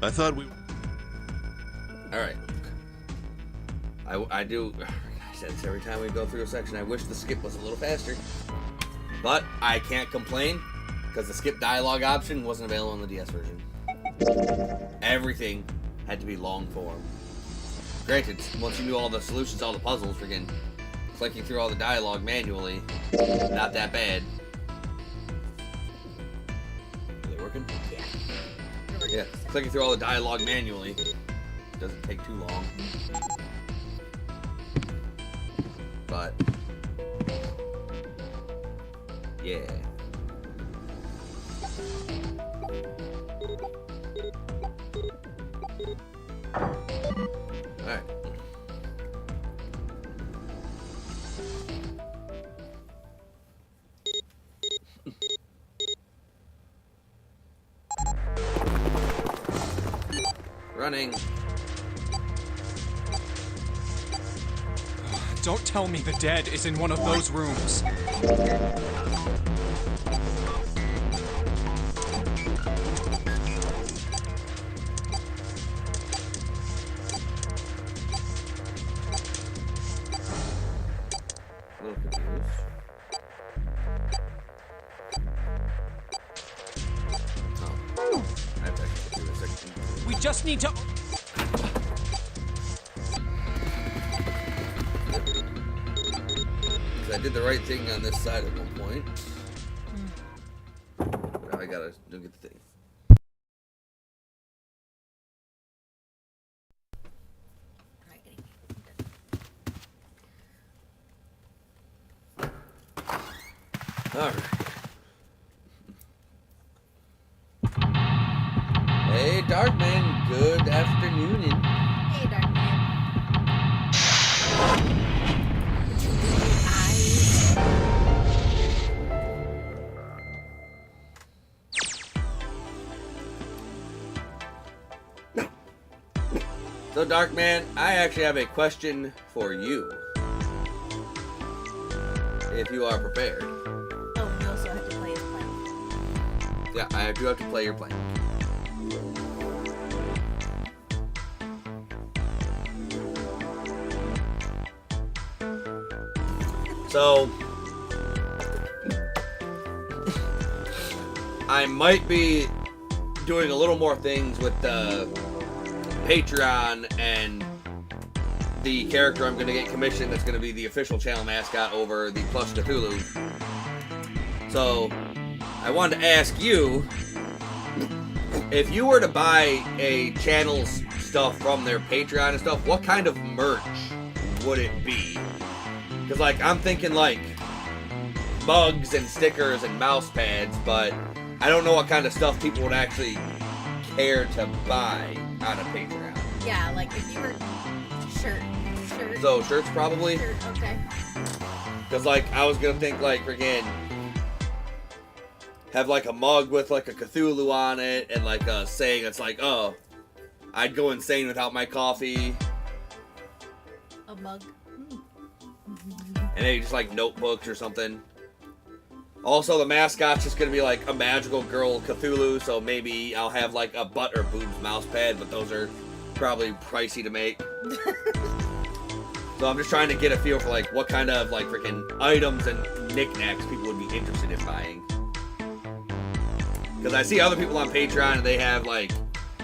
I thought we... Alright. I do... I said this every time we go through a section. I wish the skip was a little faster. But I can't complain, because the skip dialogue option wasn't available on the DS version. Everything had to be long form. Granted, once you knew all the solutions, all the puzzles, freaking clicking through all the dialogue manually, not that bad. Are they working? Yeah. Yeah, clicking through all the dialogue manually doesn't take too long. But yeah. Alright. Running. Don't tell me the dead is in one of those rooms. We just need to... I did the right thing on this side at one point. Now I gotta go get the thing. Alright. Hey, Darkman. Good afternoon. Hey, Darkman. So, Darkman, I actually have a question for you. If you are prepared. Oh, you also have to play his plan. Yeah, I do have to play your plan. So, I might be doing a little more things with the Patreon and the character I'm going to get commissioned that's going to be the official channel mascot over the Plush Cthulhu. So, I wanted to ask you, if you were to buy a channel's stuff from their Patreon and stuff, what kind of merch would it be? Because, like, I'm thinking, like, mugs and stickers and mouse pads, but I don't know what kind of stuff people would actually care to buy on a Patreon. Yeah, like if you were shirt. So, shirts probably? Shirt, okay. Because, like, I was going to think, like, again, have, like, a mug with, like, a Cthulhu on it and, like, a saying that's like, oh, I'd go insane without my coffee. A mug. And maybe just, like, notebooks or something. Also, the mascot's just going to be, like, a magical girl Cthulhu, so maybe I'll have, like, a butt or boobs mouse pad, but those are probably pricey to make. So I'm just trying to get a feel for, like, what kind of, like, freaking items and knickknacks people would be interested in buying. Because I see other people on Patreon and they have, like,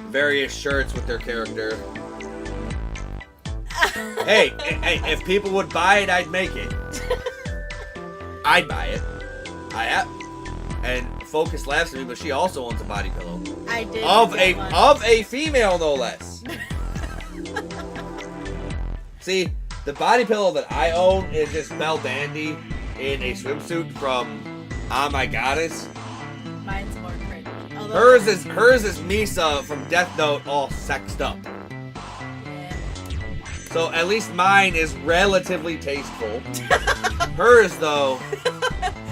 various shirts with their character. Hey, if people would buy it, I'd make it. I'd buy it. And Focus laughs at me, but she also owns a body pillow. I did. Of a female, no less. See, the body pillow that I own is just Belle Dandy in a swimsuit from Ah My Goddess. Mine's more cringe. Although Hers is Misa from Death Note, all sexed up. Yeah. So at least mine is relatively tasteful. Hers though,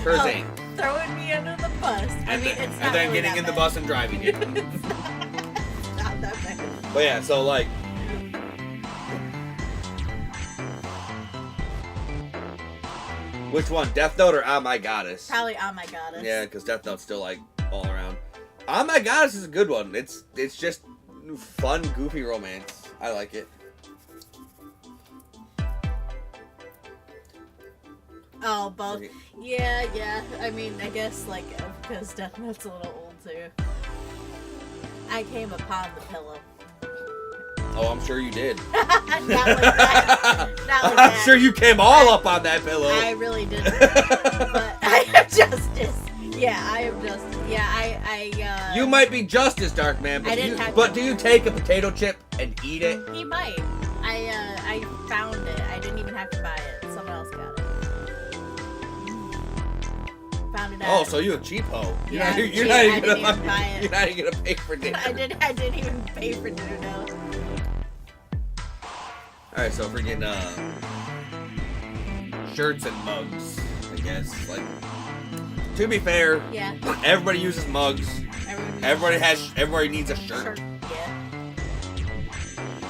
ain't. Throwing me under the bus. And it's then, not and then really getting that in the bad. bus and driving it. Not that bad. But yeah, so like, which one, Death Note or Ah My Goddess? Probably Oh My Goddess. Yeah, because Death Note's still like all around. Ah My Goddess is a good one. It's just fun, goofy romance. I like it. Oh, both. Yeah. I mean, I guess, like, because Death Note's a little old, too. I came upon the pillow. Oh, I'm sure you did. Not like that. Not like I'm that. sure you came all up on that pillow. I really didn't. But I am Justice. Yeah, I am Justice. Yeah, I You might be Justice, Dark Man, but, I didn't have but to- do you take a potato chip and eat it? He might. I found it. I didn't even have to buy it. Someone else got it. Found it out. Oh, so you're a cheap hoe. Yeah, You're I not even didn't gonna even buy it. You're not even gonna pay for dinner. I didn't even pay for dinner, no. Alright, so freaking shirts and mugs, I guess. Like, to be fair, Yeah. everybody uses mugs. Everybody needs a Sure. shirt. Yeah.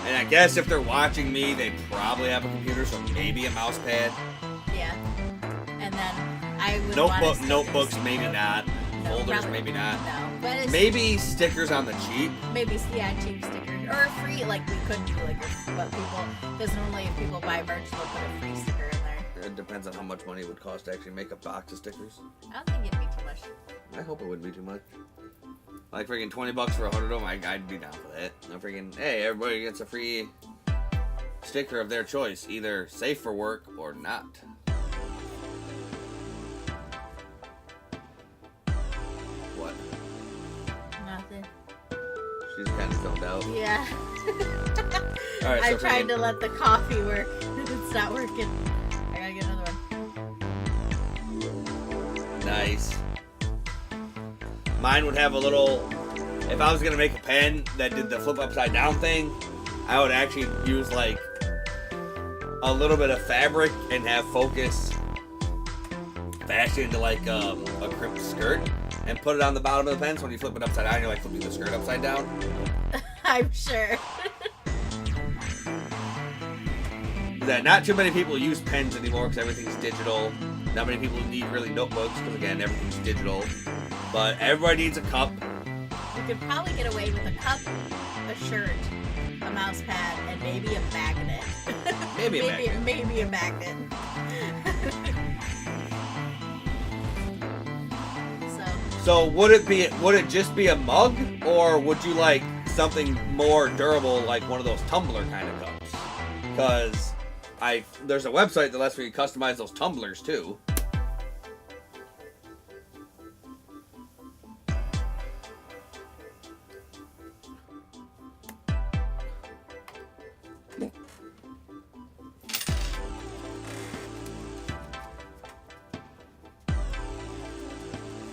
And I guess if they're watching me, they probably have a computer, so maybe a mouse pad. Yeah. And then I would want stickers. Notebooks, maybe not. No, Folders, probably- maybe not. No, but it's Maybe stickers on the cheap. maybe cheap stickers or free. Like we could do but people because normally if people buy merch, they'll put a free sticker in there. It depends on how much money it would cost to actually make a box of stickers. I don't think it'd be too much. I hope it wouldn't be too much. Like freaking $20 for 100 of them, I'd be down for that. I'm freaking, hey, everybody gets a free sticker of their choice, either safe for work or not. What? Nothing. She's kind of zoned out. Yeah. Alright, so I tried freaking, to let the coffee work. It's not working. I gotta get another one. nice. Mine would have a little, if I was gonna make a pen that did the flip upside down thing, I would actually use like a little bit of fabric and have focus fashion into like a crimped skirt and put it on the bottom of the pen, so when you flip it upside down, you're like flipping the skirt upside down. I'm sure. That not too many people use pens anymore because everything's digital. Not many people need really notebooks because again, everything's digital. But everybody needs a cup. You could probably get away with a cup, a shirt, a mouse pad, and maybe a magnet. Maybe a magnet. Maybe a magnet. So would it just be a mug, or would you like something more durable, like one of those tumbler kind of cups? Because there's a website that lets me customize those tumblers too.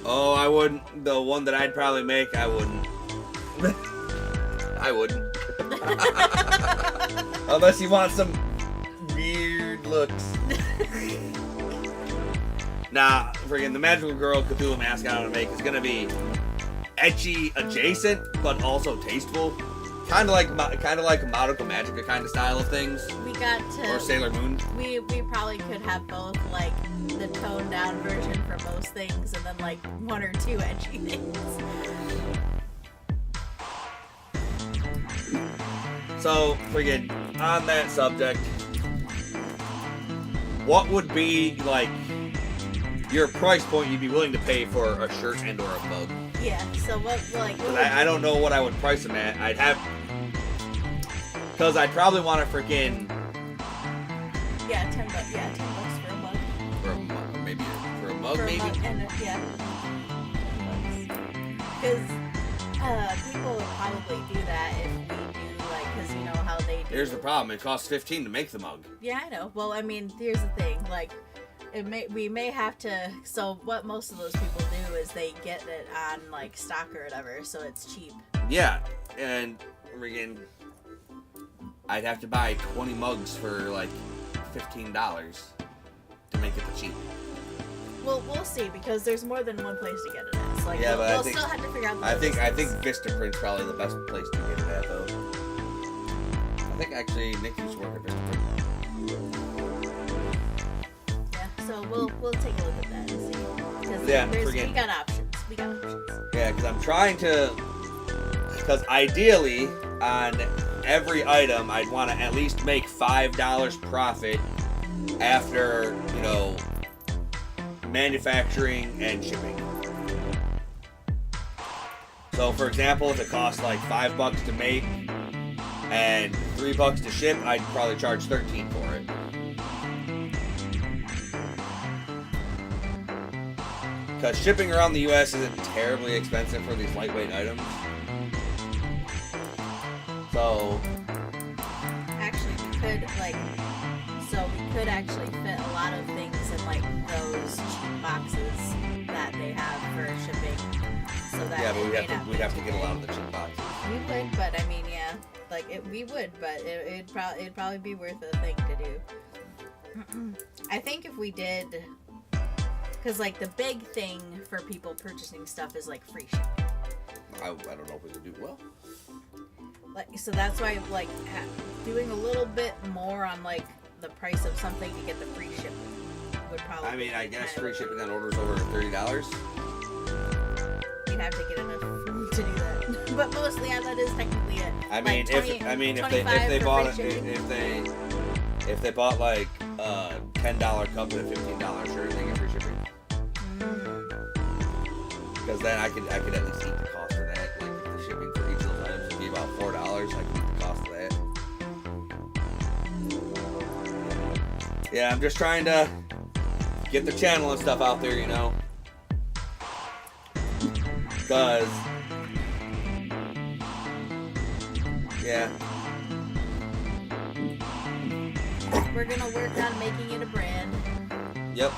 Oh, I wouldn't. The one that I'd probably make, I wouldn't. I wouldn't. Unless you want some weird looks. Nah, friggin' the Magical Girl Cthulhu mascot I'm gonna make is gonna be etchy adjacent, but also tasteful. Kind of like Madoka Magica kind of style of things. We got to. Or Sailor Moon. We probably could have both, like the toned down version for most things, and then like one or two edgy things. So, friggin' on that subject, what would be like your price point you'd be willing to pay for a shirt and or a mug? Yeah. So what like? What I don't know what I would price them at. I'd have, because I'd probably want to freaking Yeah, $10. Yeah, $10 for a mug. for a mug, maybe for a mug, For a maybe. mug and yeah. Because people would probably do that if we do like, because you know how they do. Here's the problem: it costs $15 to make the mug. Yeah, I know. Well, I mean, here's the thing. Like, we may have to. So what most of those people do is they get it on like stock or whatever, so it's cheap. Yeah, and friggin', I'd have to buy 20 mugs for like $15 to make it the cheap. Well, we'll see because there's more than one place to get it at. So, like, Yeah, but I we'll think- still have to figure out. The I think logistics. Vistaprint's probably the best place to get it at, though. I think actually Nick used to work at Vistaprint. Yeah, so we'll take a look at that and see. Because Yeah, we forget- got options. We got options. Yeah, because I'm trying to. Because ideally, on every item, I'd want to at least make $5 profit after, you know, manufacturing and shipping. So, for example, if it costs like $5 to make and $3 to ship, I'd probably charge $13 for it. Because shipping around the U.S. isn't terribly expensive for these lightweight items. So, Actually, we could actually fit a lot of things in like those cheap boxes that they have for shipping. So that yeah, but we'd have to get a lot of the cheap boxes. We would, but I mean, yeah, it'd probably be worth a thing to do. I think if we did, because like the big thing for people purchasing stuff is like free shipping. I don't know if we could do well. Like, so that's why like doing a little bit more on like the price of something to get the free shipping would probably. I mean, I guess free shipping on orders over $30. You'd have to get enough food to do that. But mostly, yeah, that is technically it. I mean, like if they bought like a $10 cup at $15, sure, they get free shipping. Because then I could at least eat the cost of that. Like if the shipping for each of those items would be about $4, I could eat the cost of that. Yeah, I'm just trying to get the channel and stuff out there, you know. Because, yeah. We're gonna work on making it a brand. Yep.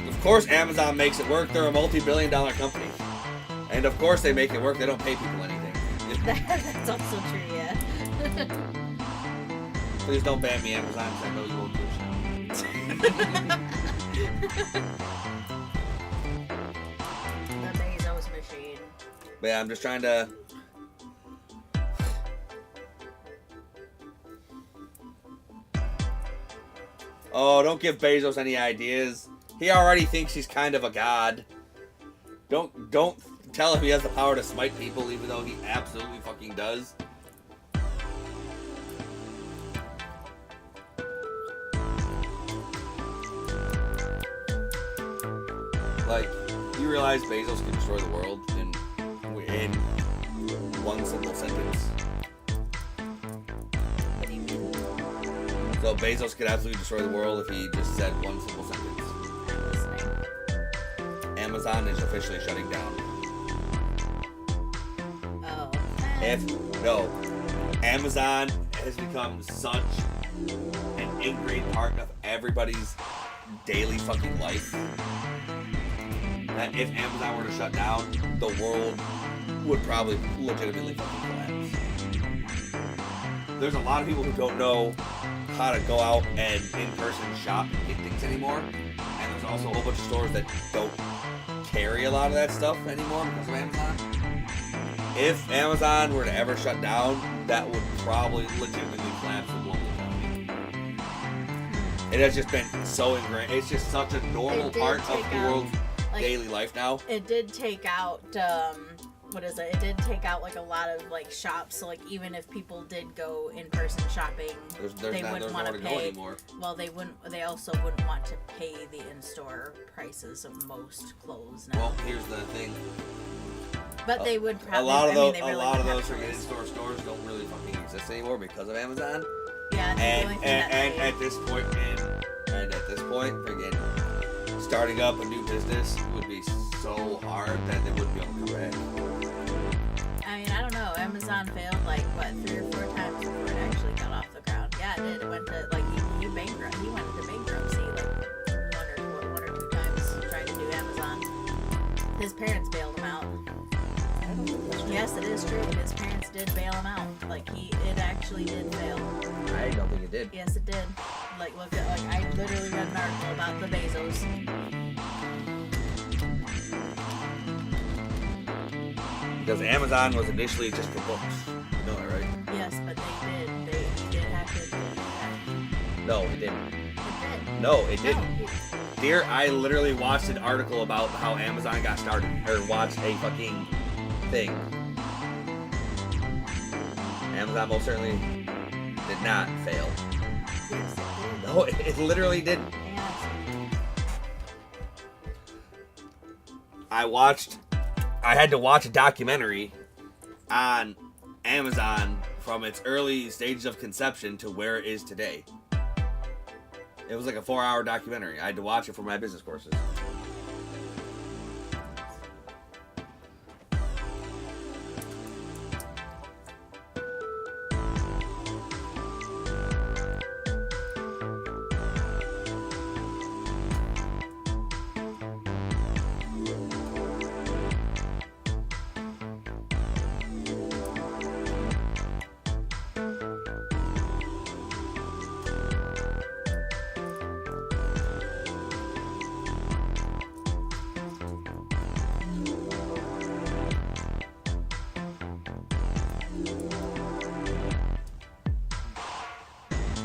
Of course Amazon makes it work. They're a multi-billion-dollar company. And of course they make it work. They don't pay people anything. That's also true, yeah. Please don't ban me, Amazon, because I know you won't do it. The Bezos machine. But yeah, I'm just trying to... Oh, don't give Bezos any ideas. He already thinks he's kind of a god. Don't tell him he has the power to smite people, even though he absolutely fucking does. Like, you realize Bezos can destroy the world in one simple sentence. What do you mean? So Bezos could absolutely destroy the world if he just said one simple sentence. I'm listening. Amazon is officially shutting down. Oh. No, Amazon has become such an ingrained part of everybody's daily fucking life that if Amazon were to shut down, the world would probably legitimately fucking collapse. There's a lot of people who don't know how to go out and in-person shop and get things anymore, and there's also a whole bunch of stores that don't carry a lot of that stuff anymore because of Amazon. If Amazon were to ever shut down, that would probably legitimately collapse the global economy. It has just been so ingrained. It's just such a normal part of the world's daily life now. It did take out, It did take out like a lot of like shops. So like even if people did go in person shopping, they wouldn't want to pay. Well, they wouldn't. They also wouldn't want to pay the in-store prices of most clothes now. Well, here's the thing. But they would probably. A lot of those in-store stores don't really fucking exist anymore because of Amazon. Yeah, and at this point, again, starting up a new business would be so hard that they wouldn't be able to come back. I mean, I don't know. Amazon failed like what 3 or 4 times before it actually got off the ground. Yeah, it did. It went to like he went into bankruptcy like one or two times trying to do Amazon. His parents bailed him out. Yes, it is true. His parents did bail him out. Like it actually did fail. I don't think it did. Yes, it did. Like look at I literally read an article about the Bezos. Because Amazon was initially just for books. You know that, right? Yes, but he did have to do that. No, it didn't. It did. No, it didn't. No, Dear, I literally watched an article about how Amazon got started. Or watched a fucking thing. Amazon most certainly did not fail. Yes, it did. No, it literally didn't. Yes. I had to watch a documentary on Amazon from its early stages of conception to where it is today. It was like a 4-hour documentary. I had to watch it for my business courses.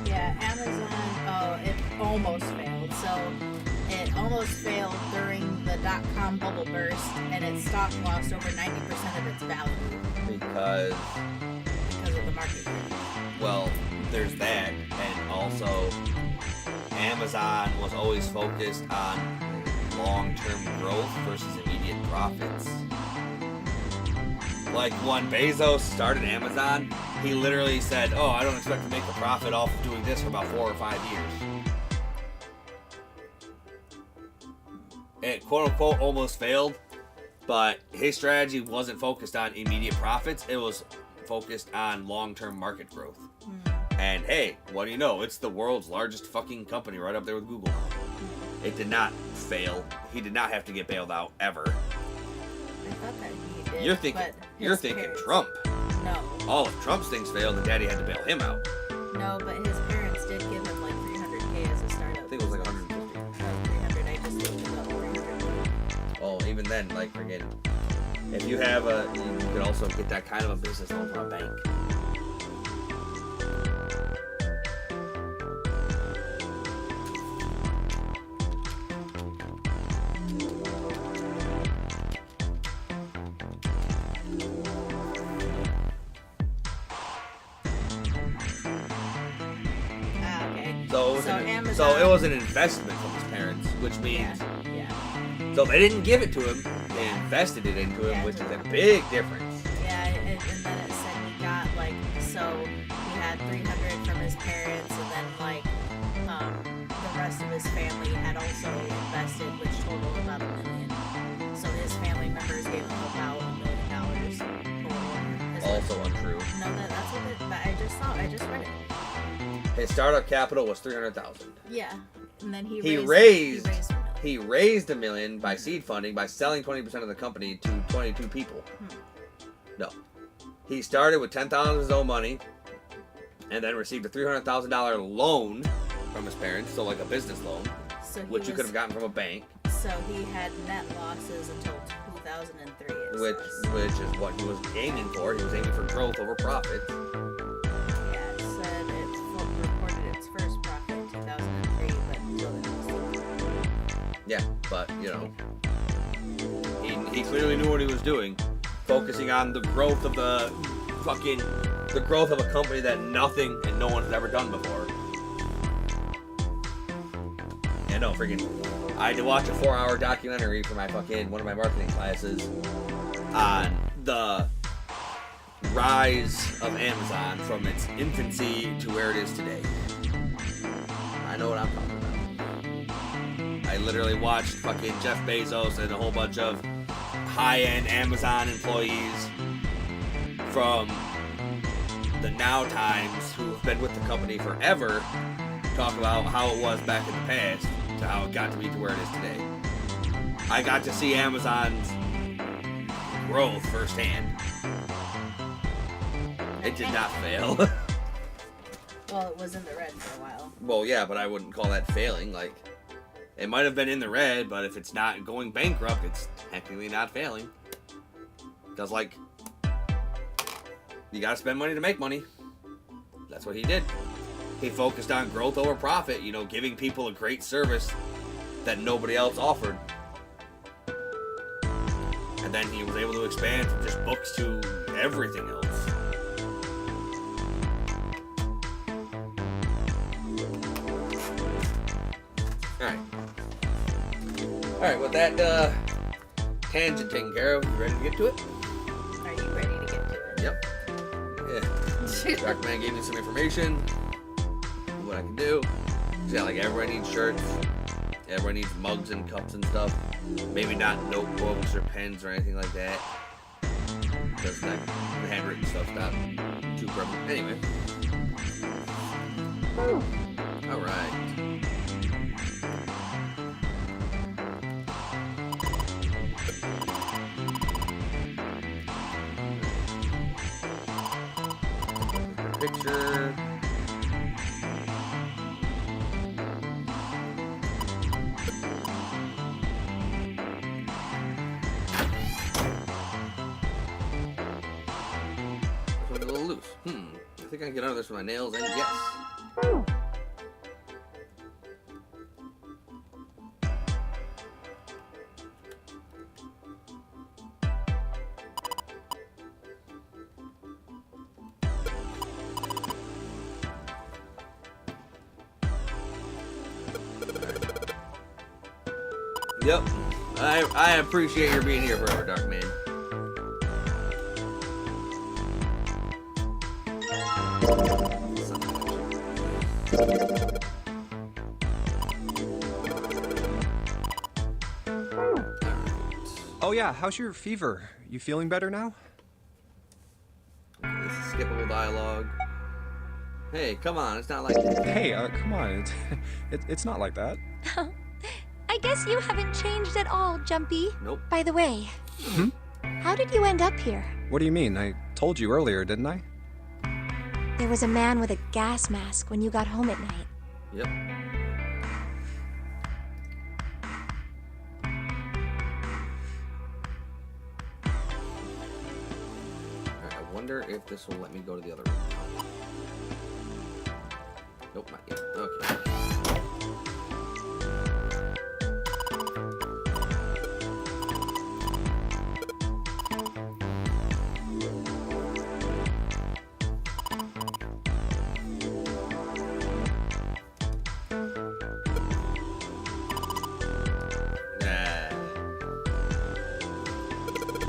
Yeah, Amazon, it almost failed. So it almost failed during the dot-com bubble burst, and its stock lost over 90% of its value Because, because of the market crash. well, there's that. And also, Amazon was always focused on long-term growth versus immediate profits. Like when Bezos started Amazon, he literally said, "Oh, I don't expect to make a profit off of doing this for about 4 or 5 years." It quote unquote almost failed, but his strategy wasn't focused on immediate profits. It was focused on long-term market growth. And hey, what do you know? It's the world's largest fucking company, right up there with Google. It did not fail. He did not have to get bailed out ever. I thought that he did. You're thinking but You're his thinking parents- Trump. No, All of Trump's things failed, and Daddy had to bail him out. no, but his parents did give him like $300K as a startup. I think it was like 150. No, 300. I just looked it up. 300. Oh, even then, like, forget if you have you could also get that kind of a business loan from a bank. Ah, okay. So it was, So so Amazon- it was an investment from his parents, which means Yeah. so they didn't give it to him; they invested it into him, Yeah, which is to- a big difference. Yeah, and then it said he got like, so he had 300 from his parents, and then like the rest of his family had also invested, which totaled about $1 million. So his family members gave him about $1 million total. His Also untrue. no, that's what I just saw. I just read it. His startup capital was $300,000. Yeah, and then he raised $1 million. He raised $1 million by seed funding by selling 20% of the company to 22 people. No, he started with $10,000 of his own money, and then received a $300,000 loan from his parents, so like a business loan, So he which you was- could have gotten from a bank, So he had net losses until 2003. it which says. is what he was aiming for. He was aiming for growth over profit. Yeah, it said it reported its first profit in 2003, but until then Yeah, but you know, he clearly knew what he was doing, focusing on the growth of the growth of a company that nothing and no one has ever done before. Yeah, no, freaking. I had to watch a 4-hour documentary for my one of my marketing classes on the rise of Amazon from its infancy to where it is today. I know what I'm talking about. I literally watched fucking Jeff Bezos and a whole bunch of high-end Amazon employees from the now times who've been with the company forever talk about how it was back in the past to how it got to be to where it is today. I got to see Amazon's growth firsthand. It did not fail. well, it was in the red for a while. Well, yeah, but I wouldn't call that failing. Like, it might have been in the red, but if it's not going bankrupt, it's technically not failing. Because, like, you gotta spend money to make money. That's what he did. He focused on growth over profit, giving people a great service that nobody else offered. And then he was able to expand from just books to everything else. Alright. Alright, with that tangent taken care of, you ready to get to it? Are you ready to get to it? Yep. Yeah. Dark Man gave me some information. What I can do. So yeah, like everybody needs shirts. Everyone needs mugs and cups and stuff. Maybe not notebooks or pens or anything like that. Because the handwritten stuff's not too prevalent. Anyway. Alright. Picture. A little loose. I think I can get under this with my nails, and yes. Yep. I appreciate your being here forever, Dark Man. Oh yeah, how's your fever? You feeling better now? This is skippable dialogue. Hey, come on, it's not like that. Hey, come on, it's not like that. I guess you haven't changed at all, Jumpy. Nope. By the way, how did you end up here? What do you mean? I told you earlier, didn't I? There was a man with a gas mask when you got home at night. Yep. Alright, I wonder if this will let me go to the other room. Nope, not yet. Okay.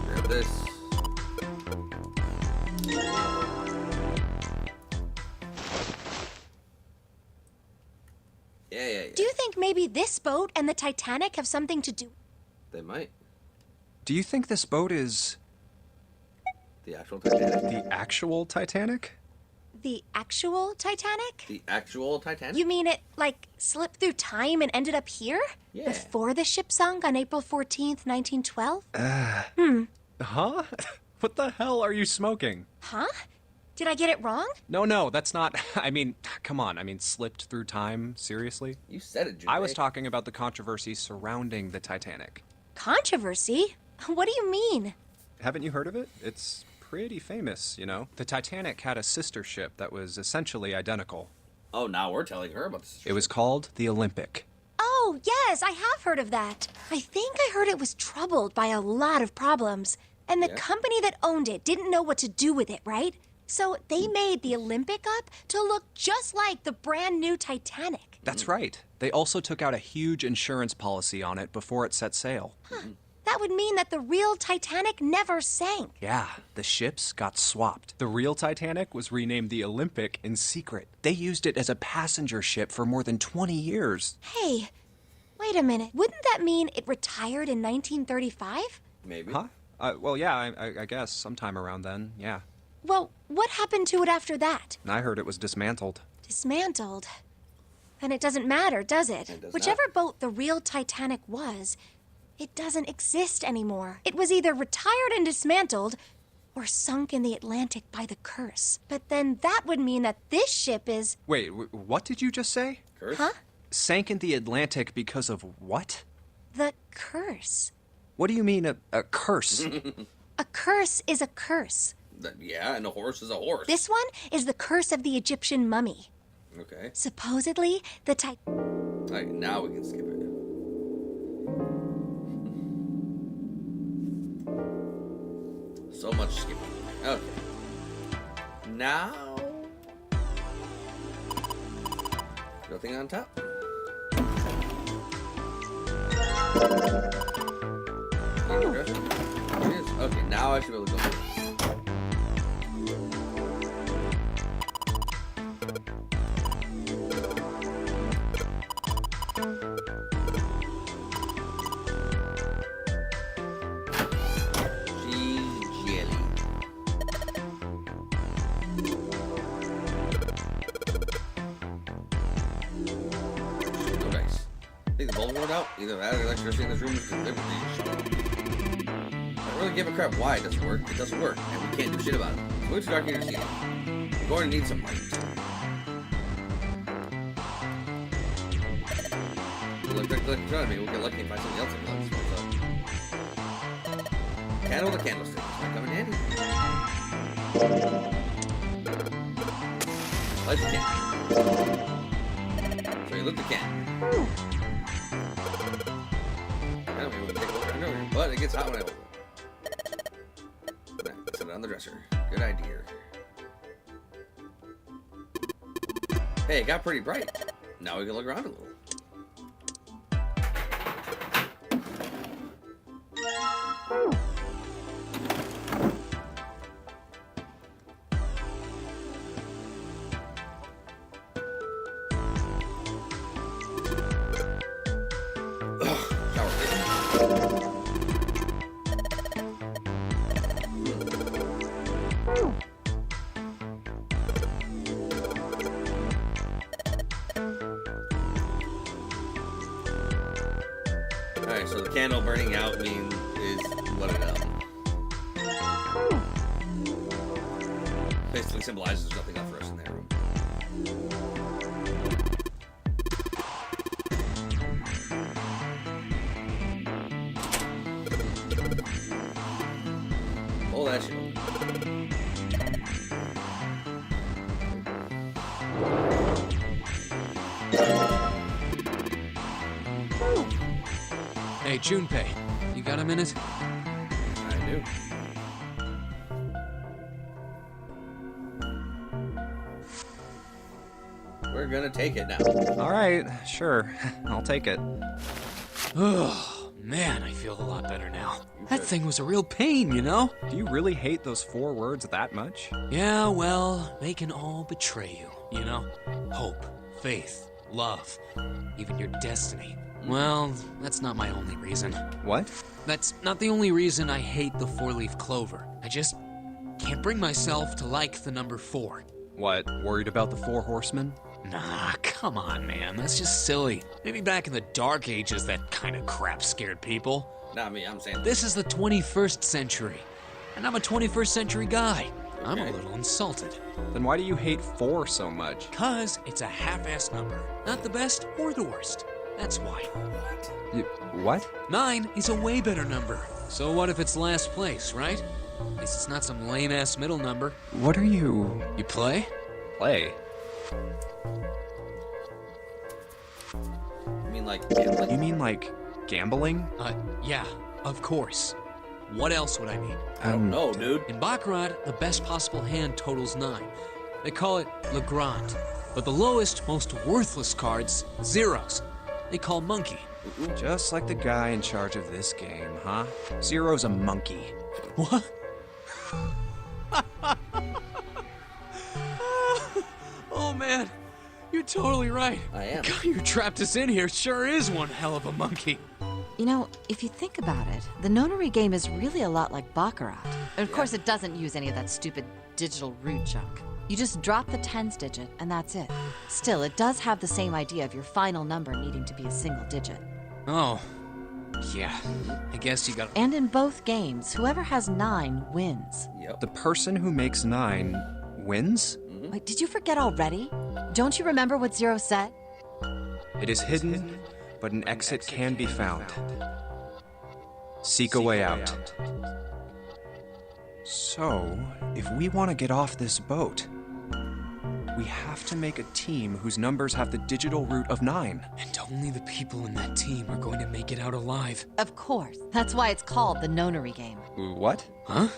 Grab this. Yeah. Do you think maybe this boat and the Titanic have something to do? They might. Do you think this boat is The actual Titanic. the actual Titanic? The actual Titanic? The actual Titanic? You mean it, like, slipped through time and ended up here? Yeah. Before the ship sunk on April 14th, 1912? Huh? What the hell are you smoking? Huh? Did I get it wrong? No, that's not... I mean, come on. I mean, slipped through time? Seriously? You said it, Jay. I was talking about the controversy surrounding the Titanic. Controversy? What do you mean? Haven't you heard of it? It's pretty famous, you know? The Titanic had a sister ship that was essentially identical. Oh, now we're telling her about this. It was called the Olympic. Oh, yes, I have heard of that. I think I heard it was troubled by a lot of problems. And the Yeah. company that owned it didn't know what to do with it, right? So they made the Olympic up to look just like the brand new Titanic. That's right. They also took out a huge insurance policy on it before it set sail. That would mean that the real Titanic never sank. Yeah, the ships got swapped. The real Titanic was renamed the Olympic in secret. They used it as a passenger ship for more than 20 years. Hey, wait a minute. Wouldn't that mean it retired in 1935? Maybe. Huh? Well, yeah, I guess sometime around then, yeah. Well, what happened to it after that? I heard it was dismantled. Dismantled. Then it doesn't matter, does it? It does Whichever boat the real Titanic was, it doesn't exist anymore. It was either retired and dismantled, or sunk in the Atlantic by the curse. But then that would mean that this ship is... Wait, what did you just say? Curse? Huh? Sank in the Atlantic because of what? The curse. What do you mean, a curse? A curse is a curse. Yeah, and a horse is a horse. This one is the curse of the Egyptian mummy. Okay. Supposedly, the Alright, now we can skip it. So much skipping. Okay. Now... Nothing on top. Okay, now I should be able to go. Out. Either that or the electricity in this room is deliberately shut off. I don't really give a crap why it doesn't work. It doesn't work, and we can't do shit about it. So it's dark here to see it. We're going to need some light. Look in front of me. We'll get lucky and find something else that lights. Candle to candlestick. This might come in handy. Light the candle. So you lit the candle. But it gets hot when I open it. Set it on the dresser. Good idea. Hey, it got pretty bright. Now we can look around a little. Alright, so the candle burning out means is what it basically symbolizes there's nothing left for us in that room. Pull that shit open. Hey, Junpei, you got a minute? I do. We're gonna take it now. All right, sure. I'll take it. Oh, man, I feel a lot better now. That thing was a real pain, you know? Do you really hate those 4 words that much? Yeah, well, they can all betray you, you know? Hope, faith, love, even your destiny. Well, that's not my only reason. What? That's not the only reason I hate the 4-leaf clover. I just can't bring myself to like the number 4. What, worried about the 4 horsemen? Nah, come on, man. That's just silly. Maybe back in the Dark Ages, that kind of crap scared people. Not me, I'm saying This is the 21st century, and I'm a 21st century guy. I'm a little insulted. Then why do you hate 4 so much? 'Cause it's a half-assed number. Not the best or the worst. That's why. What? 9 is a way better number. So what if it's last place, right? At least it's not some lame-ass middle number. What are you... You play? Play? You mean like gambling? You mean like gambling? Yeah, of course. What else would I mean? I don't know, dude. In Baccarat, the best possible hand totals 9. They call it Le Grand. But the lowest, most worthless cards, zeros. They call monkey. Just like the guy in charge of this game, huh? Zero's a monkey. What? Oh man, you're totally right. I am. The guy who trapped us in here sure is one hell of a monkey. You know, if you think about it, the nonary game is really a lot like Baccarat. Of course, it doesn't use any of that stupid digital root junk. You just drop the tens digit, and that's it. Still, it does have the same idea of your final number needing to be a single digit. Oh, yeah. I guess you got. And in both games, whoever has 9 wins. Yep. The person who makes 9 wins? Wait, did you forget already? Don't you remember what Zero said? It is hidden, but an exit can be found. Seek a way out. So, if we want to get off this boat, we have to make a team whose numbers have the digital root of 9. And only the people in that team are going to make it out alive. Of course. That's why it's called the nonary game. What? Huh?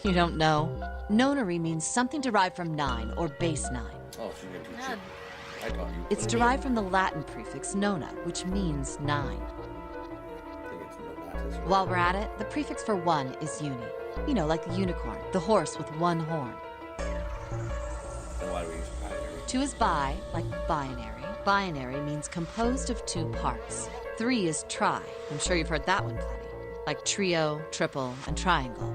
You don't know? Nonary means something derived from 9 or base 9. Oh, she's gonna teach God. you. I taught you. It's derived from the Latin prefix nona, which means 9. I think it's nonatus. While we're at it, the prefix for 1 is uni. You know, like the unicorn, the horse with 1 horn. Then why do we use binary? 2 is bi, like binary. Binary means composed of 2 parts. 3 is tri. I'm sure you've heard that one plenty. Like trio, triple, and triangle.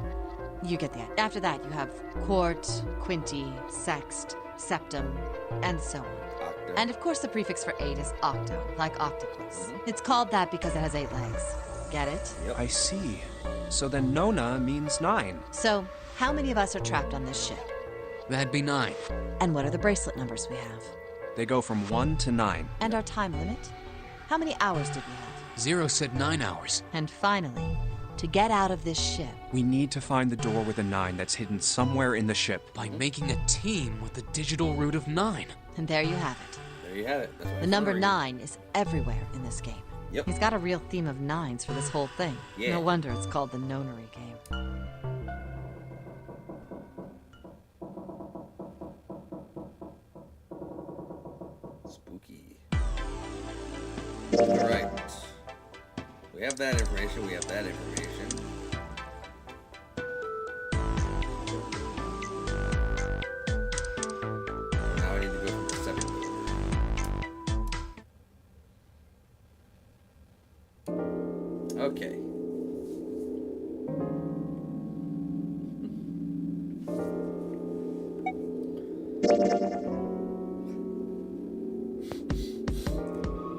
You get that. After that, you have quart, quinty, sext, septum, and so on. Octa. And of course, the prefix for 8 is octo, like octopus. It's called that because it has 8 legs. Get it? Yep. I see. So then Nona means 9. So, how many of us are trapped on this ship? That'd be 9. And what are the bracelet numbers we have? They go from 1 to 9. And our time limit? How many hours did we have? Zero said 9 hours. And finally, to get out of this ship, We need to find the door with a 9 that's hidden somewhere in the ship. By making a team with the digital root of 9. and there you have it. There you have it. That's what The I number figured. 9 is everywhere in this game. Yep. He's got a real theme of 9s for this whole thing. Yeah. No wonder it's called the Nonary game. Spooky. Alright. We have that information. We have that information. Now I need to go from the 7th door. Okay.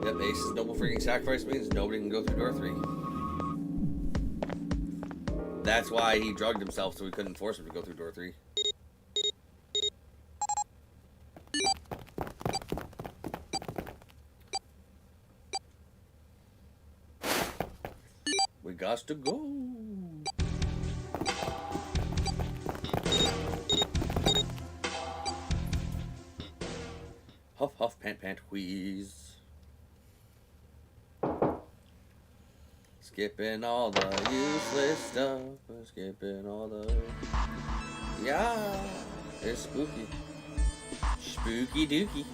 Yep, Ace's noble freaking sacrifice means nobody can go through door 3. That's why he drugged himself so we couldn't force him to go through door 3. We got to go. Huff, huff, pant, pant, wheeze. Skipping all the useless stuff. Skipping all the... Yeah, it's spooky. Spooky dooky.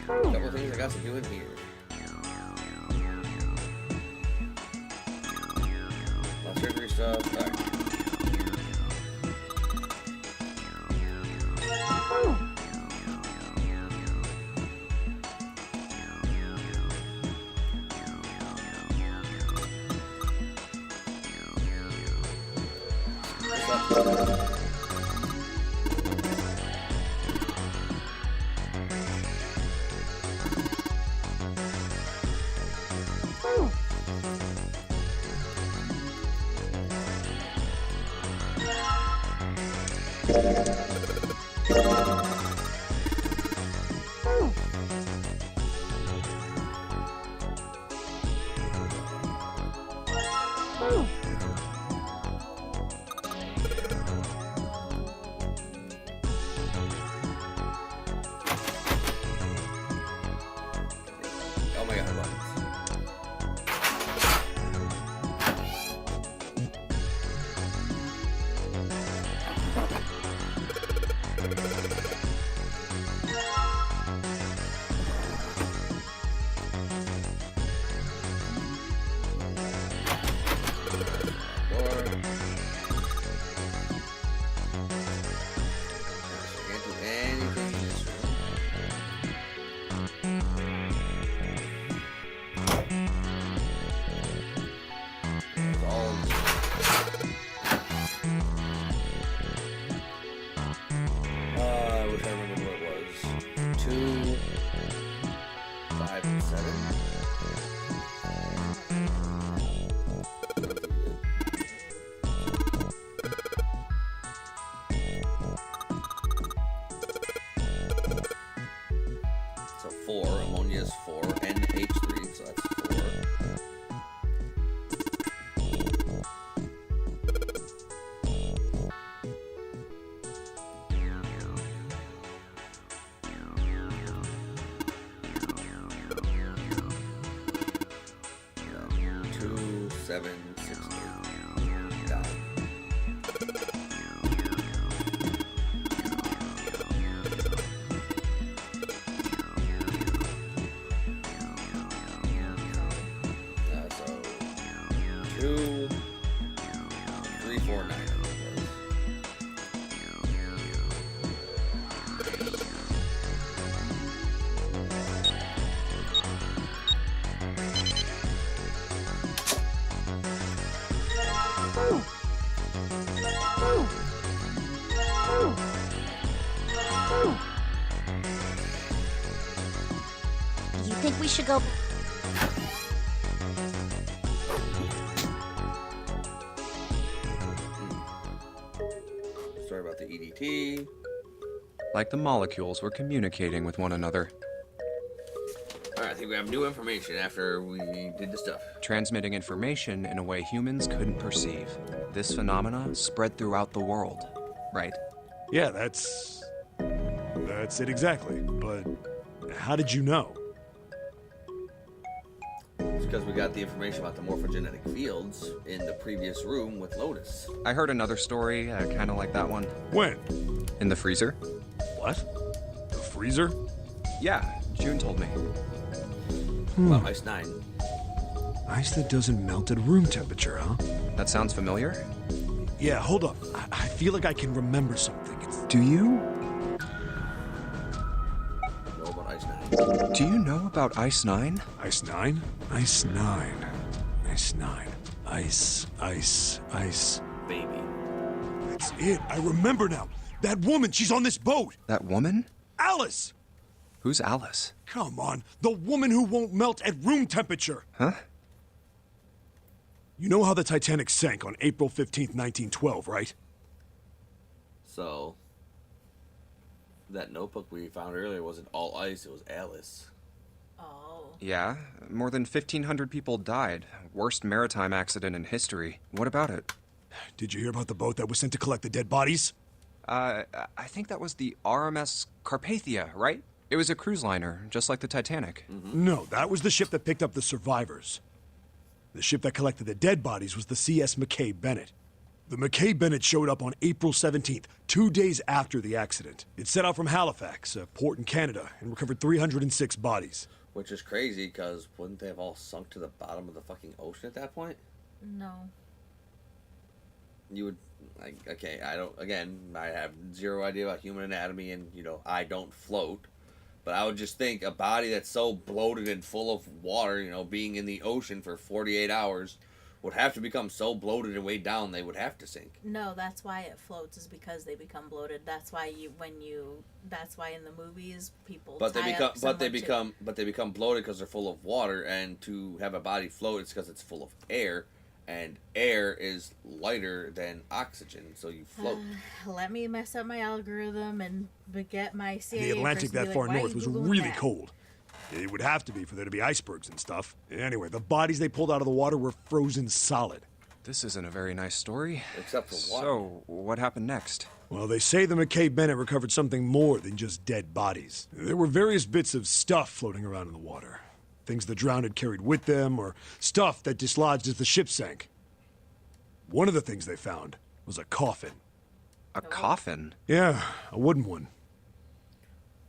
Couple things I got to do in here. Less surgery stuff. Alright. What's up? Oh my god, buttons. Door. Can't do anything in this room. It's all I wish I remembered what it was. 2, 5, and 7. So 4, ammonia is 4, NH3, so that's 4. should go. Story about the EDT. Like the molecules were communicating with one another, Alright, I think we have new information after we did the stuff. transmitting information in a way humans couldn't perceive. This phenomena spread throughout the world, right? Yeah, that's it exactly. But how did you know? It's because we got the information about the morphogenetic fields in the previous room with Lotus. I heard another story, kind of like that one. When? In the freezer? What? The freezer? Yeah, June told me. About Ice 9. Ice that doesn't melt at room temperature, huh? That sounds familiar? Yeah, hold up. I feel like I can remember something. Do you? Know about Ice 9. Do you know about Ice 9? Ice 9? Ice 9. Ice 9. Ice. Baby. That's it. I remember now. That woman, she's on this boat. That woman? Alice! Who's Alice? Come on. The woman who won't melt at room temperature. Huh? You know how the Titanic sank on April 15th, 1912, right? So, that notebook we found earlier wasn't all ice, it was Alice. Oh. Yeah, more than 1,500 people died. Worst maritime accident in history. What about it? Did you hear about the boat that was sent to collect the dead bodies? I think that was the RMS Carpathia, right? It was a cruise liner, just like the Titanic. No, that was the ship that picked up the survivors. The ship that collected the dead bodies was the CS McKay Bennett. The McKay Bennett showed up on April 17th, 2 days after the accident. It set out from Halifax, a port in Canada, and recovered 306 bodies. Which is crazy, because wouldn't they have all sunk to the bottom of the fucking ocean at that point? No. You would, like, okay, I have zero idea about human anatomy, and, I don't float. But I would just think a body that's so bloated and full of water, being in the ocean for 48 hours, would have to become so bloated and weighed down they would have to sink. No, that's why it floats, is because they become bloated. That's why that's why in the movies people But they become become bloated because they're full of water, and to have a body float, it's because it's full of air, and air is lighter than oxygen, so you float. Let me mess up my algorithm and get my CIA. The Atlantic person to that be far like, "Why north are was you Googling really that?" cold. It would have to be for there to be icebergs and stuff. Anyway, the bodies they pulled out of the water were frozen solid. This isn't a very nice story. Except for water. So, what happened next? Well, they say the McKay Bennett recovered something more than just dead bodies. There were various bits of stuff floating around in the water. Things the drowned had carried with them, or stuff that dislodged as the ship sank. One of the things they found was a coffin. A coffin? Yeah, a wooden one.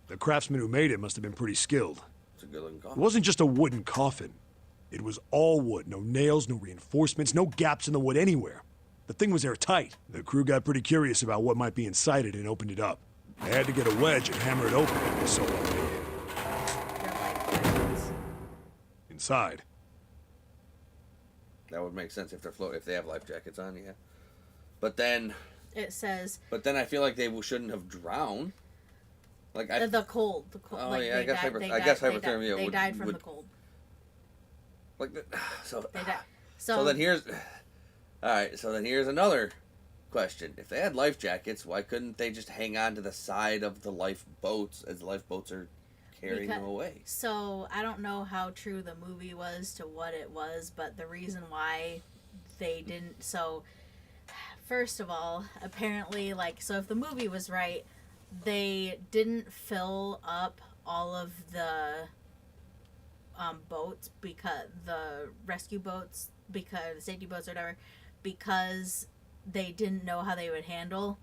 The craftsman who made it must have been pretty skilled. It's a good looking It coffin. wasn't just a wooden coffin. It was all wood. No nails, no reinforcements, no gaps in the wood anywhere. The thing was airtight. The crew got pretty curious about what might be inside it and opened it up. They had to get a wedge and hammer it open. It was so big. They're like diamonds. Inside. That would make sense if if they have life jackets on, yeah. But then It says I feel like they shouldn't have drowned. Like the cold. Oh, like yeah, I they guess died- hyper- they I died- guess they hypothermia died- They would- died from would- the cold. so They died. so then here's all right. So then here's another question: if they had life jackets, why couldn't they just hang on to the side of the lifeboats as the lifeboats are carrying them away? So I don't know how true the movie was to what it was, but the reason why they didn't. So first of all, apparently, so if the movie was right, they didn't fill up all of the boats, because the rescue boats, because the safety boats or whatever, because they didn't know how they would handle.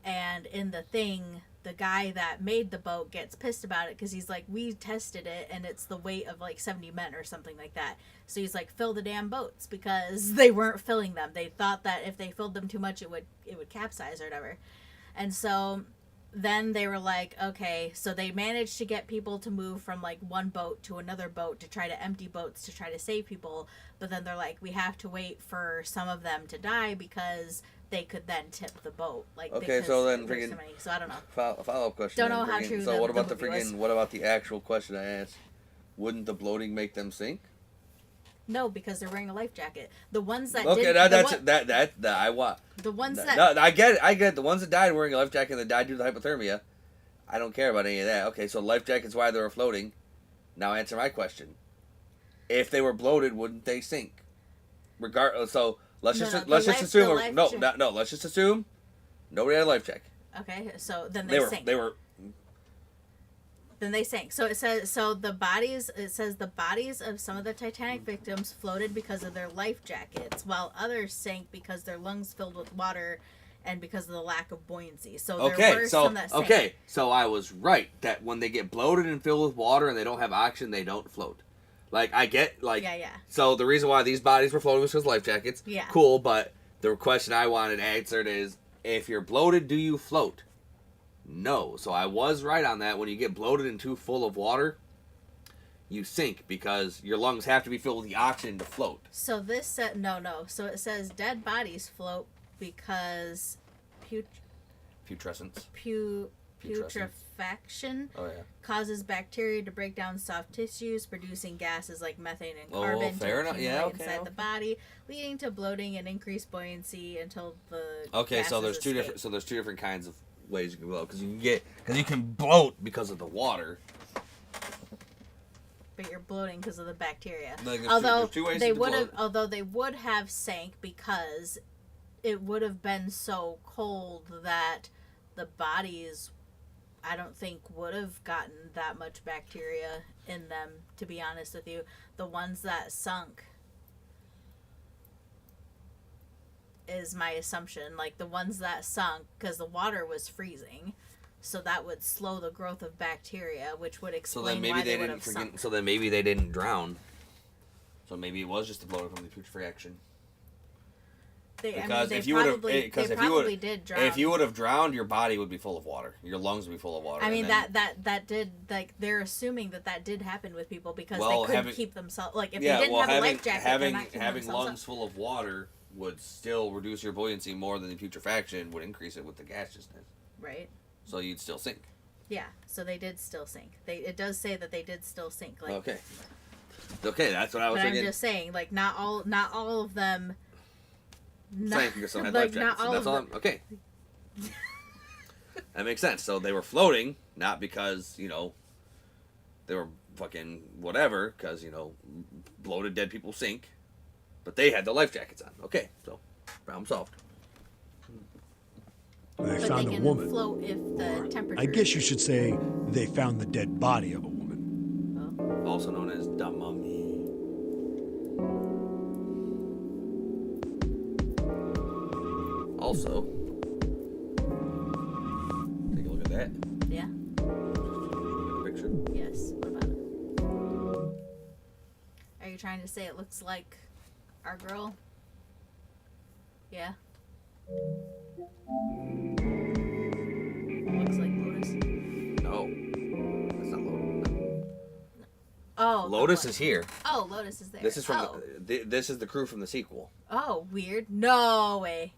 And in the thing, the guy that made the boat gets pissed about it because he's like, we tested it and it's the weight of 70 men or something like that. So he's like, fill the damn boats, because they weren't filling them. They thought that if they filled them too much, it would capsize or whatever. And so then they were like, okay, so they managed to get people to move from one boat to another boat to try to empty boats to try to save people. But then they're like, we have to wait for some of them to die because they could then tip the boat. Okay, so then there's freaking so many. So I don't know. follow up question. Don't then know how friggin- true So the what about the movie was. what about the actual question I asked? wouldn't the bloating make them sink? No, because they're wearing a life jacket. The ones that Okay, did, I want. the ones that No, I get it. The ones that died wearing a life jacket that died due to hypothermia. I don't care about any of that. Okay, so life jacket's why they were floating. Now answer my question. If they were bloated, wouldn't they sink? Regardless, so let's just assume let's just assume nobody had a life jacket. Okay, so then they sank. Then they sank. So it says the bodies of some of the Titanic victims floated because of their life jackets, while others sank because their lungs filled with water and because of the lack of buoyancy. So there were some that sank. Okay, so I was right that when they get bloated and filled with water and they don't have oxygen, they don't float. Like I get yeah. So the reason why these bodies were floating was because life jackets. Yeah. Cool, but the question I wanted answered is, if you're bloated, do you float? No. So I was right on that. When you get bloated and too full of water, you sink because your lungs have to be filled with the oxygen to float. So this said no. So it says dead bodies float because Putrescence. putrefaction Oh yeah. causes bacteria to break down soft tissues, producing gases like methane and carbon to fair enough. accumulate Yeah, okay, inside the body, leading to bloating and increased buoyancy until the Okay, so gases escape. there's two different kinds of ways you can bloat because you can bloat because of the water. But you're bloating because of the bacteria. Like, although there's two ways they to would have, bloat. although they would have sank because it would have been so cold that the bodies, I don't think, would have gotten that much bacteria in them. To be honest with you, the ones that sunk is my assumption. Like the ones that sunk because the water was freezing. So that would slow the growth of bacteria, which would explain why they would have sunk. So then maybe they didn't drown. So maybe it was just the bloating from the putrefaction. They If did drown. you would have drowned, your body would be full of water. Your lungs would be full of water. I mean, and then, that did, like, they're assuming that did happen with people because Well, they couldn't having- keep themselves, like, if they didn't have a life jacket, they're not keeping having themselves lungs up. full of water would still reduce your buoyancy more than the putrefaction would increase it with the gaseousness. Right? So you'd still sink. Yeah, so they did still sink. It does say that they did still sink. Like, Okay, that's what I was but thinking. I'm just saying, like, not all of them. Sank because some had like, life not jackets. all That's of all. them. Okay. That makes sense. So they were floating, not because, they were fucking whatever, because, bloated dead people sink. But they had the life jackets on. Okay, so problem solved. They But found they a can woman. float if the temperature. I guess you should say they found the dead body of a woman. Also known as the mummy. Also, take a look at that. Yeah. Picture. Yes. What about it? Are you trying to say it looks like our girl? Yeah. Looks like Lotus. No. That's not Lotus. Oh. Lotus is here. Oh, Lotus is there. This is from this is the crew from the sequel. Oh, weird. No way.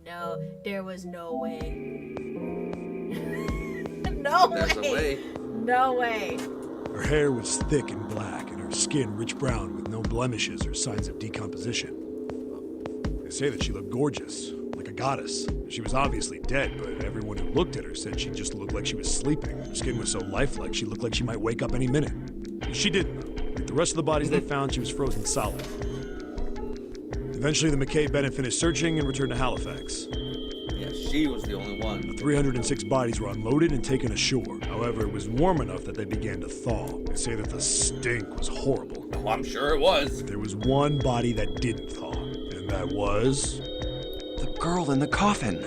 No, there was no way. No There's a way. No way. Her hair was thick and black, and her skin rich brown with no blemishes or signs of decomposition. They say that she looked gorgeous, like a goddess. She was obviously dead, but everyone who looked at her said she just looked like she was sleeping. Her skin was so lifelike, she looked like she might wake up any minute. She didn't. Like the rest of the bodies they found, she was frozen solid. Eventually, the McKay Bennett finished searching and returned to Halifax. Yes, she was the only one. The 306 bodies were unloaded and taken ashore. However, it was warm enough that they began to thaw. They say that the stink was horrible. Oh, I'm sure it was. There was one body that didn't thaw, and that was... The girl in the coffin.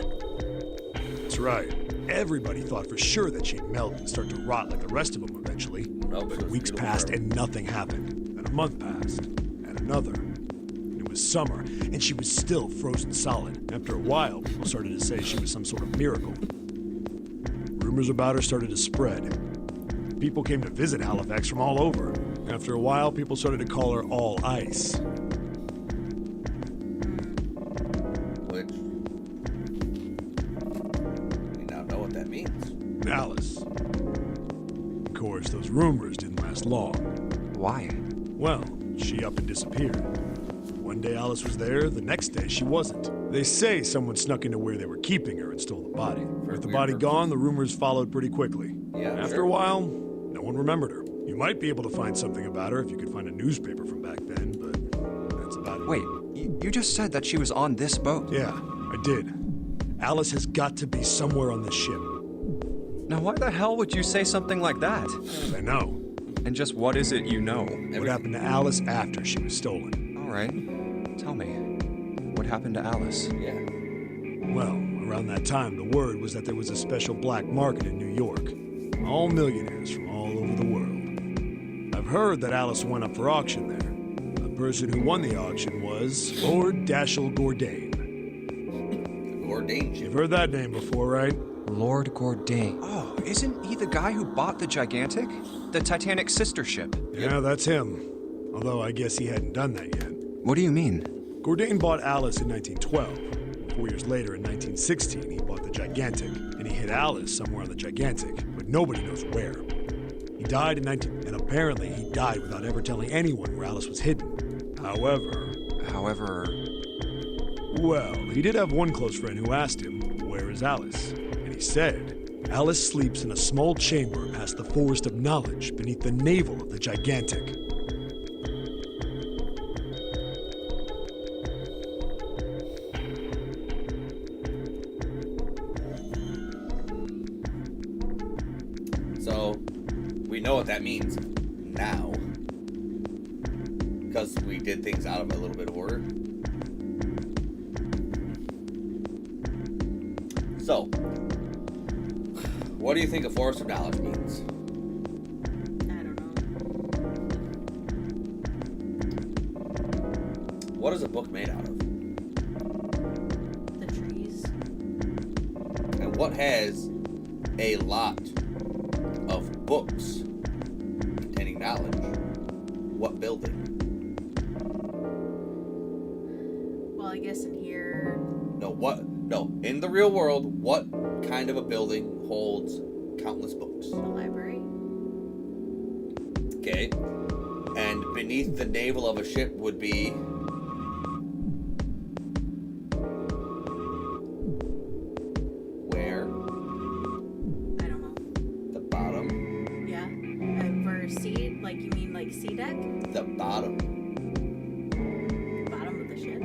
That's right. Everybody thought for sure that she'd melt and start to rot like the rest of them eventually. No, but it was Weeks beautiful passed girl. and nothing happened. Then a month passed, and another. It was summer, and she was still frozen solid. After a while, people started to say she was some sort of miracle. Rumors about her started to spread. People came to visit Halifax from all over. After a while, people started to call her All Ice. Which we now know what that means. Alice. Of course, those rumors didn't last long. Why? Well, she up and disappeared. One day Alice was there, the next day she wasn't. They say someone snuck into where they were keeping her and stole the body. With the body gone, the rumors followed pretty quickly. Yeah, After a while, no one remembered her. You might be able to find something about her if you could find a newspaper from back then, but that's about it. Wait, you just said that she was on this boat. Yeah, I did. Alice has got to be somewhere on this ship. Now why the hell would you say something like that? I know. And just what is it you know? What happened to Alice after she was stolen? All right, tell me. What happened to Alice? Yeah. Well, around that time, the word was that there was a special black market in New York. All millionaires from all over the world. I've heard that Alice went up for auction there. The person who won the auction was Lord Dashiell Gordain. Gordain. You've heard that name before, right? Lord Gordain. Oh, isn't he the guy who bought the Gigantic? The Titanic's sister ship? Yeah, that's him. Although I guess he hadn't done that yet. What do you mean? Gordain bought Alice in 1912. 4 years later, in 1916, he bought the Gigantic, and he hid Alice somewhere on the Gigantic, but nobody knows where. He died in and apparently he died without ever telling anyone where Alice was hidden. However, well, he did have one close friend who asked him, "Where is Alice?" And he said, "Alice sleeps in a small chamber past the Forest of Knowledge beneath the navel of the Gigantic." So, we know what that means now. Because we did things out of a little bit of order. So, what do you think a Forest of Knowledge means? I don't know. What is a book made out of? The trees. And what has a lot of books containing knowledge? What building? Well, I guess in here. No, in the real world, what kind of a building holds countless books? The library. Okay. And beneath the navel of a ship would be... where? I don't know. The bottom? Yeah. And for sea, like you mean like sea deck? The bottom. Bottom of the ship.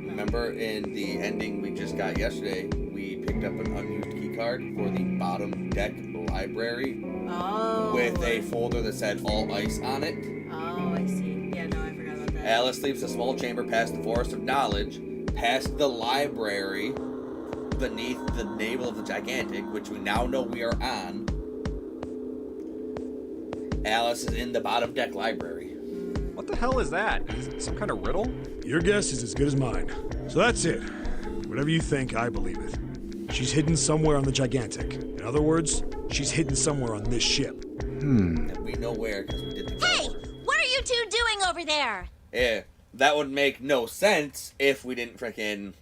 Remember in the ending we just got yesterday, we picked up an unused key card for the bottom deck library Oh. with a folder that said all ice on it. Oh, I see. Yeah, no, I forgot about that. Alice leaves a small chamber past the Forest of Knowledge, past the library, beneath the navel of the Gigantic, which we now know we are on. Alice is in the bottom deck library. What the hell is that? Is it some kind of riddle? Your guess is as good as mine. So that's it. Whatever you think, I believe it. She's hidden somewhere on the Gigantic. In other words, she's hidden somewhere on this ship. And we know where because we did the Hey! groundwork. What are you two doing over there? Yeah, that would make no sense if we didn't frickin'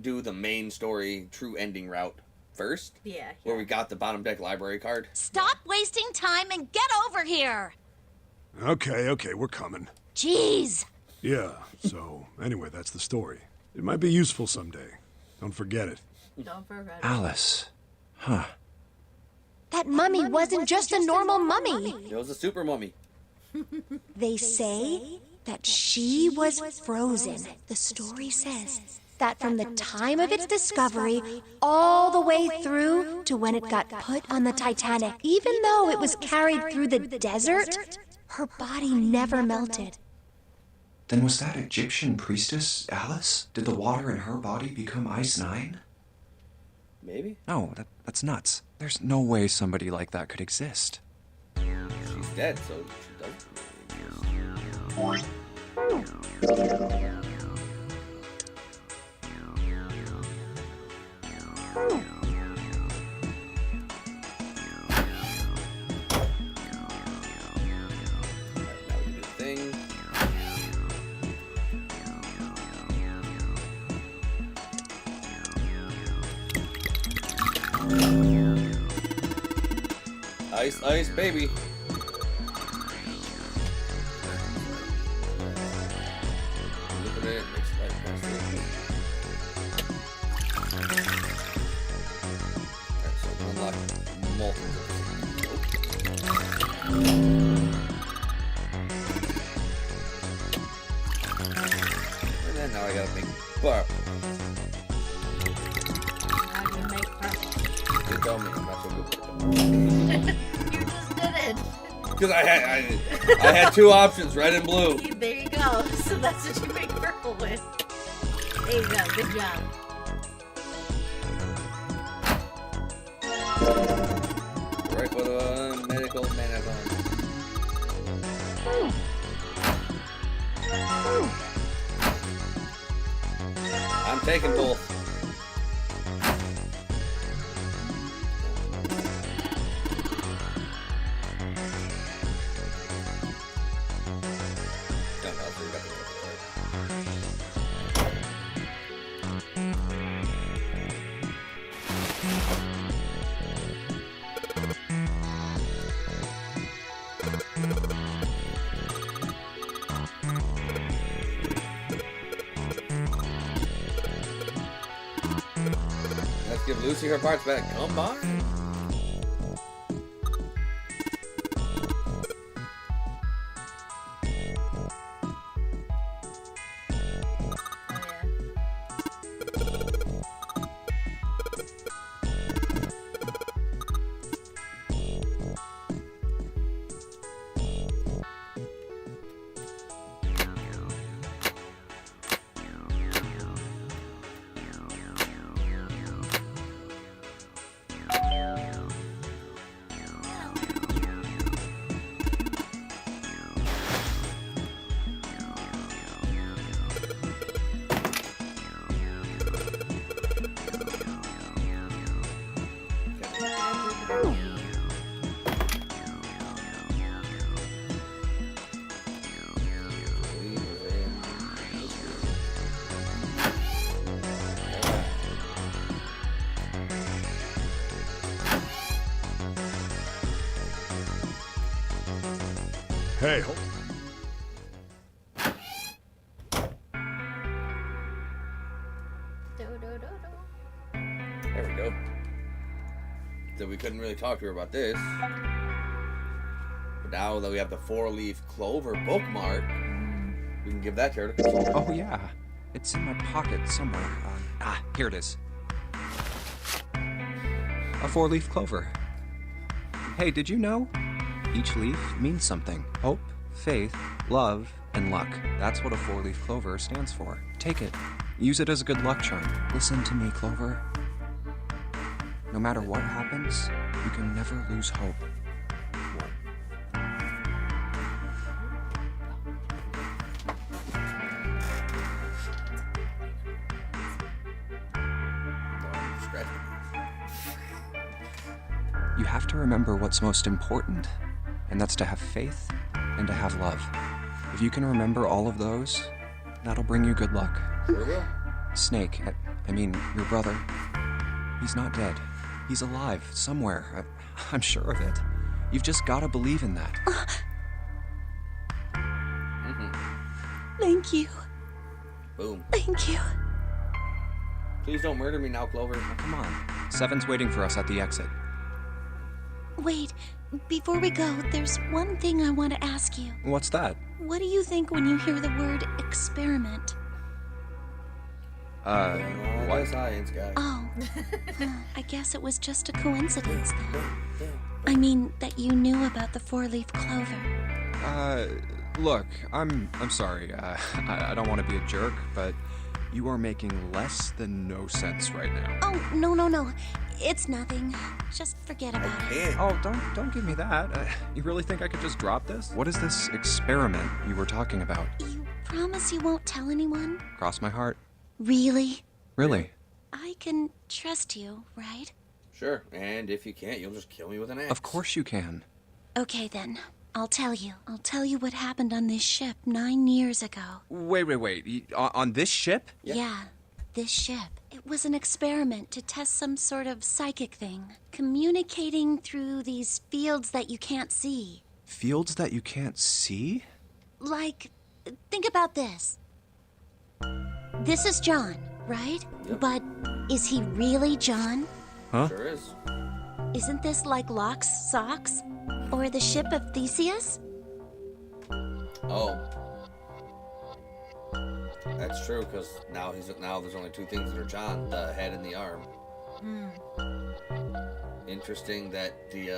do the main story true ending route first. Yeah. Where we got the bottom deck library card. Stop wasting time and get over here. Okay, we're coming. Jeez. Yeah, so anyway, that's the story. It might be useful someday. Don't forget it. Don't forget it. Alice. Huh. That mummy wasn't just a normal mummy. It was a super mummy. They say that she was frozen. The story says that from the time of its discovery all the way through to when it got put on the Titanic, even though it was carried through the desert, her body never melted. Then was that Egyptian priestess Alice? Did the water in her body become Ice 9? Maybe? No, that's nuts. There's no way somebody like that could exist. She's dead, so she does. Now we do the thing. Ice, ice, baby. tell me. I'm not so good with it. You just did it. Because I had two options, red and blue. There you go. So that's what you make purple with. There you go. Good job. Right with a medical managon. I'm taking both. Let's give Lucy her parts back. Come on. Hey, hold. There we go. So we couldn't really talk to her about this. But now that we have the 4-leaf clover bookmark, we can give that to her to consult. Oh, yeah. It's in my pocket somewhere. Here it is. A 4-leaf clover. Hey, did you know? Each leaf means something. Hope, faith, love, and luck. That's what a 4-leaf clover stands for. Take it. Use it as a good luck charm. Listen to me, Clover. No matter what happens, you can never lose hope. You have to remember what's most important, and that's to have faith and to have love. If you can remember all of those, that'll bring you good luck. Sure will. Snake, I mean, your brother, he's not dead. He's alive, somewhere. I'm sure of it. You've just gotta believe in that. Thank you. Boom. Thank you. Please don't murder me now, Clover. Come on. Seven's waiting for us at the exit. Wait, before we go, there's one thing I want to ask you. What's that? What do you think when you hear the word experiment? What? Science guy. Oh, I guess it was just a coincidence then. I mean, that you knew about the 4-leaf clover. Look, I'm sorry. I don't want to be a jerk, but you are making less than no sense right now. Oh, no. It's nothing. Just forget about it. Oh, don't give me that. You really think I could just drop this? What is this experiment you were talking about? You promise you won't tell anyone? Cross my heart. Really? Really? I can trust you, right? Sure, and if you can't, you'll just kill me with an axe. Of course you can. Okay then. I'll tell you. I'll tell you what happened on this ship 9 years ago. Wait. On this ship? Yeah, this ship. It was an experiment to test some sort of psychic thing. Communicating through these fields that you can't see. Fields that you can't see? Like, think about this. This is John, right? Yep. But is he really John? Huh? Sure is. Isn't this like Locke's socks? Or the ship of Theseus? Oh. That's true, because now there's only two things that are John, the head and the arm. Interesting that the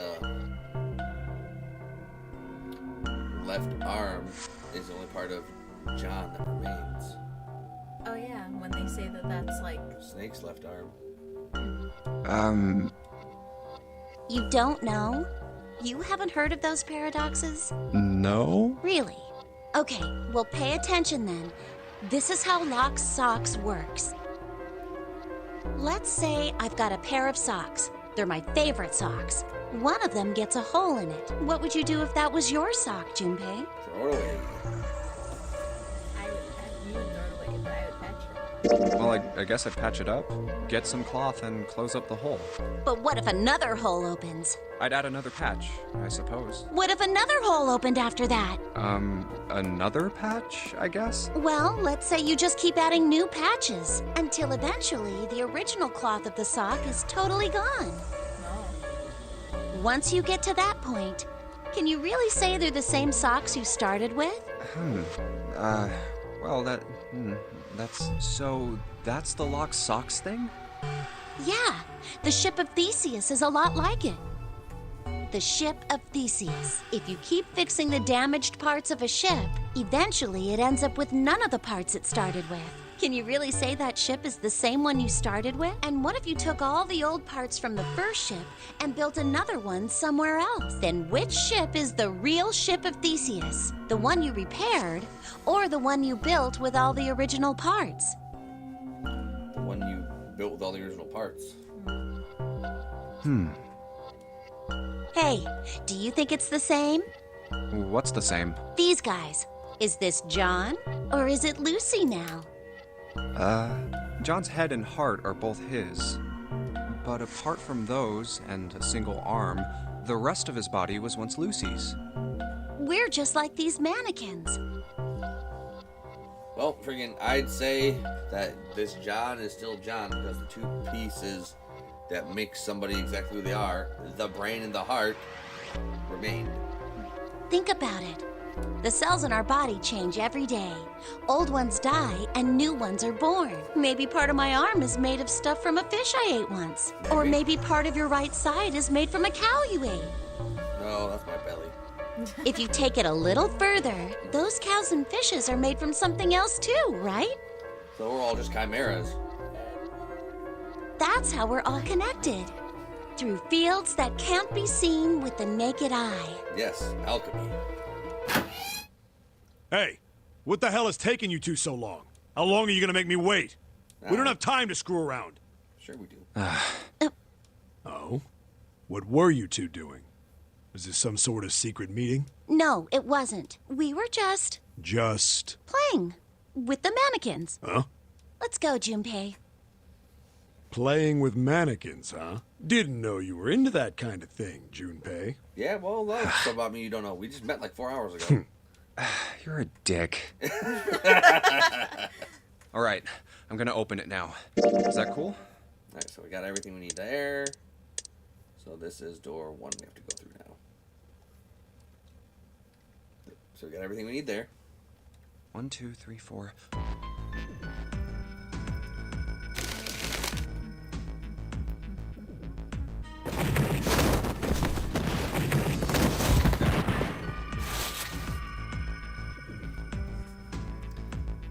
left arm is the only part of John that remains. Oh yeah, when they say that that's like... Snake's left arm. You don't know? You haven't heard of those paradoxes? No? Really? Okay, well pay attention then. This is how lock socks works. Let's say I've got a pair of socks. They're my favorite socks. One of them gets a hole in it. What would you do if that was your sock, Junpei? Throw it away. You would throw it away, but I would patch it. Well, I guess I'd patch it up, get some cloth, and close up the hole. But what if another hole opens? I'd add another patch, I suppose. What if another hole opened after that? Another patch, I guess? Well, let's say you just keep adding new patches until eventually the original cloth of the sock is totally gone. No. Once you get to that point, can you really say they're the same socks you started with? Well, that's the lock socks thing? Yeah, the ship of Theseus is a lot like it. The ship of Theseus. If you keep fixing the damaged parts of a ship, eventually it ends up with none of the parts it started with. Can you really say that ship is the same one you started with? And what if you took all the old parts from the first ship and built another one somewhere else? Then which ship is the real ship of Theseus? The one you repaired, or the one you built with all the original parts? The one you built with all the original parts. Hey, do you think it's the same? What's the same? These guys. Is this John, or is it Lucy now? John's head and heart are both his. But apart from those, and a single arm, the rest of his body was once Lucy's. We're just like these mannequins. Well, friggin', I'd say that this John is still John because the two pieces that make somebody exactly who they are, the brain and the heart, remained. Think about it. The cells in our body change every day. Old ones die and new ones are born. Maybe part of my arm is made of stuff from a fish I ate once. Or maybe part of your right side is made from a cow you ate. No, that's my belly. If you take it a little further, those cows and fishes are made from something else too, right? So we're all just chimeras. That's how we're all connected. Through fields that can't be seen with the naked eye. Yes, alchemy. Hey, what the hell is taking you two so long? How long are you gonna make me wait? We don't have time to screw around. Sure we do. Oh? What were you two doing? Was this some sort of secret meeting? No, it wasn't. We were just Just... playing with the mannequins. Huh? Let's go, Junpei. Playing with mannequins, huh? Didn't know you were into that kind of thing, Junpei. Yeah, well, that's something about me you don't know. We just met like 4 hours ago. You're a dick. All right, I'm gonna open it now. Is that cool? Alright, so we got everything we need there. So this is door 1 we have to go through now. So we got everything we need there. 1, 2, 3, 4.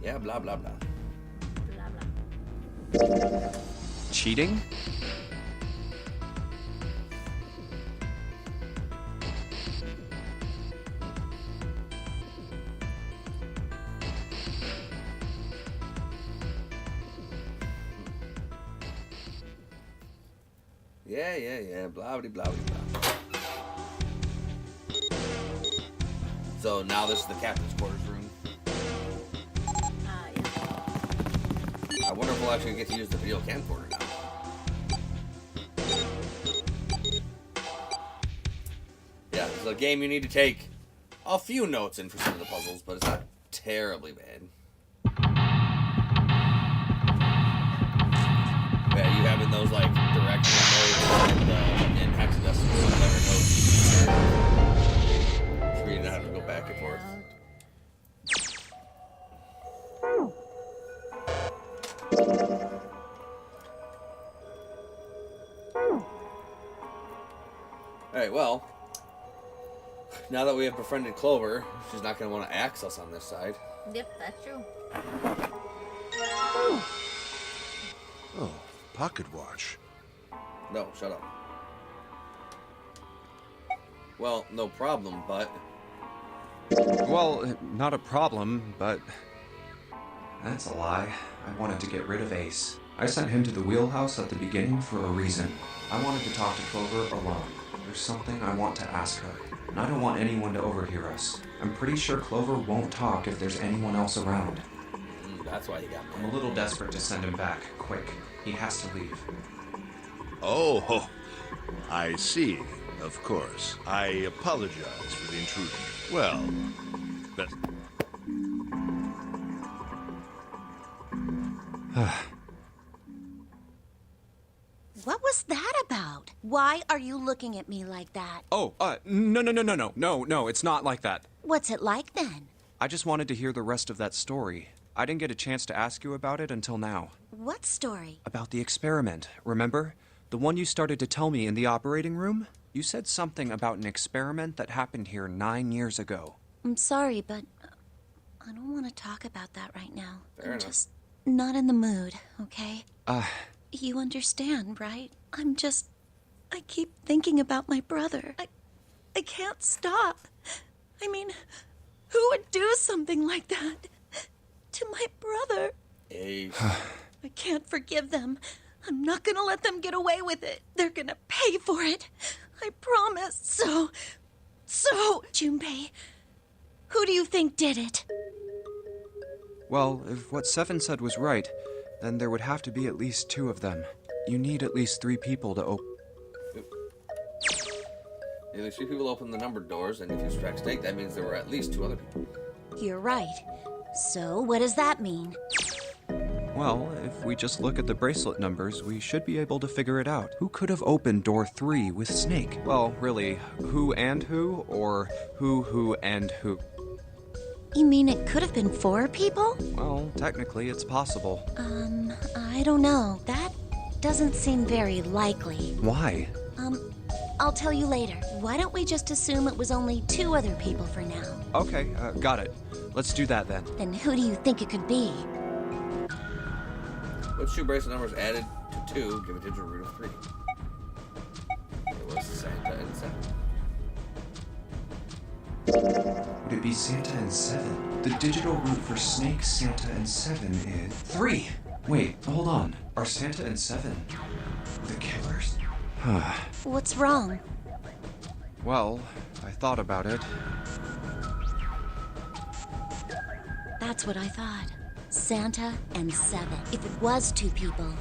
Yeah, blah, blah, blah. Blah, blah. Cheating? Yeah, blah, blah, blah, blah. So now this is the captain's quarters room. Yeah. I wonder if we'll actually get to use the video camcorder now. Yeah, this is a game you need to take a few notes in for some of the puzzles, but it's not terribly bad. Yeah, you having those like directional modes and hexadecimal whatever notes. So you know how to go back and forth. Alright, well, now that we have befriended Clover, she's not going to want to axe us on this side. Yep, that's true. Oh, pocket watch. No, shut up. Well, no problem, but... Well, not a problem, but... That's a lie. I wanted to get rid of Ace. I sent him to the wheelhouse at the beginning for a reason. I wanted to talk to Clover alone. There's something I want to ask her, and I don't want anyone to overhear us. I'm pretty sure Clover won't talk if there's anyone else around. That's why you got me. I'm a little desperate to send him back. Quick. He has to leave. Oh, I see. Of course. I apologize for the intrusion. Well, best... What was that about? Why are you looking at me like that? No, it's not like that. What's it like then? I just wanted to hear the rest of that story. I didn't get a chance to ask you about it until now. What story? About the experiment, remember? The one you started to tell me in the operating room? You said something about an experiment that happened here 9 years ago. I'm sorry, but I don't want to talk about that right now. Fair enough. Just not in the mood, okay? You understand, right? I keep thinking about my brother. I can't stop. I mean, who would do something like that to my brother? Ace. I can't forgive them. I'm not gonna let them get away with it. They're gonna pay for it. I promise. So, Junpei, who do you think did it? Well, if what Seven said was right, then there would have to be at least 2 of them. You need at least 3 people to open... At least 3 people open the numbered doors, and if you subtract Snake, that means there were at least 2 other people. You're right. So, what does that mean? Well, if we just look at the bracelet numbers, we should be able to figure it out. Who could have opened door 3 with Snake? Well, really, who and who, or who and who? You mean it could have been 4 people? Well, technically, it's possible. I don't know. That doesn't seem very likely. Why? I'll tell you later. Why don't we just assume it was only 2 other people for now? Okay, got it. Let's do that then. Then who do you think it could be? Which 2 bracelet numbers added to 2 give a digital root of 3? It was Santa and 7. Would it be Santa and 7? The digital root for Snake, Santa, and 7 is 3! Wait, hold on. Are Santa and 7 the killers? What's wrong? Well, I thought about it. That's what I thought. Santa and 7. If it was 2 people,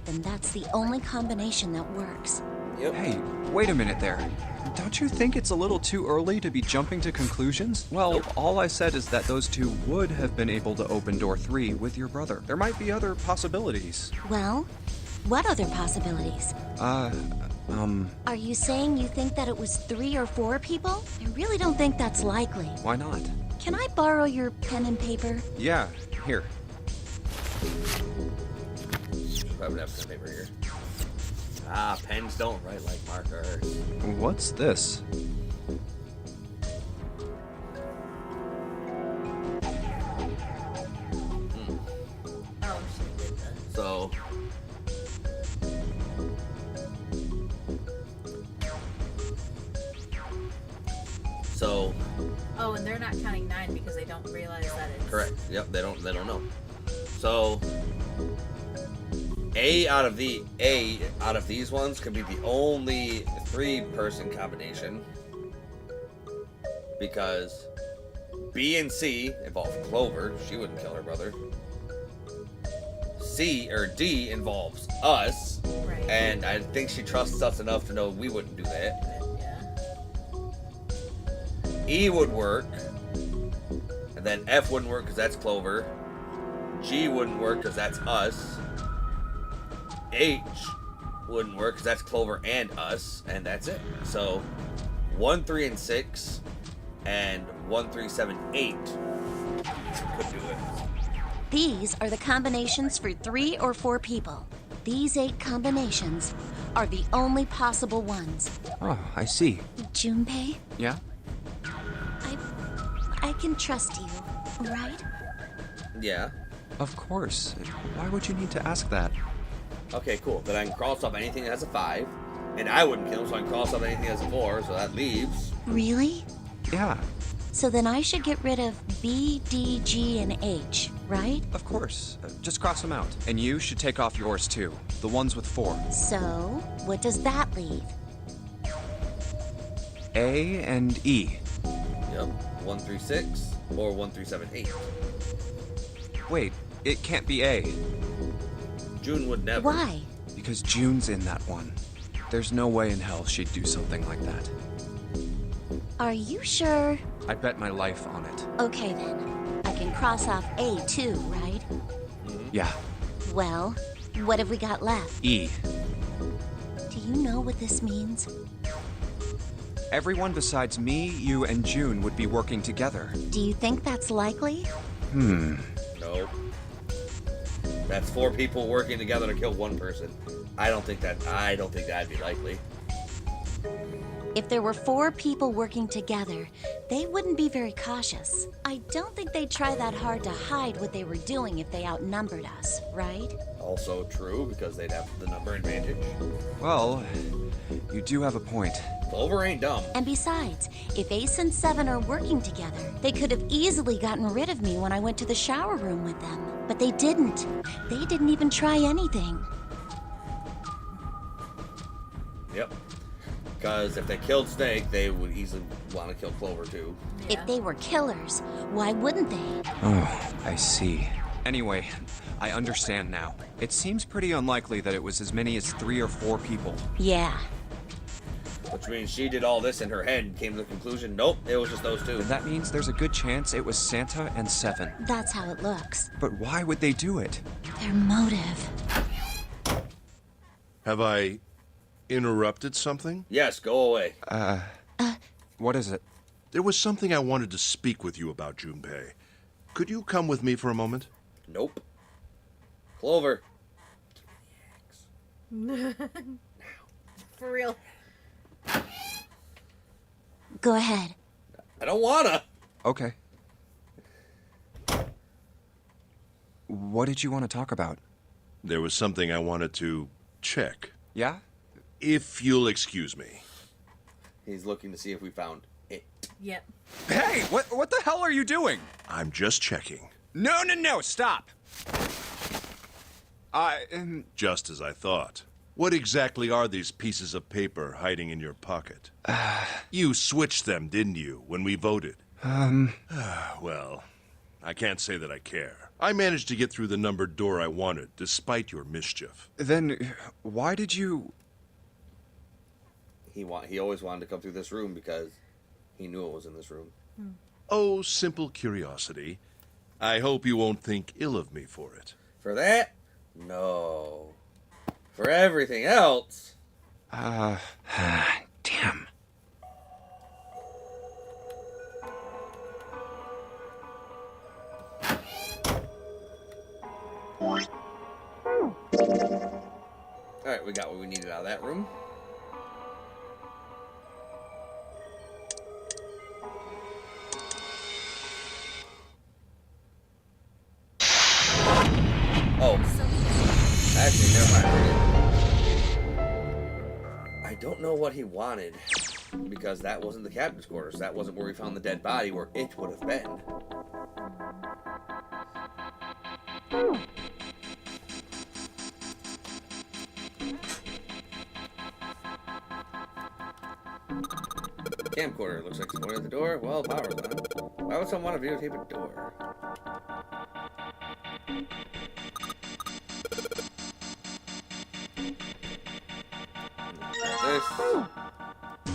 then that's the only combination that works. Yep. Hey, wait a minute there. Don't you think it's a little too early to be jumping to conclusions? Well, all I said is that those 2 would have been able to open door 3 with your brother. There might be other possibilities. Well, what other possibilities? Are you saying you think that it was 3 or 4 people? I really don't think that's likely. Why not? Can I borrow your pen and paper? Yeah, here. Probably have some paper here. Ah, pens don't write like markers. What's this? Oh, she did that. So... Oh, and they're not counting 9 because they don't realize that it's... Correct. Yep, they don't know. So... A out of these ones could be the only 3-person combination, because B and C involve Clover. She wouldn't kill her brother. D involves us, Right. and I think she trusts us enough to know we wouldn't do that. Yeah. E would work, and then F wouldn't work because that's Clover. G wouldn't work because that's us. H wouldn't work because that's Clover and us, and that's it. So 1, 3, and 6, and 1, 3, 7, 8 could do it. These are the combinations for 3 or 4 people. These 8 combinations are the only possible ones. Oh, I see. Junpei, Yeah? I can trust you, right? Yeah. Of course. Why would you need to ask that? Okay, cool. Then I can cross off anything that has a 5. And I wouldn't kill him, so I can cross off anything that has a 4, so that leaves. Really? Yeah, So then I should get rid of B, D, G, and H, right? of course. Just cross them out. And you should take off yours too. The ones with 4. So, what does that leave? A and E. Yep. 1 through 6 or 1 through 7, 8. Wait, it can't be A. June would never. Why? Because June's in that one. There's no way in hell she'd do something like that. Are you sure? I bet my life on it. Okay then. I can cross off A too, right? Yeah, Well, what have we got left? E. Do you know what this means? Everyone besides me, you, and June would be working together. Do you think that's likely? Nope. That's 4 people working together to kill 1 person. I don't think that'd be likely. If there were 4 people working together, they wouldn't be very cautious. I don't think they'd try that hard to hide what they were doing if they outnumbered us, right? Also true, because they'd have the number advantage. Well, you do have a point. Clover ain't dumb. And besides, if Ace and Seven are working together, they could have easily gotten rid of me when I went to the shower room with them. But they didn't. They didn't even try anything. Yep. Because if they killed Snake, they would easily want to kill Clover too. Yeah. If they were killers, why wouldn't they? Oh, I see. Anyway, I understand now. It seems pretty unlikely that it was as many as 3 or 4 people. Yeah. Which means she did all this in her head and came to the conclusion, nope, it was just those 2. That means there's a good chance it was Santa and Seven. That's how it looks. But why would they do it? Their motive. Have I interrupted something? Yes, go away. What is it? There was something I wanted to speak with you about, Junpei. Could you come with me for a moment? Nope. Clover. For real. Go ahead. I don't wanna. Okay. What did you want to talk about? There was something I wanted to check. Yeah? If you'll excuse me. He's looking to see if we found it. Yep. Hey, what the hell are you doing? I'm just checking. No, stop. Just as I thought. What exactly are these pieces of paper hiding in your pocket? You switched them, didn't you, when we voted? Well, I can't say that I care. I managed to get through the numbered door I wanted, despite your mischief. Then why did you... He always wanted to come through this room because he knew it was in this room. Oh, simple curiosity. I hope you won't think ill of me for it. For that? No. For everything else? Damn. Alright, we got what we needed out of that room. Oh. Actually, never mind. I don't know what he wanted, because that wasn't the captain's quarters. That wasn't where we found the dead body, where it would have been. Camcorder looks like it's going at the door. Well, power's on. Why would someone want to videotape a door? This.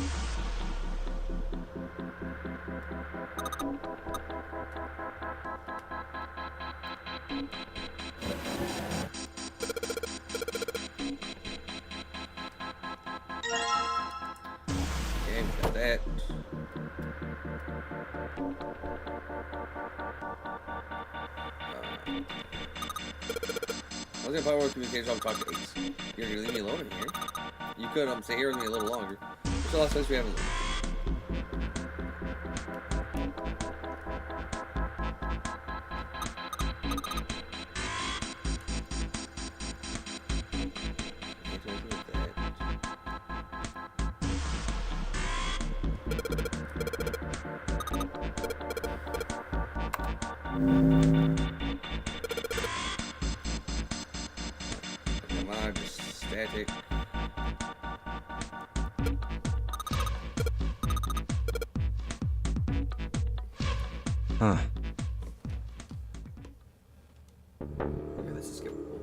Okay, we got that. I was gonna power communication on talk to Ace. You're gonna leave me alone in here? You could stay here with me a little longer. What's the last place we haven't lived? Come on, just static. Huh. Okay, this is skippable.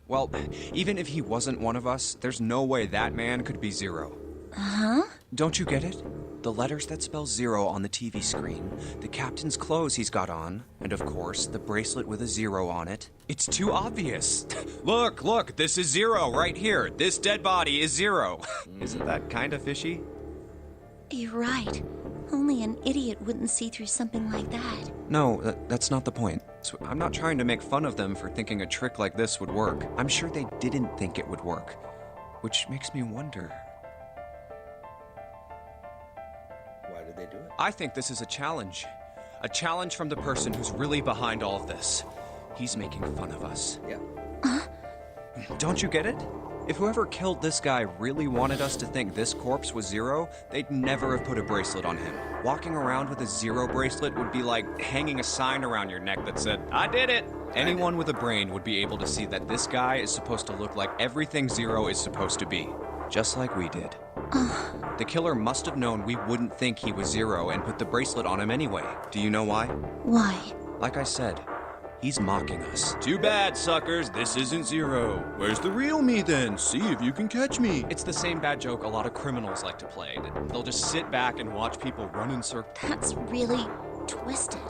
Well, even if he wasn't one of us, there's no way that man could be Zero. Huh? Don't you get it? The letters that spell Zero on the TV screen, the captain's clothes he's got on, and of course, the bracelet with a 0 on it. It's too obvious. Look, this is Zero right here. This dead body is Zero. Isn't that kind of fishy? You're right. Only an idiot wouldn't see through something like that. No, that's not the point. So I'm not trying to make fun of them for thinking a trick like this would work. I'm sure they didn't think it would work. Which makes me wonder. Why did they do it? I think this is a challenge. A challenge from the person who's really behind all of this. He's making fun of us. Yeah. Don't you get it? If whoever killed this guy really wanted us to think this corpse was Zero, they'd never have put a bracelet on him. Walking around with a 0 bracelet would be like hanging a sign around your neck that said, "I did it!" Anyone with a brain would be able to see that this guy is supposed to look like everything Zero is supposed to be. Just like we did. The killer must have known we wouldn't think he was Zero and put the bracelet on him anyway. Do you know why? Why? Like I said, he's mocking us. Too bad, suckers. This isn't Zero. Where's the real me then? See if you can catch me. It's the same bad joke a lot of criminals like to play. They'll just sit back and watch people run in circles. That's really twisted.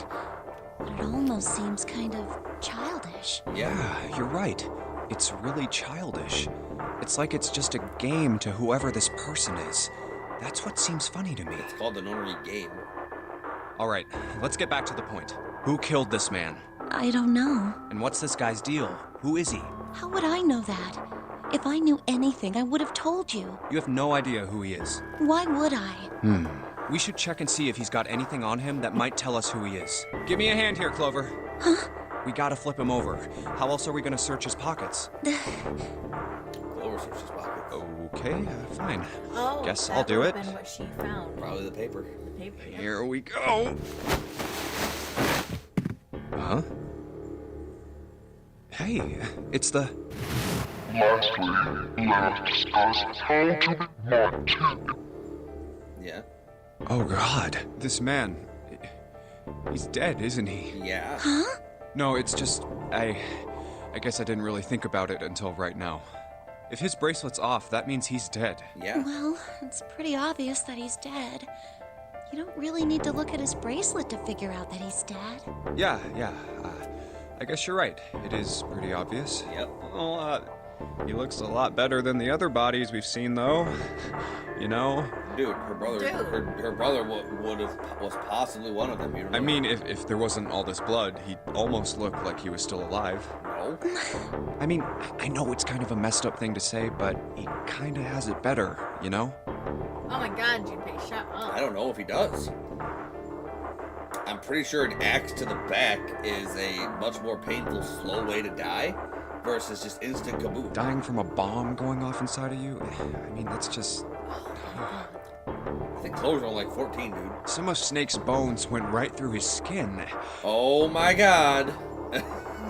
But it almost seems kind of childish. Yeah, you're right. It's really childish. It's like it's just a game to whoever this person is. That's what seems funny to me. It's called the notary game. All right, let's get back to the point. Who killed this man? I don't know. And what's this guy's deal? Who is he? How would I know that? If I knew anything, I would have told you. You have no idea who he is. Why would I? We should check and see if he's got anything on him that might tell us who he is. Give me a hand here, Clover. Huh? We gotta flip him over. How else are we gonna search his pockets? Clover searched his pockets. Okay, fine. Oh, Guess that I'll do would've it. been what she found. Probably the paper. The paper. Yep. Here we go. Huh? Hey, it's the... Lastly, let us discuss how to be mocked. Yeah. Oh God, this man... He's dead, isn't he? Yeah. Huh? No, it's just... I guess I didn't really think about it until right now. If his bracelet's off, that means he's dead. Yeah. Well, it's pretty obvious that he's dead. You don't really need to look at his bracelet to figure out that he's dead. Yeah. I guess you're right. It is pretty obvious. Yep. Well, he looks a lot better than the other bodies we've seen, though. You know? Dude, her brother, her brother was possibly one of them. You don't I know. mean, if there wasn't all this blood, he'd almost look like he was still alive. No. I mean, I know it's kind of a messed up thing to say, but he kind of has it better, you know? Oh my god, Junpei, shut up. I don't know if he does. I'm pretty sure an axe to the back is a much more painful, slow way to die versus just instant kaboom. Dying from a bomb going off inside of you? I mean, that's just... I think Clover's only like 14, dude. Some of Snake's bones went right through his skin. Oh my god.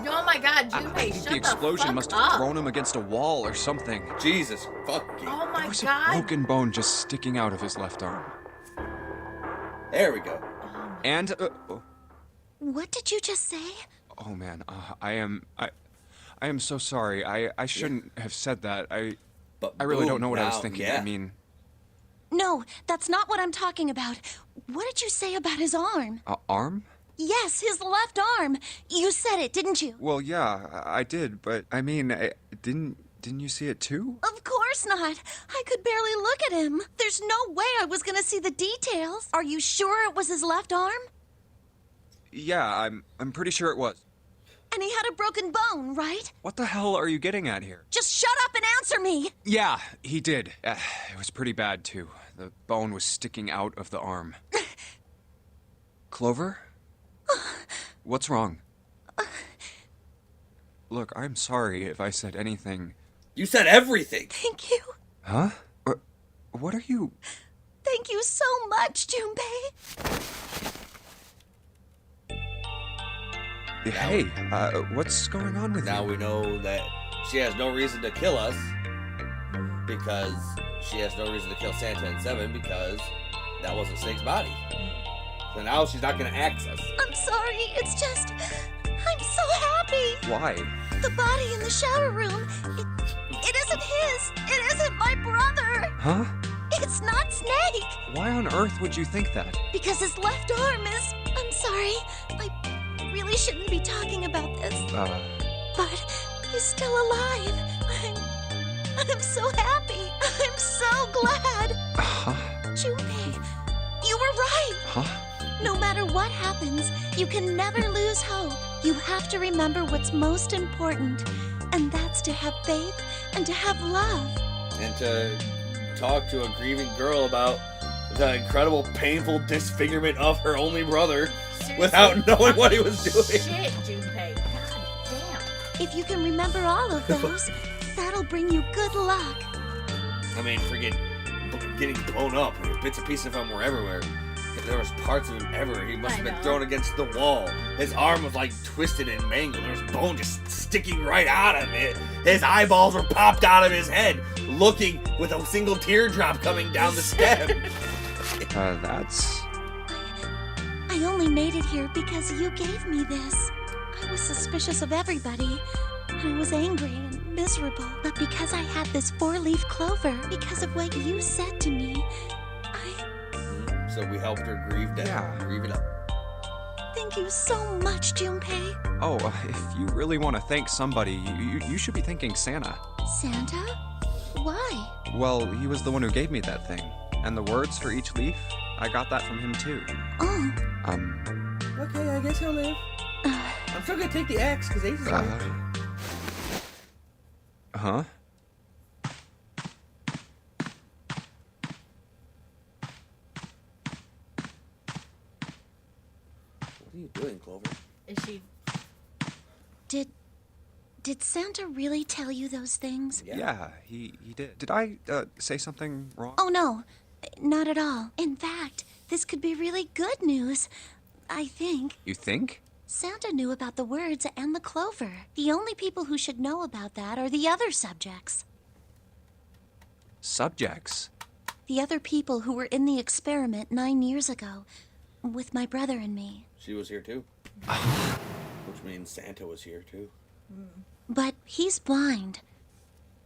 Oh my god, Junpei, I think shut the explosion fuck must have up. thrown him against a wall or something. Jesus fucking. Oh my There was a god. broken bone just sticking out of his left arm. There we go. And, What did you just say? oh man, I am so sorry. I shouldn't have said that. But I really boom, don't know what I was now, thinking. yeah. I mean, No, that's not what I'm talking about. What did you say about his arm? arm? Yes, his left arm. You said it, didn't you? Well, yeah, I did, but I mean, didn't you see it too? Of course not. I could barely look at him. There's no way I was gonna see the details. Are you sure it was his left arm? Yeah, I'm pretty sure it was. And he had a broken bone, right? What the hell are you getting at here? Just shut up and answer me! Yeah, he did. It was pretty bad, too. The bone was sticking out of the arm. Clover? What's wrong? Look, I'm sorry if I said anything. You said everything. Thank you. Huh? What are you... Thank you so much, Junpei. Hey, what's going on with Now you? we know that she has no reason to kill us because she has no reason to kill Santa and Seven because that wasn't Snake's body. So now she's not going to axe us. I'm sorry, it's just... I'm so happy! Why? The body in the shower room, it isn't his! It isn't my brother! Huh? It's not Snake! Why on earth would you think that? Because his left arm is... I'm sorry, I really shouldn't be talking about this. But he's still alive. I'm so happy. I'm so glad. Junpei, you were right. Huh? No matter what happens, you can never lose hope. You have to remember what's most important, and that's to have faith and to have love. And to talk to a grieving girl about the incredible painful disfigurement of her only brother. Seriously? Without knowing what he was doing. Shit, Junpei. God damn. If you can remember all of those, that'll bring you good luck. I mean, freaking getting blown up. Bits and pieces of him were everywhere. There was parts of him everywhere. He must have been thrown against the wall. His arm was like twisted and mangled. There was bone just sticking right out of it. His eyeballs were popped out of his head, looking with a single teardrop coming down the stem. That's... I only made it here because you gave me this. I was suspicious of everybody. I was angry and miserable. But because I had this 4-leaf clover, because of what you said to me, So we helped her grieve down. Yeah. Grieve it up. Thank you so much, Junpei. Oh, if you really want to thank somebody, you should be thanking Santa. Santa? Why? Well, he was the one who gave me that thing. And the words for each leaf, I got that from him too. Oh. Okay, I guess he'll live. I'm still gonna take the axe because Ace is Huh? What are you doing, Clover? Is she... Did Santa really tell you those things? Yeah, he did. Did I say something wrong? Oh, no. Not at all. In fact, this could be really good news. I think. You think? Santa knew about the words and the clover. The only people who should know about that are the other subjects. Subjects? The other people who were in the experiment 9 years ago, with my brother and me. She was here too. Which means Santa was here too. But he's blind.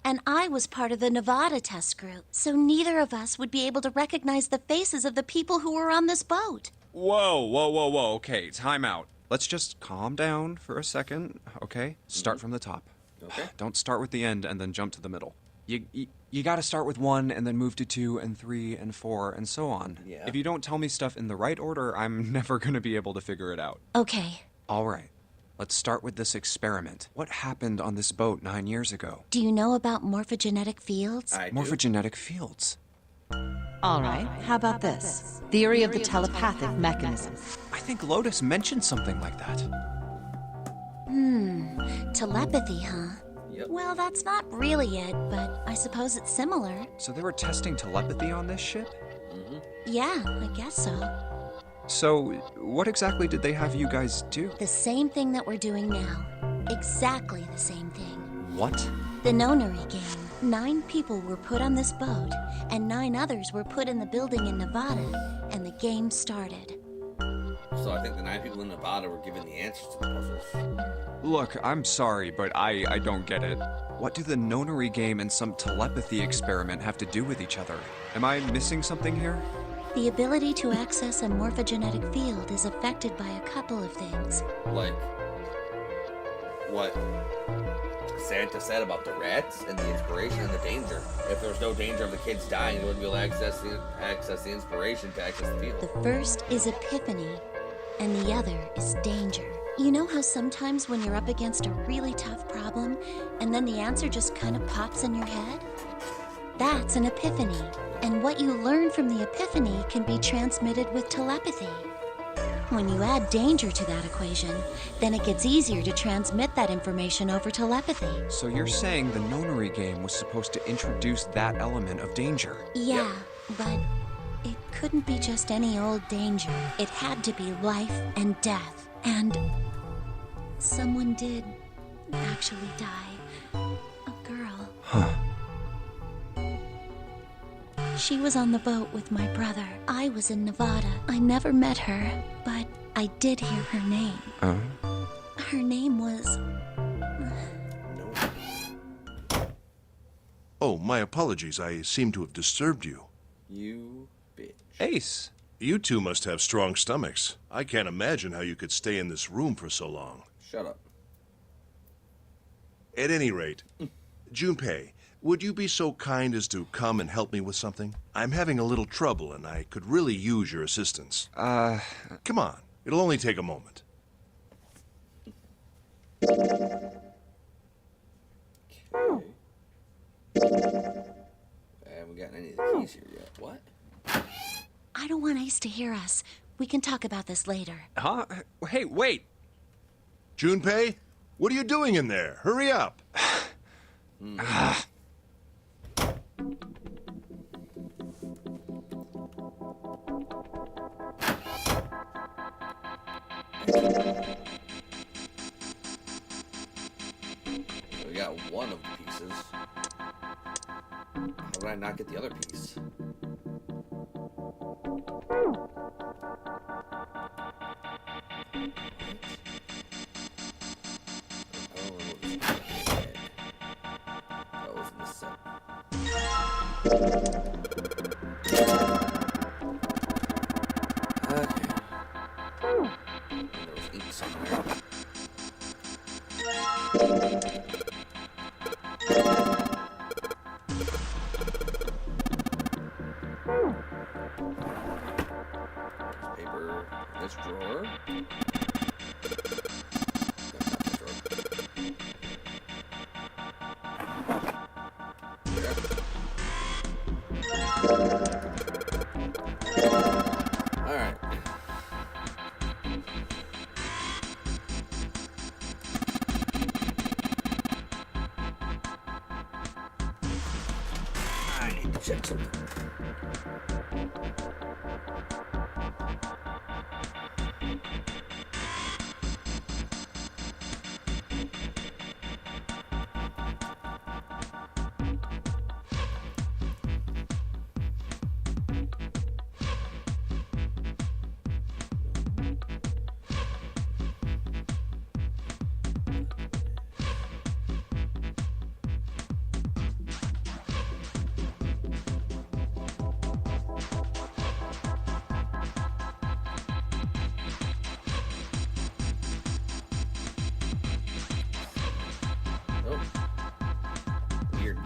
And I was part of the Nevada test group, so neither of us would be able to recognize the faces of the people who were on this boat. Whoa. Okay, time out. Let's just calm down for a second, okay? Start from the top. Okay. Don't start with the end and then jump to the middle. You gotta start with 1 and then move to 2 and 3 and 4 and so on. Yeah. If you don't tell me stuff in the right order, I'm never gonna be able to figure it out. Okay. All right. Let's start with this experiment. What happened on this boat 9 years ago? Do you know about morphogenetic fields? I do. Morphogenetic fields. All right, how about this? Theory of the telepathic mechanism. I think Lotus mentioned something like that. Telepathy, huh? Yep. Well, that's not really it, but I suppose it's similar. So they were testing telepathy on this ship? Yeah, I guess so. So, what exactly did they have you guys do? The same thing that we're doing now. Exactly the same thing. What? The nonary game. 9 people were put on this boat, and 9 others were put in the building in Nevada, and the game started. So I think the 9 people in Nevada were given the answers to the puzzles. Look, I'm sorry, but I don't get it. What do the nonary game and some telepathy experiment have to do with each other? Am I missing something here? The ability to access a morphogenetic field is affected by a couple of things. Like what Santa said about the rats and the inspiration and the danger. If there was no danger of the kids dying, you wouldn't be able to access the inspiration to access the field. The first is epiphany, and the other is danger. You know how sometimes when you're up against a really tough problem, and then the answer just kind of pops in your head? That's an epiphany. And what you learn from the epiphany can be transmitted with telepathy. When you add danger to that equation, then it gets easier to transmit that information over telepathy. So you're saying the nonary game was supposed to introduce that element of danger? Yeah, but it couldn't be just any old danger. It had to be life and death. And someone did actually die. A girl. Huh. She was on the boat with my brother. I was in Nevada. I never met her, but I did hear her name. Her name was... Oh, my apologies. I seem to have disturbed you. You bitch. Ace. You two must have strong stomachs. I can't imagine how you could stay in this room for so long. Shut up. At any rate, Junpei, would you be so kind as to come and help me with something? I'm having a little trouble, and I could really use your assistance. Come on. It'll only take a moment. Okay. I haven't gotten any of the keys here yet. What? I don't want Ace to hear us. We can talk about this later. Huh? Hey, wait! Junpei, what are you doing in there? Hurry up! So we got one of the pieces. How did I not get the other piece? Paper in this drawer. Alright. I need to check something. Weird.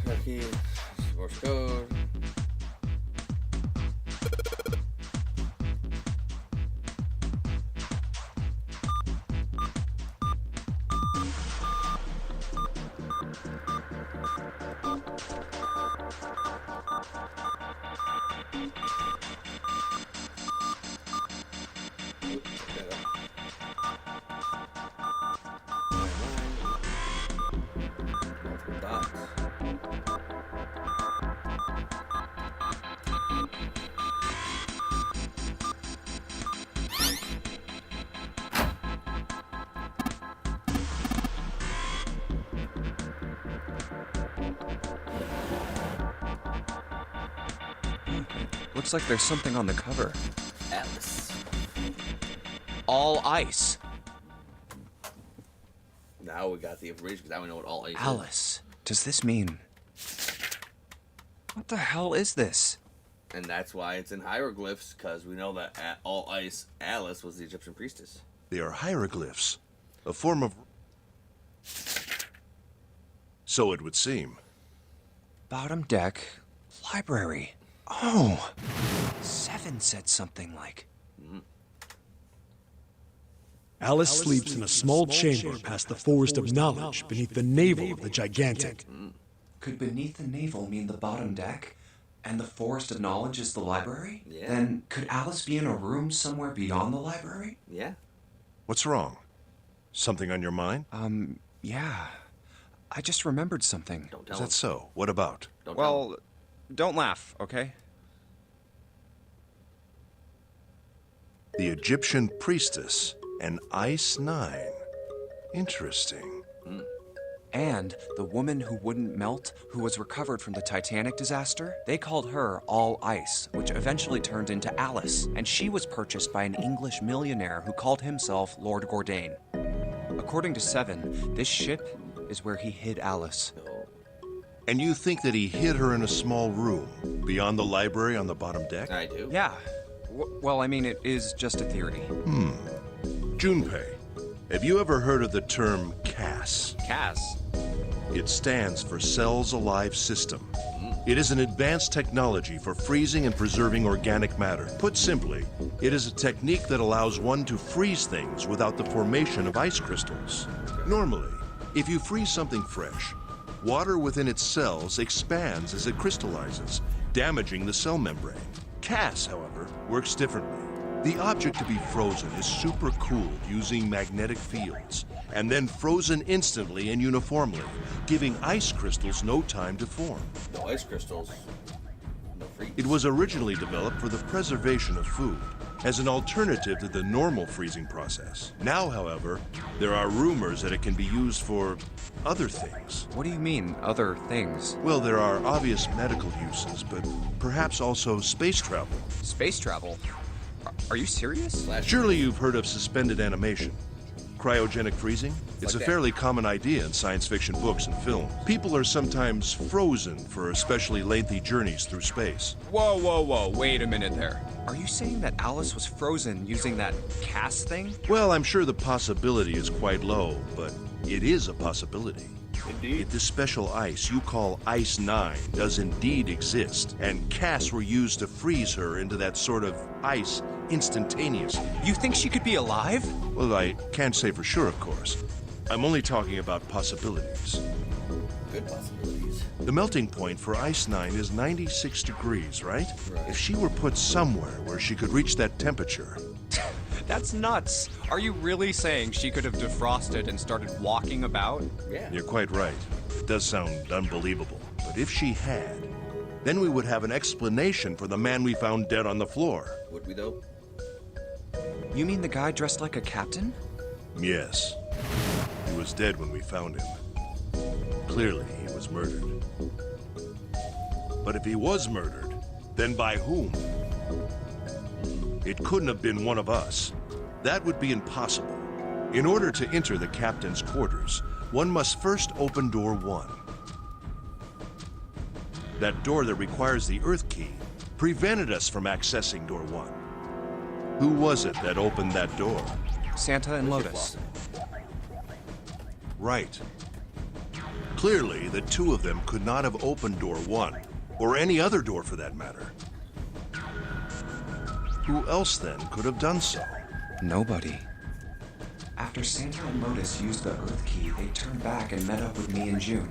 Okay, Morse code. Looks like there's something on the cover. Atlas. All ice. Now we got the information because now we know what all ice is. Alice, does this mean... What the hell is this? And that's why it's in hieroglyphs, because we know that All Ice Alice was the Egyptian priestess. They are hieroglyphs, a form of... So it would seem. Bottom deck, library. Oh, 7 said something like... Alice sleeps in a small chamber past the Forest of Knowledge beneath the navel of the Gigantic. Could beneath the navel mean the bottom deck? And the Forest of Knowledge is the library? Yeah. Then could Alice be in a room somewhere beyond the library? Yeah. What's wrong? Something on your mind? Yeah. I just remembered something. Don't Is tell that him. so? What about? Don't tell him. Well, don't laugh, okay? The Egyptian priestess, an Ice 9. Interesting. And the woman who wouldn't melt, who was recovered from the Titanic disaster, they called her All Ice, which eventually turned into Alice, and she was purchased by an English millionaire who called himself Lord Gordain. According to 7, this ship is where he hid Alice. And you think that he hid her in a small room, beyond the library on the bottom deck? I do. Yeah. Well, I mean, it is just a theory. Junpei, have you ever heard of the term CAS? Cass. It stands for Cells Alive System. It is an advanced technology for freezing and preserving organic matter. Put simply, it is a technique that allows one to freeze things without the formation of ice crystals. Normally, if you freeze something fresh, water within its cells expands as it crystallizes, damaging the cell membrane. CAS, however, works differently. The object to be frozen is supercooled using magnetic fields, and then frozen instantly and uniformly, giving ice crystals no time to form. No ice crystals. No freeze. It was originally developed for the preservation of food, as an alternative to the normal freezing process. Now, however, there are rumors that it can be used for other things. What do you mean, other things? Well, there are obvious medical uses, but perhaps also space travel. Space travel? Are you serious? Surely you've heard of suspended animation. Cryogenic freezing? It's a that. fairly common idea in science fiction books and films. People are sometimes frozen for especially lengthy journeys through space. Whoa, wait a minute there. Are you saying that Alice was frozen using that CAS thing? Well, I'm sure the possibility is quite low, but it is a possibility. Indeed. If this special ice you call Ice 9 does indeed exist, and CAS were used to freeze her into that sort of ice instantaneously. You think she could be alive? Well, I can't say for sure, of course. I'm only talking about possibilities. Good possibilities. The melting point for Ice 9 is 96 degrees, right? If she were put somewhere where she could reach that temperature... That's nuts. Are you really saying she could have defrosted and started walking about? Yeah. You're quite right. It does sound unbelievable. But if she had, then we would have an explanation for the man we found dead on the floor. Would we though? You mean the guy dressed like a captain? Yes. He was dead when we found him. Clearly, he was murdered. But if he was murdered, then by whom? It couldn't have been one of us. That would be impossible. In order to enter the captain's quarters, one must first open door 1. That door that requires the Earth key prevented us from accessing door 1. Who was it that opened that door? Santa and Lotus. Right. Clearly, the two of them could not have opened door 1, or any other door for that matter. Who else then could have done so? Nobody. After Santa and Lotus used the Earth key, they turned back and met up with me in June.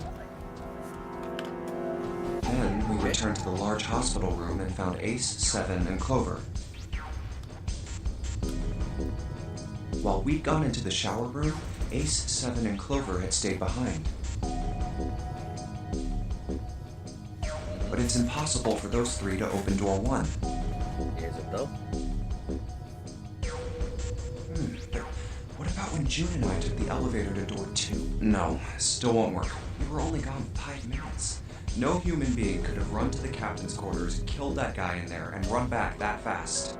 Then we returned to the large hospital room and found Ace, 7, and Clover. While we'd gone into the shower room, Ace, 7, and Clover had stayed behind. But it's impossible for those 3 to open door 1. Is it though? What about when June and I took the elevator to door 2? No, still won't work. We were only gone 5 minutes. No human being could have run to the captain's quarters, killed that guy in there, and run back that fast.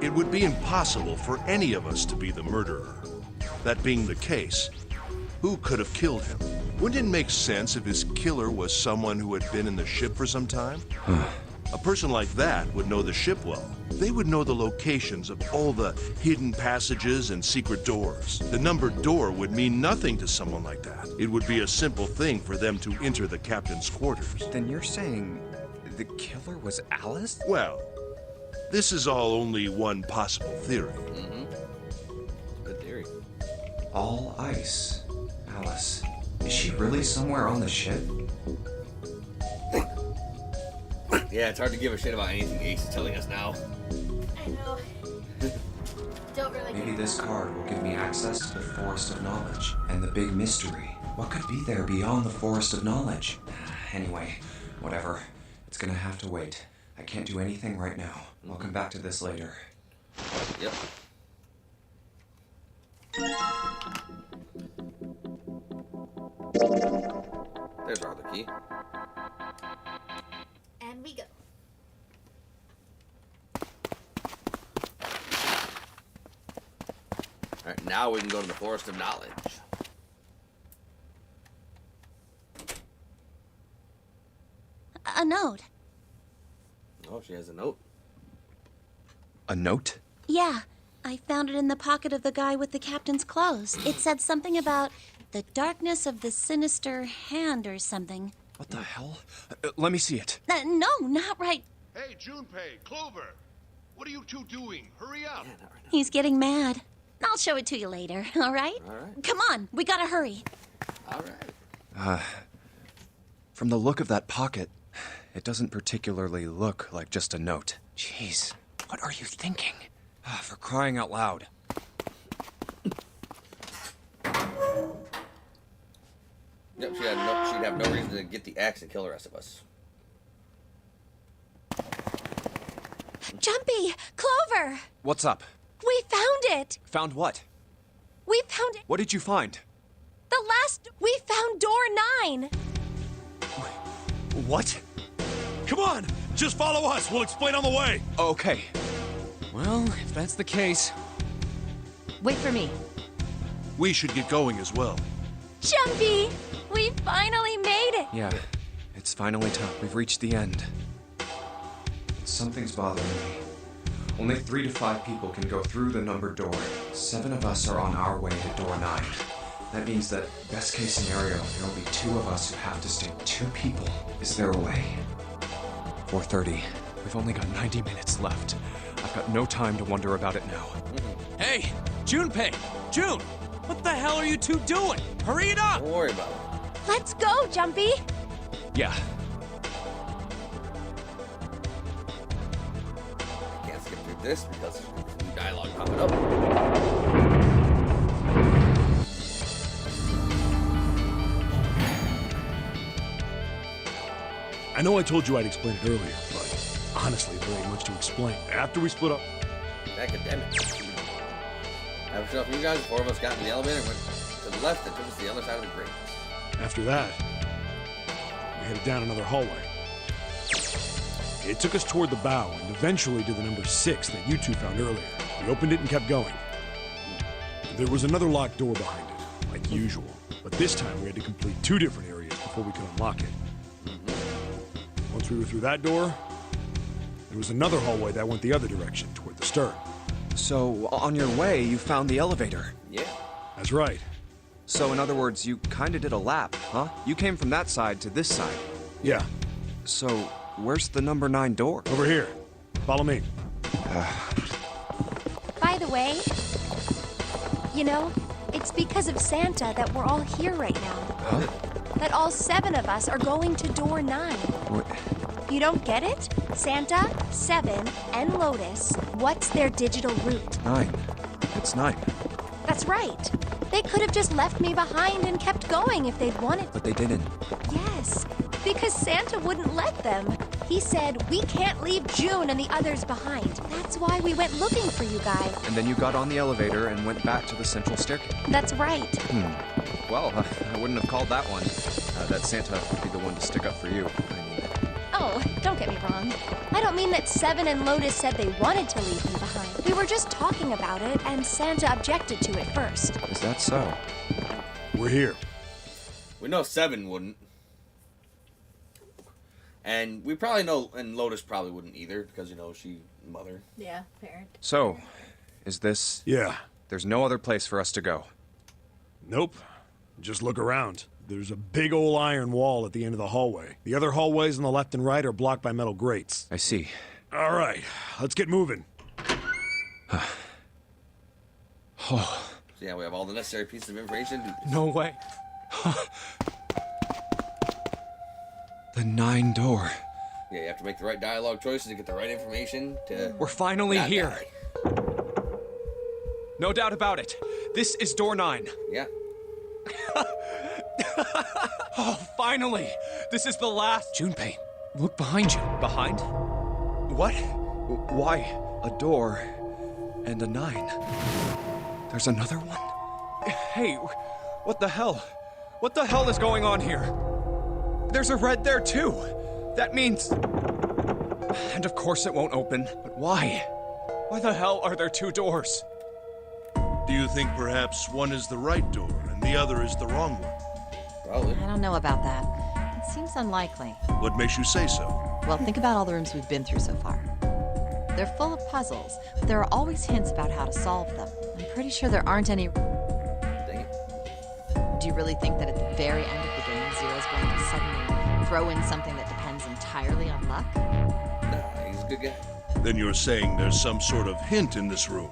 It would be impossible for any of us to be the murderer. That being the case, who could have killed him? Wouldn't it make sense if his killer was someone who had been in the ship for some time? A person like that would know the ship well. They would know the locations of all the hidden passages and secret doors. The numbered door would mean nothing to someone like that. It would be a simple thing for them to enter the captain's quarters. Then you're saying the killer was Alice? Well, this is all only one possible theory. Good theory. All ice. Alice. Is she really somewhere on the ship? Yeah, it's hard to give a shit about anything Ace is telling us now. I know. Don't really. Maybe this card will give me access to the Forest of Knowledge and the big mystery. What could be there beyond the Forest of Knowledge? Anyway, whatever. It's gonna have to wait. I can't do anything right now. I'll come back to this later. Yep. There's our other key. And we go. Alright, now we can go to the Forest of Knowledge. A note. Oh, she has a note. A note? Yeah, I found it in the pocket of the guy with the captain's clothes. It said something about the darkness of the sinister hand or something. What the hell? Let me see it. No, not right. Hey, Junpei, Clover! What are you two doing? Hurry up! Yeah, not right now. He's getting mad. I'll show it to you later, all right? All right. Come on, we gotta hurry. Alright. From the look of that pocket, it doesn't particularly look like just a note. Jeez, what are you thinking? For crying out loud. Yep, she'd have no reason to get the axe and kill the rest of us. Jumpy! Clover! What's up? We found it! Found what? We found it! What did you find? We found door 9! What? Come on! Just follow us. We'll explain on the way. Okay. Well, if that's the case. Wait for me. We should get going as well. Jumpy! We finally made it! Yeah, it's finally time. We've reached the end. Something's bothering me. Only 3 to 5 people can go through the numbered door. 7 of us are on our way to door 9. That means that, best case scenario, there will be 2 of us who have to stay. 2 people. Is there a way? 4:30. We've only got 90 minutes left. I've got no time to wonder about it now. Hey, Junpei! June! What the hell are you two doing? Hurry it up! Don't worry about it. Let's go, Jumpy! Yeah. Can't skip through this because there's new dialogue popping up. I know I told you I'd explain it earlier, but honestly, there ain't much to explain. After we split up, Academic. After enough of you guys, 4 of us got in the elevator and went to the left and took us to the other side of the grate. after that, we headed down another hallway. It took us toward the bow and eventually to the number 6 that you two found earlier. We opened it and kept going. There was another locked door behind it, like usual. But this time we had to complete 2 different areas before we could unlock it. Once we were through that door, there was another hallway that went the other direction, toward the stern. So, on your way, you found the elevator. Yeah. That's right. So, in other words, you kinda did a lap, huh? You came from that side to this side. Yeah, So, where's the number 9 door? over here. Follow me. By the way, you know, it's because of Santa that we're all here right now. Huh? That all 7 of us are going to door 9. What? You don't get it? Santa, 7, and Lotus, what's their digital route? 9. It's 9. That's right. They could have just left me behind and kept going if they'd wanted. But they didn't. Yes, because Santa wouldn't let them. He said, we can't leave June and the others behind. That's why we went looking for you guys. And then you got on the elevator and went back to the central staircase. That's right. Well, I wouldn't have called that one. That Santa would be the one to stick up for you. I mean, Oh, don't get me wrong. I don't mean that 7 and Lotus said they wanted to leave me behind. We were just talking about it, and Santa objected to it first. is that so? We're here. We know 7 wouldn't. And we probably know, and Lotus probably wouldn't either, because, you know, she mother. Yeah, parent. So, is this... Yeah. There's no other place for us to go. Nope. Just look around. There's a big old iron wall at the end of the hallway. The other hallways on the left and right are blocked by metal grates. I see. All right, let's get moving. Oh, So yeah, we have all the necessary pieces of information to do this. no way. The 9 door. Yeah, you have to make the right dialogue choices to get the right information to... We're finally not here. die. No doubt about it. This is door 9. Yeah. Oh, finally! This is the last. Junpei, look behind you. Behind? What? Why? A door and a 9. There's another one? Hey, what the hell? What the hell is going on here? There's a red there too. That means... And of course it won't open. But why? Why the hell are there 2 doors? Do you think perhaps one is the right door and the other is the wrong one? Probably. I don't know about that. It seems unlikely. What makes you say so? Well, think about all the rooms we've been through so far. They're full of puzzles, but there are always hints about how to solve them. I'm pretty sure there aren't any... Dang it. Do you really think that at the very end of the game, Zero's going to suddenly throw in something that depends entirely on luck? Nah, he's a good guy. Then you're saying there's some sort of hint in this room.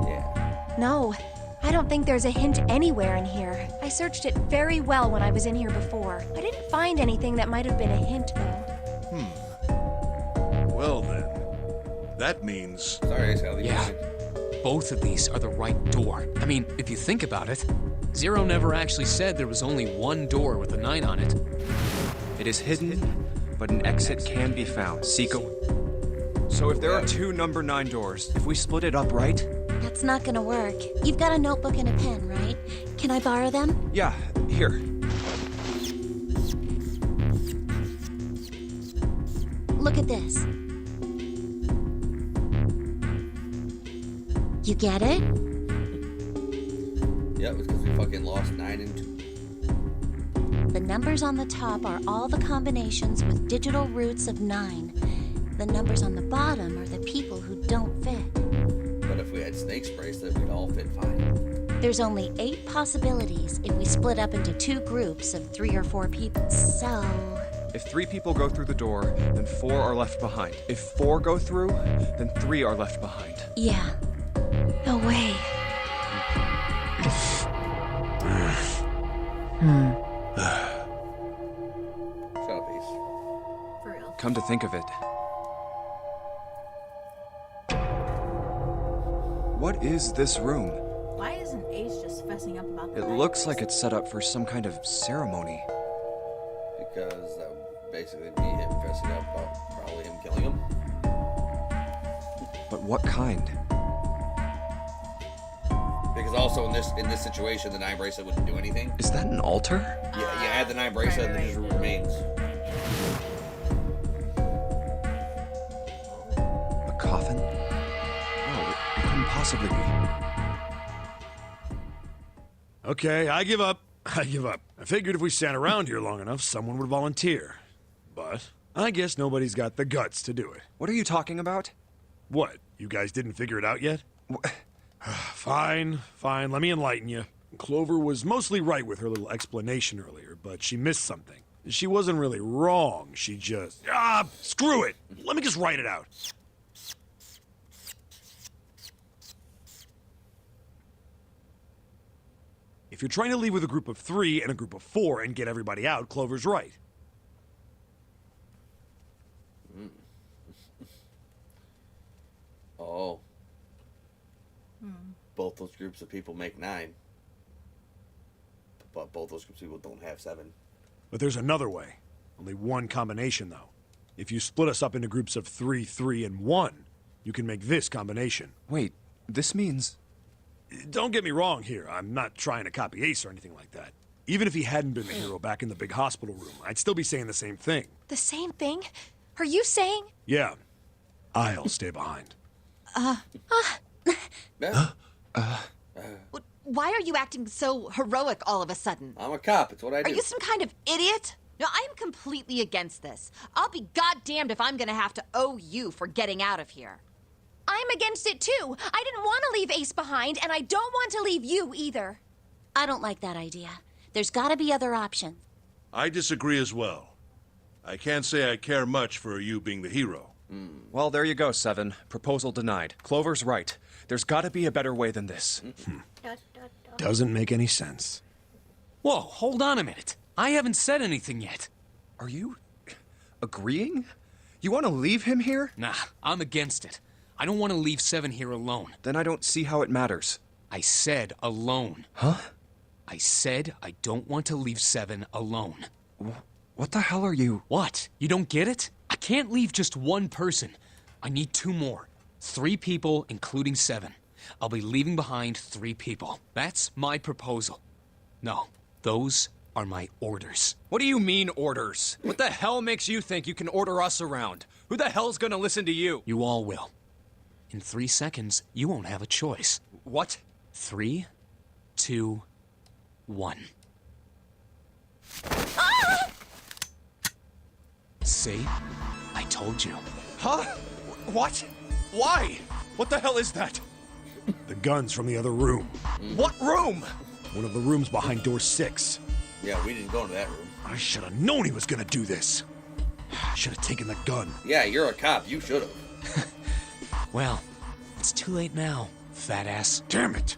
Yeah. No, I don't think there's a hint anywhere in here. I searched it very well when I was in here before. I didn't find anything that might have been a hint, though. Well then, that means... Sorry, Sally. Yeah. Both of these are the right door. I mean, if you think about it, Zero never actually said there was only one door with a 9 on it. It is hidden, but an exit can be found. Seiko. So if there are 2 number 9 doors, if we split it up right... That's not gonna work. You've got a notebook and a pen, right? Can I borrow them? Yeah, here. Look at this. You get it? Yeah, it was because we fucking lost 9 and 2. The numbers on the top are all the combinations with digital roots of 9. The numbers on the bottom are the people who don't fit. But if we had Snake's bracelet, we'd all fit fine. There's only 8 possibilities if we split up into 2 groups of 3 or 4 people. So... If 3 people go through the door, then 4 are left behind. If 4 go through, then 3 are left behind. yeah. No way. Shut up, Ace. For real. Come to think of it. What is this room? Why isn't Ace just fessing up about the It knife? looks like it's set up for some kind of ceremony. Because that would basically be him fessing up about probably him killing him. But what kind? Because also in this situation, the 9 bracelet wouldn't do anything. Is that an altar? Yeah, you add the 9 bracelet and right, the right. remains. A coffin? Oh, it couldn't possibly be. Okay, I give up. I give up. I figured if we sat around here long enough, someone would volunteer. But I guess nobody's got the guts to do it. What are you talking about? What? You guys didn't figure it out yet? Fine, fine. Let me enlighten you. Clover was mostly right with her little explanation earlier, but she missed something. She wasn't really wrong. She just... screw it! Let me just write it out. If you're trying to leave with a group of 3 and a group of 4 and get everybody out, Clover's right. Oh. Both those groups of people make 9. But both those groups of people don't have 7. But there's another way. Only one combination, though. If you split us up into groups of 3, 3, and 1, you can make this combination. Wait, this means... Don't get me wrong here. I'm not trying to copy Ace or anything like that. Even if he hadn't been the hero back in the big hospital room, I'd still be saying the same thing. The same thing? Are you saying? Yeah. I'll stay behind. Yeah. Why are you acting so heroic all of a sudden? I'm a cop. It's what I Are do. you some kind of idiot? No, I am completely against this. I'll be goddamned if I'm gonna have to owe you for getting out of here. I'm against it too. I didn't want to leave Ace behind, and I don't want to leave you either. I don't like that idea. There's gotta be other options. I disagree as well. I can't say I care much for you being the hero. Well, there you go, Seven. Proposal denied. Clover's right. There's gotta be a better way than this. Doesn't make any sense. Whoa, hold on a minute. I haven't said anything yet. Are you agreeing? You want to leave him here? Nah, I'm against it. I don't want to leave Seven here alone. Then I don't see how it matters. I said alone. Huh? I said I don't want to leave Seven alone. What the hell are you? What? You don't get it? I can't leave just one person. I need 2 more. 3 people, including Seven. I'll be leaving behind 3 people. That's my proposal. No, those are my orders. What do you mean, orders? What the hell makes you think you can order us around? Who the hell's gonna listen to you? You all will. In 3 seconds, you won't have a choice. What? 3, 2, 1. See? I told you. Huh? What? Why? What the hell is that? The gun's from the other room. What room? One of the rooms behind door 6. Yeah, we didn't go into that room. I should have known he was gonna do this. Should have taken the gun. Yeah, you're a cop. You should have. Well, it's too late now, fat ass. Damn it!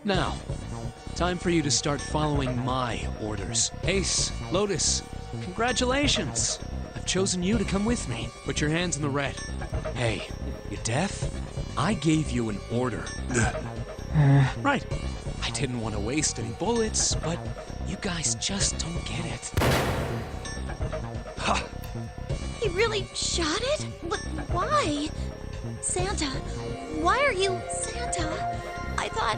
Now, time for you to start following my orders. Ace, Lotus, congratulations! I've chosen you to come with me. Put your hands in the red. Hey, you deaf? I gave you an order. Right. I didn't want to waste any bullets, but you guys just don't get it. Ha! He really shot it? But why? Santa, why are you Santa? I thought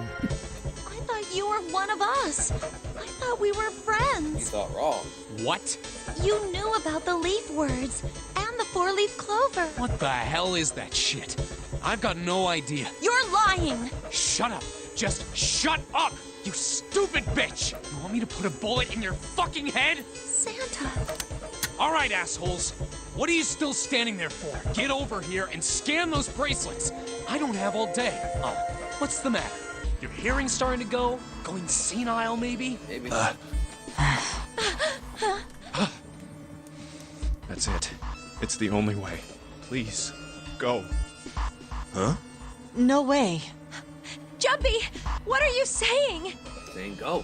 you were one of us. I thought we were You friends. thought wrong. What? You knew about the leaf words and the 4-leaf clover. What the hell is that shit? I've got no idea. You're lying. Shut up! Just shut up! You stupid bitch! You want me to put a bullet in your fucking head? Santa. All right, assholes. What are you still standing there for? Get over here and scan those bracelets. I don't have all day. Oh, what's the matter? Your hearing's starting to go? Going senile, maybe? Maybe. That's it. It's the only way. Please, go. Huh? No way. Jumpy, what are you saying? Saying go.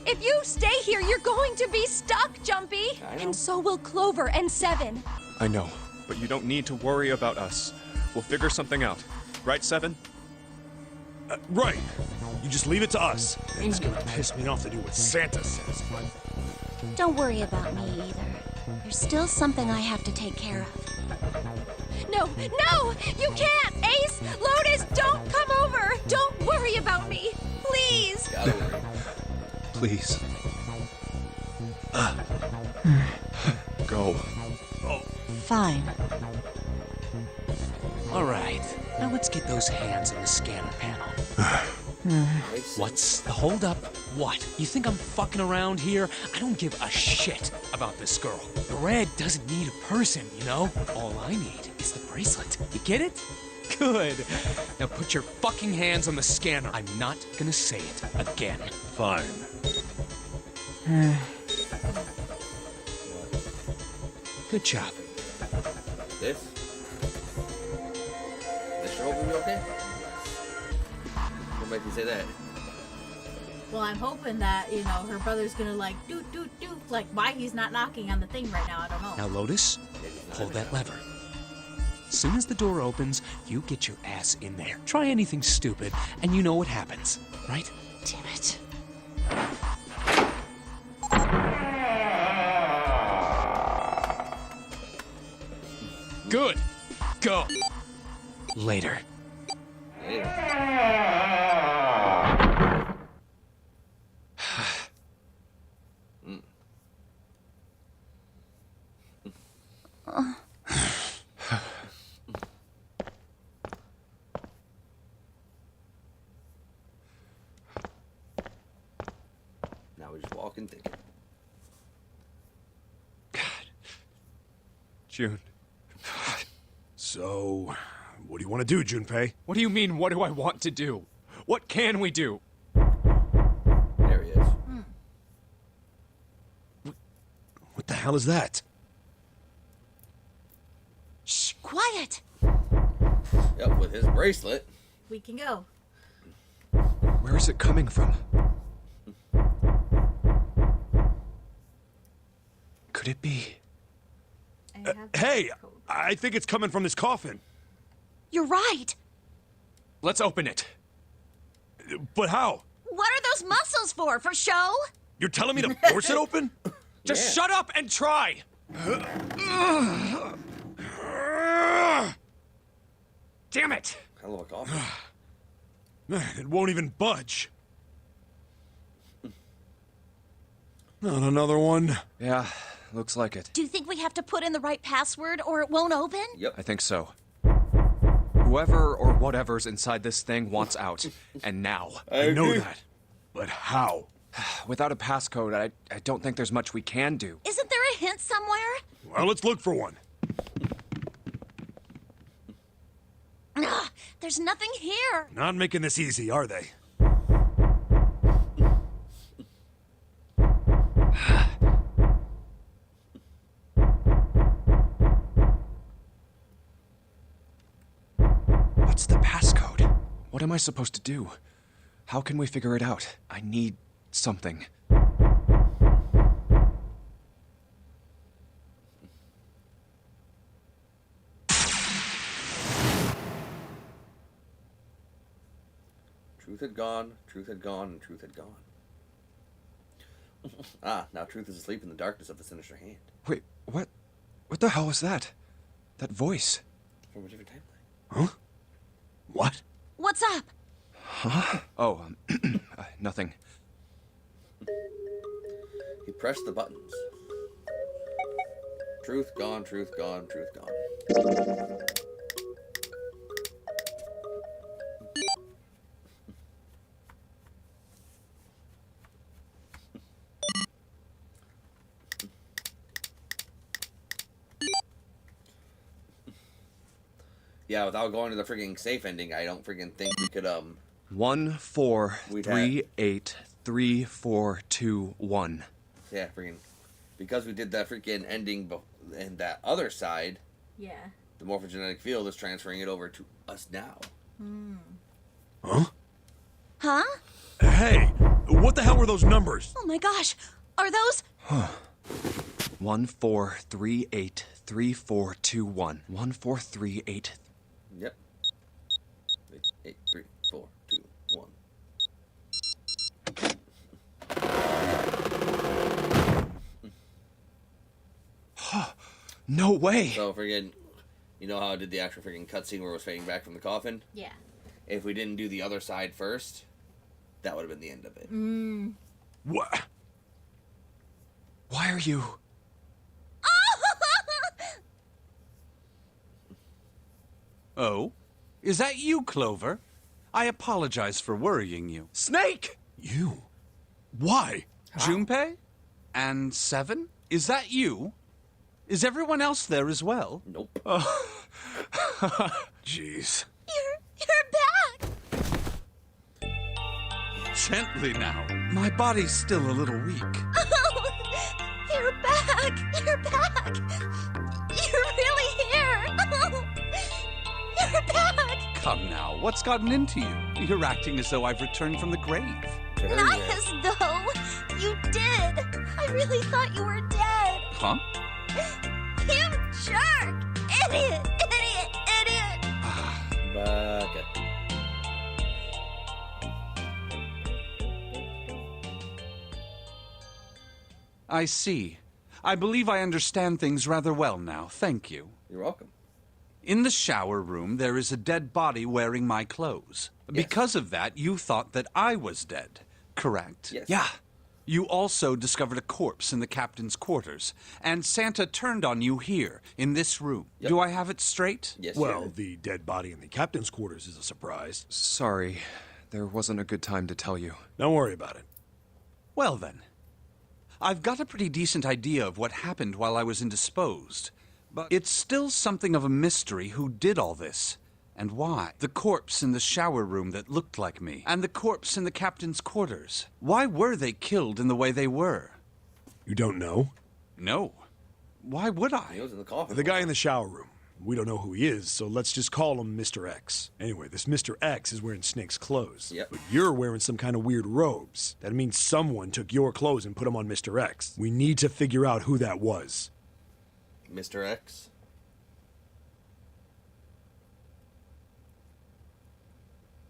If you stay here, you're going to be stuck, Jumpy. I know. And so will Clover and Seven. I know, but you don't need to worry about us. We'll figure something out. Right, Seven? Right. You just leave it to us. It's gonna piss me off to do what Santa says, but... Don't worry about me either. There's still something I have to take care of. No, no! You can't! Ace! Lotus, don't come over! Don't worry about me! Please! Gotta worry. Please. Go. Fine. All right. Now let's get those hands in the scanner panel. What's the holdup? What? You think I'm fucking around here? I don't give a shit about this girl. The red doesn't need a person, you know? All I need is the bracelet. You get it? Good. Now put your fucking hands on the scanner. I'm not gonna say it again. Fine. Good job. This show will be okay? What makes you say that? Well, I'm hoping that, you know, her brother's gonna like doot. Like, why he's not knocking on the thing right now, I don't know. Now, Lotus, pull that lever. As soon as the door opens, you get your ass in there. Try anything stupid, and you know what happens, right? Damn it. Good. Go. Later. Now we just walk and think. June. So, what do you want to do, Junpei? What do you mean, what do I want to do? What can we do? There he is. What the hell is that? Shh, quiet. Yep, with his bracelet. We can go. Where is it coming from? Could it be? I have the Hey, code. I think it's coming from this coffin. You're right. Let's open it. But how? What are those muscles for? For show? You're telling me to force it open? Just shut up and try! Damn it! Hell of a coffin. Man, it won't even budge. Not another one. Yeah, looks like it. Do you think we have to put in the right password or it won't open? Yep. I think so. Whoever or whatever's inside this thing wants out. And now. I know that. But how? Without a passcode, I don't think there's much we can do. Isn't there a hint somewhere? Well, let's look for one. Ugh, there's nothing here. Not making this easy, are they? What's the passcode? What am I supposed to do? How can we figure it out? I need something. Truth had gone, truth had gone, and truth had gone. Ah, now truth is asleep in the darkness of the sinister hand. Wait, what? What the hell was that? That voice? From a different timeline. Huh? What? What's up? Oh, nothing. He pressed the buttons. Truth gone, truth gone, truth gone. Yeah, without going to the freaking safe ending, I don't freaking think we could 1 4 We'd 3 8 3 4 2 1. yeah, freaking, because we did that freaking ending and that other side, Yeah. the morphogenetic field is transferring it over to us now. Huh? Huh? Hey, what the hell were those numbers? Oh my gosh. Are those? 1 4 3 8 3 4 2 1. 1 4 3 8. Yep. 8, 3, 4, 2, 1. No way. So freaking, you know how I did the actual freaking cutscene where it was fading back from the coffin? Yeah. If we didn't do the other side first, that would have been the end of it. What? Why are you? Oh? Is that you, Clover? I apologize for worrying you. Snake! You? Why? Junpei? And Seven? Is that you? Is everyone else there as well? Nope. Jeez. You're back. Gently now. My body's still a little weak. You're back. You're back. You're really here. You're back. Come now, what's gotten into you? You're acting as though I've returned from the grave. Very Not rare. as though you did. I really thought you were dead. Huh? You jerk. Idiot. Idiot. Idiot. Baka. I see. I believe I understand things rather well now. Thank you. You're welcome. In the shower room, there is a dead body wearing my clothes. Yes. Because of that, you thought that I was dead, correct? Yes. Yeah. You also discovered a corpse in the captain's quarters, and Santa turned on you here, in this room. Yep. Do I have it straight? Yes. Well, sir. the dead body in the captain's quarters is a surprise. Sorry. There wasn't a good time to tell you. Don't worry about it. Well then, I've got a pretty decent idea of what happened while I was indisposed. But it's still something of a mystery who did all this. And why? The corpse in the shower room that looked like me, and the corpse in the captain's quarters. Why were they killed in the way they were? You don't know? No. Why would I? He was in the coffin. The guy in the shower room. We don't know who he is, so let's just call him Mr. X. Anyway, this Mr. X is wearing Snake's clothes. Yep. But you're wearing some kind of weird robes. That means someone took your clothes and put them on Mr. X. We need to figure out who that was. Mr. X.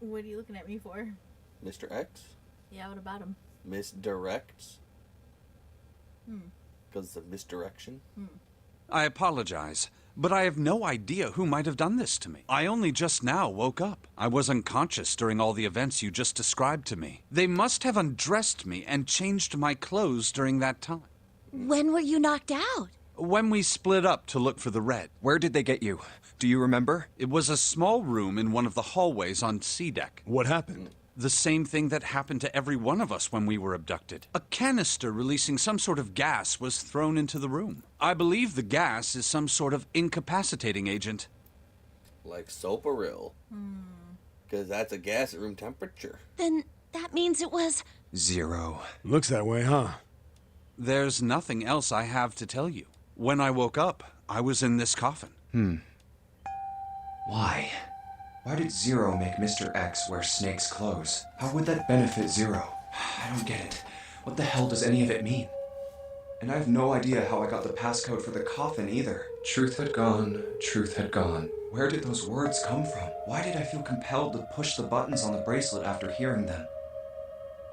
What are you looking at me for? Mr. X? Yeah, what about him? Misdirects? Because of misdirection? I apologize, but I have no idea who might have done this to me. I only just now woke up. I was unconscious during all the events you just described to me. They must have undressed me and changed my clothes during that time. When were you knocked out? When we split up to look for the red. Where did they get you? Do you remember? It was a small room in one of the hallways on C deck. What happened? The same thing that happened to every one of us when we were abducted. A canister releasing some sort of gas was thrown into the room. I believe the gas is some sort of incapacitating agent. Like Soparil. Because that's a gas at room temperature. Then that means it was... Zero. Looks that way, huh? There's nothing else I have to tell you. When I woke up, I was in this coffin. Why? Why did Zero make Mr. X wear Snake's clothes? How would that benefit Zero? I don't get it. What the hell does any of it mean? And I have no idea how I got the passcode for the coffin either. Truth had gone, truth had gone. Where did those words come from? Why did I feel compelled to push the buttons on the bracelet after hearing them?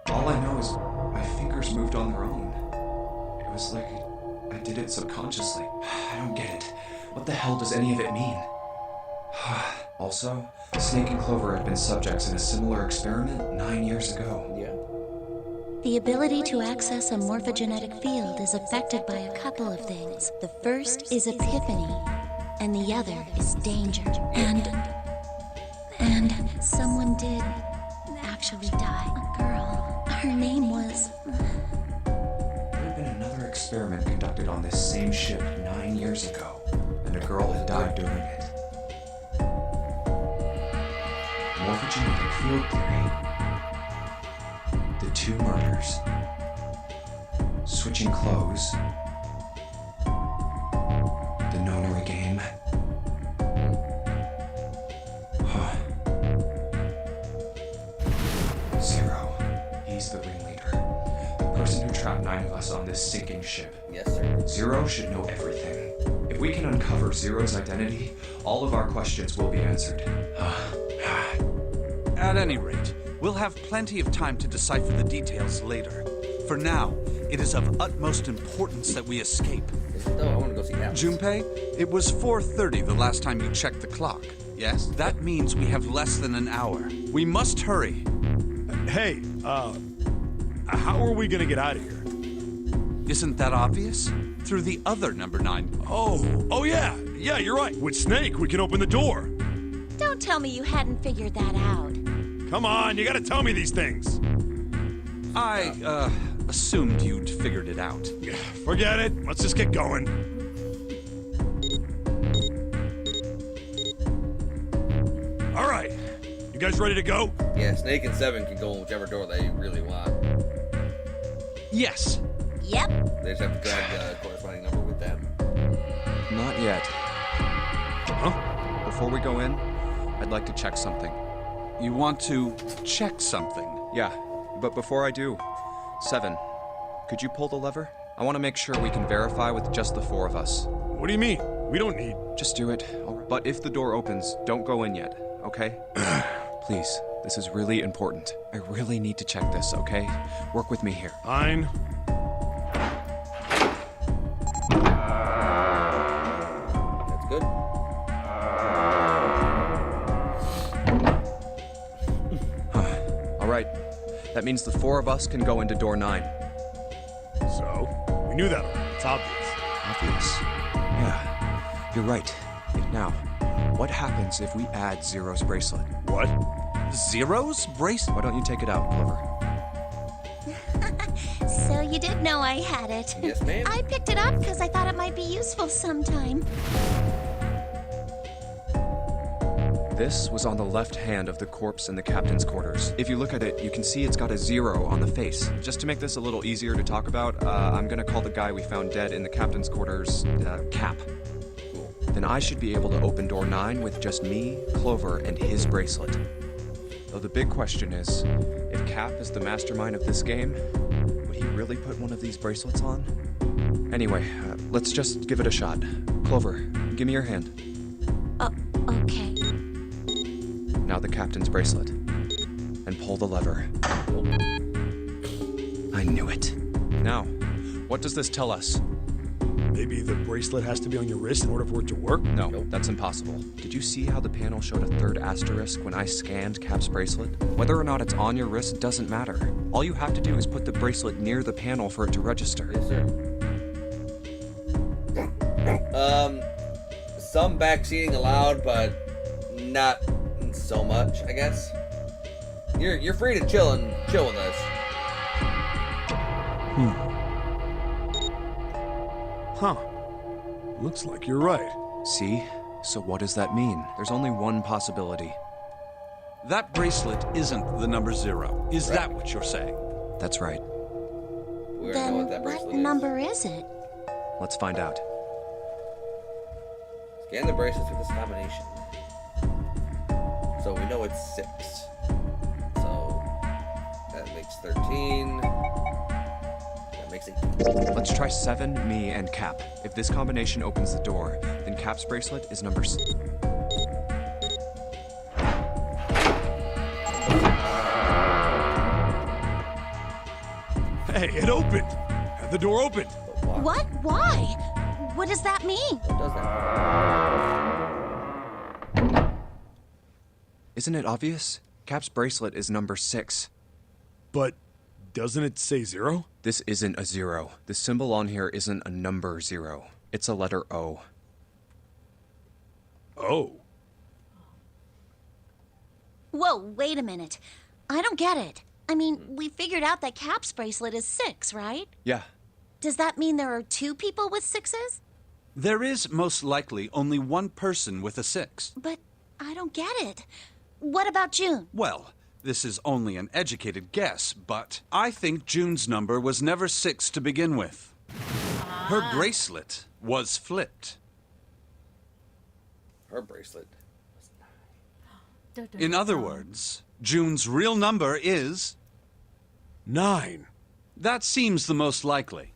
All I know is my fingers moved on their own. It was like I did it subconsciously. I don't get it. What the hell does any of it mean? Also, Snake and Clover had been subjects in a similar experiment 9 years ago. Yeah. The ability to access a morphogenetic field is affected by a couple of things. The first is epiphany, and the other is danger. And someone did actually die. A girl. Her name was... There had been another experiment conducted on this same ship 9 years ago, and a girl had died during it. Morphogenetic field theory. The two murders. Switching clothes. The nonary game. Zero. He's the ringleader. The person who trapped 9 of us on this sinking ship. Yes, sir. Zero should know everything. If we can uncover Zero's identity, all of our questions will be answered. At any rate, we'll have plenty of time to decipher the details later. For now, it is of utmost importance that we escape. Is it though? I want to go see Alice. Junpei, it was 4:30 the last time you checked the clock. Yes? That means we have less than an hour. We must hurry. Hey, how are we gonna get out of here? Isn't that obvious? Through the other number 9. Oh yeah, you're right. With Snake, we can open the door. Don't tell me you hadn't figured that out. Come on, you gotta tell me these things. I, assumed you'd figured it out. Forget it. Let's just get going. All right. You guys ready to go? Yeah, Snake and Seven can go in whichever door they really want. Yes. Yep. They just have to drag the corresponding number with them. Not yet. Huh? Before we go in, I'd like to check something. You want to check something? Yeah, but before I do, Seven, could you pull the lever? I want to make sure we can verify with just the 4 of us. What do you mean? We don't need... Just do it. All right. But if the door opens, don't go in yet, okay? Please, this is really important. I really need to check this, okay? Work with me here. Fine. That's good. All right. That means the 4 of us can go into door 9. So, we knew that already. It's obvious. Obvious. Yeah, you're right. Now, what happens if we add Zero's bracelet? What? Zero's bracelet? Why don't you take it out, Clover? So you did know I had it. Yes, ma'am. I picked it up because I thought it might be useful sometime. This was on the left hand of the corpse in the captain's quarters. If you look at it, you can see it's got a 0 on the face. Just to make this a little easier to talk about, I'm gonna call the guy we found dead in the captain's quarters, Cap. Then I should be able to open door 9 with just me, Clover, and his bracelet. Though the big question is, if Cap is the mastermind of this game, would he really put one of these bracelets on? Anyway, let's just give it a shot. Clover, give me your hand. Okay. Now the captain's bracelet. And pull the lever. I knew it. Now, what does this tell us? Maybe the bracelet has to be on your wrist in order for it to work? No, that's impossible. Did you see how the panel showed a 3rd asterisk when I scanned Cap's bracelet? Whether or not it's on your wrist doesn't matter. All you have to do is put the bracelet near the panel for it to register. Yes, sir. Some backseating allowed, but not so much, I guess. You're free to chill with us. Huh. Looks like you're right. See? So what does that mean? There's only one possibility. That bracelet isn't the number 0. Is that what you're saying? That's right. We already know Then what that bracelet what is. number is it? Let's find out. Scan the bracelets with this combination. So we know it's 6. So that makes 13. That makes 18. Let's try 7, me, and Cap. If this combination opens the door, then Cap's bracelet is number Hey, it opened! The door opened! What? Why? What does that mean? What does that? Isn't it obvious? Cap's bracelet is number 6. But doesn't it say 0? This isn't a 0. The symbol on here isn't a number 0. It's a letter O. Oh. Whoa, wait a minute. I don't get it. I mean, we figured out that Cap's bracelet is 6, right? Yeah. Does that mean there are 2 people with 6s? There is most likely only one person with a 6. But I don't get it. What about June? Well, this is only an educated guess, but I think June's number was never 6 to begin with. Her bracelet was flipped. Her bracelet was 9. In other words, June's real number is 9. That seems the most likely.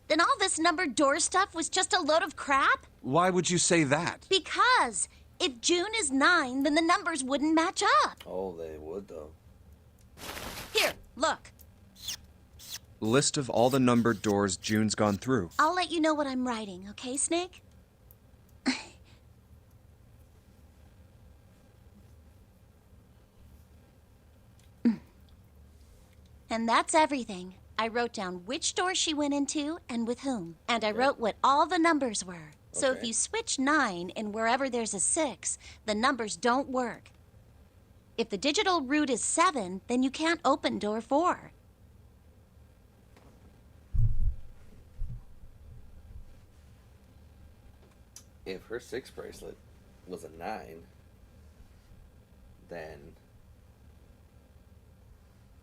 Then all this numbered door stuff was just a load of crap? Why would you say that? Because if June is 9, then the numbers wouldn't match up. Oh, they would though. Here, look. List of all the numbered doors June's gone through. I'll let you know what I'm writing, okay, Snake? And that's everything. I wrote down which door she went into and with whom. And I wrote what all the numbers were. So if Okay. you switch 9 in wherever there's a 6, the numbers don't work. If the digital root is 7, then you can't open door 4. If her 6 bracelet was a 9, then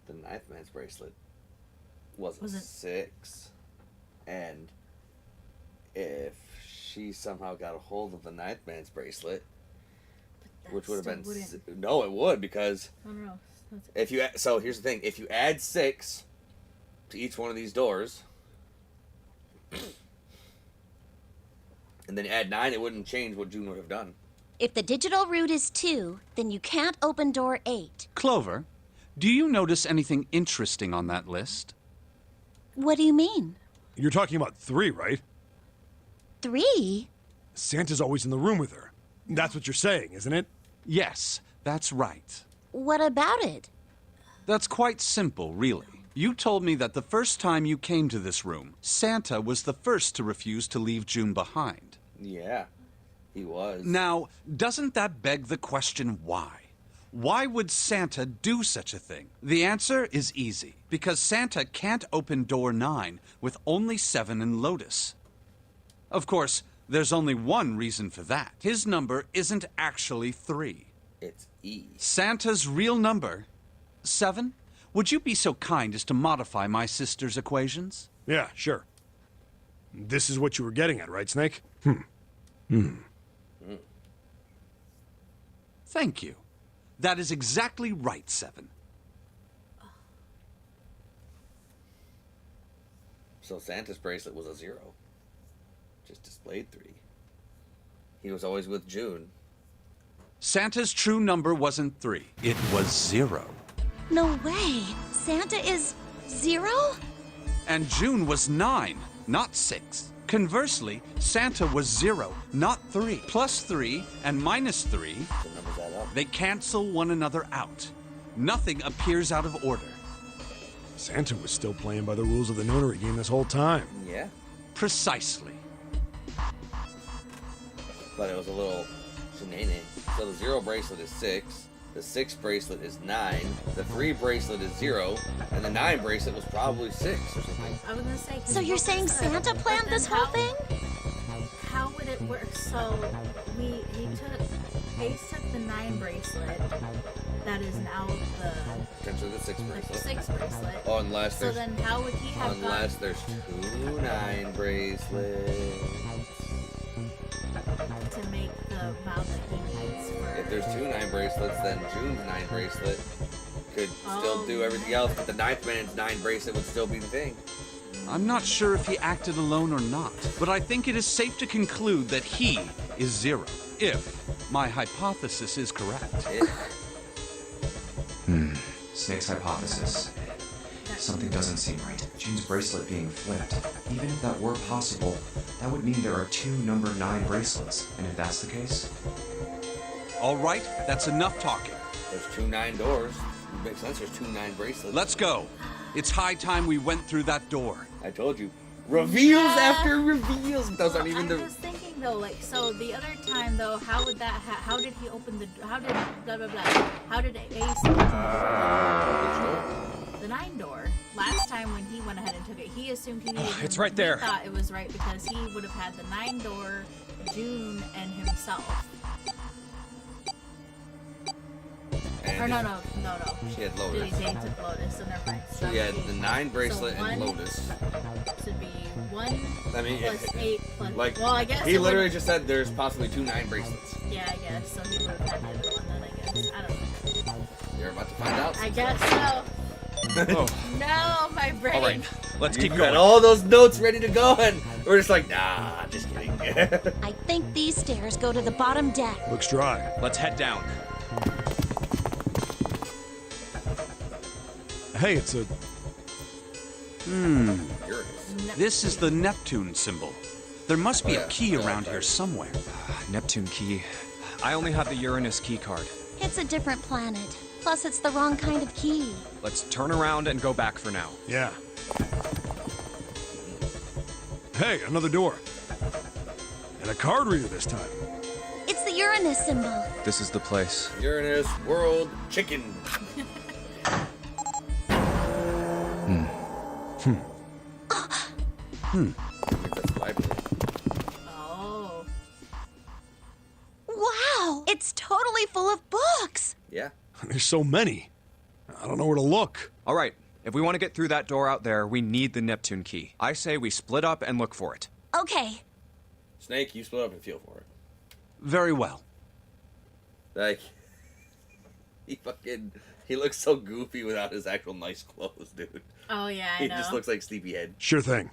the 9th man's bracelet was a 6. And if she somehow got a hold of the 9th man's bracelet, which would have been no, it would, because I don't know. if you so here's the thing: if you add 6 to each one of these doors, and then add 9, it wouldn't change what June would have done. If the digital root is 2, then you can't open door 8. Clover, do you notice anything interesting on that list? What do you mean? You're talking about 3, right? 3? Santa's always in the room with her. That's what you're saying, isn't it? Yes, that's right. What about it? That's quite simple, really. You told me that the first time you came to this room, Santa was the first to refuse to leave June behind. Yeah, he was. Now, doesn't that beg the question why? Why would Santa do such a thing? The answer is easy. Because Santa can't open door 9 with only 7 and Lotus. Of course, there's only one reason for that. His number isn't actually 3. It's E. Santa's real number, 7? Would you be so kind as to modify my sister's equations? Yeah, sure. This is what you were getting at, right, Snake? Thank you. That is exactly right, 7. So Santa's bracelet was a 0. Just displayed 3. He was always with June. Santa's true number wasn't 3. It was 0. No way. Santa is 0? And June was 9, not 6. Conversely, Santa was 0, not 3. Plus 3 and minus 3, The numbers add up. they cancel one another out. Nothing appears out of order. Santa was still playing by the rules of the notary game this whole time. Yeah. Precisely. But it was a little shenanigan. So the 0 bracelet is 6. The 6 bracelet is 9. The 3 bracelet is 0. And the 9 bracelet was probably 6 or something. I was gonna say. 'cause So you're what saying was the- Santa but planned then this whole thing? How would it work? So Ace took the 9 bracelet. That is now Potentially the 6 the bracelet. 6 bracelet. Oh, unless So there's then how would he have unless there's 2 9 bracelets. gone to make the amount that he needs for... If there's 2 9 bracelets, then June's 9 bracelet could still do everything else, but the 9th man's 9 bracelet would still be the thing. I'm not sure if he acted alone or not, but I think it is safe to conclude that he is 0, if my hypothesis is correct. Snake's hypothesis. Something doesn't seem right. June's bracelet being flipped. Even if that were possible, that would mean there are 2 number 9 bracelets. And if that's the case, All right, that's enough talking. There's 2 9 doors. It makes sense. There's 2 9 bracelets. Let's go. It's high time we went through that door. I told you. Reveals after reveals. Those aren't even I'm the. just thinking though, like, so the other time though, how would that? How did he open the? How did blah blah blah? How did Ace open the 9 door? Last time when he went ahead and took it, he assumed he needed. it's right there. He thought it was right because he would have had the 9 door, June, and himself. Or no. She had Did Lotus. he took Lotus? So never mind. She had the 9 bracelet so and one Lotus. Should be 1 I mean, plus 8 plus. Like, well, I guess he it would- literally just said there's possibly 2 9 bracelets. Yeah, I guess. So he would have had the other one then, I guess. I don't know. You're about to find out. I guess so. oh, No, my brain. all right, let's keep You've got going. all those notes ready to go, and we're just like, nah, just kidding. I think these stairs go to the bottom deck. Looks dry. Let's head down. Hey, it's a... Uranus. This is the Neptune symbol. There must be Oh, yeah. a key Yeah, around sorry. here somewhere. Neptune key. I only have the Uranus key card. It's a different planet. Plus, it's the wrong kind of key. Let's turn around and go back for now. Yeah. Hey, another door. And a card reader this time. It's the Uranus symbol. This is the place. Uranus World Chicken. I think that's the library. Oh. Wow! It's totally full of books. Yeah. There's so many. I don't know where to look. All right, if we want to get through that door out there, we need the Neptune key. I say we split up and look for it. Okay. Snake, you split up and feel for it. Very well. Like, he looks so goofy without his actual nice clothes, dude. Oh yeah, I He know. just looks like Sleepyhead. Sure thing.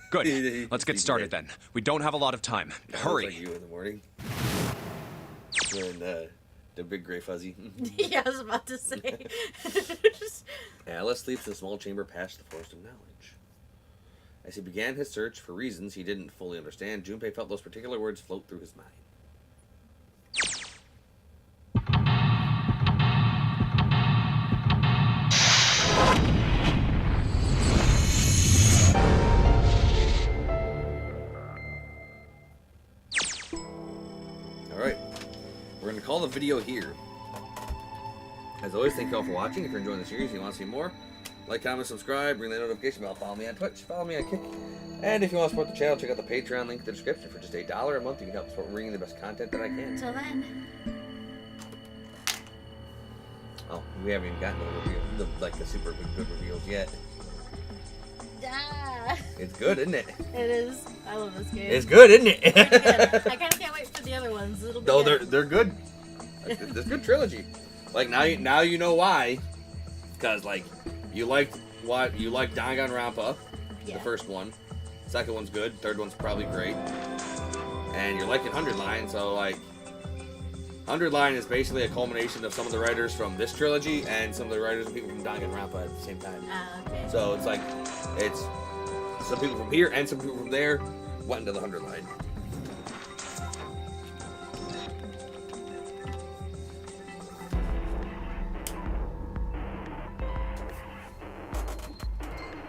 Good. Let's get started then. We don't have a lot of time. Looks Hurry. like you in the morning. And the big gray fuzzy. Yeah, I was about to say. Alice sleeps in a small chamber past the forest of knowledge. As he began his search for reasons he didn't fully understand, Junpei felt those particular words float through his mind. Alright. We're going to call the video here. As always, thank you all for watching. If you're enjoying the series and you want to see more, like, comment, subscribe, ring the notification bell, follow me on Twitch, follow me on Kick. And if you want to support the channel, check out the Patreon link in the description. For just $1 a month, you can help support bringing the best content that I can. Until then. Oh, we haven't even gotten to the review, the super good reveals yet. Ah. It's good, isn't it? It is. I love this game. It's good, isn't it? I kind of can't wait for the other ones. It'll be No, good. they're good. It's a good trilogy. Like now you know why. Because like you liked Danganronpa, Yeah. the first one. Second one's good. Third one's probably great. And you're liking 100 Line, so like 100 Line is basically a culmination of some of the writers from this trilogy and some of the writers and people from Danganronpa at the same time. Okay. So it's like it's some people from here and some people from there went into the 100 Line.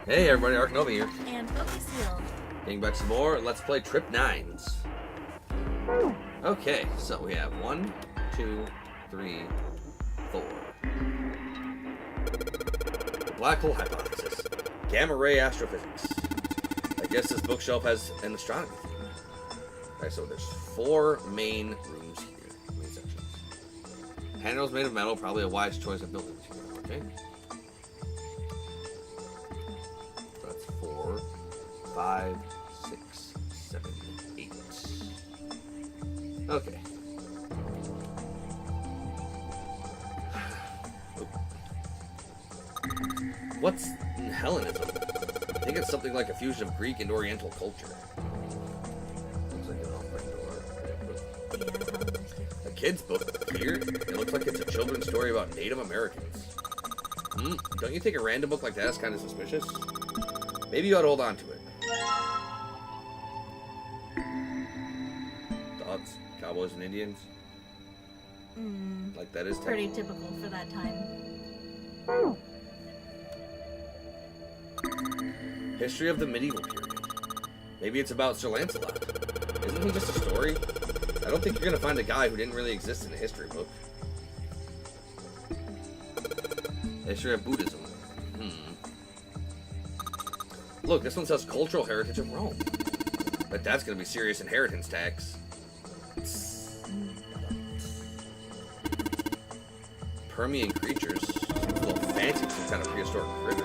Hey everybody, Ark Nova here. And Pokey Seal. Getting back some more. Let's play Trip 9s. Okay, so we have 1, 2, 3, 4. The Black Hole Hypothesis. Gamma Ray Astrophysics. I guess this bookshelf has an astronomy theme. Alright, so there's 4 main rooms here. Main sections. Handles made of metal, probably a wise choice of building material. Okay. 4, 5, 6, 7, 8. Okay. What's Hellenism? I think it's something like a fusion of Greek and Oriental culture. Looks like an off-brand door. A kid's book here. It looks like it's a children's story about Native Americans. Don't you think a random book like that is kind of suspicious? Maybe you ought to hold on to it. Thoughts? Cowboys and Indians? Like that is Pretty typical for that time. History of the medieval period. Maybe it's about Sir Lancelot. Isn't he just a story? I don't think you're gonna find a guy who didn't really exist in a history book. History of Buddhism. Look, this one says cultural heritage of Rome. But that's gonna be serious inheritance tax. Permian creatures. Seems a little fancy for some kind of prehistoric critter.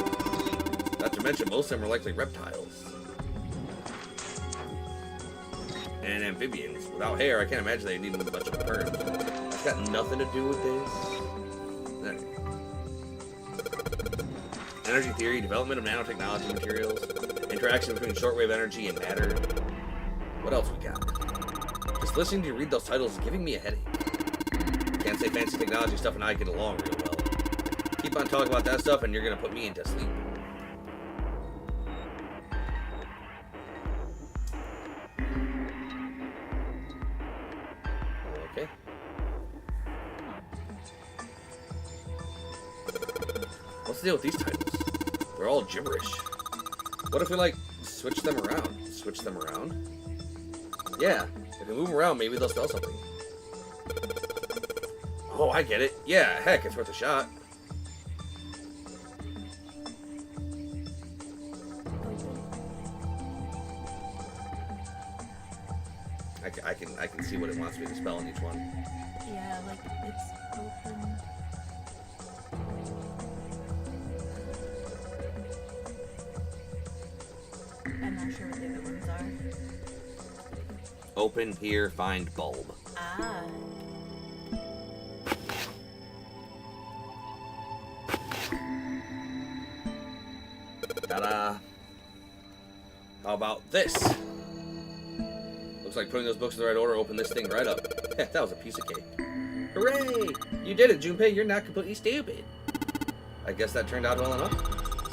Not to mention, most of them are likely reptiles. And amphibians. Without hair, I can't imagine they need a bunch of perms. That's got nothing to do with this. Energy theory, development of nanotechnology materials, interaction between shortwave energy and matter. What else we got? Just listening to you read those titles is giving me a headache. Can't say fancy technology stuff and I get along real well. Keep on talking about that stuff and you're gonna put me into sleep. Okay. What's the deal with these titles? They're all gibberish. What if we, like, switch them around? Switch them around? Yeah. If we move them around, maybe they'll spell something. Oh, I get it. Yeah, heck, it's worth a shot. I can see what it wants me to spell in each one. Yeah, like it's open. I'm not sure what the other ones are. Open here, find bulb. Ah. Ta-da! How about this? Looks like putting those books in the right order opened this thing right up. That was a piece of cake. Hooray! You did it, Junpei. You're not completely stupid. I guess that turned out well enough.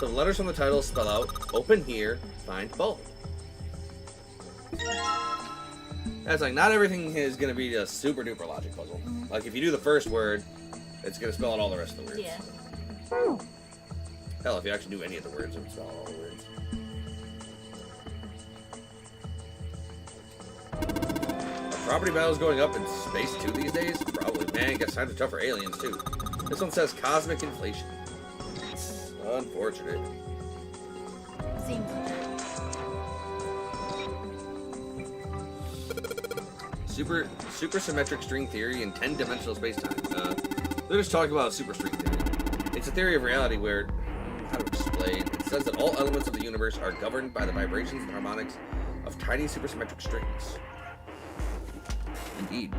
So the letters from the title spell out, open here, find bulb. That's like, not everything is going to be a super duper logic puzzle. Like, if you do the first word, it's going to spell out all the rest of the words. Yeah. Hell, if you actually knew any of the words, it would spell out all the words. Are property values going up in space too these days? Probably. Man, it gets time to tough for aliens too. This one says cosmic inflation. Unfortunate. Seems legit. Supersymmetric string theory in 10-dimensional spacetime. They're just talking about superstring theory. It's a theory of reality where, how to explain, it says that all elements of the universe are governed by the vibrations and harmonics of tiny supersymmetric strings. Indeed.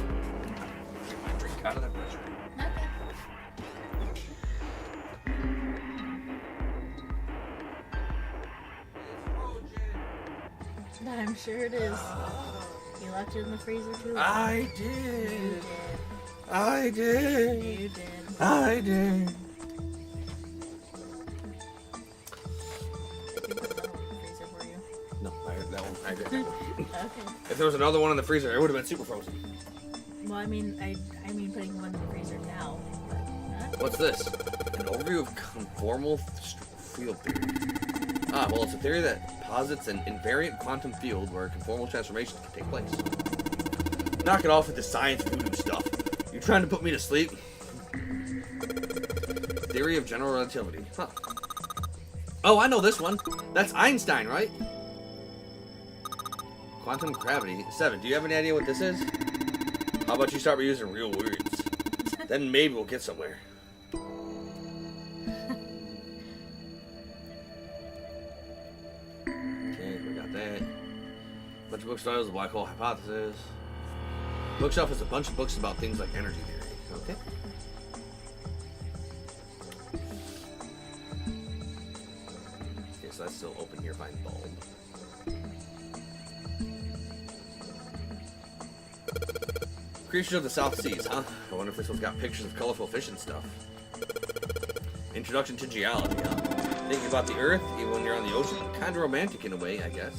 Drink out of that pressure. I'm sure it is. You left it in the freezer too long. I did. You did. I did. You did. I did. I can put another one in the freezer for you. No, I heard that one. I did. Okay. If there was another one in the freezer, it would have been super frozen. Well, I mean putting one in the freezer now. But, What's this? An overview of conformal field theory. Ah, well, it's a theory that posits an invariant quantum field where conformal transformations can take place. Knock it off with the science voodoo stuff. You trying to put me to sleep? Theory of general relativity. Huh. Oh, I know this one. That's Einstein, right? Quantum gravity. 7. Do you have any idea what this is? How about you start by using real words? Then maybe we'll get somewhere. Okay, we got that. Bunch of books titles, the black hole hypothesis. Bookshelf is a bunch of books about things like energy theory. Okay. Okay, so that's still open here by bulb. Creatures of the South Seas, huh? I wonder if this one's got pictures of colorful fish and stuff. Introduction to geology, huh? Thinking about the Earth, even when you're on the ocean. Kind of romantic in a way, I guess.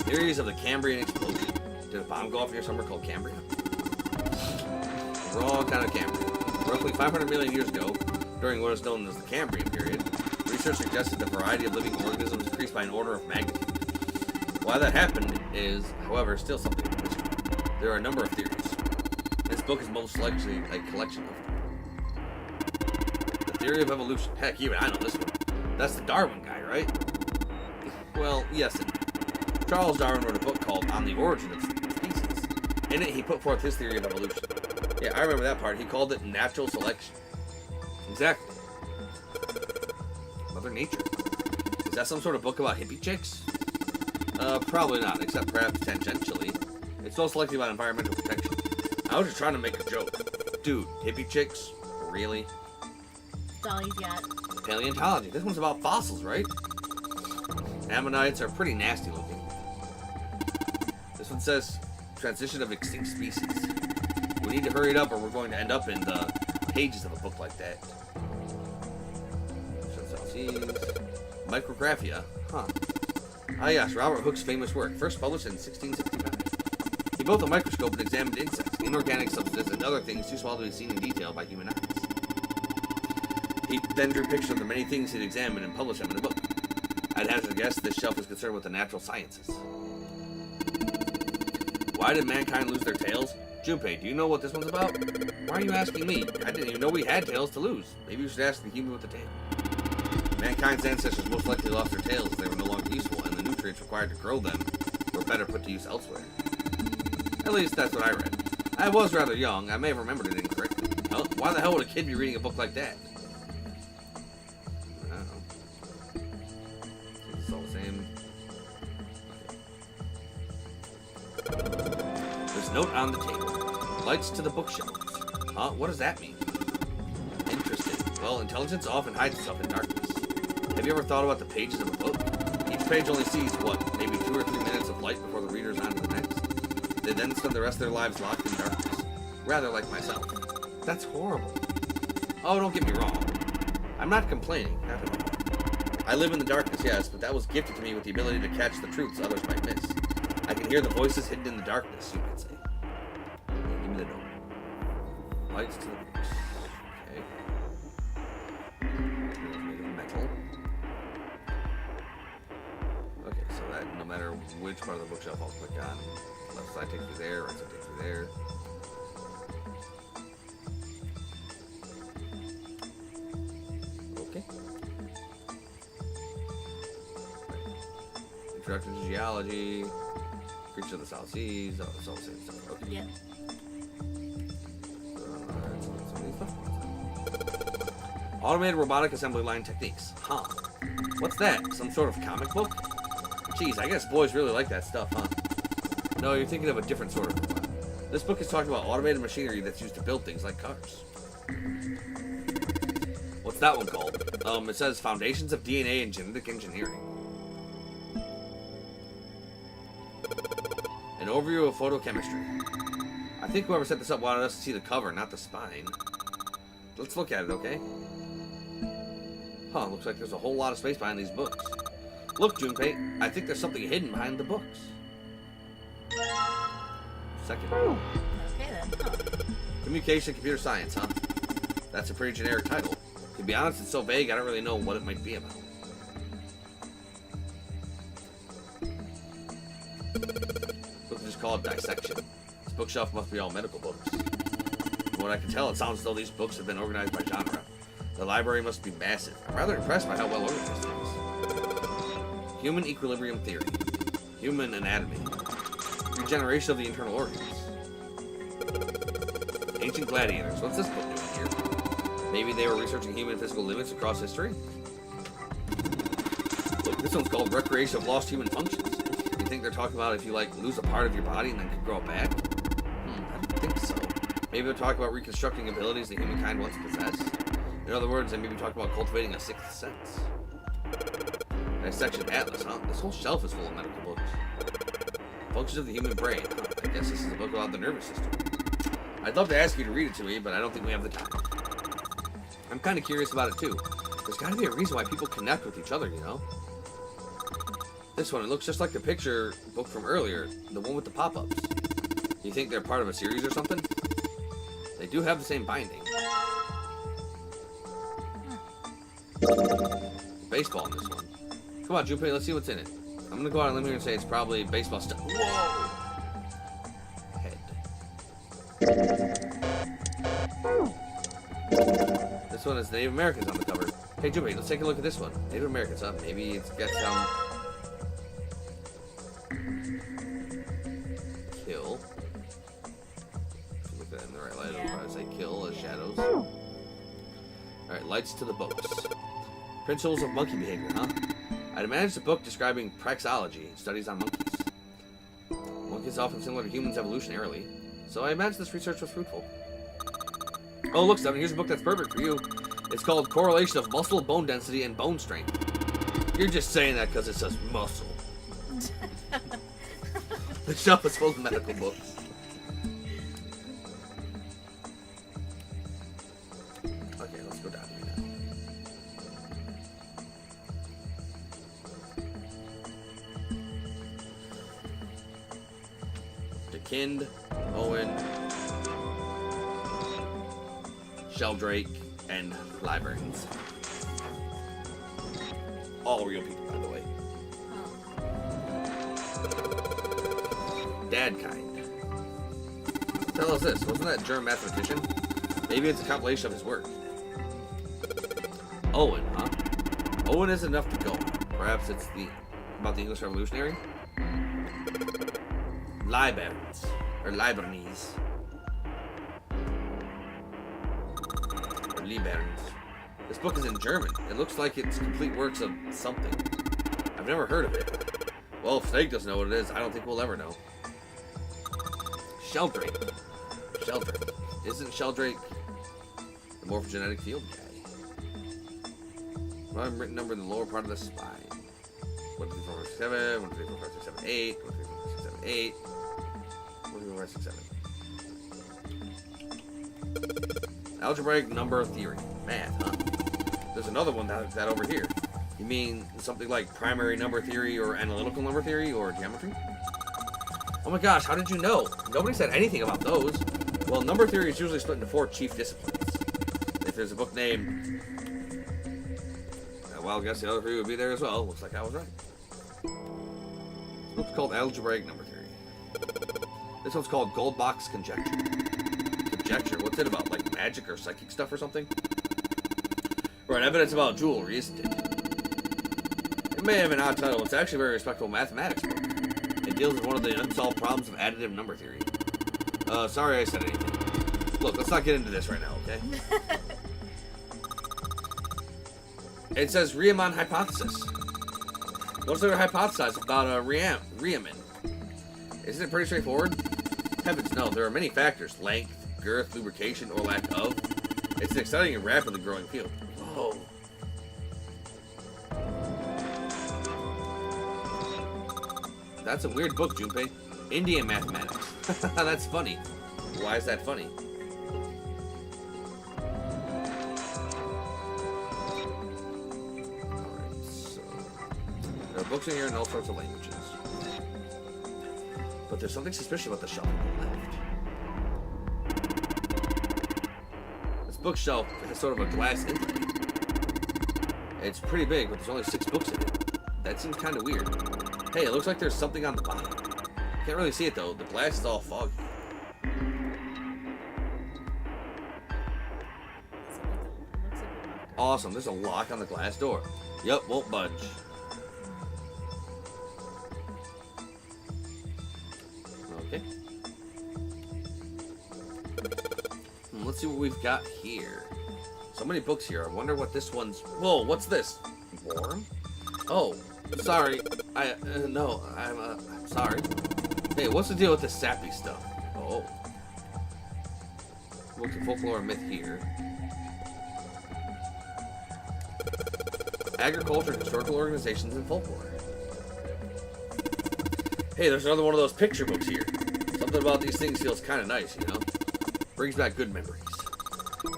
Theories of the Cambrian explosion. Did a bomb go off here somewhere called Cambria? Wrong kind of Cambria. Roughly 500 million years ago, during what is known as the Cambrian period, research suggested the variety of living organisms increased by an order of magnitude. Why that happened is, however, still something of a mystery. There are a number of theories. This book is most likely a collection of them. The theory of evolution. Heck, even I know this one. That's the Darwin guy, right? Well, yes and no. Charles Darwin wrote a book called On the Origin of Species. In it, he put forth his theory of evolution. Yeah, I remember that part. He called it natural selection. Exactly. Mother Nature. Is that some sort of book about hippie chicks? Probably not, except perhaps tangentially. It's most likely about environmental protection. I was just trying to make a joke. Dude, hippie chicks? Really? that's all he's got. Paleontology. This one's about fossils, right? Ammonites are pretty nasty looking. This one says transition of extinct species. We need to hurry it up or we're going to end up in the pages of a book like that. Micrographia. Huh. Ah yes, Robert Hooke's famous work, first published in 1665. He built a microscope and examined insects, inorganic substances, and other things too small to be seen in detail by human eyes. He then drew pictures of the many things he'd examined and published them in a book. I'd hazard a guess this shelf is concerned with the natural sciences. Why did mankind lose their tails? Junpei, do you know what this one's about? Why are you asking me? I didn't even know we had tails to lose. Maybe you should ask the human with the tail. Mankind's ancestors most likely lost their tails as they were no longer useful, and the nutrients required to grow them were better put to use elsewhere. At least that's what I read. I was rather young. I may have remembered it incorrectly. Well, why the hell would a kid be reading a book like that? I don't know. It's all the same. Okay. There's a note on the table. Lights to the bookshelves. Huh? What does that mean? Interesting. Well, intelligence often hides itself in darkness. Have you ever thought about the pages of a book? Each page only sees, what, maybe 2 or 3 minutes of light before the reader's on to the next? They then spend the rest of their lives locked in darkness. Rather like myself. That's horrible. Oh, don't get me wrong. I'm not complaining. Not at all. I live in the darkness, yes, but that was gifted to me with the ability to catch the truths others might miss. I can hear the voices hidden in the darkness, you might say. Okay, give me the note. Lights to the books. Okay. Made of metal. Okay, so that no matter which part of the bookshelf I'll click on, left side takes me there, right side takes me there. Introduction to Geology. Creatures of the South Seas. Oh, it's all the same stuff. Okay. Yeah. Automated robotic assembly line techniques. Huh. What's that? Some sort of comic book? Jeez, I guess boys really like that stuff, huh? No, you're thinking of a different sort of robot. This book is talking about automated machinery that's used to build things like cars. What's that one called? It says Foundations of DNA and Genetic Engineering. An overview of photochemistry. I think whoever set this up wanted us to see the cover, not the spine. Let's look at it, okay? Huh, looks like there's a whole lot of space behind these books. Look, Junpei, I think there's something hidden behind the books. Second. Okay then. Huh. Communication Computer Science, huh? That's a pretty generic title. To be honest, it's so vague, I don't really know what it might be about. We can just call it dissection. This bookshelf must be all medical books. From what I can tell, it sounds as though these books have been organized by genre. The library must be massive. I'm rather impressed by how well organized it is. Human equilibrium theory. Human anatomy. Regeneration of the internal organs. Ancient gladiators. What's this book doing here? Maybe they were researching human physical limits across history? Look, this one's called Recreation of Lost Human Functions. You think they're talking about if you, like, lose a part of your body and then can grow it back? I don't think so. Maybe they're talking about reconstructing abilities that humankind once possessed. In other words, they may be talking about cultivating a sixth sense. Dissection Atlas, huh? This whole shelf is full of medical books. Functions of the human brain. Huh? I guess this is a book about the nervous system. I'd love to ask you to read it to me, but I don't think we have the time. I'm kind of curious about it too. There's got to be a reason why people connect with each other, you know? This one, it looks just like the picture book from earlier, the one with the pop-ups. You think they're part of a series or something? They do have the same binding. Baseball in this one. Come on, Junpei, let's see what's in it. I'm gonna go out on a limb here and say it's probably baseball stuff. Whoa! Head. This one is Native Americans on the cover. Hey, Junpei, let's take a look at this one. Native Americans, huh? Maybe it's got some... Kill. Look at that in the right light. I'll probably say kill as shadows. Alright, lights to the books. Principles of monkey behavior, huh? I'd imagine a book describing praxeology, studies on monkeys. Monkeys are often similar to humans evolutionarily, so I imagine this research was fruitful. Oh, look, Stephen, here's a book that's perfect for you. It's called Correlation of Muscle, Bone Density, and Bone Strength. You're just saying that because it says muscle. The shelf is full of medical books. Okay, let's go down here now. Kind, Owen, Sheldrake, and Liburns. All real people, by the way. Dadkind. What the hell is this? Wasn't that a German mathematician? Maybe it's a compilation of his work. Owen, huh? Owen isn't enough to go on. Perhaps it's about the English Revolutionary? Liburns, or Liburnies. Or Liburns. This book is in German. It looks like it's complete works of something. I've never heard of it. Well, if Snake doesn't know what it is, I don't think we'll ever know. Sheldrake. Sheldrake. Isn't Sheldrake the morphogenetic field guy? Well, written number in the lower part of the spine. 1, 2, 3, 4, 5, 6, 7. 1, 2, 3, 4, 5, 6, 7, 8. 1, 2, 3, 4, 5, 6, 7, 8. 1, 2, 3, 4, 5, 6, 7. Algebraic number theory. Math, huh? There's another one that over here. You mean something like primary number theory or analytical number theory or geometry? Oh my gosh, how did you know? Nobody said anything about those. Well, number theory is usually split into 4 chief disciplines. If there's a book named... well, I guess the other 3 would be there as well. Looks like I was right. This book's called Algebraic Number Theory. This one's called Goldbach's Conjecture. Conjecture? What's it about? Like magic or psychic stuff or something? Right, evidence about jewelry, isn't it? may have an odd title. It's actually a very respectable mathematics book. It deals with one of the unsolved problems of additive number theory. Sorry I said anything. Look, let's not get into this right now, okay? It says Riemann hypothesis. What's there to hypothesize about Riemann? Isn't it pretty straightforward? Heavens no, there are many factors. Length, girth, lubrication, or lack of. It's an exciting and rapidly growing field. Whoa. That's a weird book, Junpei. Indian mathematics. That's funny. Why is that funny? Alright, so... there are books in here in all sorts of languages. But there's something suspicious about the shelf on the left. This bookshelf has sort of a glass inlay. It's pretty big, but there's only 6 books in it. That seems kind of weird. Hey, it looks like there's something on the bottom. Can't really see it though. The glass is all foggy. Awesome. There's a lock on the glass door. Yup, won't budge. Okay. Let's see what we've got here. So many books here. I wonder what this one's... Whoa, what's this? Warm? Oh, sorry. No, I'm sorry. Hey, what's the deal with this sappy stuff? Oh. Books of folklore and myth here. Agriculture, historical organizations, and folklore. Hey, there's another one of those picture books here. Something about these things feels kind of nice, you know? Brings back good memories.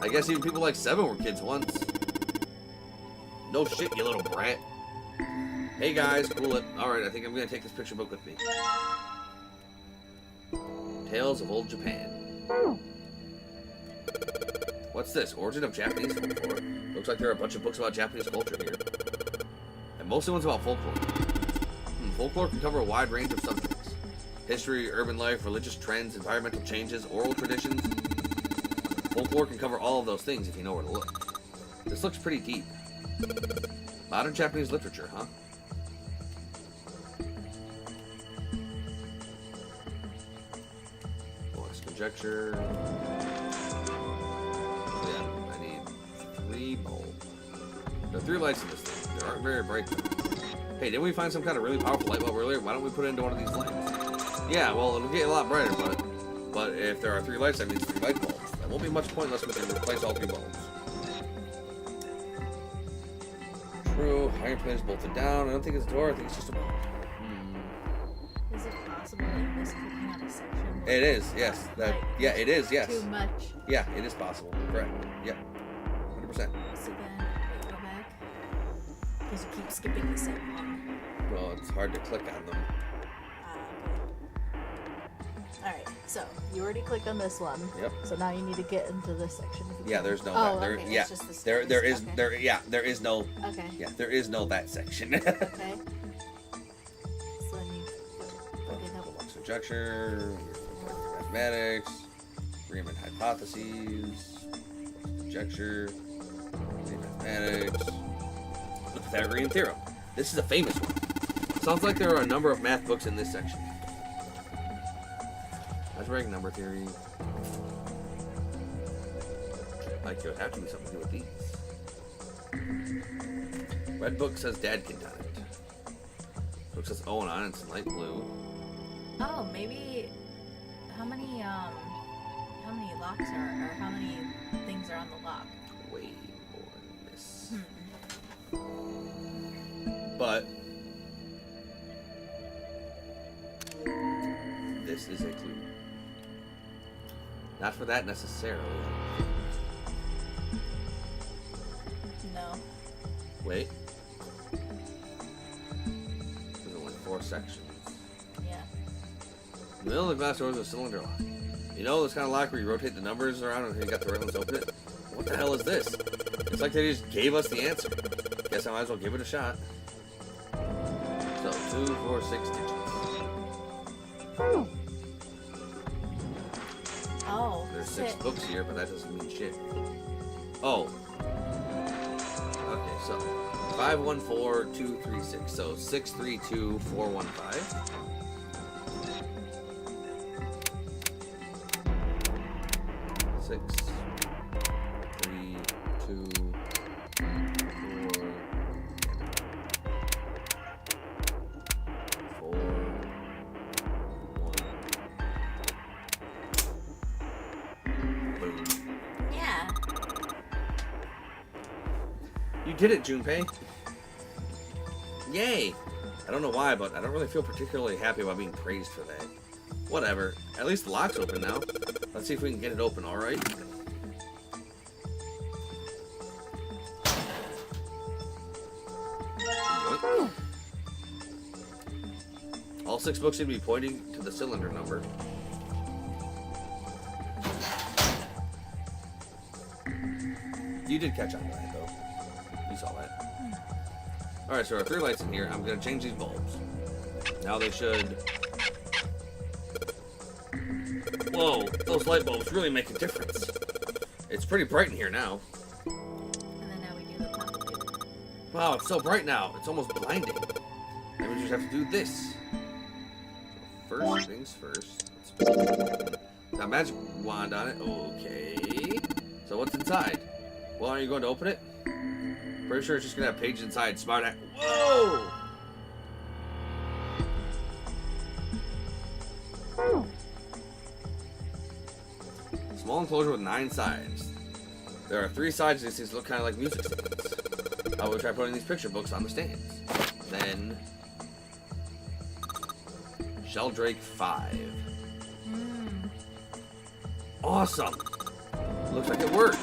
I guess even people like Seven were kids once. No shit, you little brat. Hey guys, cool it. Alright, I think I'm gonna take this picture book with me. Tales of Old Japan. What's this? Origin of Japanese folklore. Looks like there are a bunch of books about Japanese culture here. And most of the ones about folklore. Folklore can cover a wide range of subjects. History, urban life, religious trends, environmental changes, oral traditions. Folklore can cover all of those things if you know where to look. This looks pretty deep. Modern Japanese literature, huh? Voice conjecture. Yeah, I need 3 bulbs. There are 3 lights in this thing. They aren't very bright. Hey, didn't we find some kind of really powerful light bulb earlier? Why don't we put it into one of these lamps? Yeah, well, it'll get a lot brighter, but if there are 3 lights, that means 3 light bulbs. That won't be much point unless we can replace all 3 bulbs. True. Iron plate is bolted down. I don't think it's a door. I think it's just a bulb. Is it possible that this could have a section? It is, yes. That, like, yeah, it is, yes. Too much. Yeah, it is possible. Correct. Yep. 100%. So then, wait, go back. Because you keep skipping the same one. Well, it's hard to click on them. Okay. Alright, so you already clicked on this one. Yep. So now you need to get into this section. Yeah, there's no. Oh, there, okay. yeah, It's just the there is space. there. Yeah, there is no. Okay. Yeah, there is no that section. Okay. So then you have a look. Conjecture, mathematics, Riemann hypotheses, conjecture, mathematics, the Pythagorean theorem. This is a famous one. Sounds like there are a number of math books in this section. Algebraic number theory. Like it would have to be something to do with these. Red book says Dadkind on it. Book says Owen on it. It's in light blue. Oh, maybe how many locks are, or how many things are on the lock? Way more than this. But this is a clue. Not for that necessarily. No. Wait. There's only 4 sections. Yeah. In the middle of the glass door is a cylinder lock. You know this kind of lock where you rotate the numbers around and you got the right ones to open it? What the hell is this? It's like they just gave us the answer. Guess I might as well give it a shot. So, 2, 4, 6 digits. Oh. There's 6 shit. books here, but that doesn't mean shit. Oh. Okay, so 514236. So 632415. Six, 3, 2, 4, 4, 1. Boom. Yeah. You did it, Junpei. Yay! I don't know why, but I don't really feel particularly happy about being praised for that. Whatever. At least the lock's open now. Let's see if we can get it open, alright? All 6 books seem to be pointing to the cylinder number. You did catch on to that, though. You saw that. Alright, so there are 3 lights in here. I'm going to change these bulbs. Now they should... Whoa, those light bulbs really make a difference. It's pretty bright in here now. And then now we do the pump. Wow, it's so bright now. It's almost blinding. Then we just have to do this. So first things first. Let's got a magic wand on it. Okay. So what's inside? Well, are you going to open it? Pretty sure it's just going to have pages inside. Smart act. Whoa! Small enclosure with 9 sides. There are 3 sides to these things that look kind of like music stands. I will try putting these picture books on the stands. Then... Sheldrake 5. Awesome! Looks like it worked.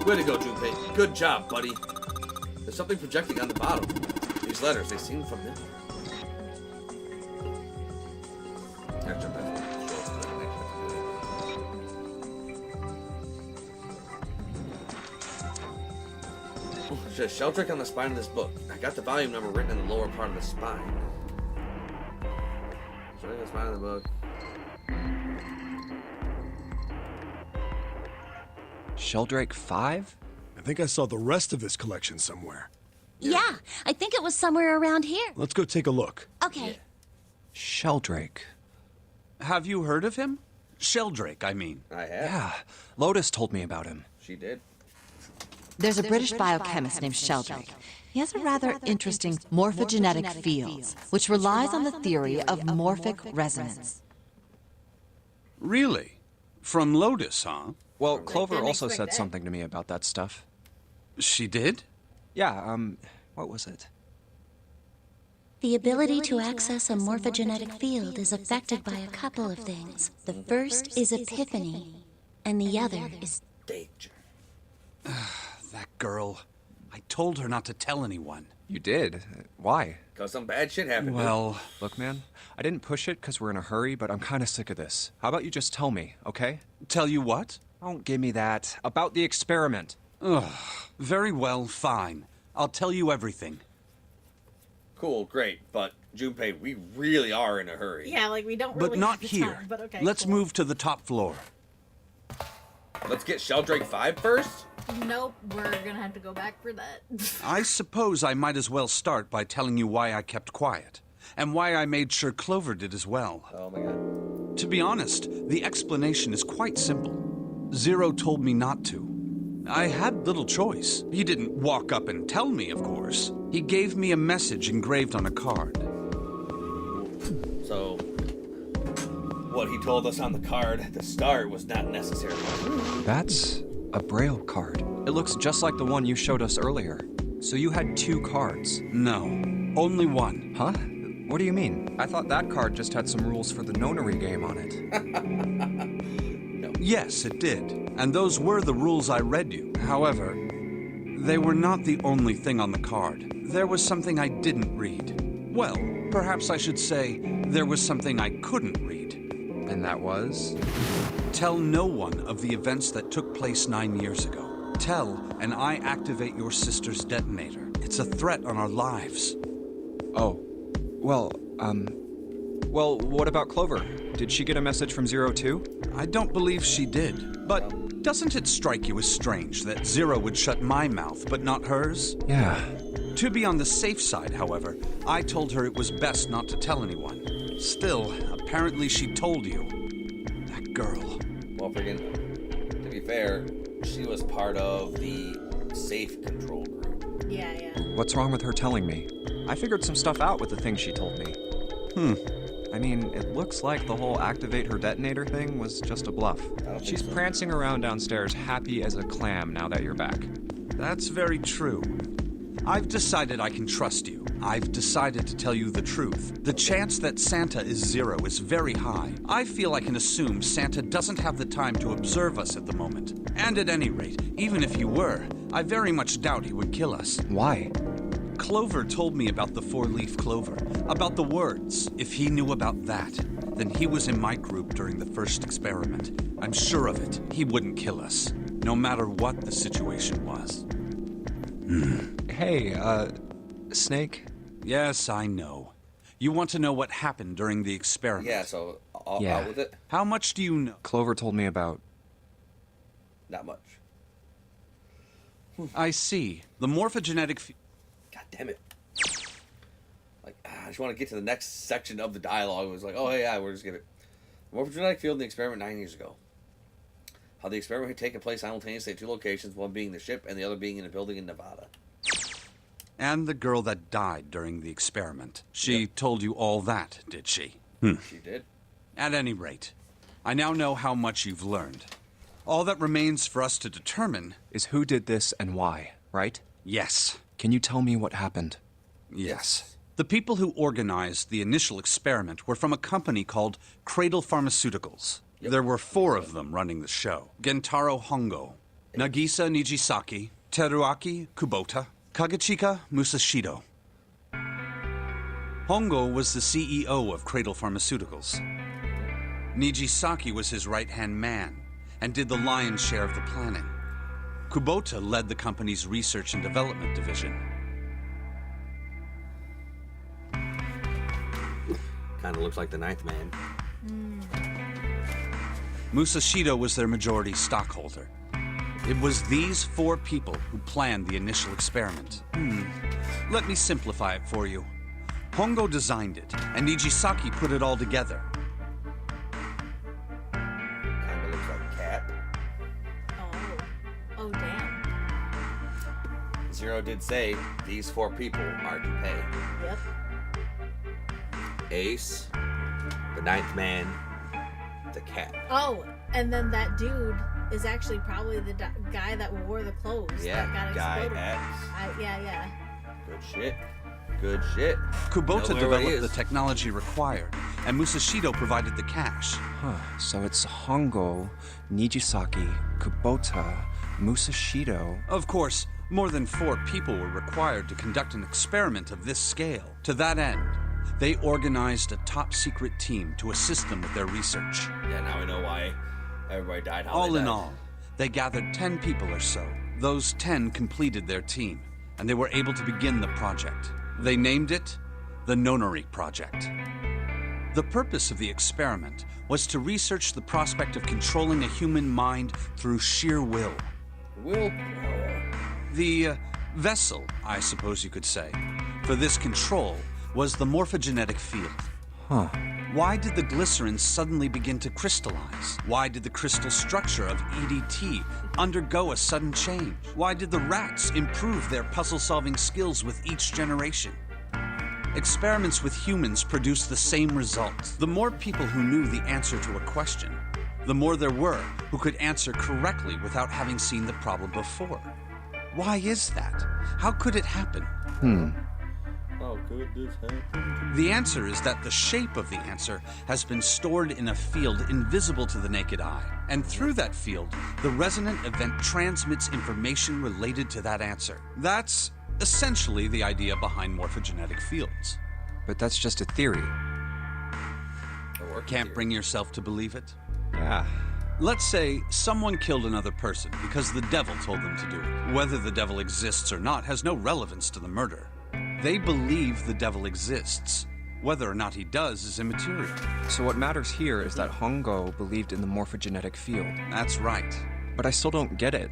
Way to go, Junpei. Good job, buddy. There's something projecting on the bottom. These letters, they seem familiar. Gotta jump back to the show so that I can actually it says Sheldrake on the spine of this book. I got the volume number written in the lower part of the spine. Sheldrake on the spine of the book. Sheldrake 5? I think I saw the rest of this collection somewhere. Yeah, I think it was somewhere around here. Let's go take a look. Okay. Sheldrake. Have you heard of him? Sheldrake, I mean. I have. Yeah, Lotus told me about him. She did. There's a British biochemist named Sheldrake. He has a rather interesting morphogenetic field, which relies on the theory of morphic resonance. Really? From Lotus, huh? Well, Clover didn't also expect said that. something to me about that stuff. She did? Yeah, what was it? The ability to access a morphogenetic field is affected by a couple of things. The first is epiphany, and the other is... Danger. That girl. I told her not to tell anyone. You did? Why? Because some bad shit happened. dude. Well, Look, man, I didn't push it because we're in a hurry, but I'm kind of sick of this. How about you just tell me, okay? tell you what? Don't give me that. About the experiment. Ugh. Very well, fine. I'll tell you everything. Cool, great, but Junpei, we really are in a hurry. Yeah, like we don't really But not have the here. time, but okay, Let's cool. move to the top floor. Let's get Sheldrake 5 first? Nope, we're gonna have to go back for that. I suppose I might as well start by telling you why I kept quiet, and why I made sure Clover did as well. Oh my god. To be honest, the explanation is quite simple. Zero told me not to. I had little choice. He didn't walk up and tell me, of course. He gave me a message engraved on a card. So, what he told us on the card at the start was not necessarily true. That's a Braille card. It looks just like the one you showed us earlier. So you had 2 cards. No, only one. Huh? What do you mean? I thought that card just had some rules for the nonary game on it. Yes, it did. And those were the rules I read you. However, they were not the only thing on the card. There was something I didn't read. Well, perhaps I should say there was something I couldn't read. And that was? Tell no one of the events that took place 9 years ago. Tell, and I activate your sister's detonator. It's a threat on our lives. Oh. Well, what about Clover? Did she get a message from Zero too? I don't believe she did. But doesn't it strike you as strange that Zero would shut my mouth, but not hers? Yeah. To be on the safe side, however, I told her it was best not to tell anyone. Still, apparently she told you. That girl. Well, freaking, to be fair, she was part of the safe control group. Yeah. What's wrong with her telling me? I figured some stuff out with the things she told me. I mean, it looks like the whole activate her detonator thing was just a bluff. She's prancing around downstairs happy as a clam now that you're back. That's very true. I've decided I can trust you. I've decided to tell you the truth. The chance that Santa is 0 is very high. I feel I can assume Santa doesn't have the time to observe us at the moment. And at any rate, even if he were, I very much doubt he would kill us. Why? Clover told me about the 4-leaf clover, about the words. If he knew about that, then he was in my group during the first experiment. I'm sure of it. He wouldn't kill us, no matter what the situation was. Hey, Snake? Yes, I know. You want to know what happened during the experiment? Yeah, so out with it. How much do you know? Clover told me about... Not much. I see. The morphogenetic... God damn it. Like, I just want to get to the next section of the dialogue. It was like, oh, yeah, we'll just give it. The morphogenetic field in the experiment 9 years ago. How the experiment had taken place simultaneously at 2 locations, one being the ship and the other being in a building in Nevada. And the girl that died during the experiment. She told you all that, did she? She did. At any rate, I now know how much you've learned. All that remains for us to determine is who did this and why, right? Yes. Can you tell me what happened? Yes. The people who organized the initial experiment were from a company called Cradle Pharmaceuticals. There were 4 of them running the show. Gentaro Hongo, Nagisa Nijisaki, Teruaki Kubota, Kagechika Musashido. Hongo was the CEO of Cradle Pharmaceuticals. Nijisaki was his right-hand man and did the lion's share of the planning. Kubota led the company's research and development division. Kind of looks like the 9th man. Musashido was their majority stockholder. It was these 4 people who planned the initial experiment. Let me simplify it for you. Hongo designed it, and Nijisaki put it all together. Kind of looks like a cat. Oh, damn. 0 did say these 4 people are to pay. Yep. Ace, the 9th man, the cat. Oh, and then that dude is actually probably the guy that wore the clothes. Yeah, that got Guy exploded. X. Yeah. Good shit. Good shit. Kubota Know where he developed the is. technology required, and Musashido provided the cash. So it's Hongo, Nijisaki, Kubota, Musashido... Of course, more than 4 people were required to conduct an experiment of this scale. To that end, they organized a top-secret team to assist them with their research. Yeah, now we know why everybody died. All in all, they gathered 10 people or so. Those 10 completed their team, and they were able to begin the project. They named it the Nonori Project. The purpose of the experiment was to research the prospect of controlling a human mind through sheer will. Willpower. The vessel, I suppose you could say, for this control was the morphogenetic field. Why did the glycerin suddenly begin to crystallize? Why did the crystal structure of EDT undergo a sudden change? Why did the rats improve their puzzle-solving skills with each generation? Experiments with humans produced the same results. The more people who knew the answer to a question, the more there were who could answer correctly without having seen the problem before. Why is that? How could it happen? How could this happen? The answer is that the shape of the answer has been stored in a field invisible to the naked eye. And through that field, the resonant event transmits information related to that answer. That's essentially the idea behind morphogenetic fields. But that's just a theory. Can't bring yourself to believe it? Yeah. Let's say someone killed another person because the devil told them to do it. Whether the devil exists or not has no relevance to the murder. They believe the devil exists. Whether or not he does is immaterial. So what matters here is that Hongo believed in the morphogenetic field. That's right. But I still don't get it.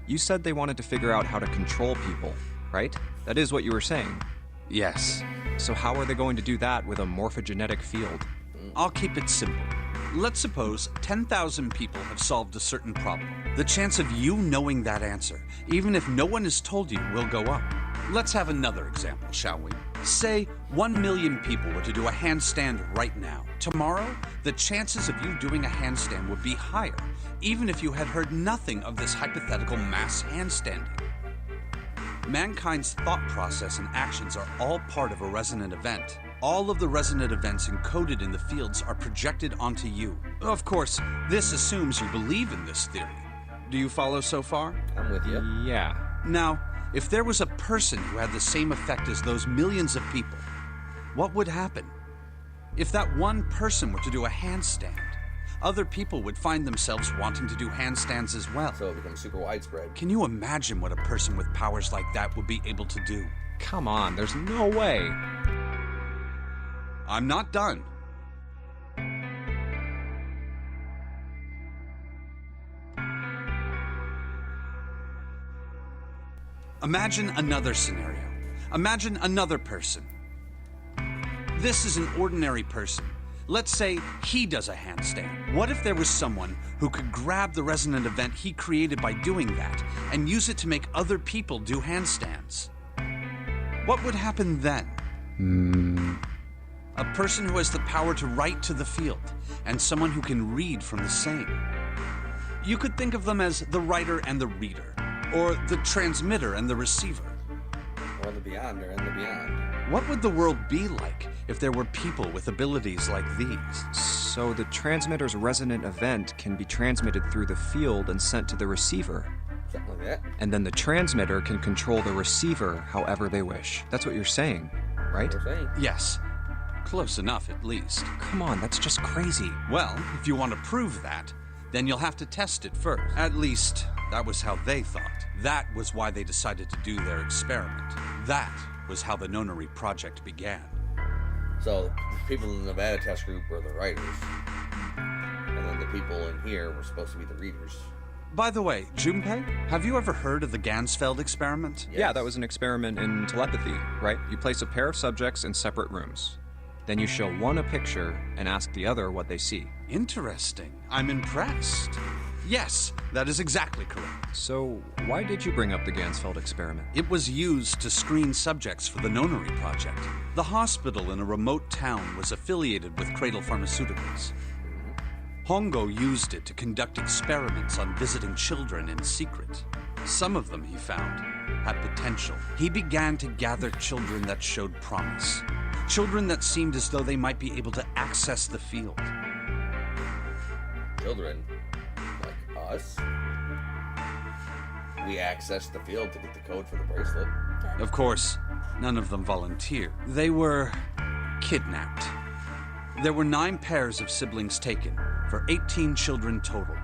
You said they wanted to figure out how to control people. right? That is what you were saying. Yes. So how are they going to do that with a morphogenetic field? I'll keep it simple. Let's suppose 10,000 people have solved a certain problem. The chance of you knowing that answer, even if no one has told you, will go up. Let's have another example, shall we? Say 1 million people were to do a handstand right now. Tomorrow, the chances of you doing a handstand would be higher, even if you had heard nothing of this hypothetical mass handstanding. Mankind's thought process and actions are all part of a resonant event. All of the resonant events encoded in the fields are projected onto you. Of course, this assumes you believe in this theory. Do you follow so far? I'm with you. Yeah. Now, if there was a person who had the same effect as those millions of people, what would happen? If that one person were to do a handstand, other people would find themselves wanting to do handstands as well. So it becomes super widespread. Can you imagine what a person with powers like that would be able to do? Come on, there's no way. I'm not done. Imagine another scenario. Imagine another person. This is an ordinary person. Let's say he does a handstand. What if there was someone who could grab the resonant event he created by doing that and use it to make other people do handstands? What would happen then? A person who has the power to write to the field, and someone who can read from the same. You could think of them as the writer and the reader, or the transmitter and the receiver. Or the beyonder and the beyond. What would the world be like if there were people with abilities like these? So the transmitter's resonant event can be transmitted through the field and sent to the receiver. Something like that. And then the transmitter can control the receiver however they wish. That's what you're saying, right? We're saying. Yes. Close enough, at least. Come on, that's just crazy. Well, if you want to prove that, then you'll have to test it first. At least, that was how they thought. That was why they decided to do their experiment. That was how the Nonary project began. So the people in the Nevada test group were the writers. And then the people in here were supposed to be the readers. By the way, Junpei, have you ever heard of the Gansfeld experiment? Yes. Yeah, that was an experiment in telepathy, right? You place a pair of subjects in separate rooms. Then you show one a picture and ask the other what they see. Interesting. I'm impressed. Yes, that is exactly correct. So, why did you bring up the Gansfeld experiment? It was used to screen subjects for the Nonary project. The hospital in a remote town was affiliated with Cradle Pharmaceuticals. Hongo used it to conduct experiments on visiting children in secret. Some of them, he found, had potential. He began to gather children that showed promise. Children that seemed as though they might be able to access the field. Children, like us, we accessed the field to get the code for the bracelet. Of course, none of them volunteered. They were kidnapped. There were 9 pairs of siblings taken, for 18 children total.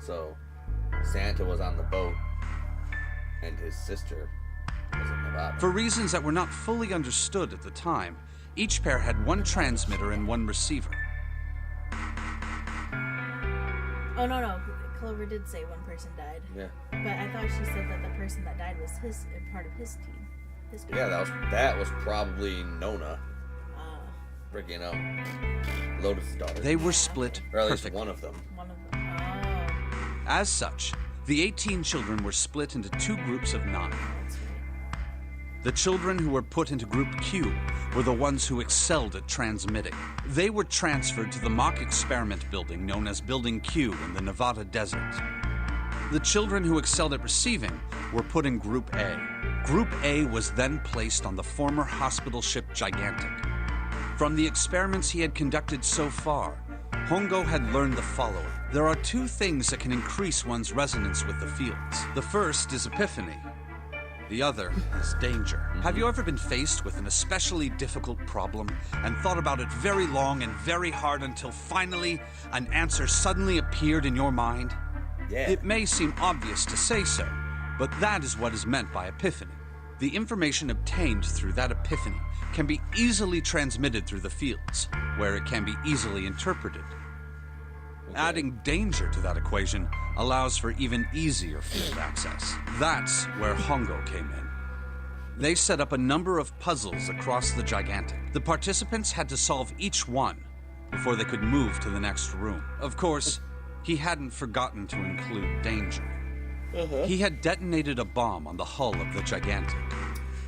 So, Santa was on the boat, and his sister was in Nevada. For reasons that were not fully understood at the time, each pair had one transmitter and one receiver. Oh, no. Clover did say one person died. Yeah. But I thought she said that the person that died was part of his team. His team. Yeah, that was probably Nona. Freaking Lotus' daughter. They were split Or at least perfectly. one of them. One of them. Oh. As such, the 18 children were split into 2 groups of 9. That's right. The children who were put into Group Q were the ones who excelled at transmitting. They were transferred to the mock experiment building known as Building Q in the Nevada desert. The children who excelled at receiving were put in Group A. Group A was then placed on the former hospital ship Gigantic. From the experiments he had conducted so far, Hongo had learned the following. There are 2 things that can increase one's resonance with the fields. The first is epiphany. The other is danger. Have you ever been faced with an especially difficult problem and thought about it very long and very hard until finally an answer suddenly appeared in your mind? Yeah. It may seem obvious to say so, but that is what is meant by epiphany. The information obtained through that epiphany can be easily transmitted through the fields, where it can be easily interpreted. Adding danger to that equation allows for even easier field access. That's where Hongo came in. They set up a number of puzzles across the Gigantic. The participants had to solve each one before they could move to the next room. Of course, he hadn't forgotten to include danger. He had detonated a bomb on the hull of the Gigantic.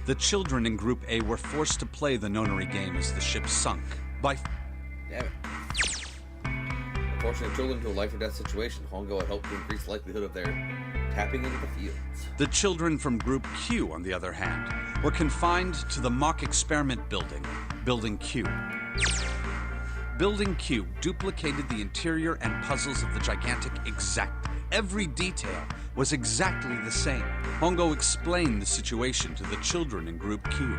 The children in Group A were forced to play the nonary game as the ship sunk. Damn it. Forcing children to a life or death situation, Hongo had hoped to increase the likelihood of their tapping into the fields. The children from Group Q, on the other hand, were confined to the mock experiment building, Building Q. Building Q duplicated the interior and puzzles of the Gigantic exactly. Every detail was exactly the same. Hongo explained the situation to the children in Group Q.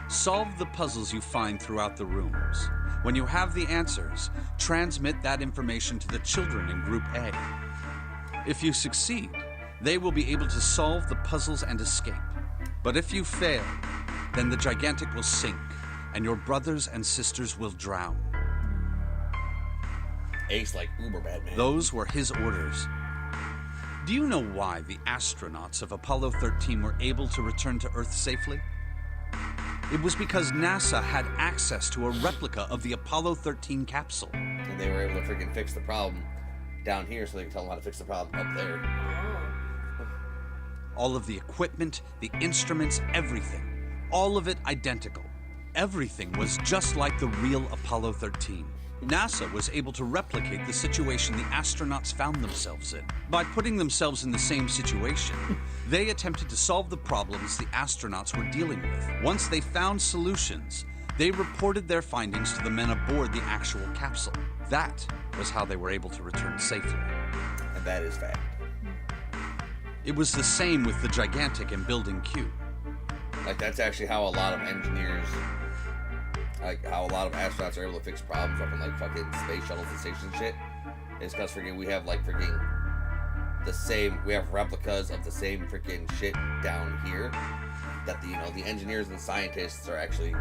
Solve the puzzles you find throughout the rooms. When you have the answers, transmit that information to the children in Group A. If you succeed, they will be able to solve the puzzles and escape. But if you fail, then the Gigantic will sink, and your brothers and sisters will drown. Ace like uber bad man. Those were his orders. Do you know why the astronauts of Apollo 13 were able to return to Earth safely? It was because NASA had access to a replica of the Apollo 13 capsule. And they were able to freaking fix the problem down here so they could tell them how to fix the problem up there. All of the equipment, the instruments, everything. All of it identical. Everything was just like the real Apollo 13. NASA was able to replicate the situation the astronauts found themselves in. By putting themselves in the same situation, they attempted to solve the problems the astronauts were dealing with. Once they found solutions, they reported their findings to the men aboard the actual capsule. That was how they were able to return safely. And that is fact. It was the same with the Gigantic in Building Q. Like, that's actually how a lot of engineers, like, how a lot of astronauts are able to fix problems up in, like, fucking space shuttles and stations and shit. Is because, freaking, we have, like, freaking the same, we have replicas of the same freaking shit down here that, the engineers and the scientists are actually,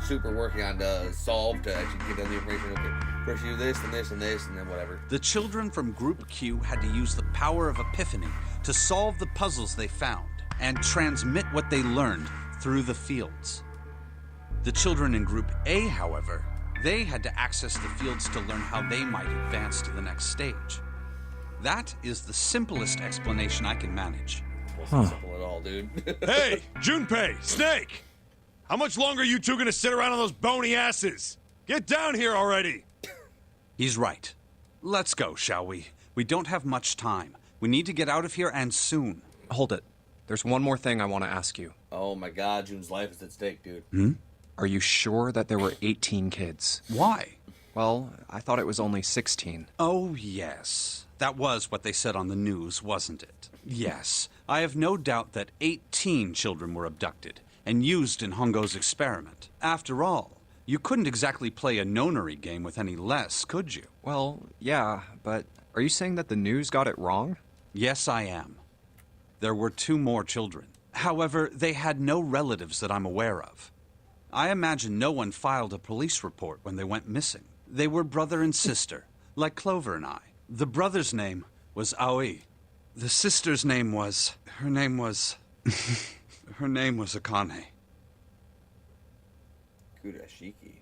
super working on to solve, to actually give them the information. Okay, first you do this, and this, and this, and then whatever. The children from Group Q had to use the power of epiphany to solve the puzzles they found and transmit what they learned through the fields. The children in Group A, however, they had to access the fields to learn how they might advance to the next stage. That is the simplest explanation I can manage. Wasn't simple at all, dude. Hey, Junpei, Snake! How much longer are you two gonna sit around on those bony asses? Get down here already! He's right. Let's go, shall we? We don't have much time. We need to get out of here, and soon. Hold it. There's one more thing I want to ask you. Oh my god, June's life is at stake, dude. Are you sure that there were 18 kids? Why? Well, I thought it was only 16. Oh, yes. That was what they said on the news, wasn't it? Yes. I have no doubt that 18 children were abducted and used in Hongo's experiment. After all, you couldn't exactly play a nonary game with any less, could you? Well, yeah, but are you saying that the news got it wrong? Yes, I am. There were 2 more children. However, they had no relatives that I'm aware of. I imagine no one filed a police report when they went missing. They were brother and sister, like Clover and I. The brother's name was Aoi. The sister's name was... Her name was Akane. Kurashiki.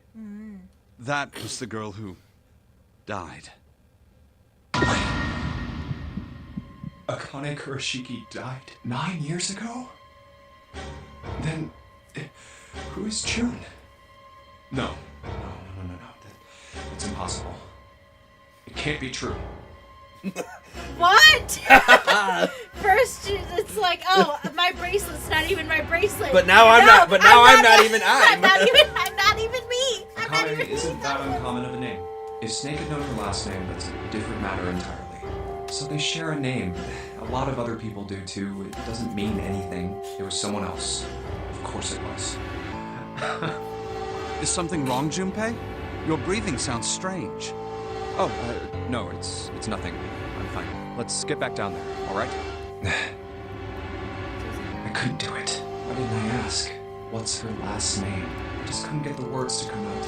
That was the girl who died. Akane Kurashiki died 9 years ago? Then, who is June? No. It's impossible. It can't be true. What? First, it's like, oh, my bracelet's not even my bracelet. But now I'm not. But now I'm not even I. I'm not even me. Akane isn't that uncommon of a name. If Snake had known her last name, that's a different matter entirely. So they share a name. A lot of other people do too. It doesn't mean anything. It was someone else. Of course it was. Is something wrong, Junpei? Your breathing sounds strange. Oh, no, it's nothing. I'm fine. Let's get back down there, all right? I couldn't do it. Why didn't I ask? What's her last name? I just couldn't get the words to come out.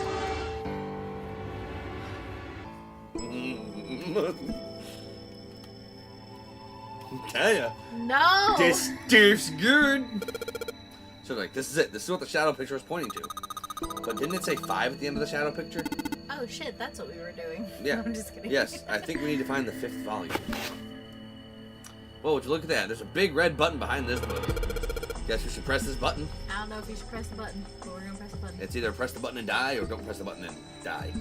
Kaya. No! This tastes good. So like, this is it. This is what the shadow picture was pointing to. But didn't it say 5 at the end of the shadow picture? Oh shit, that's what we were doing. Yeah. No, I'm just kidding. Yes, I think we need to find the 5th volume. Whoa, would you look at that? There's a big red button behind this book. Guess we should press this button. I don't know if you should press the button, but we're gonna press the button. It's either press the button and die, or don't press the button and die.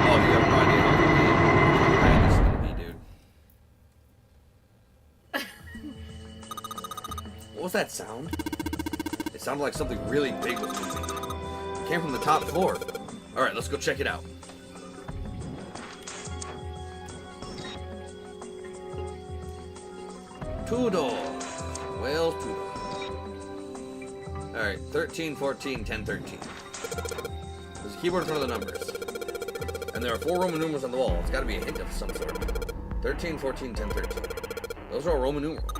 Oh, you have no idea how bad this is gonna be, dude. What was that sound? It sounded like something really big was moving. It came from the top floor. Alright, let's go check it out. Two doors. Well, 2 doors. Alright, 13, 14, 10, 13. There's a keyboard in front of the numbers. And there are 4 Roman numerals on the wall. It's got to be a hint of some sort. 13, 14, 10, 13. Those are all Roman numerals.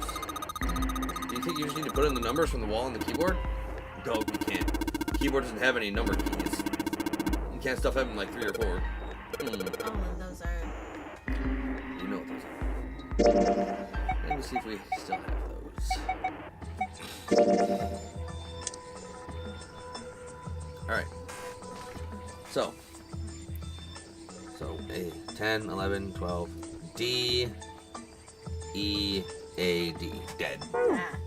Do you think you just need to put in the numbers from the wall on the keyboard? No, you can't. The keyboard doesn't have any number keys. You can't stuff them in like 3 or 4. Oh, and those are... You know what those are. Let me see if we still have those. Alright. So A, 10, 11, 12, D, E, A, D. Dead. Ah,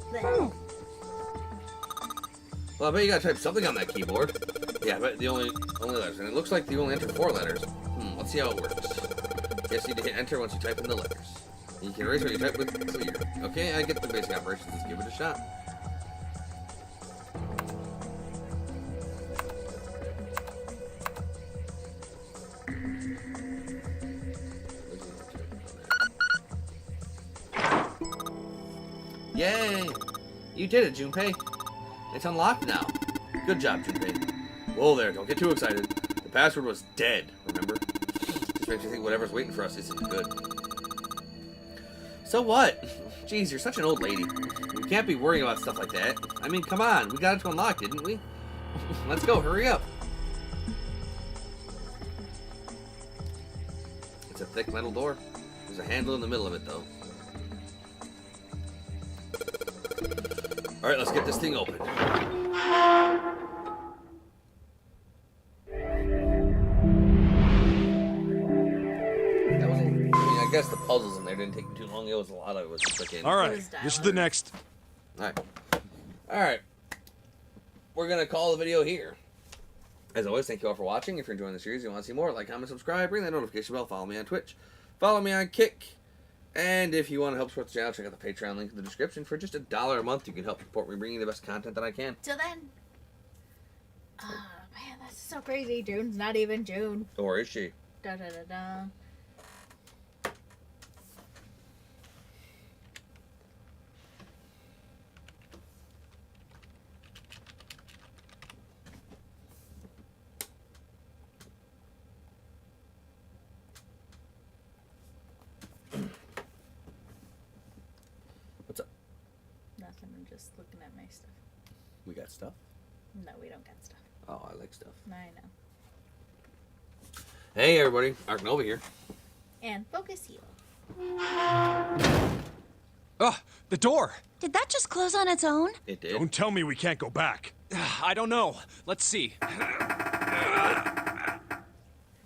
Well, I bet you gotta type something on that keyboard. Yeah, but the only letters. And it looks like you only enter 4 letters. Let's see how it works. Guess you need to hit enter once you type in the letters. You can erase what you type with clear. Okay, I get the basic operations. Let's give it a shot. Yay! You did it, Junpei. It's unlocked now. Good job, Junpei. Whoa there, don't get too excited. The password was dead, remember? Just makes you think whatever's waiting for us isn't good. So what? Jeez, you're such an old lady. We can't be worrying about stuff like that. I mean, come on. We got it to unlock, didn't we? Let's go. Hurry up. It's a thick metal door. There's a handle in the middle of it, though. Alright, let's get this thing open. I guess the puzzles in there didn't take me too long. It was a lot of it was clicking. Alright, this is the next. Alright. We're gonna call the video here. As always, thank you all for watching. If you're enjoying the series, you want to see more, like, comment, subscribe, ring that notification bell, follow me on Twitch, follow me on Kick. And if you want to help support the channel, check out the Patreon link in the description. For just $1 a month, you can help support me bringing the best content that I can. Till then. Oh, man, that's so crazy. June's not even June. Or is she? Da da da da. What's up? Nothing. I'm just looking at my stuff. We got stuff? No, we don't got stuff. Oh, I like stuff. I know. Hey, everybody. Ark Nova here. And focus heal. Ugh, the door! Did that just close on its own? It did. Don't tell me we can't go back. I don't know. Let's see.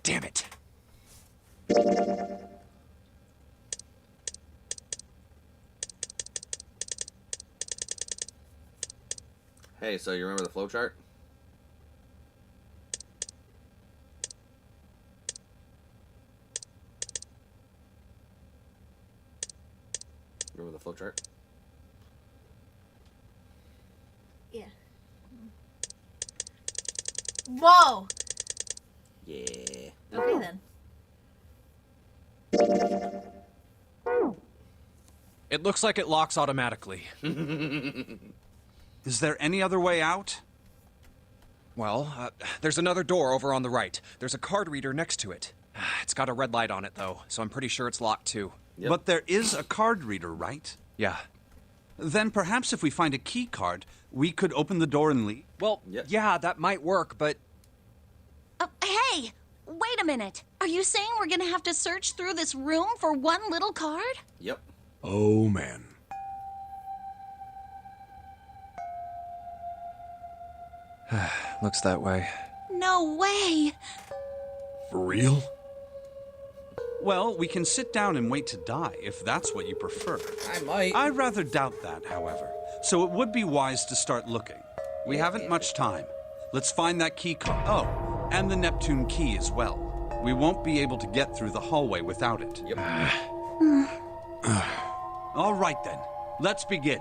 Damn it. Hey, so you remember the flowchart? Remember the flowchart? Yeah. Whoa! Yeah. Okay then. It looks like it locks automatically. Is there any other way out? Well, there's another door over on the right. There's a card reader next to it. It's got a red light on it, though, so I'm pretty sure it's locked, too. Yep. But there is a card reader, right? Yeah. Then perhaps if we find a key card, we could open the door and leave. Well, Yes. yeah, that might work, but... Hey! Wait a minute. Are you saying we're gonna have to search through this room for one little card? Yep. Oh, man. Looks that way. No way! For real? Well, we can sit down and wait to die, if that's what you prefer. I might. I rather doubt that, however. So it would be wise to start looking. We haven't much time. Let's find that key card. Oh, and the Neptune key as well. We won't be able to get through the hallway without it. Yep. All right then. Let's begin.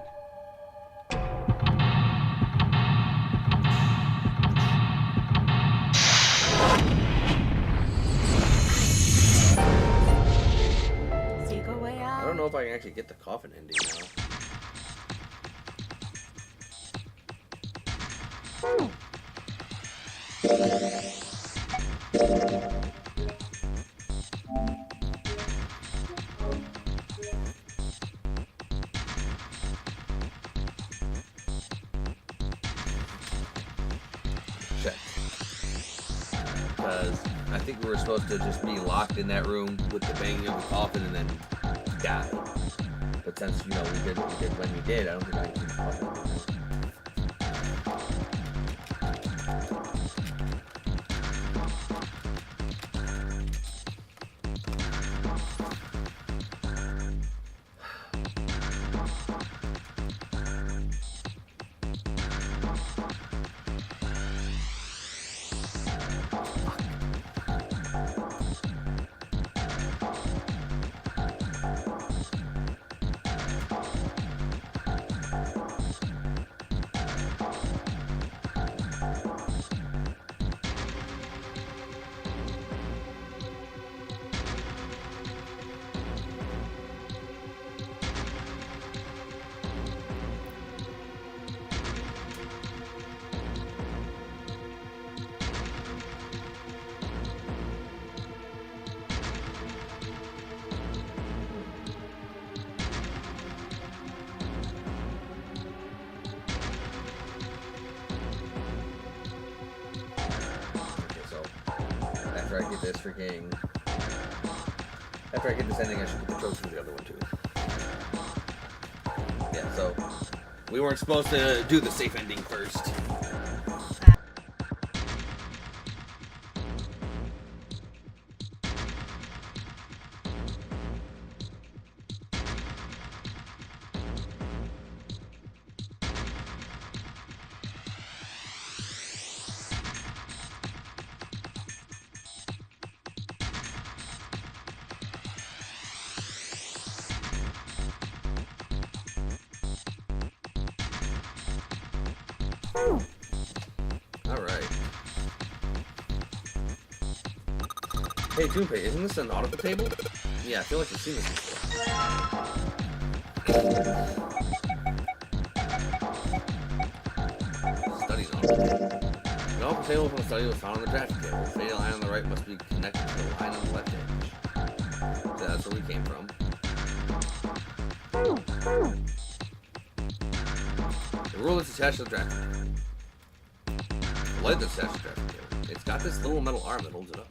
Secret way out. I don't know if I can actually get the coffin ending now. Check. Because I think we were supposed to just be locked in that room with the banging of the coffin and then die. But since, you know, we did what we did when we did, I don't think I can keep the coffin ending now. After I get this freaking... After I get this ending, I should get the trophy for the other one, too. Yeah, so... We weren't supposed to do the safe ending first. Alright. Hey, Junpei, isn't this a nautical table? Yeah, I feel like I've seen this before. Study nautical. The nautical table from the study was found on the drafting table. The fatal line on the right must be connected to the line on the left edge. So that's where we came from. The rule is attached to the drafting table. The light that's attached to the drafting table. It's got this little metal arm that holds it up.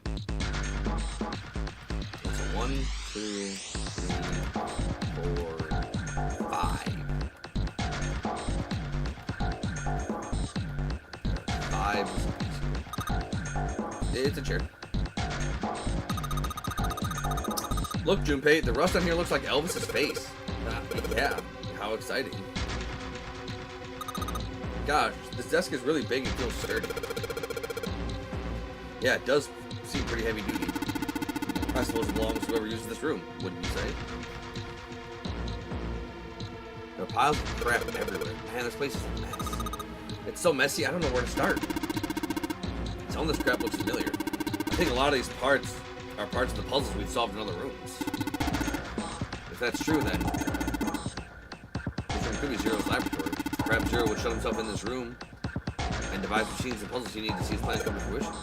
It's a 1, 2, 3, 4, 5. 5 is it's a chair. Look, Junpei, the rust on here looks like Elvis's face. Yeah, how exciting. Gosh, this desk is really big and feels sturdy. Yeah, it does seem pretty heavy duty. I suppose it belongs to whoever uses this room, wouldn't you say? There are piles of crap everywhere. Man, this place is a mess. It's so messy, I don't know where to start. Some of this crap looks familiar. I think a lot of these parts are parts of the puzzles we've solved in other rooms. If that's true, then this room could be Zero's laboratory. Perhaps Zero would shut himself in this room and devise machines and puzzles he needs to see his plan come to fruition.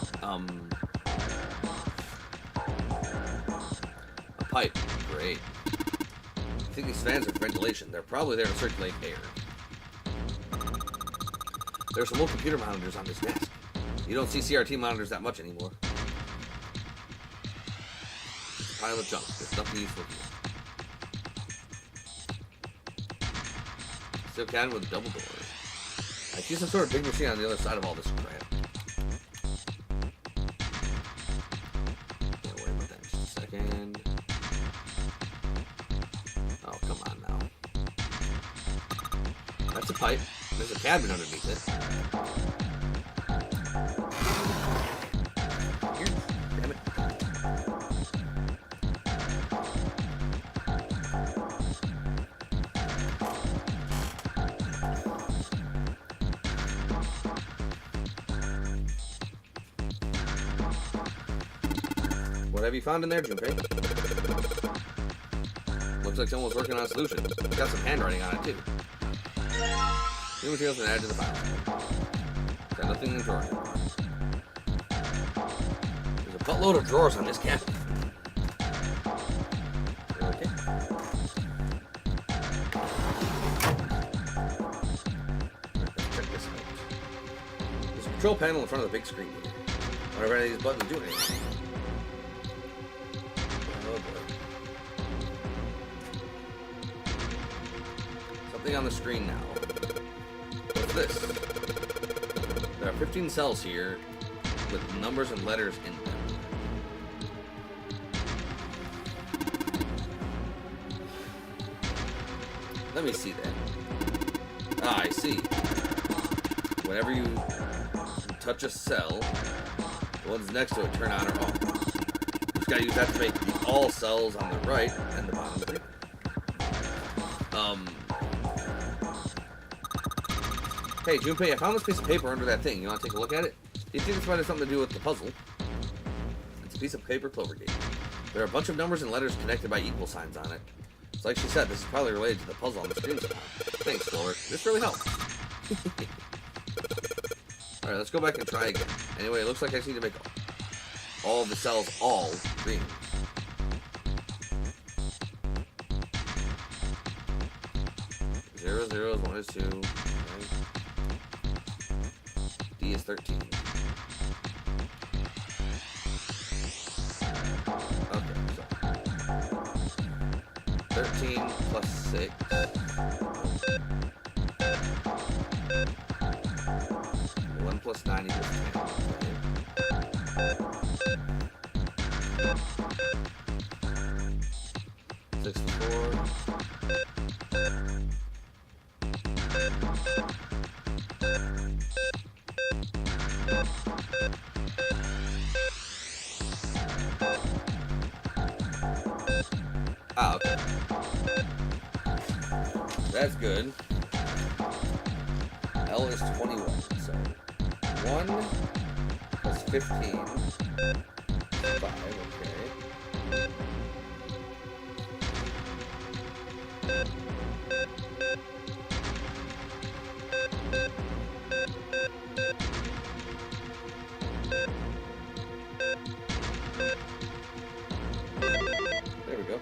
A pipe. Great. I think these fans are for ventilation. They're probably there to circulate air. There are some old computer monitors on this desk. You don't see CRT monitors that much anymore. pile of junk. There's nothing useful here. Still cabin with a double door. I see some sort of big machine on the other side of all this crap. Can't worry about that in just a second. Oh, come on now. That's a pipe. There's a cabin underneath it. Here, damn it. What have you found in there, Junpei? Looks like someone was working on a solution. It's got some handwriting on it, too. New materials been added to the file. Got nothing in the drawer anymore. There's a buttload of drawers on this cabinet. Okay. Let's check this out. There's a control panel in front of the big screen here. I wonder if any of these buttons do anything. Oh boy. Something on the screen now. What's this? There are 15 cells here with numbers and letters in them. Let me see that. Ah, I see. Whenever you touch a cell, the ones next to it turn on or off. You just gotta use that to make all cells on the right and the bottom of the paper. Hey, Junpei, I found this piece of paper under that thing. You want to take a look at it? Do you think this might have something to do with the puzzle? It's a piece of paper clover gate. There are a bunch of numbers and letters connected by equal signs on it. It's like she said, this is probably related to the puzzle on the screen somehow. Thanks, Clover. This really helps. Alright, let's go back and try again. Anyway, it looks like I just need to make all the cells all green. Zero zeros, 1 is 2. Okay. D is 13. Okay, so 13 plus 6. 1 plus 9 equals 10. 64. Ah, okay. That's good. L is 21, so 1 plus 15. 5, okay. There we go.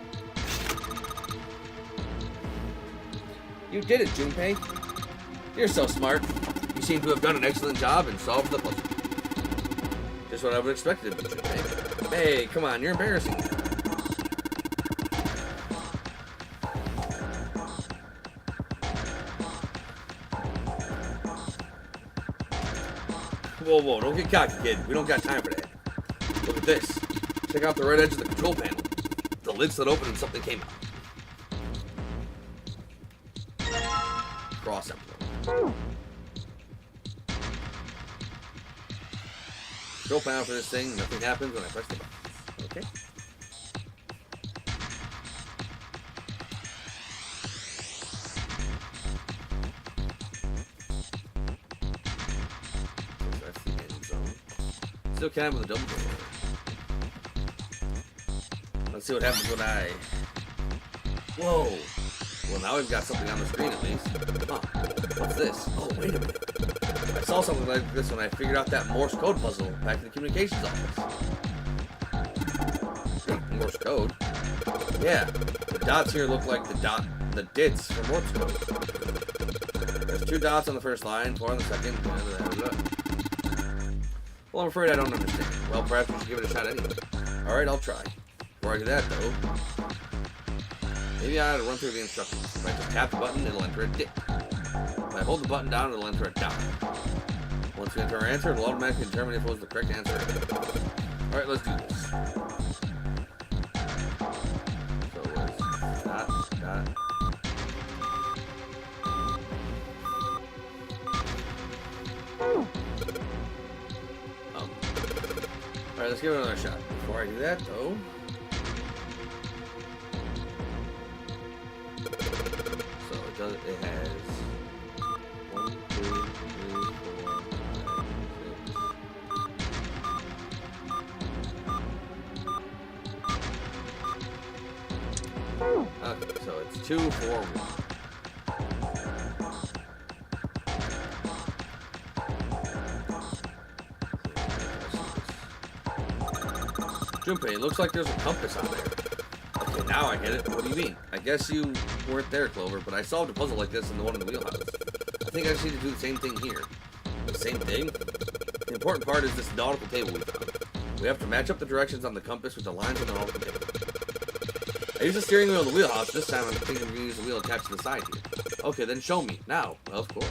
You did it, Junpei. You're so smart. You seem to have done an excellent job and solved the puzzle. Just what I would expect of you, Junpei. Hey, come on, you're embarrassing me. Whoa, whoa, don't get cocky, kid. We don't got time for that. Look at this. Check out the right edge of the control panel. The lid slid open and something came out. Cross emblem. Control panel for this thing. Nothing happens when I press the button. Okay. That's the end zone. Still can with a double door. Let's see what happens when I... Whoa! Well, now we've got something on the screen at least. Huh. What's this? Oh, wait a minute. I saw something like this when I figured out that Morse code puzzle back in the communications office. Morse code? Yeah. The dots here look like the dits for Morse code. There's 2 dots on the first line, 4 on the second. Well, I'm afraid I don't understand. Well, perhaps we should give it a shot anyway. Alright, I'll try. Before I do that, though, maybe I ought to run through the instructions. If I just tap the button, it'll enter a dip. If I hold the button down, it'll enter a dot. Once we enter our answer, it'll automatically determine if it was the correct answer. Alright, let's do this. So it was dot, dot. Alright, let's give it another shot. Before I do that, though, so it has 1, 2, 3, 4, 5, 6. Okay, so it's 2, 4, 1. Junpei, it looks like there's a compass on there. Okay, now I get it. What do you mean? I guess you weren't there, Clover, but I solved a puzzle like this in the one in the wheelhouse. I think I just need to do the same thing here. The same thing? The important part is this nautical table we found. We have to match up the directions on the compass with the lines on the nautical table. I used the steering wheel in the wheelhouse. This time I'm thinking I'm going to use the wheel attached to the side here. Okay, then show me. Now. Well, of course.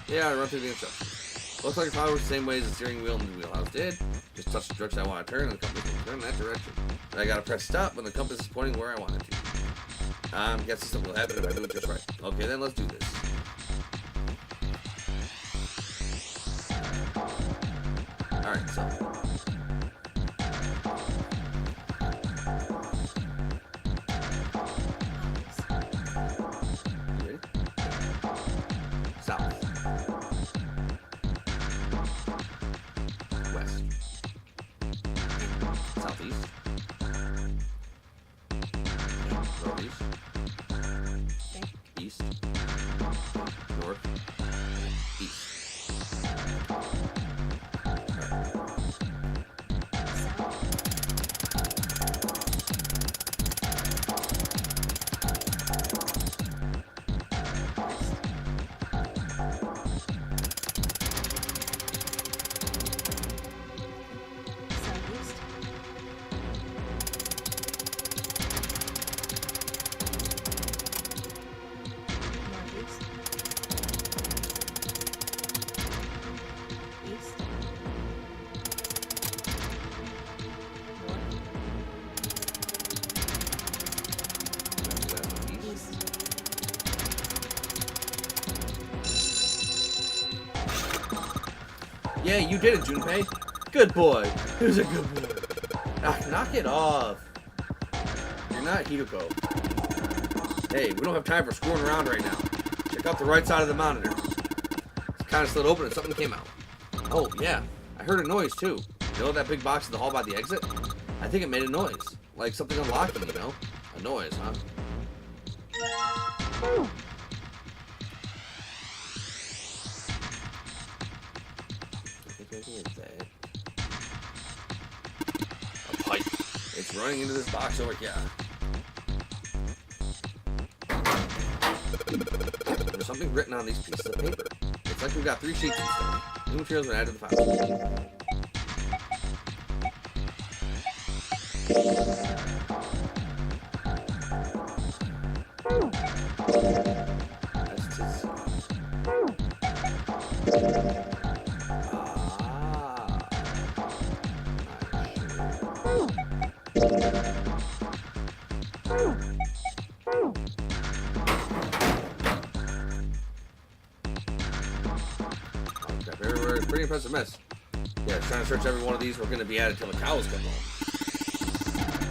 Yeah, I run through the instructions. Looks like it follows the same way as the steering wheel in the wheelhouse did. Just touch the direction I want to turn, and the compass will turn in that direction. And I gotta press stop when the compass is pointing where I want it to. I'm guessing something will happen if I do it just right. Okay, then let's do this. Alright, so. You ready? South. West. Southeast. Northeast. East. North. East. Yeah, you did it, Junpei. Good boy. Who's a good boy? Ah, knock it off. You're not Hideko. Hey, we don't have time for screwing around right now. Check out the right side of the monitor. It's kind of slid open and something came out. Oh, yeah. I heard a noise, too. You know that big box in the hall by the exit? I think it made a noise. Like something unlocking, you know? A noise, huh? A pipe. It's running into this box over here. There's something written on these pieces of paper. It's like we've got 3 sheets instead. New materials were added to the file. Everywhere is pretty impressive mess. Yeah, trying to search every one of these. We're going to be at it till the cows come home.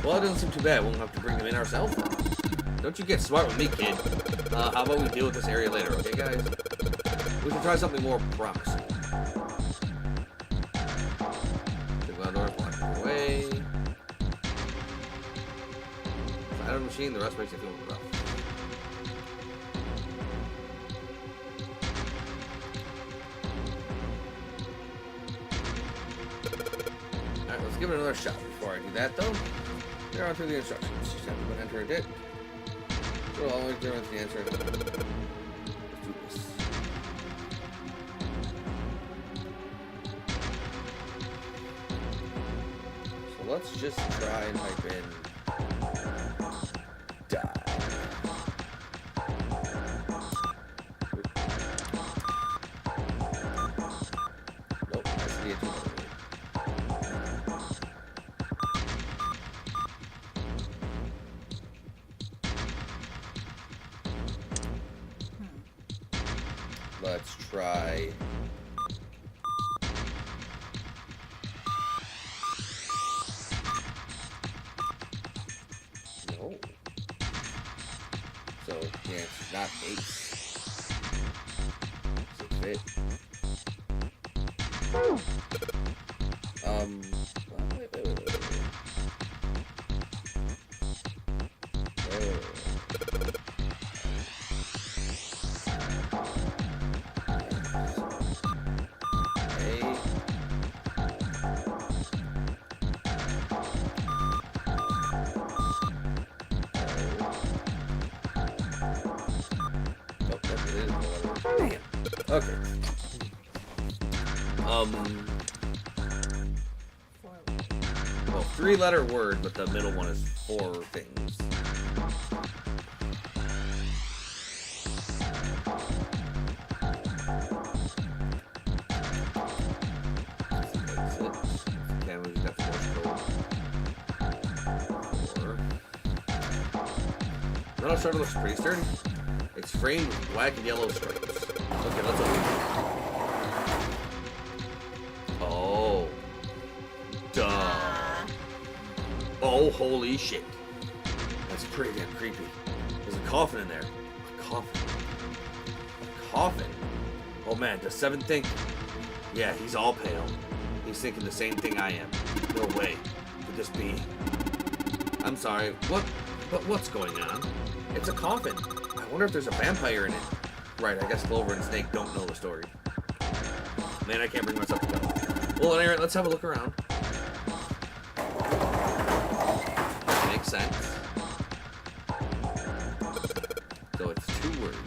Well, it doesn't seem too bad. We'll have to bring them in ourselves. Don't you get smart with me, kid. How about we deal with this area later, okay, guys? We should try something more promising. The ground door blocking away. Side of the machine, the rest makes it feel rough. Alright, let's give it another shot. Before I do that, though, here on through the instructions. Just have to enter a dit. So I'll only clear into the answer. Let's do this. So let's just try and type in die. Nope, that's the two. Let's try. No. So the answer's not ace. So fit. Wait. Okay. Well, 3-letter word, but the middle one is 4 things. Okay, we just got 4 code. 4. Metal shutter looks pretty sturdy. It's framed with black and yellow stripes. Okay, let's open it. Oh. Duh. Oh, holy shit. That's pretty damn creepy. There's a coffin in there. A coffin. A coffin? Oh man, does Seven think? Yeah, he's all pale. He's thinking the same thing I am. No way. Could this be? I'm sorry. What? But what's going on? It's a coffin. I wonder if there's a vampire in it. Right, I guess Clover and Snake don't know the story. Man, I can't bring myself to go. Well, at any rate, let's have a look around. Makes sense. So it's 2 words.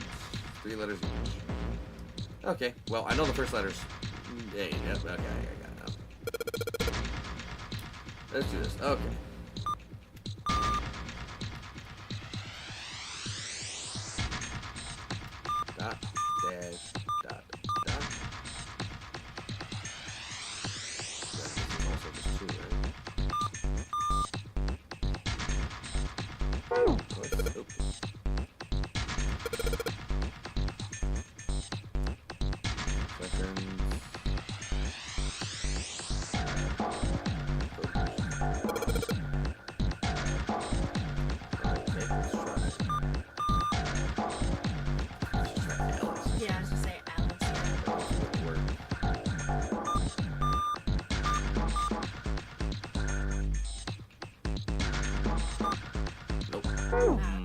3 letters each. Okay, well, I know the first letters. Yeah, okay, I got it. Let's do this. Okay. Dot, dash, dot, dot. This is also just 2, right?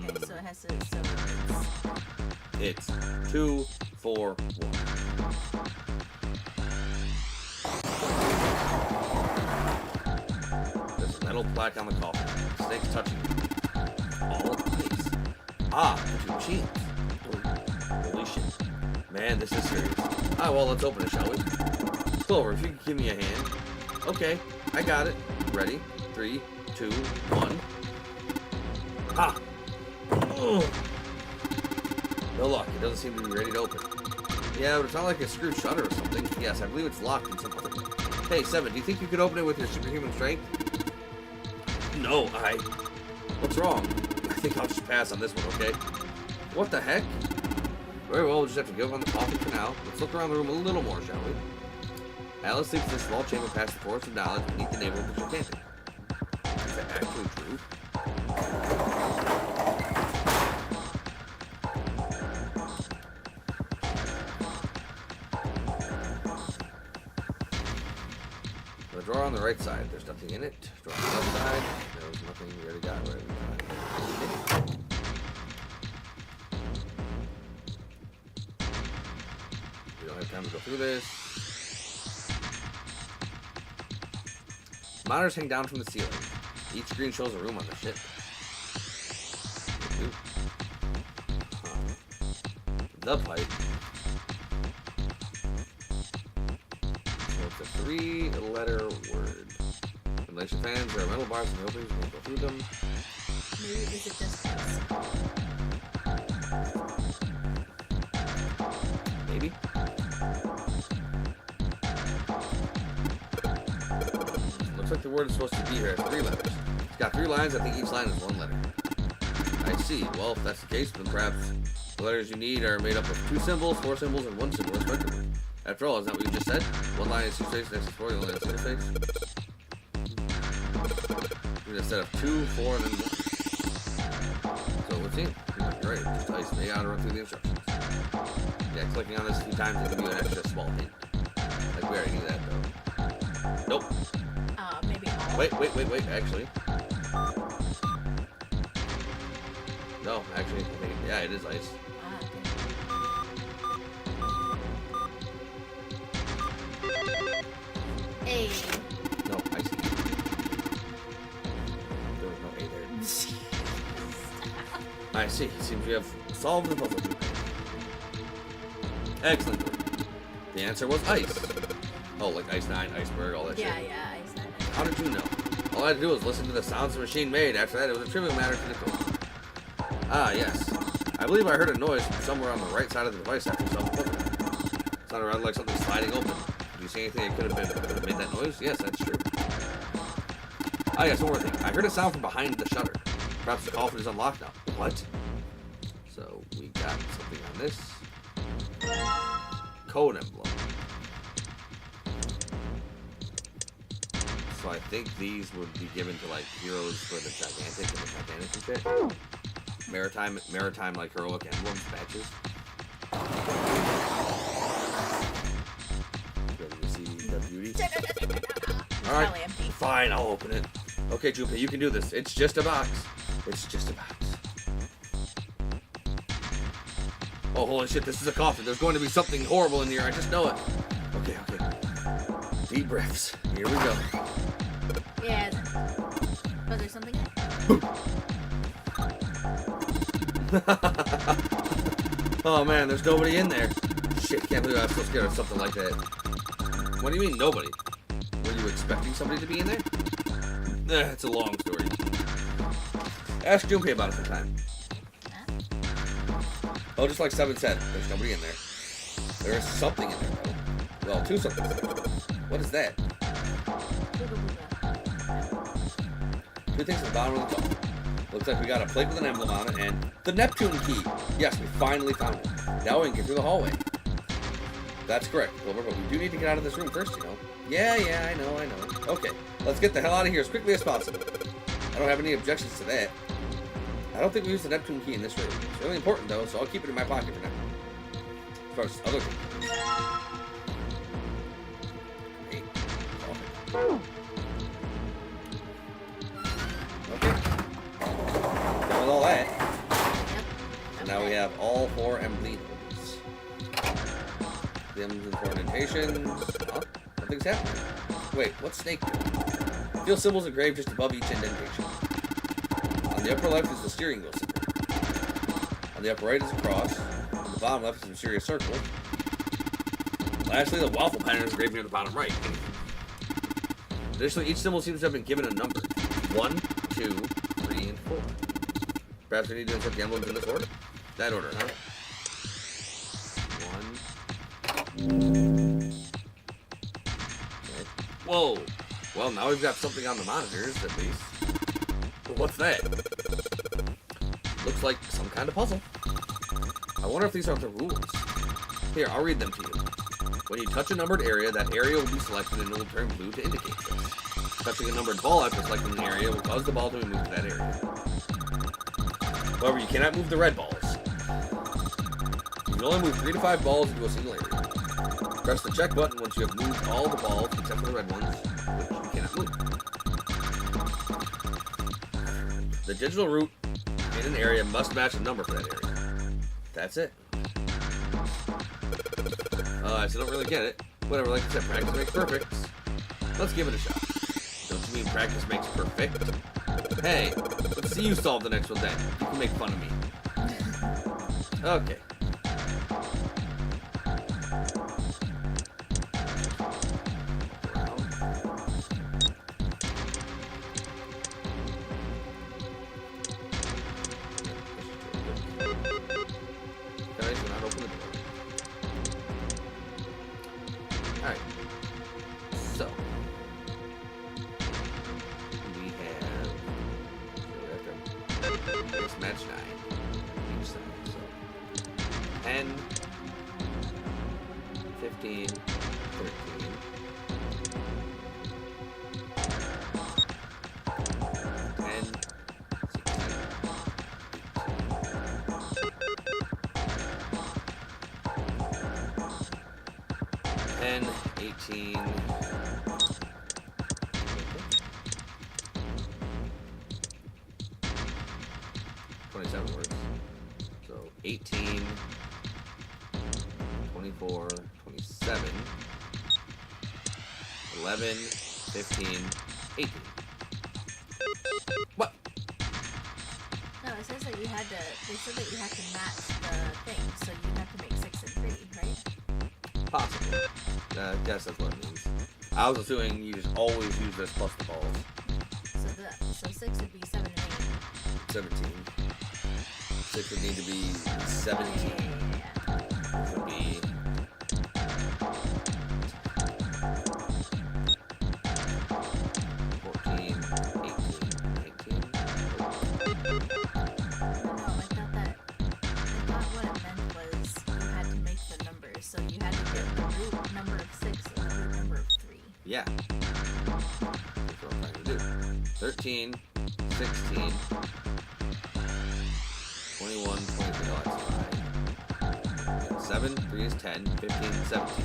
Okay, so it has to. So it's 2, 4, 1. There's a metal plaque on the coffin. Snake's touching it. All in place. Ah, the 2 machines. Oh, holy shit. Man, this is serious. Ah, well, let's open it, shall we? Clover, if you could give me a hand. Okay, I got it. Ready? 3, 2, 1. Ah! Ugh. No luck. It doesn't seem to be ready to open. Yeah, but it's not like a screw shutter or something. Yes, I believe it's locked in some other way. Hey, Seven, do you think you could open it with your superhuman strength? No, What's wrong? I think I'll just pass on this one, okay? What the heck? Very well, we'll just have to give up on the coffin for now. Let's look around the room a little more, shall we? Alice thinks this small chamber past the forest of knowledge beneath the neighborhood of Gigantic. Is that actually true? The drawer on the right side, there's nothing in it. Drawer on the left side, there's nothing. We already got it. We don't have time to go through this. Monitors hang down from the ceiling. Each screen shows a room on the ship. The pipe. So it's a 3-letter word. The Ventilation fans, there are metal bars and openings, you can go through them. Maybe is it just us? Maybe. Looks like the word is supposed to be here as 3 letters. It's got 3 lines, I think each line is 1 letter. I see. Well, if that's the case, then perhaps the letters you need are made up of 2 symbols, 4 symbols, and 1 symbol, respectively. After all, isn't that what you just said? 1 line is 2 spaces, next is 4, the only line is 0 space. Instead of 2, 4, and then 1. So what's in? You're right. Just ice. They gotta run through the instructions. Yeah, clicking on this a few times will give you an extra small hint. Like we already knew that though. Nope. Maybe all. Wait. Actually. No, actually, I think, yeah, it is ice. Hey. No, ice. There was no A there. I see. Seems we have solved the puzzle. Excellent. The answer was ice. Oh, like Ice 9, Iceberg, all that shit. Yeah, Ice 9. How did you know? All I had to do was listen to the sounds the machine made. After that, it was a trivial matter to decode. Ah, yes. I believe I heard a noise from somewhere on the right side of the device after some puzzle. It sounded rather like something sliding open. Did you see anything that could have made that noise? Yes, that's true. Ah, yes, one more thing. I heard a sound from behind the shutter. Perhaps the coffin is unlocked now. What? So, we got something on this. Code emblem. So I think these would be given to like heroes for the gigantic and the Titanic and shit. Maritime like heroic emblems, patches. Ready to see the beauty? Alright, fine, I'll open it. Okay, Junpei, you can do this. It's just a box. It's just a box. Oh, holy shit, this is a coffin. There's going to be something horrible in here. I just know it. Okay. Deep breaths. Here we go. Yeah. Was there something in it? Oh, man, there's nobody in there. Shit, can't believe I was so scared of something like that. What do you mean, nobody? Were you expecting somebody to be in there? It's a long story. Ask Junpei about it sometime. Oh, just like Seven said, there's nobody in there. There is something in there, though. Well, 2 something. What is that? 2 things at the bottom of the cup. Looks like we got a plate with an emblem on it and the Neptune key. Yes, we finally found it. Now we can get through the hallway. That's correct, Wilbur, but we do need to get out of this room first, you know. Yeah, I know. Okay, let's get the hell out of here as quickly as possible. I don't have any objections to that. I don't think we use the Neptune key in this room. It's really important, though, so I'll keep it in my pocket for now. As far as other things. Hey, okay. Done with all that. So now we have all 4 emblems. The emblems and 4 indentations. Oh, nothing's happening. Wait, what's Snake doing? Feel symbols engraved just above each indentation. On the upper left is the steering wheel symbol. On the upper right is a cross. On the bottom left is a mysterious circle. Lastly, the waffle pattern is engraved near the bottom right. Additionally, each symbol seems to have been given a number. 1, 2, 3, and 4. Perhaps we need to insert the emblems in this order? That order, huh? 1. Okay. Whoa! Well, now we've got something on the monitors, at least. But what's that? Looks like some kind of puzzle. I wonder if these are the rules. Here, I'll read them to you. When you touch a numbered area, that area will be selected and it will turn blue to indicate this. Touching a numbered ball after selecting an area will cause the ball to be moved to that area. However, you cannot move the red balls. You can only move 3 to 5 balls into a single area. Press the check button once you have moved all the balls except for the red ones, which you cannot move. The digital route in an area must match a number for that area. That's it. I still don't really get it. Whatever, like I said, practice makes perfect. Let's give it a shot. Don't you mean practice makes perfect? Hey, let's see you solve the next one then. You can make fun of me. Okay. That's 9 each side. So 10, 15, 13. 10, 16, 18, 27 words. So 18, 24, 27, 11, 15, 18. What? No, it says that you had to. They said that you had to match the thing, so you have to make 6 and 3, right? Possibly. I guess that's what it means. I was assuming you just always use this plus the balls. So 6 would be 7 and 17. 6 would need to be 17. This would be 14, 18, 19. No, I thought what it meant was you had to make the numbers, so you had to get the root number of 6 and the root number of 3. Yeah. That's what I'm trying to do. 13, 16, 21, 23. Oh, that's 5. 7, 3 is 10, 15, 17.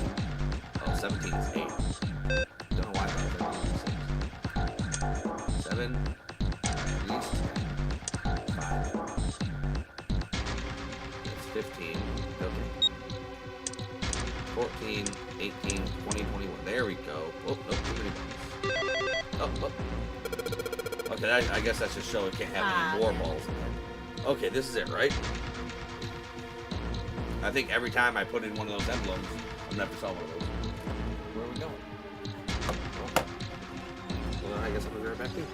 Oh, 17 is 8. Don't know why I thought 17 was 6. 7, 3 is 10, 5. That's 15. Okay. 14, 18, 20, 21. There we go. Oh, nope, too many balls. Oh, oh. Okay, I guess that's just show it can't have any more balls in there. Okay, this is it, right? I think every time I put in one of those emblems, I'll never saw one of those. Where are we going? Well, I guess I'm gonna be right back too.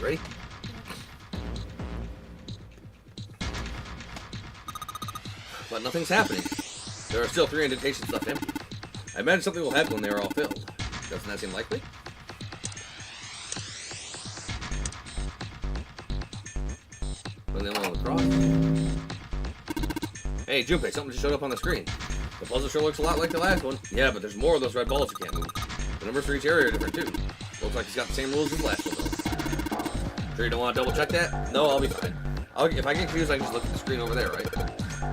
Ready? But nothing's happening. There are still 3 indentations left empty. I imagine something will happen when they are all filled. Doesn't that seem likely? Put them all across. Hey, Junpei, something just showed up on the screen. The puzzle sure looks a lot like the last one. Yeah, but there's more of those red balls you can't move. The numbers for each area are different, too. Looks like it's got the same rules as the last one, though. Sure you don't want to double check that? No, I'll be fine. If I get confused, I can just look at the screen over there, right?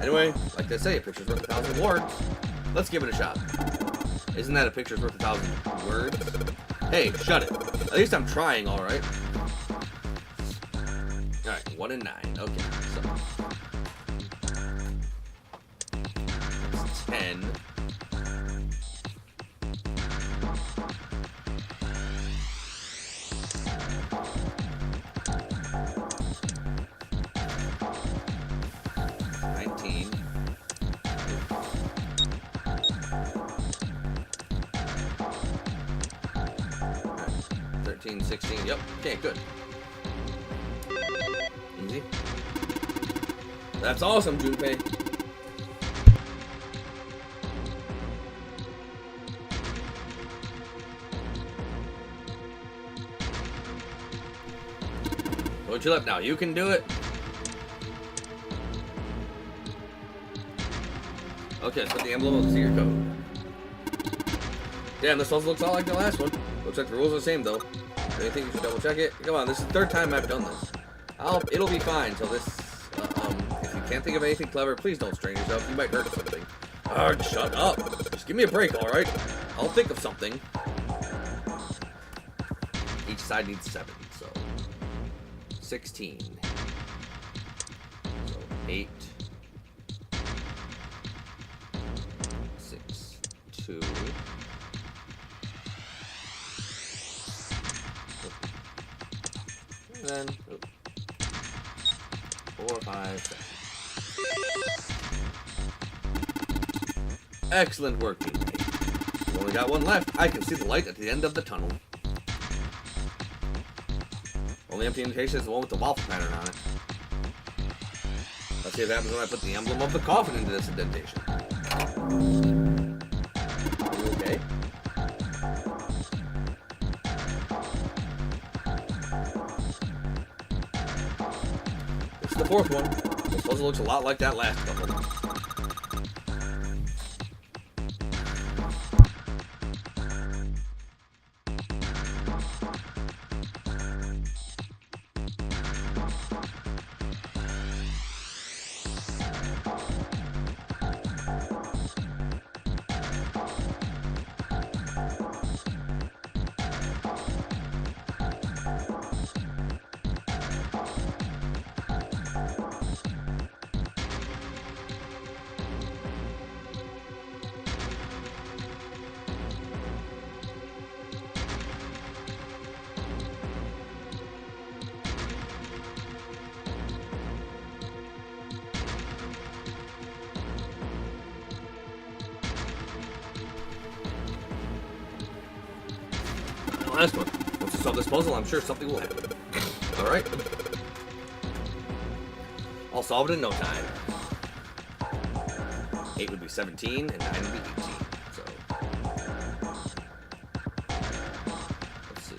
Anyway, like they say, a picture's worth 1,000 words. Let's give it a shot. Isn't that a picture's worth 1,000 words? Hey, shut it. At least I'm trying, alright? Alright, 1 and 9. Okay, so... That's 10. Alright, 13, 16. Yep. Okay, good. Easy. That's awesome, Junpei. Don't you left now. You can do it. Okay, let's put the emblem of the secret code. Damn, this puzzle looks a lot like the last one. Looks like the rules are the same, though. Do you think you should double check it? Come on, this is the 3rd time I've done this. It'll be fine till this, if you can't think of anything clever, please don't strain yourself. You might hurt something. Shut up. Just give me a break, alright? I'll think of something. Each side needs 7, so... 16. So, 8. 6, 2. And then, 4, 5, 7. Excellent work, teammate. We've only got 1 left. I can see the light at the end of the tunnel. Only empty indentation is the one with the waffle pattern on it. Let's see what happens when I put the emblem of the coffin into this indentation. Are you okay? It's the 4th one. This puzzle looks a lot like that last couple. Last one. Once you solve this puzzle, I'm sure something will happen. Alright. I'll solve it in no time. 8 would be 17, and 9 would be 18. So. Let's see.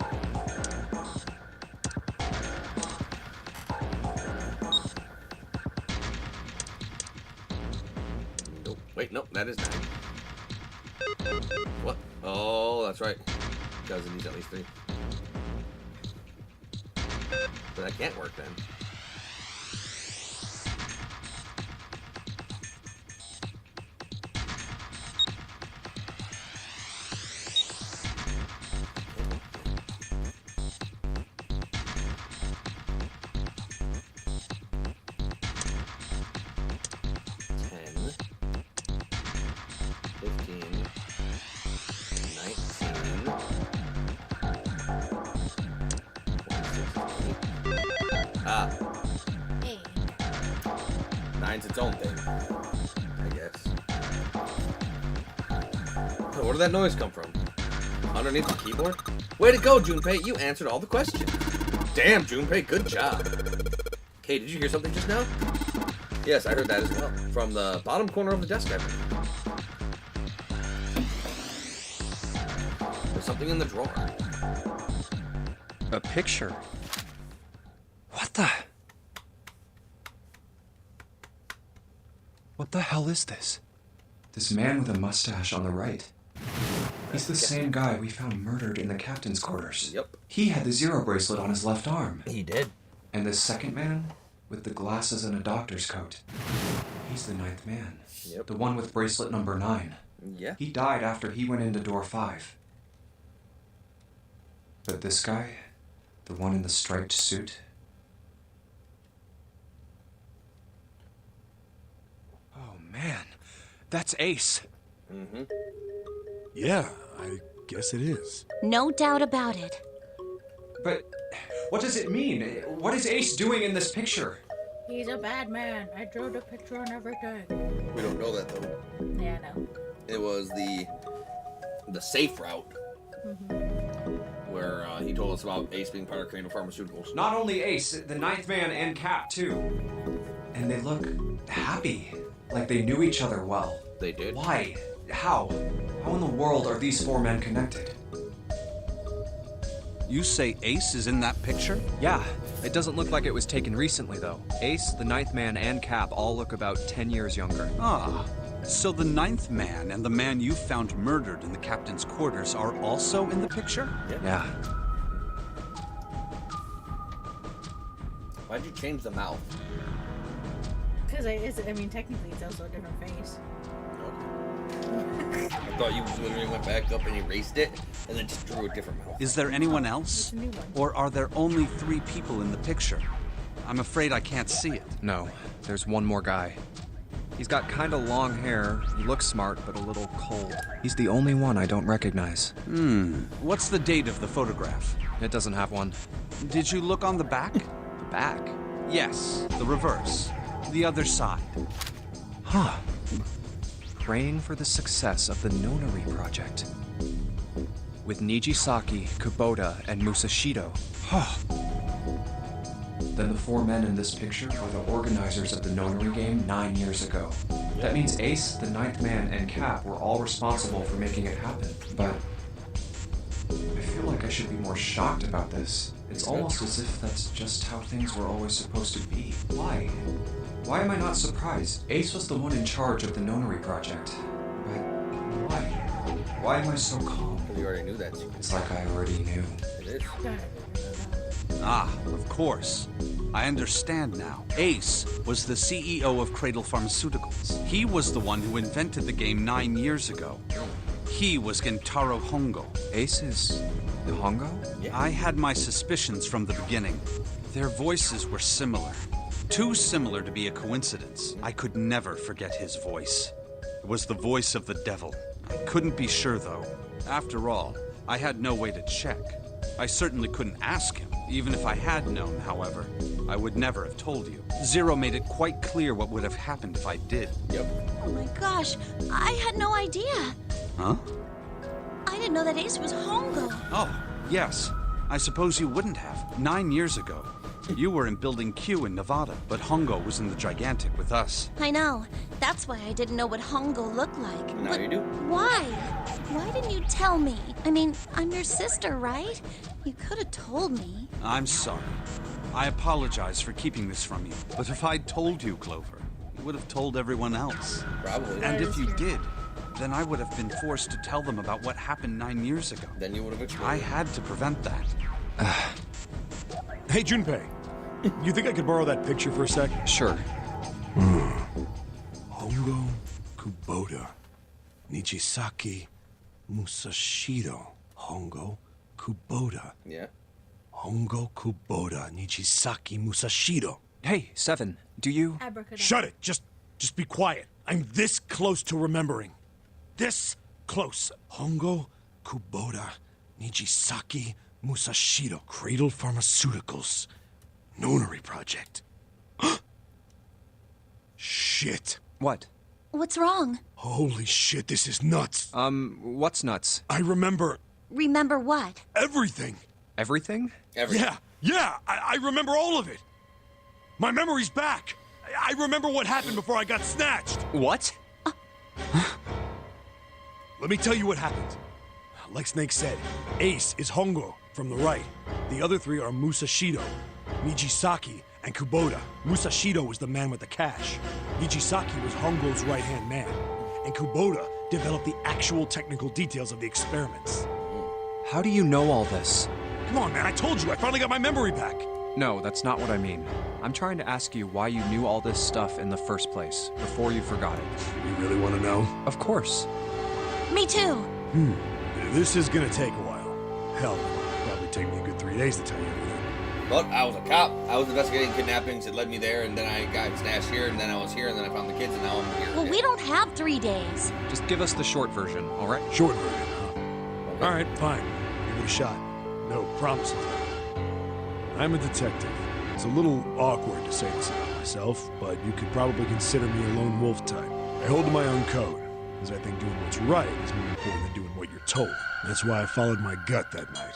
Nope. Wait, nope, that is 9. What? Oh, that's right. Because it needs at least 3. But that can't work then. Hey. 9's its own thing, I guess. Where did that noise come from? Underneath the keyboard? Way to go, Junpei! You answered all the questions. Damn, Junpei, good job. Okay, did you hear something just now? Yes, I heard that as well. From the bottom corner of the desk, I believe. There's something in the drawer. A picture. What the? What the hell is this? This man with a mustache on the right. He's the same guy we found murdered in the captain's quarters. Yep. He had the zero bracelet on his left arm. He did. And this second man, with the glasses and a doctor's coat. He's the ninth man. Yep. The one with bracelet number 9. Yeah. He died after he went into door 5. But this guy, the one in the striped suit. Oh man, that's Ace. Mm-hmm. Yeah, I guess it is. No doubt about it. But what does it mean? What is Ace doing in this picture? He's a bad man. I drew the picture and everything. We don't know that, though. Yeah, I know. It was the safe route. Where he told us about Ace being part of Crane Pharmaceuticals. Not only Ace, the ninth man and Cap, too. And they look happy, like they knew each other well. They did. Why? How? How in the world are these 4 men connected? You say Ace is in that picture? Yeah, it doesn't look like it was taken recently, though. Ace, the ninth man, and Cap all look about 10 years younger. Ah, so the ninth man and the man you found murdered in the captain's quarters are also in the picture? Yeah. Why'd you change the mouth? Because technically it's also a different face. I thought you literally went back up and erased it, and then just drew a different mouth. Is there anyone else? It's a new one. Or are there only 3 people in the picture? I'm afraid I can't see it. No, there's one more guy. He's got kinda long hair, he looks smart, but a little cold. He's the only one I don't recognize. What's the date of the photograph? It doesn't have one. Did you look on the back? The back? Yes, the reverse. The other side. Huh. Praying for the success of the Nonary project. With Nijisaki, Kubota, and Musashido. Then the 4 men in this picture were the organizers of the Nonary game 9 years ago. That means Ace, the ninth man, and Cap were all responsible for making it happen. But I feel like I should be more shocked about this. It's almost as if that's just how things were always supposed to be. Why? Why am I not surprised? Ace was the one in charge of the Nonary project. But why? Why am I so calm? Because you already knew that secret. It's like I already knew. It is. Ah, of course. I understand now. Ace was the CEO of Cradle Pharmaceuticals. He was the one who invented the game 9 years ago. He was Gentaro Hongo. Ace is the Hongo? Yeah. I had my suspicions from the beginning. Their voices were similar. Too similar to be a coincidence. I could never forget his voice. It was the voice of the devil. I couldn't be sure, though. After all, I had no way to check. I certainly couldn't ask him. Even if I had known, however, I would never have told you. Zero made it quite clear what would have happened if I did. Yep. Oh my gosh, I had no idea. Huh? I didn't know that Ace was Hongo. Oh, yes. I suppose you wouldn't have. 9 years ago. You were in Building Q in Nevada, but Hongo was in the Gigantic with us. I know. That's why I didn't know what Hongo looked like. Now But you do. why? Why didn't you tell me? I mean, I'm your sister, right? You could have told me. I'm sorry. I apologize for keeping this from you. But if I'd told you, Clover, you would have told everyone else. Probably. And if you did, then I would have been forced to tell them about what happened 9 years ago. Then you would have I exploded. had to prevent that. Hey, Junpei. You think I could borrow that picture for a sec? Sure. Hongo, Kubota, Nijisaki, Musashido. Hongo, Kubota. Yeah. Hongo, Kubota, Nijisaki, Musashido. Hey, Seven, do you... Abracadabra. Shut it! Just be quiet. I'm this close to remembering. This close. Hongo, Kubota, Nijisaki, Musashido. Cradle Pharmaceuticals. Nonary project. Shit. What? What's wrong? Holy shit, this is nuts. What's nuts? I remember Remember what? everything. Everything? Everything. Yeah, I remember all of it. My memory's back. I remember what happened before I got snatched. What? Let me tell you what happened. Like Snake said, Ace is Hongo from the right. The other three are Musashido, Nijisaki, and Kubota. Musashido was the man with the cash. Nijisaki was Hongo's right-hand man. And Kubota developed the actual technical details of the experiments. How do you know all this? Come on, man, I told you, I finally got my memory back. No, that's not what I mean. I'm trying to ask you why you knew all this stuff in the first place, before you forgot it. You really want to know? Of course. Me too. This is gonna take a while. Hell, it'll probably take me a good 3 days to tell you everything. But I was a cop. I was investigating kidnappings. It led me there, and then I got snatched here, and then I was here, and then I found the kids, and now I'm here. Well, we don't have 3 days. Just give us the short version, all right? Short version, huh? Okay. All right, fine. Give it a shot. No promises. I'm a detective. It's a little awkward to say this about myself, but you could probably consider me a lone wolf type. I hold to my own code, because I think doing what's right is more important than doing what you're told. That's why I followed my gut that night.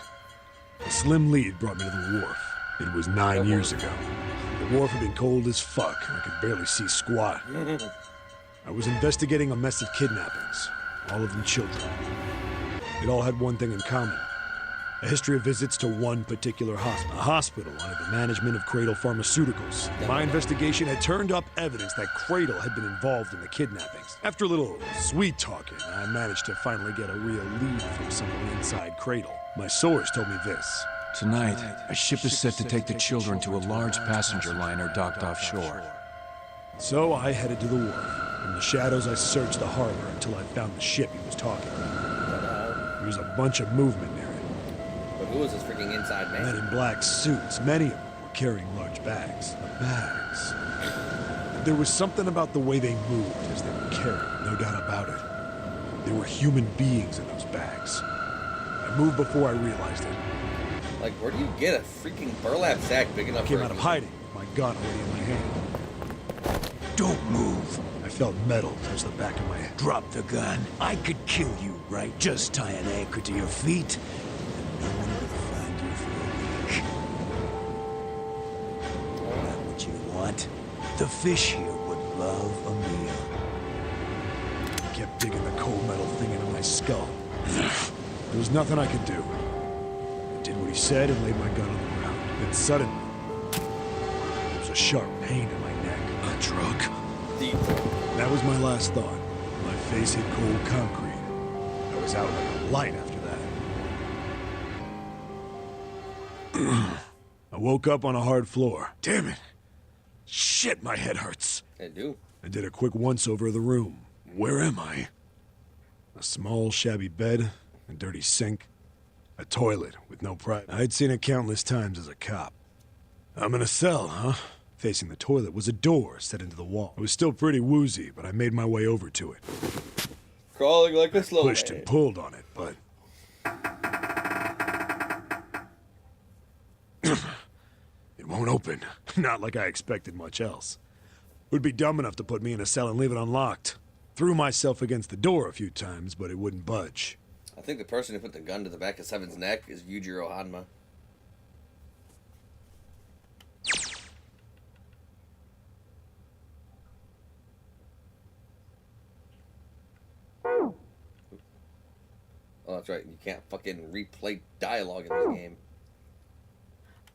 A slim lead brought me to the wharf. It was 9 years ago. The wharf had been cold as fuck, and I could barely see squat. I was investigating a mess of kidnappings, all of them children. It all had one thing in common. A history of visits to one particular hospital. A hospital under the management of Cradle Pharmaceuticals. My investigation had turned up evidence that Cradle had been involved in the kidnappings. After a little sweet talking, I managed to finally get a real lead from someone inside Cradle. My source told me this. Tonight, a ship is set to take the children to a large passenger liner docked offshore. So I headed to the wharf. In the shadows, I searched the harbor until I found the ship he was talking about. There was a bunch of movement near it. But who was this freaking inside man? Men in black suits, many of them were carrying large bags. Bags. There was something about the way they moved as they were carried, no doubt about it. There were human beings in those bags. I moved before I realized it. Like, where do you get a freaking burlap sack big enough I came for out of hiding with my gun already in my hand. Don't move. I felt metal touch the back of my head. Drop the gun. I could kill you, right? Just tie an anchor to your feet, and no one would find you for a week. That what you want? The fish here would love a meal. I kept digging the cold metal thing into my skull. There was nothing I could do. I did what he said and laid my gun on the ground. Then suddenly, there was a sharp pain in my neck. A drug? Deep. That was my last thought. My face hit cold concrete. I was out like a light after that. I woke up on a hard floor. Damn it. Shit, my head hurts. I do. I did a quick once-over of the room. Where am I? A small, shabby bed, a dirty sink, a toilet with no privacy. I'd seen it countless times as a cop. I'm in a cell, huh? Facing the toilet was a door set into the wall. I was still pretty woozy, but I made my way over to it. Crawling like a slow Pushed man. and pulled on it, but... it won't open. Not like I expected much else. Would be dumb enough to put me in a cell and leave it unlocked. Threw myself against the door a few times, but it wouldn't budge. I think the person who put the gun to the back of Seven's neck is Yujiro Hanma. Oh, that's right. You can't fucking replay dialogue in this game.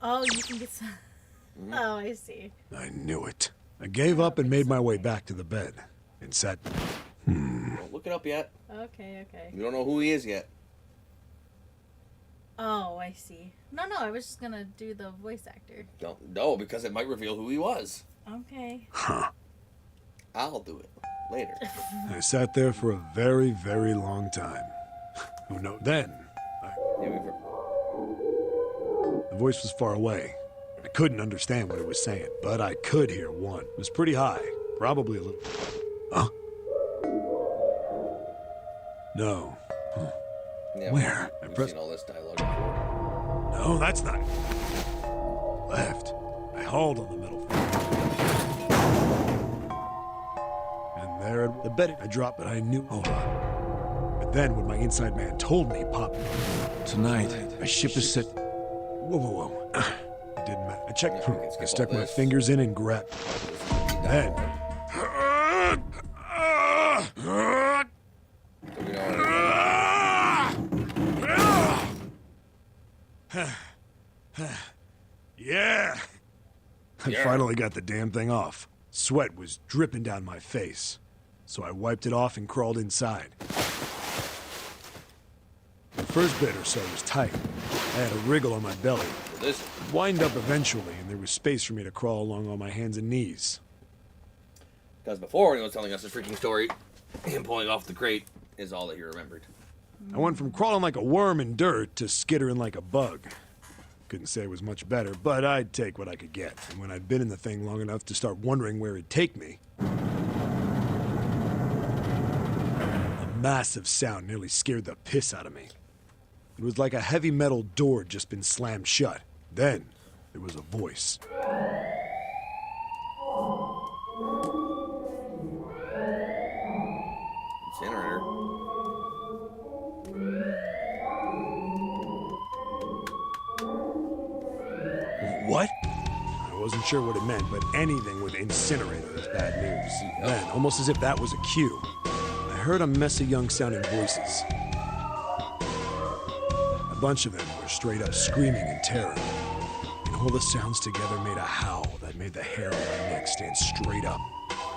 Oh, you can get some. Oh, I see. I knew it. I gave up and made my way back to the bed. And sat... Don't look it up yet. Okay, okay. We don't know who he is yet. Oh, I see. No, I was just gonna do the voice actor. Don't know because it might reveal who he was. Okay. Huh. I'll do it later. I sat there for a very, very long time. Who knows? Then, the voice was far away. I couldn't understand what it was saying, but I could hear one. It was pretty high, probably a little... Huh? No. Huh. Yeah, Where? We've seen all this dialogue before. No, that's not... Left. I hauled on the metal frame. And there, the bed I dropped, but I knew... Hold on. But then, when my inside man told me, popped... Tonight, a ship is set... Whoa. It didn't matter. I checked. Yeah, we can I skip stuck all my this. fingers in and grabbed. Then. Yeah! I finally got the damn thing off. Sweat was dripping down my face, so I wiped it off and crawled inside. The first bit or so was tight. I had a wriggle on my belly. This Wind up eventually, and there was space for me to crawl along on my hands and knees. because before when he was telling us his freaking story, him pulling off the crate is all that he remembered. I went from crawling like a worm in dirt to skittering like a bug. Couldn't say it was much better, but I'd take what I could get. And when I'd been in the thing long enough to start wondering where it'd take me, a massive sound nearly scared the piss out of me. It was like a heavy metal door had just been slammed shut. Then, there was a voice. Incinerator. What? I wasn't sure what it meant, but anything with incinerator is bad news. Then, almost as if that was a cue, I heard a mess of young-sounding voices. A bunch of them were straight up screaming in terror. And all the sounds together made a howl that made the hair on my neck stand straight up.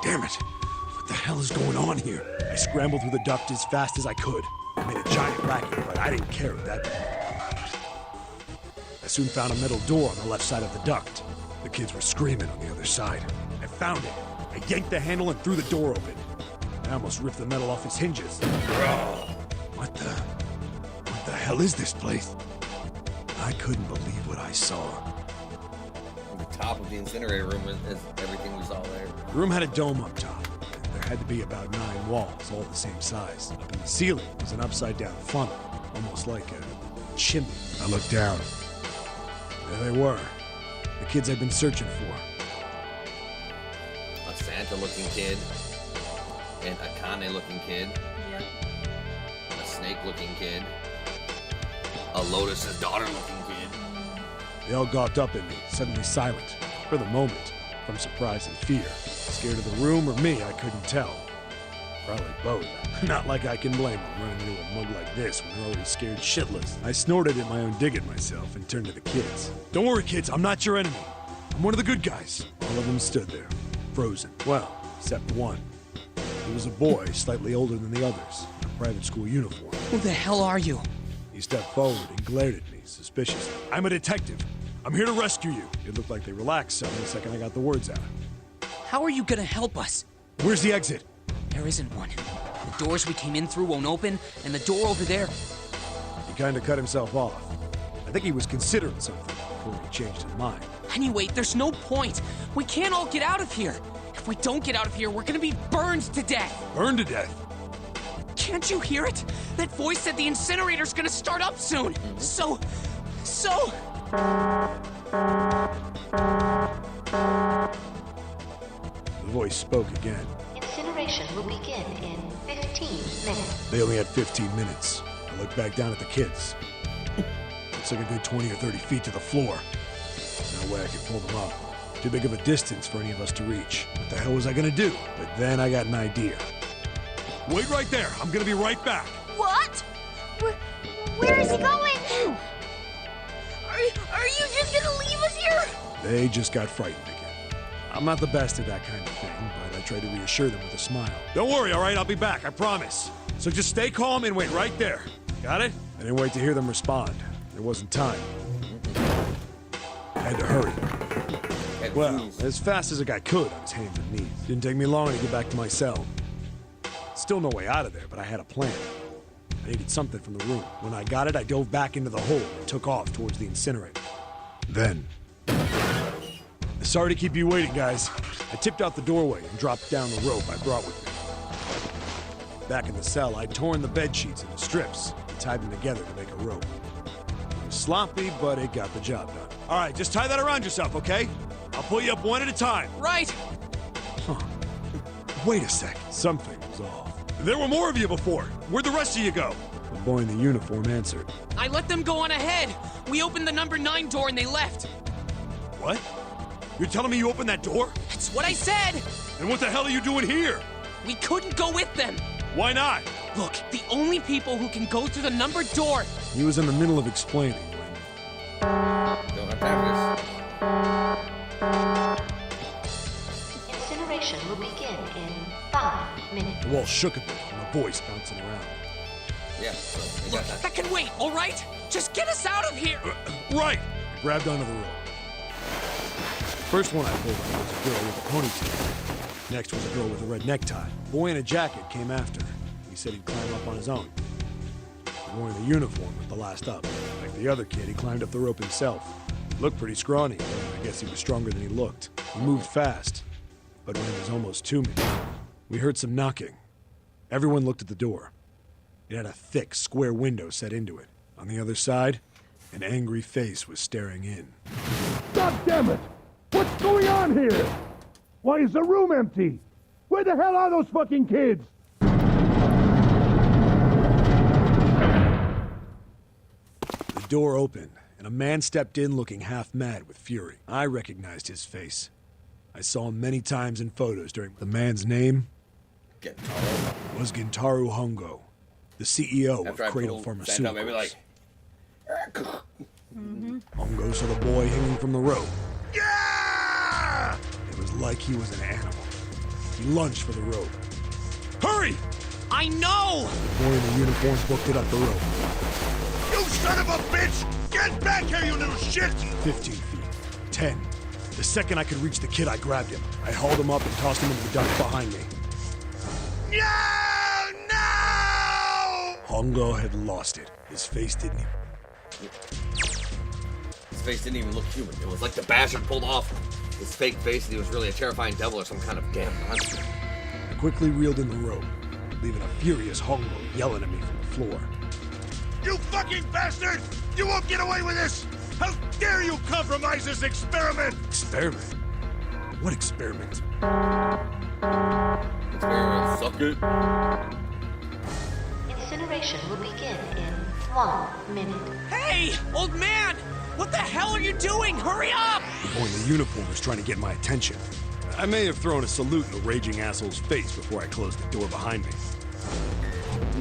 Damn it! What the hell is going on here? I scrambled through the duct as fast as I could. I made a giant racket, but I didn't care at that point. I soon found a metal door on the left side of the duct. The kids were screaming on the other side. I found it. I yanked the handle and threw the door open. I almost ripped the metal off its hinges. What the hell is this place? I couldn't believe what I saw. The top of the incinerator room is everything we saw there. The room had a dome up top. There had to be about 9 walls, all the same size. Up in the ceiling was an upside-down funnel, almost like a chimney. I looked down. There they were. The kids I'd been searching for. A Santa-looking kid, and a Kane-looking kid, Yep. a Snake-looking kid, a Lotus's daughter-looking kid. They all gawked up at me, suddenly silent. For the moment, from surprise and fear. Scared of the room or me, I couldn't tell. Probably both. Not like I can blame them running into a mug like this when they're already scared shitless. I snorted at my own dig at myself and turned to the kids. Don't worry, kids, I'm not your enemy. I'm one of the good guys. All of them stood there, frozen. Well, except one. He was a boy, slightly older than the others, in a private school uniform. Who the hell are you? He stepped forward and glared at me, suspiciously. I'm a detective. I'm here to rescue you. It looked like they relaxed some the second I got the words out. How are you gonna help us? Where's the exit? There isn't one. The doors we came in through won't open, and the door over there... He kind of cut himself off. I think he was considering something before he changed his mind. Anyway, there's no point. We can't all get out of here. If we don't get out of here, we're gonna be burned to death. Burned to death? Can't you hear it? That voice said the incinerator's gonna start up soon. So... The voice spoke again. Incineration will begin in 15 minutes. They only had 15 minutes. I looked back down at the kids. Looks like a good 20 or 30 feet to the floor. No way I could pull them up. Too big of a distance for any of us to reach. What the hell was I gonna do? But then I got an idea. Wait right there. I'm gonna be right back. What? Where is he going? Are you just gonna leave us here? They just got frightened again. I'm not the best at that kind of thing, but I tried to reassure them with a smile. Don't worry, all right? I'll be back, I promise. So just stay calm and wait right there. Got it? I didn't wait to hear them respond. There wasn't time. I had to hurry. Well, as fast as a guy could on his hands and knees. Didn't take me long to get back to my cell. Still no way out of there, but I had a plan. I needed something from the room. When I got it, I dove back into the hole and took off towards the incinerator. Then... Sorry to keep you waiting, guys. I tipped out the doorway and dropped down the rope I brought with me. Back in the cell, I'd torn the bed sheets into strips and tied them together to make a rope. It was sloppy, but it got the job done. All right, just tie that around yourself, okay? I'll pull you up one at a time. Right! Huh. Wait a sec. Something was off. There were more of you before. Where'd the rest of you go? The boy in the uniform answered. I let them go on ahead. We opened the number 9 door and they left. What? You're telling me you opened that door? That's what I said. And what the hell are you doing here? We couldn't go with them. Why not? Look, the only people who can go through the numbered door. He was in the middle of explaining when... Don't have time for this. Incineration will begin in 5 minutes. The wall shook a bit and a voice bouncing around. Yeah, so I Look, got that. that can wait, all right? Just get us out of here. Right! I grabbed onto the rope. First one I pulled on was a girl with a ponytail. Next was a girl with a red necktie. A boy in a jacket came after. He said he'd climb up on his own. The boy in the uniform was the last up. Like the other kid, he climbed up the rope himself. Looked pretty scrawny, but I guess he was stronger than he looked. He moved fast, but when he was almost to me, we heard some knocking. Everyone looked at the door. It had a thick, square window set into it. On the other side, an angry face was staring in. God damn it! What's going on here? Why is the room empty? Where the hell are those fucking kids? The door opened, and a man stepped in looking half mad with fury. I recognized his face. I saw him many times in photos during... The man's name was Gintaro Hongo, the CEO of Cradle Pharmaceuticals. Maybe like... Hongo saw the boy hanging from the rope. Yeah! It was like he was an animal. He lunged for the rope. Hurry! I know! The boy in the uniform booked it up the rope. You son of a bitch! Get back here, you little shit! 15 feet. 10. The second I could reach the kid, I grabbed him. I hauled him up and tossed him into the duct behind me. No! No! Hongo had lost it. His face didn't even... His face didn't even look human. It was like the bastard pulled off his fake face and he was really a terrifying devil or some kind of damn monster. I quickly reeled in the rope, leaving a furious Hongo yelling at me from the floor. You fucking bastard! You won't get away with this! How dare you compromise this experiment! Experiment? What experiment? Experiment, suck it. Incineration will begin in 1 minute. Hey, old man! What the hell are you doing? Hurry up! The boy in the uniform was trying to get my attention. I may have thrown a salute in the raging asshole's face before I closed the door behind me.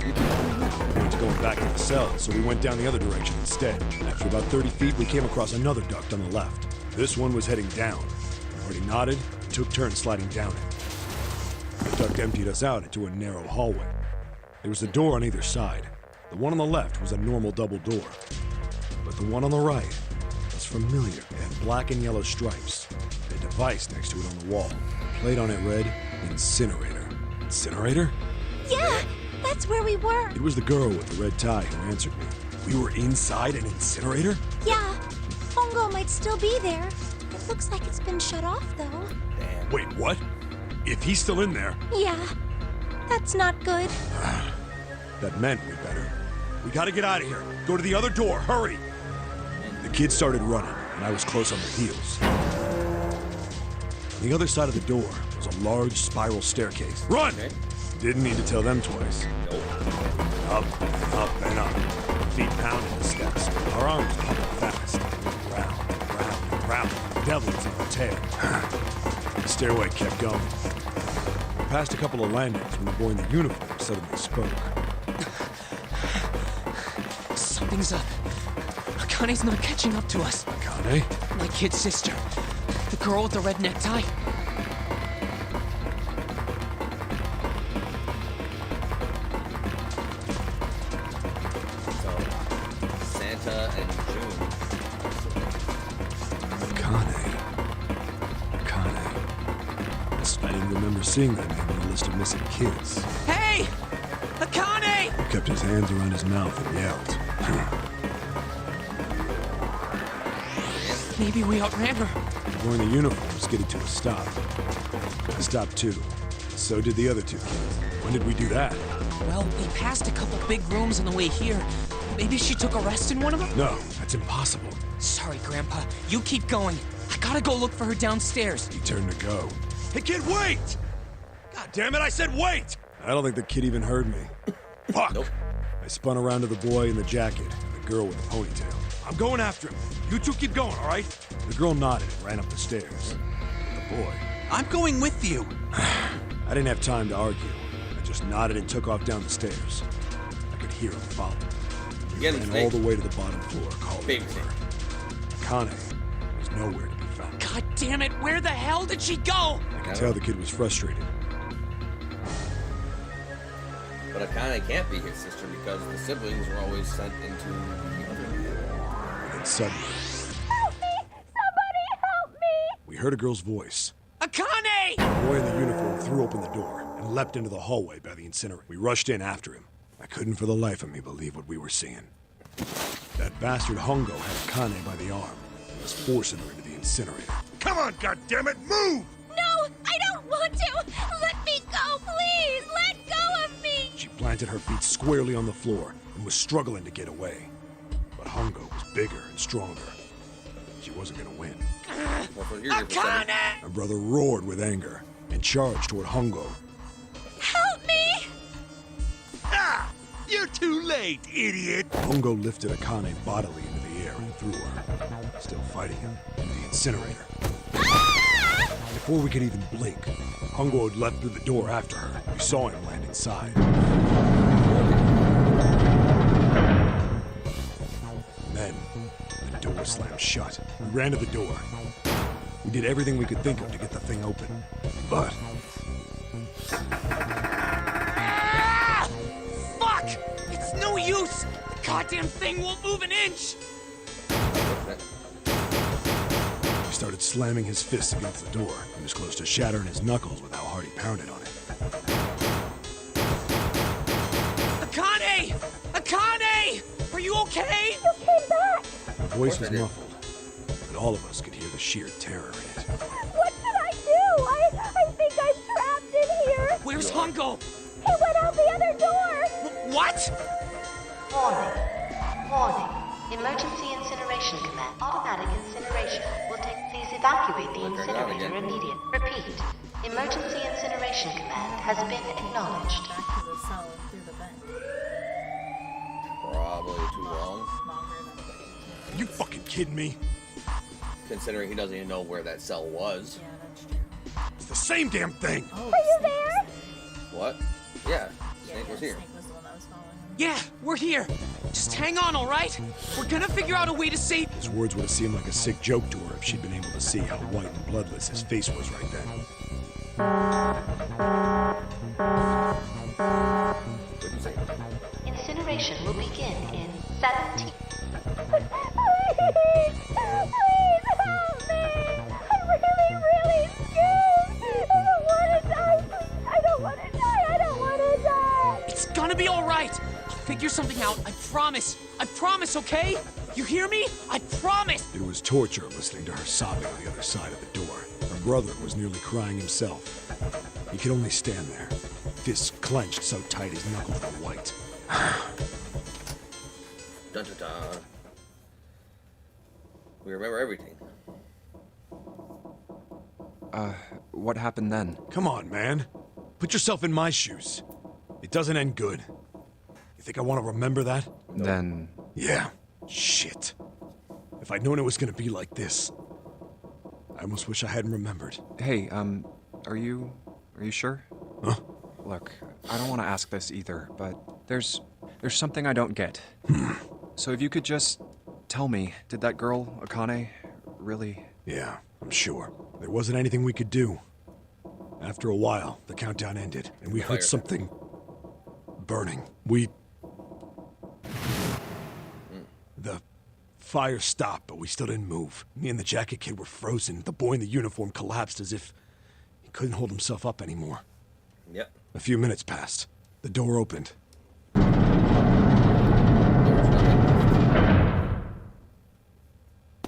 We were going back to the cell, so we went down the other direction instead. After about 30 feet, we came across another duct on the left. This one was heading down. Marty nodded and took turns sliding down it. The duct emptied us out into a narrow hallway. There was a door on either side. The one on the left was a normal double door. But the one on the right was familiar. It had black and yellow stripes. A device next to it on the wall. A plate on it read, Incinerator. Incinerator? Yeah, that's where we were. It was the girl with the red tie who answered me. We were inside an incinerator? Yeah, Hongo might still be there. It looks like it's been shut off, though. Wait, what? If he's still in there... Yeah, that's not good. That meant we better. We gotta get out of here. Go to the other door, hurry! The kid started running, and I was close on the heels. On the other side of the door was a large spiral staircase. Run! Okay. Didn't need to tell them twice. Nope. Up and up and up. Feet pounding the steps. Our arms pumping fast. Round and round and round. The devil was on the tail. The stairway kept going. We passed a couple of landings when the boy in the uniform suddenly spoke. Something's up. Akane's not catching up to us. Akane? My kid's sister. The girl with the red necktie. So, Santa and June. Akane. I didn't remember seeing that name on the list of missing kids. Hey! Akane! He kept his hands around his mouth and yelled. Maybe we outran her. The boy in the uniform skidded to a stop. I stopped too. So did the other two kids. When did we do that? Well, we passed a couple big rooms on the way here. Maybe she took a rest in one of them? No, that's impossible. Sorry, Grandpa. You keep going. I gotta go look for her downstairs. He turned to go. Hey, kid, wait! God damn it, I said wait! I don't think the kid even heard me. Fuck! Nope. I spun around to the boy in the jacket, the girl with the ponytail. I'm going after him. You two keep going, all right? The girl nodded and ran up the stairs. The boy... I'm going with you. I didn't have time to argue. I just nodded and took off down the stairs. I could hear him follow. He ran all the way to the bottom floor, calling for her. Akane was nowhere to be found. God damn it, where the hell did she go? I could tell the kid was frustrated. But Akane can't be his sister because the siblings were always sent into the other world. And suddenly... Help me! Somebody help me! We heard a girl's voice. Akane! The boy in the uniform threw open the door and leapt into the hallway by the incinerator. We rushed in after him. I couldn't for the life of me believe what we were seeing. That bastard Hongo had Akane by the arm and was forcing her into the incinerator. Come on, goddammit, move! No, I don't want to! Let me go, please! Let go of me! She planted her feet squarely on the floor and was struggling to get away. But Hongo was bigger and stronger. She wasn't gonna win. Akane! My brother roared with anger and charged toward Hongo. Help me! Ah! You're too late, idiot! Hongo lifted Akane bodily into the air and threw her, still fighting him, into the incinerator. Before we could even blink, Hongo had leapt through the door after her. We saw him land inside. Then, the door slammed shut. We ran to the door. We did everything we could think of to get the thing open. But... Fuck! It's no use! The goddamn thing won't move an inch! He started slamming his fists against the door. He was close to shattering his knuckles with how hard he pounded on it. Akane! Akane! Are you okay? You came back! The voice was muffled, but all of us could hear the sheer terror in it. What should I do? I think I'm trapped in here! Where's Hongo? He went out the other door! What? Warning. Warning. Emergency incineration command. Automatic incineration will take. Please evacuate the incinerator immediately. Repeat. Emergency incineration command has been acknowledged. Back to the cell and through the vent. Probably too long. Are you fucking kidding me? Considering he doesn't even know where that cell was. Yeah, that's true. It's the same damn thing! Oh, Are you there? What? Yeah, Snake was here. Snake was the one that was following him. Yeah, we're here. Just hang on, all right? We're gonna figure out a way to save... His words would have seemed like a sick joke to her if she'd been able to see how white and bloodless his face was right then. What did you say? Incineration will begin in 17. Please help me! I'm really scared! I don't want to die! I don't want to die! I don't want to die! It's gonna be all right. I'll figure something out. I promise. I promise, okay? You hear me? I promise! It was torture listening to her sobbing on the other side of the door. Her brother was nearly crying himself. He could only stand there, fists clenched so tight his knuckles were white. Dun dun dun. We remember everything. What happened then? Come on, man. Put yourself in my shoes. It doesn't end good. You think I want to remember that? Then... Yeah. Shit. If I'd known it was gonna be like this, I almost wish I hadn't remembered. Hey, are you sure? Huh? Look, I don't want to ask this either, but there's something I don't get. So if you could just tell me, did that girl, Akane, really... Yeah, I'm sure. There wasn't anything we could do. After a while, the countdown ended, and we heard something... burning. The fire stopped, but we still didn't move. Me and the jacket kid were frozen. The boy in the uniform collapsed as if he couldn't hold himself up anymore. Yep. A few minutes passed. The door opened.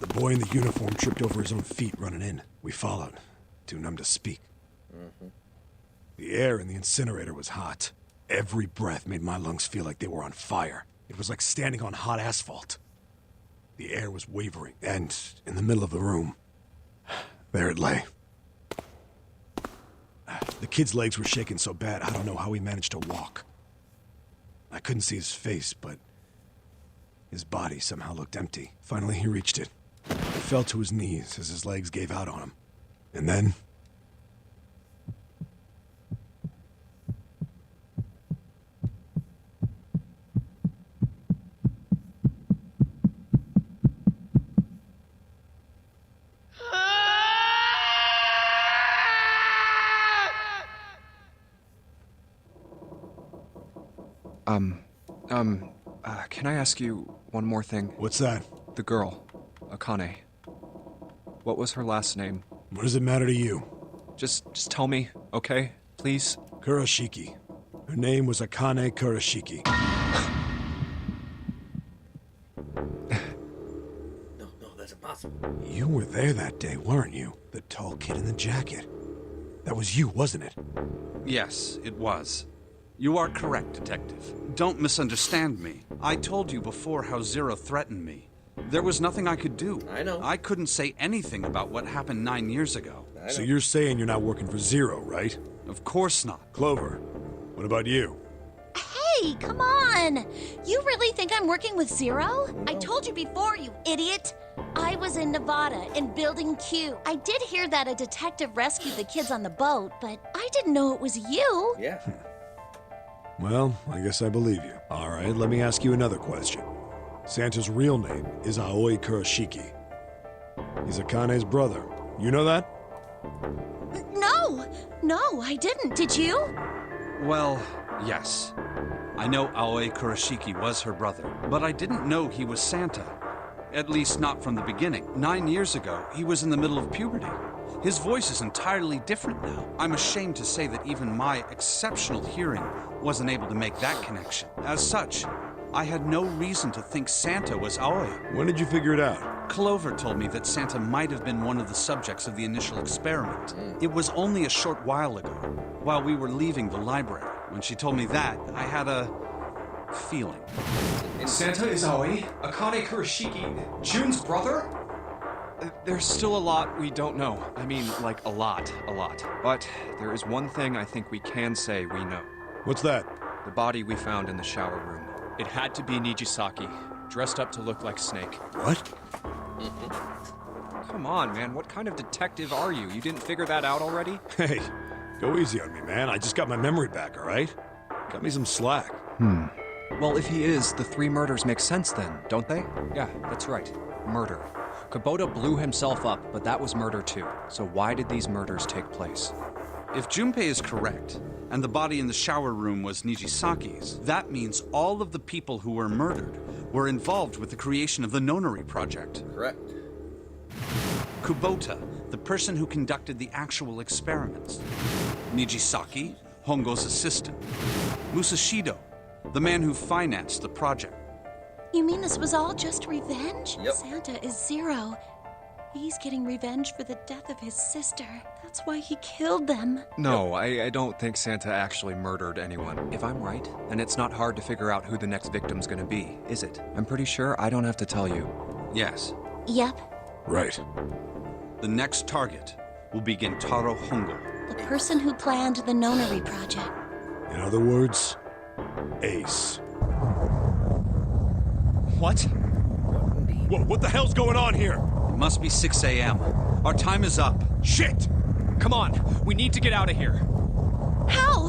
The boy in the uniform tripped over his own feet running in. We followed, too numb to speak. The air in the incinerator was hot. Every breath made my lungs feel like they were on fire. It was like standing on hot asphalt. The air was wavering, and in the middle of the room, there it lay. The kid's legs were shaking so bad, I don't know how he managed to walk. I couldn't see his face, but his body somehow looked empty. Finally, he reached it. He fell to his knees as his legs gave out on him. And then... Can I ask you one more thing? What's that? The girl, Akane. What was her last name? What does it matter to you? Just tell me, okay? Please? Kurashiki. Her name was Akane Kurashiki. No, that's impossible. You were there that day, weren't you? The tall kid in the jacket. That was you, wasn't it? Yes, it was. You are correct, Detective. Don't misunderstand me. I told you before how Zero threatened me. There was nothing I could do. I know. I couldn't say anything about what happened 9 years ago. So you're saying you're not working for Zero, right? Of course not. Clover, what about you? Hey, come on! You really think I'm working with Zero? I told you before, you idiot! I was in Nevada, in Building Q. I did hear that a detective rescued the kids on the boat, but I didn't know it was you. Yeah. Well, I guess I believe you. All right, let me ask you another question. Santa's real name is Aoi Kurashiki. He's Akane's brother. You know that? No, I didn't. Did you? Well, yes. I know Aoi Kurashiki was her brother, but I didn't know he was Santa. At least not from the beginning. 9 years ago, he was in the middle of puberty. His voice is entirely different now. I'm ashamed to say that even my exceptional hearing wasn't able to make that connection. As such, I had no reason to think Santa was Aoi. When did you figure it out? Clover told me that Santa might have been one of the subjects of the initial experiment. It was only a short while ago, while we were leaving the library. When she told me that, I had a feeling. Santa is Aoi, Akane Kurashiki, June's brother? There's still a lot we don't know. I mean, like, a lot. But there is one thing I think we can say we know. What's that? The body we found in the shower room. It had to be Nijisaki, dressed up to look like Snake. What? Come on, man. What kind of detective are you? You didn't figure that out already? Hey, go easy on me, man. I just got my memory back, all right? Cut me some slack. Well, if he is, the 3 murders make sense then, don't they? Yeah, that's right. Murder. Kubota blew himself up, but that was murder too. So why did these murders take place? If Junpei is correct, and the body in the shower room was Nijisaki's, that means all of the people who were murdered were involved with the creation of the Nonary Project. Correct. Kubota, the person who conducted the actual experiments. Nijisaki, Hongo's assistant. Musashido, the man who financed the project. You mean this was all just revenge? Yep. Santa is Zero. He's getting revenge for the death of his sister. That's why he killed them. No, I don't think Santa actually murdered anyone. If I'm right, then it's not hard to figure out who the next victim's gonna be, is it? I'm pretty sure I don't have to tell you. Yes. Yep. Right. The next target will be Gentaro Hongo. The person who planned the Nonary Project. In other words, Ace. What? What the hell's going on here? It must be 6 a.m. Our time is up. Shit! Come on, we need to get out of here. How?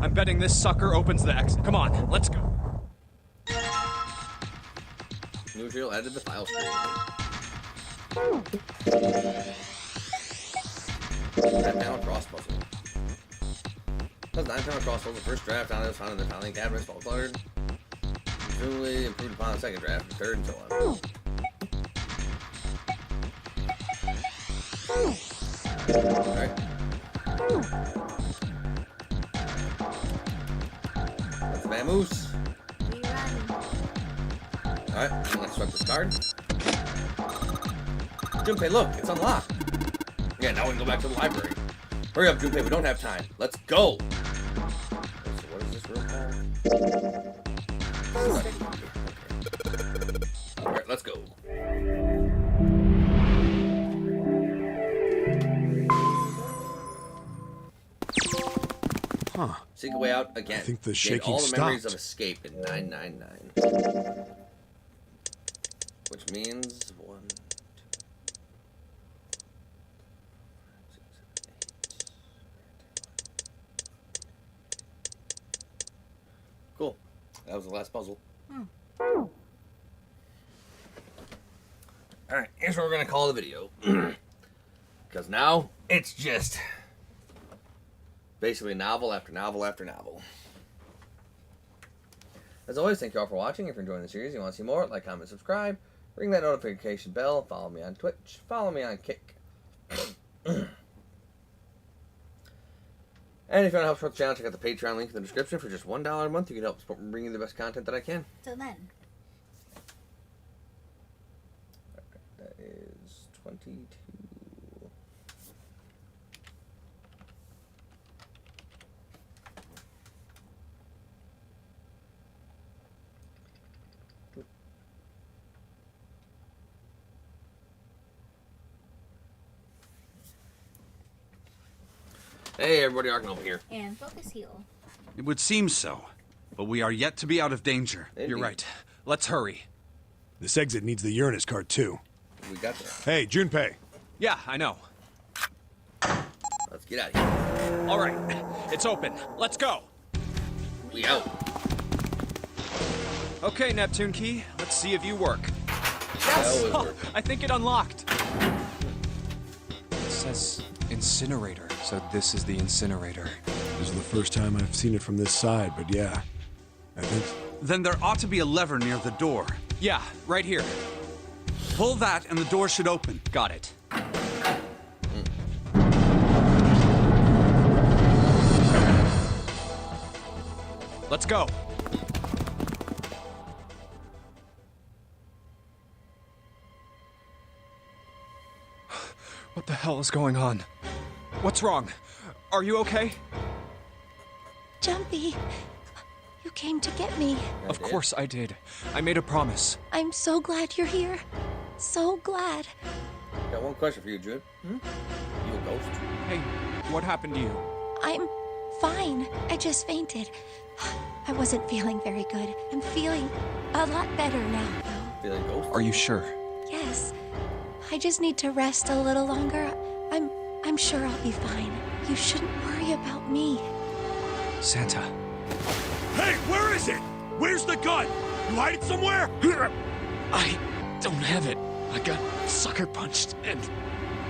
I'm betting this sucker opens the exit. Come on, let's go. Neutral added the file stream. Nine-pound cross puzzle. Does 9-pound cross puzzle the first draft on it was found in the filing cabinets fall cluttered? Presumably improved upon the second draft, the third, and so on. Alright. That's the vamoose. Alright, let's swipe this card. Junpei, look, it's unlocked. Yeah, now we can go back to the library. Hurry up, Junpei, we don't have time. Let's go! So what is this room called? Alright, let's go. Huh. Seek a way out again. I think the Gain shaking all the memories stopped. of escape in 999. Which means 1, 2, 6, 7, 8. Cool. That was the last puzzle. Alright, here's what we're going to call the video. Because now, it's just basically novel after novel after novel. As always, thank you all for watching. If you're enjoying the series, you want to see more, like, comment, subscribe. Ring that notification bell. Follow me on Twitch. Follow me on Kick. And if you want to help support the channel, check out the Patreon link in the description. For just $1 a month, you can help support me bringing you the best content that I can. Till then. That is 22. Hey everybody, Arkin over here. And focus heal. It would seem so, but we are yet to be out of danger. Maybe. You're right. Let's hurry. This exit needs the Uranus card, too. We got that. Hey, Junpei. Yeah, I know. Let's get out of here. All right, it's open. Let's go. We out. Okay, Neptune Key, let's see if you work. Yes! Oh, I think it unlocked. It says incinerator, so this is the incinerator. This is the first time I've seen it from this side, but yeah. I think... Then there ought to be a lever near the door. Yeah, right here. Pull that and the door should open. Got it. Let's go. What the hell is going on? What's wrong? Are you okay? Jumpy, you came to get me. Of course I did. I made a promise. I'm so glad you're here. So glad. Got one question for you, Jude. You a ghost? Hey, what happened to you? I'm fine. I just fainted. I wasn't feeling very good. I'm feeling a lot better now, though. Feeling ghost? Are you sure? Yes. I just need to rest a little longer. I'm sure I'll be fine. You shouldn't worry about me. Santa. Hey, where is it? Where's the gun? You hide it somewhere? I don't have it. I got sucker punched and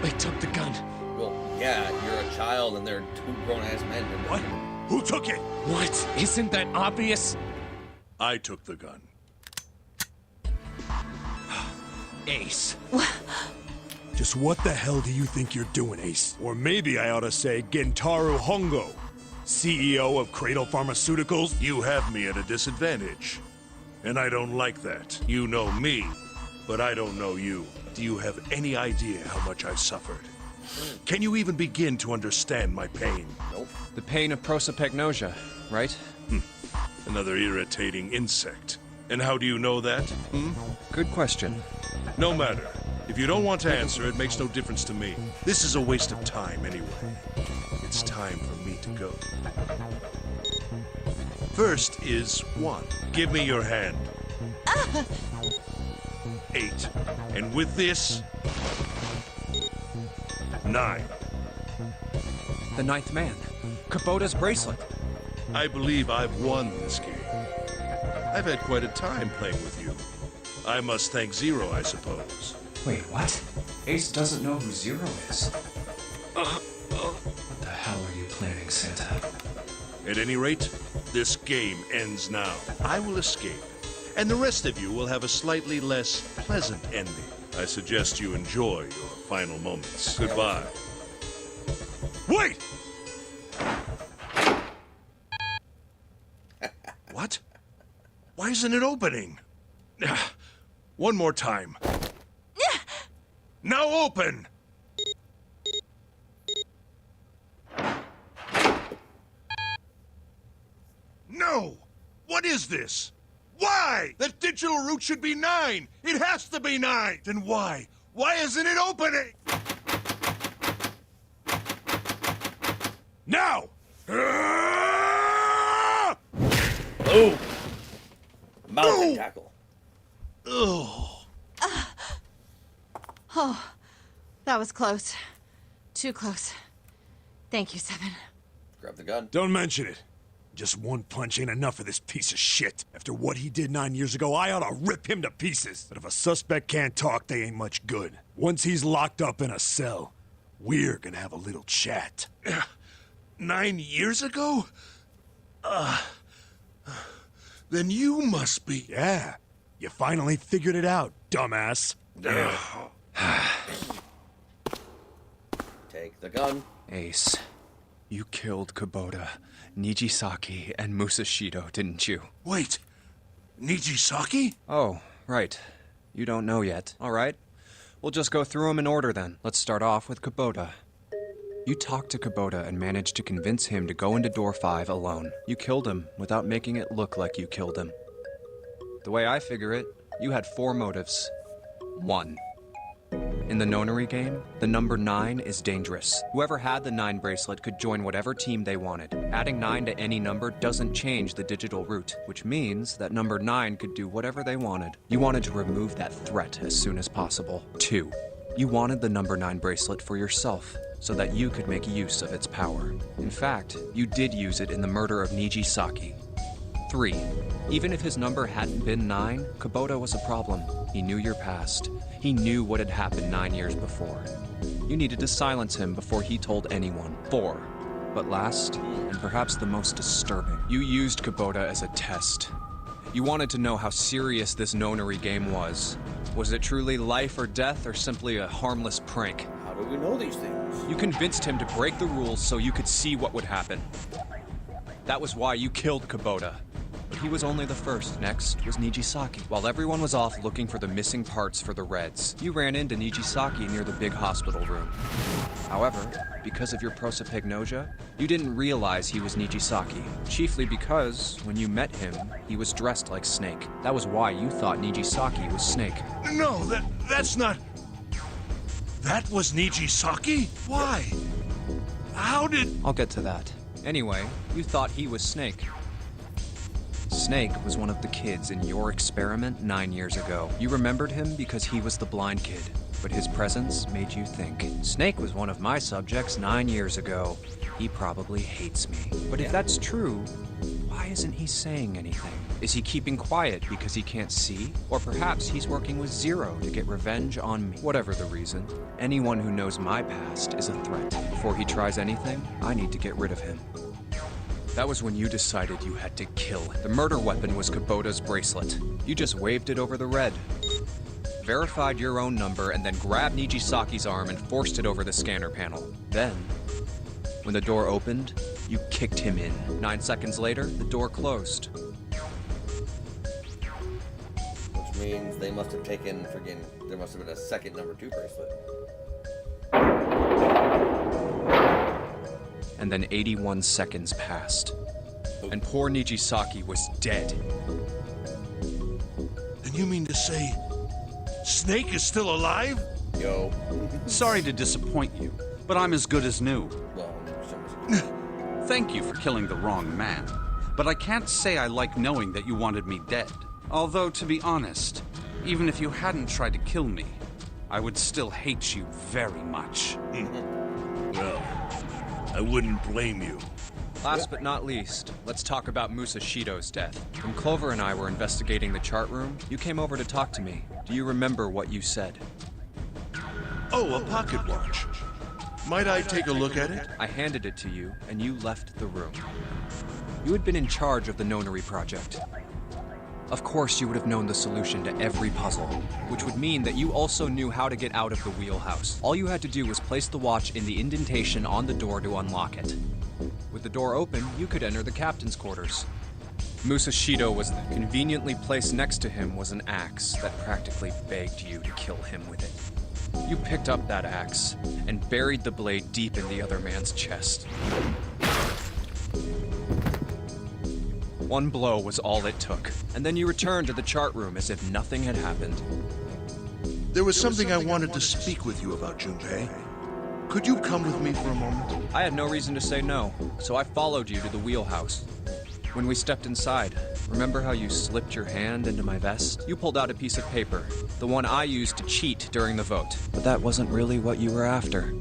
they took the gun. Well, yeah, you're a child and they're two grown-ass men. What? Who took it? What? Isn't that obvious? I took the gun. Ace. Just what the hell do you think you're doing, Ace? Or maybe I ought to say Gentaro Hongo, CEO of Cradle Pharmaceuticals? You have me at a disadvantage. And I don't like that. You know me, but I don't know you. Do you have any idea how much I've suffered? Can you even begin to understand my pain? Nope. The pain of prosopagnosia, right? Another irritating insect. And how do you know that? Good question. No matter. If you don't want to answer, it makes no difference to me. This is a waste of time anyway. It's time for me to go. First is 1. Give me your hand. 8. And with this, 9. The ninth man. Kubota's bracelet. I believe I've won this game. I've had quite a time playing with you. I must thank Zero, I suppose. Wait, what? Ace doesn't know who Zero is. What the hell are you planning, Santa? At any rate, this game ends now. I will escape, and the rest of you will have a slightly less pleasant ending. I suggest you enjoy your final moments. Goodbye. Wait! What? Why isn't it opening? One more time. Now open! No! What is this? Why? That digital route should be 9! It has to be 9! Then why? Why isn't it opening? Now! Boom! Mountain tackle. Oh, that was close. Too close. Thank you, Seven. Grab the gun. Don't mention it. Just one punch ain't enough for this piece of shit. After what he did 9 years ago, I ought to rip him to pieces. But if a suspect can't talk, they ain't much good. Once he's locked up in a cell, we're gonna have a little chat. 9 years ago? Then you must be... Yeah. You finally figured it out, dumbass. Take the gun. Ace, you killed Kubota, Nijisaki, and Musashido, didn't you? Wait, Nijisaki? Oh, right. You don't know yet. All right. We'll just go through them in order then. Let's start off with Kubota. You talked to Kubota and managed to convince him to go into door 5 alone. You killed him without making it look like you killed him. The way I figure it, you had 4 motives. 1. In the nonary game, the number 9 is dangerous. Whoever had the 9 bracelet could join whatever team they wanted. Adding 9 to any number doesn't change the digital route, which means that number 9 could do whatever they wanted. You wanted to remove that threat as soon as possible. 2. You wanted the number 9 bracelet for yourself, so that you could make use of its power. In fact, you did use it in the murder of Nijisaki. 3. Even if his number hadn't been 9, Kubota was a problem. He knew your past. He knew what had happened 9 years before. You needed to silence him before he told anyone. 4. But last, and perhaps the most disturbing, you used Kubota as a test. You wanted to know how serious this nonary game was. Was it truly life or death, or simply a harmless prank? How do we know these things? You convinced him to break the rules so you could see what would happen. That was why you killed Kubota. But he was only the first. Next was Nijisaki. While everyone was off looking for the missing parts for the Reds, you ran into Nijisaki near the big hospital room. However, because of your prosopagnosia, you didn't realize he was Nijisaki. Chiefly because, when you met him, he was dressed like Snake. That was why you thought Nijisaki was Snake. No, that's not... That was Nijisaki? Why? How did... I'll get to that. Anyway, you thought he was Snake. Snake was one of the kids in your experiment 9 years ago. You remembered him because he was the blind kid, but his presence made you think. Snake was one of my subjects 9 years ago. He probably hates me. But if that's true, why isn't he saying anything? Is he keeping quiet because he can't see? Or perhaps he's working with Zero to get revenge on me. Whatever the reason, anyone who knows my past is a threat. Before he tries anything, I need to get rid of him. That was when you decided you had to kill. The murder weapon was Kubota's bracelet. You just waved it over the red. Verified your own number and then grabbed Nijisaki's arm and forced it over the scanner panel. Then, when the door opened, you kicked him in. 9 seconds later, the door closed. Which means they must have taken friggin'... There must have been a second number 2 bracelet. And then 81 seconds passed. And poor Nijisaki was dead. And you mean to say... Snake is still alive? Yo. Sorry to disappoint you, but I'm as good as new. Well, Thank you for killing the wrong man. But I can't say I like knowing that you wanted me dead. Although, to be honest, even if you hadn't tried to kill me, I would still hate you very much. Well, I wouldn't blame you. Last but not least, let's talk about Musashido's death. When Clover and I were investigating the chart room, you came over to talk to me. Do you remember what you said? Oh, a pocket watch. Might I take a look at it? I handed it to you, and you left the room. You had been in charge of the nonary project. Of course, you would have known the solution to every puzzle, which would mean that you also knew how to get out of the wheelhouse. All you had to do was place the watch in the indentation on the door to unlock it. With the door open, you could enter the captain's quarters. Musashido was conveniently placed next to him was an axe that practically begged you to kill him with it. You picked up that axe and buried the blade deep in the other man's chest. One blow was all it took, and then you returned to the chart room as if nothing had happened. There was something I wanted to speak with you about, Junpei. Could you come with me for a moment? I had no reason to say no, so I followed you to the wheelhouse. When we stepped inside, remember how you slipped your hand into my vest? You pulled out a piece of paper, the one I used to cheat during the vote. But that wasn't really what you were after.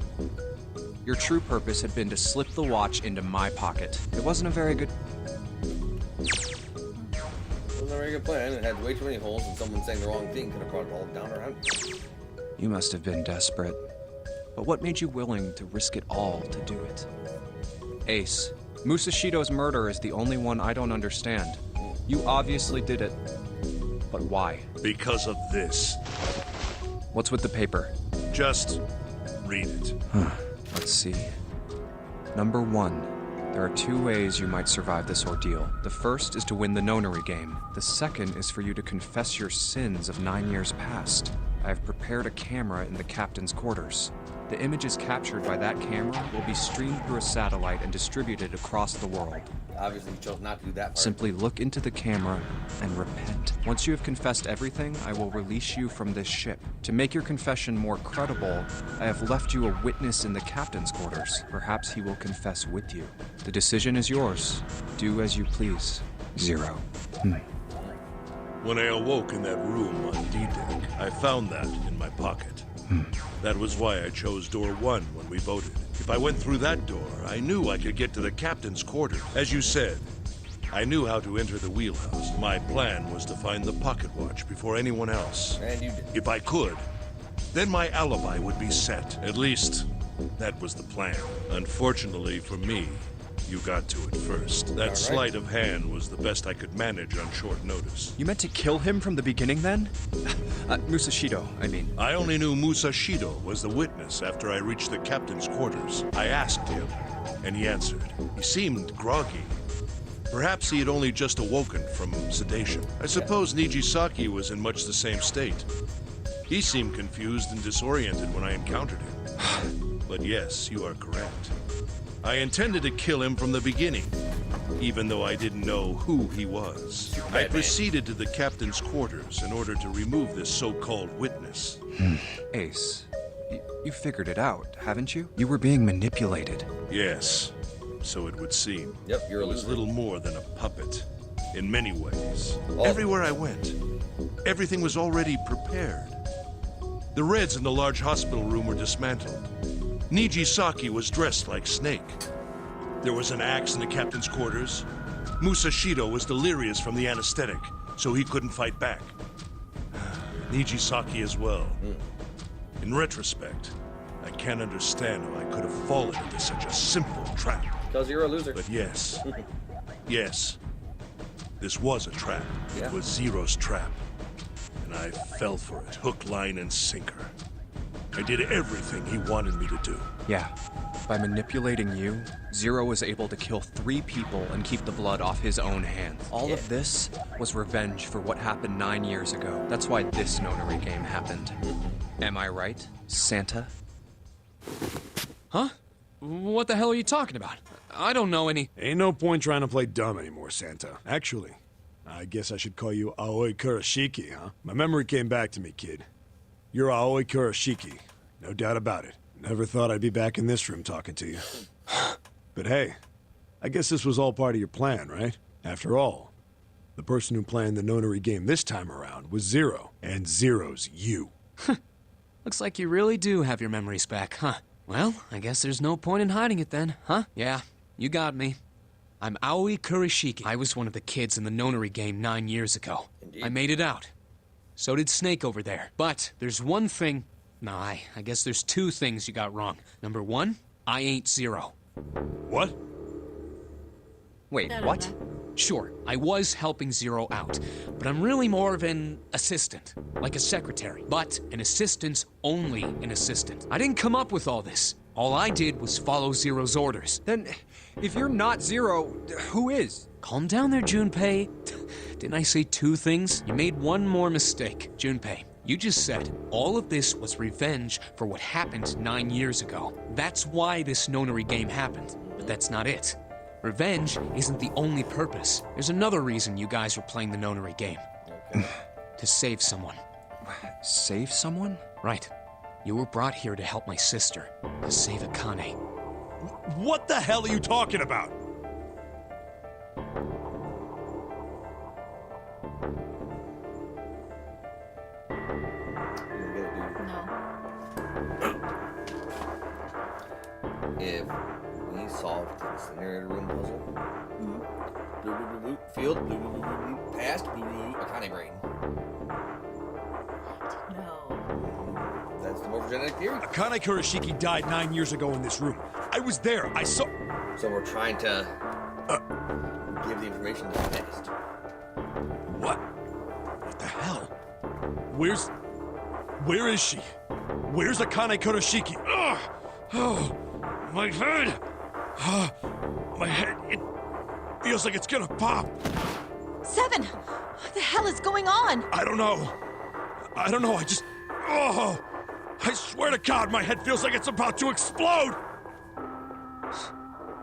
Your true purpose had been to slip the watch into my pocket. It wasn't a very good... It wasn't a very good plan. It had way too many holes, and someone saying the wrong thing could have brought it all down around. You must have been desperate. But what made you willing to risk it all to do it? Ace, Musashido's murder is the only one I don't understand. You obviously did it. But why? Because of this. What's with the paper? Just read it. Let's see. Number 1. There are 2 ways you might survive this ordeal. The first is to win the nonary game. The second is for you to confess your sins of 9 years past. I have prepared a camera in the captain's quarters. The images captured by that camera will be streamed through a satellite and distributed across the world. Obviously, you chose not to do that part. Simply look into the camera and repent. Once you have confessed everything, I will release you from this ship. To make your confession more credible, I have left you a witness in the captain's quarters. Perhaps he will confess with you. The decision is yours. Do as you please. Zero. When I awoke in that room on D-Deck, I found that in my pocket. That was why I chose door 1 when we voted. If I went through that door, I knew I could get to the captain's quarters. As you said, I knew how to enter the wheelhouse. My plan was to find the pocket watch before anyone else. And you did. If I could, then my alibi would be set. At least, that was the plan. Unfortunately for me, you got to it first. That sleight of hand was the best I could manage on short notice. You meant to kill him from the beginning then? Musashido, I mean. I only knew Musashido was the witness after I reached the captain's quarters. I asked him, and he answered. He seemed groggy. Perhaps he had only just awoken from sedation. I suppose Nijisaki was in much the same state. He seemed confused and disoriented when I encountered him. But yes, you are correct. I intended to kill him from the beginning, even though I didn't know who he was. I proceeded to the captain's quarters in order to remove this so-called witness. Ace, you figured it out, haven't you? You were being manipulated. Yes, so it would seem. Yep, you're a It was loser. little more than a puppet, in many ways. Everywhere I went, everything was already prepared. The Reds in the large hospital room were dismantled. Nijisaki was dressed like Snake. There was an axe in the captain's quarters. Musashido was delirious from the anesthetic, so he couldn't fight back. Nijisaki as well. In retrospect, I can't understand how I could have fallen into such a simple trap. Because you're a loser. But yes, yes, this was a trap. Yeah. It was Zero's trap. And I fell for it, hook, line, and sinker. I did everything he wanted me to do. Yeah. By manipulating you, Zero was able to kill 3 people and keep the blood off his own hands. All of this was revenge for what happened 9 years ago. That's why this nonary game happened. Am I right, Santa? Huh? What the hell are you talking about? I don't know any... Ain't no point trying to play dumb anymore, Santa. Actually, I guess I should call you Aoi Kurashiki, huh? My memory came back to me, kid. You're Aoi Kurashiki. No doubt about it. Never thought I'd be back in this room talking to you. But hey, I guess this was all part of your plan, right? After all, the person who planned the nonary game this time around was Zero, and Zero's you. Looks like you really do have your memories back, huh? Well, I guess there's no point in hiding it then, huh? Yeah, you got me. I'm Aoi Kurashiki. I was one of the kids in the nonary game 9 years ago. Indeed. I made it out. So did Snake over there. But there's one thing... Nah, I guess there's 2 things you got wrong. Number 1, I ain't Zero. What? Wait, what? Sure, I was helping Zero out, but I'm really more of an assistant, like a secretary. But an assistant's only an assistant. I didn't come up with all this. All I did was follow Zero's orders. Then, if you're not Zero, who is? Calm down there, Junpei. Didn't I say 2 things? You made one more mistake. Junpei, you just said all of this was revenge for what happened 9 years ago. That's why this nonary game happened, but that's not it. Revenge isn't the only purpose. There's another reason you guys were playing the nonary game. To save someone. Save someone? Right. You were brought here to help my sister, to save Akane. What the hell are you talking about? If we solved the incinerator room puzzle, blue, blue, blue, blue, field, blue, blue, blue, blue, blue, past, blue, blue, blue, Akane brain. No. That's the morphogenetic theory. Akane Kurashiki died 9 years ago in this room. I was there. I saw. So we're trying to give the information to the past. What? What the hell? Where is she? Where's Akane Kurashiki? Ugh! Oh, my head! My head, it feels like it's gonna pop. 7! What the hell is going on? I don't know. I just... Oh! I swear to God, my head feels like it's about to explode!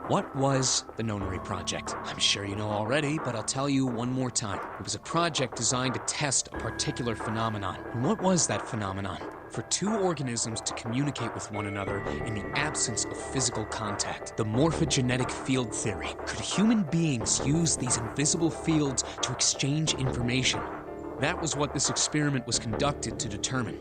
What was the Nonary Project? I'm sure you know already, but I'll tell you one more time. It was a project designed to test a particular phenomenon. And what was that phenomenon? For two organisms to communicate with one another in the absence of physical contact. The morphogenetic field theory. Could human beings use these invisible fields to exchange information? That was what this experiment was conducted to determine.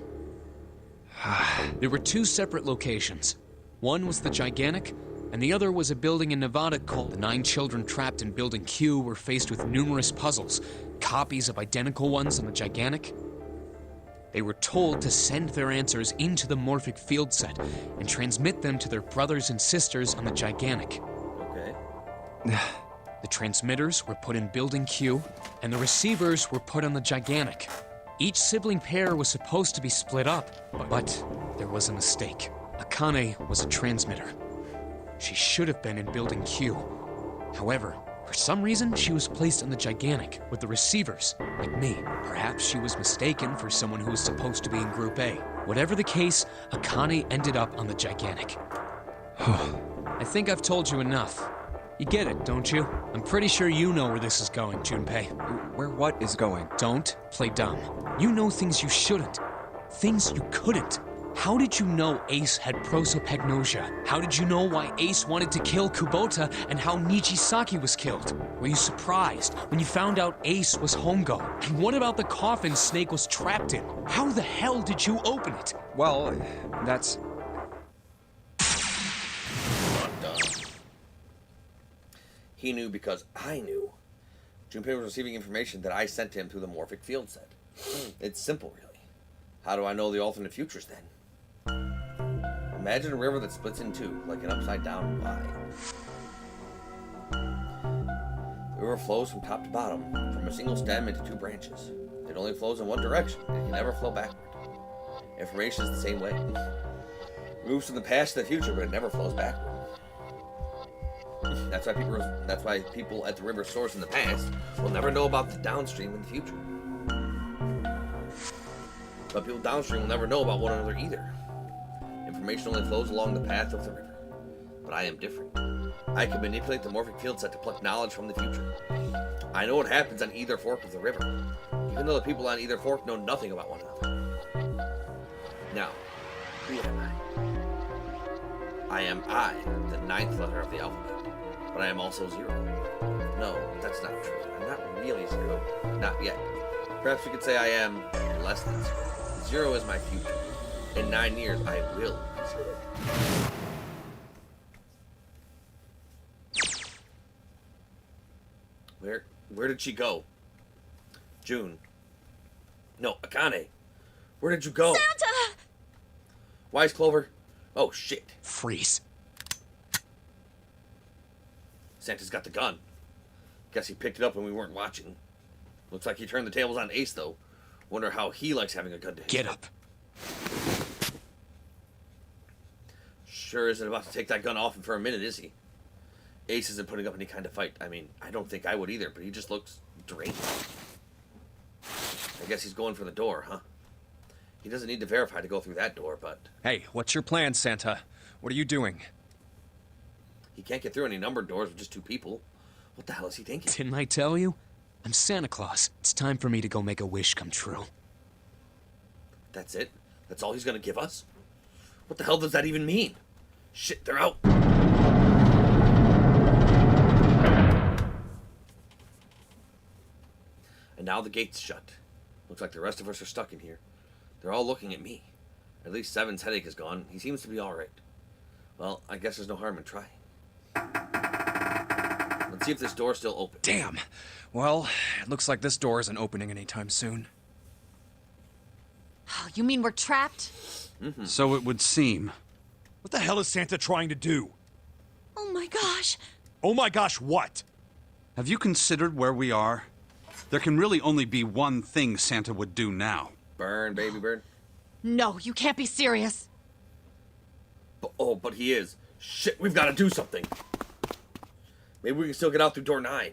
There were two separate locations. One was the Gigantic, and the other was a building in Nevada called... The 9 children trapped in Building Q were faced with numerous puzzles, copies of identical ones on the Gigantic. They were told to send their answers into the morphic field set and transmit them to their brothers and sisters on the Gigantic. Okay. The transmitters were put in Building Q, and the receivers were put on the Gigantic. Each sibling pair was supposed to be split up, but there was a mistake. Akane was a transmitter. She should have been in Building Q. However, for some reason, she was placed on the Gigantic with the receivers, like me. Perhaps she was mistaken for someone who was supposed to be in Group A. Whatever the case, Akane ended up on the Gigantic. I think I've told you enough. You get it, don't you? I'm pretty sure you know where this is going, Junpei. Where what is going? Don't play dumb. You know things you shouldn't. Things you couldn't. How did you know Ace had prosopagnosia? How did you know why Ace wanted to kill Kubota and how Nijisaki was killed? Were you surprised when you found out Ace was Hongo? And what about the coffin Snake was trapped in? How the hell did you open it? Well, that's... He knew because I knew. Junpei was receiving information that I sent him through the morphic field set. It's simple, really. How do I know the alternate futures, then? Imagine a river that splits in two, like an upside-down Y. The river flows from top to bottom, from a single stem into 2 branches. It only flows in one direction, and it can never flow backward. Information is the same way. It moves from the past to the future, but it never flows backward. That's why people at the river source in the past will never know about the downstream in the future. But people downstream will never know about one another either. Information only flows along the path of the river. But I am different. I can manipulate the morphic field set to pluck knowledge from the future. I know what happens on either fork of the river, even though the people on either fork know nothing about one another. Now, who am I? I am I, the 9th letter of the alphabet. But I am also 0. No, that's not true. I'm not really 0. Not yet. Perhaps we could say I am less than 0. 0 is my future. In 9 years, I will be 0. Where did she go? June. No, Akane. Where did you go? Santa! Why is Clover? Oh, shit. Freeze. Santa's got the gun. Guess he picked it up when we weren't watching. Looks like he turned the tables on Ace, though. Wonder how he likes having a gun to his Get head. up. Sure isn't about to take that gun off him for a minute, is he? Ace isn't putting up any kind of fight. I mean, I don't think I would either, but he just looks drained. I guess he's going for the door, huh? He doesn't need to verify to go through that door, but... Hey, what's your plan, Santa? What are you doing? He can't get through any numbered doors with just 2 people. What the hell is he thinking? Didn't I tell you? I'm Santa Claus. It's time for me to go make a wish come true. That's it? That's all he's gonna give us? What the hell does that even mean? Shit, they're out! I And now the gate's shut. Looks like the rest of us are stuck in here. They're all looking at me. At least Seven's headache is gone. He seems to be alright. Well, I guess there's no harm in trying. Let's see if this door's still open. Damn. Well, it looks like this door isn't opening anytime soon. Oh, you mean we're trapped? Mm-hmm. So it would seem. What the hell is Santa trying to do? Oh my gosh. Oh my gosh, what? Have you considered where we are? There can really only be one thing Santa would do now. Burn, baby, burn. No, you can't be serious. But he is. Shit, we've got to do something. Maybe we can still get out through door 9.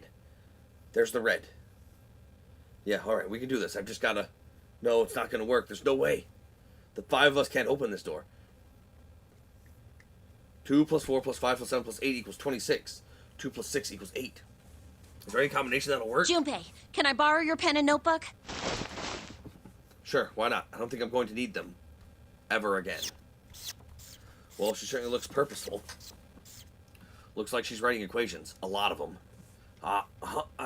There's the red. Yeah, alright, we can do this. I've just got to... No, it's not going to work. There's no way. The 5 of us can't open this door. 2 plus 4 plus 5 plus 7 plus 8 equals 26. 2 plus 6 equals 8. Is there any combination that'll work? Junpei, can I borrow your pen and notebook? Sure, why not? I don't think I'm going to need them. Ever again. Well, she certainly looks purposeful. Looks like she's writing equations. A lot of them.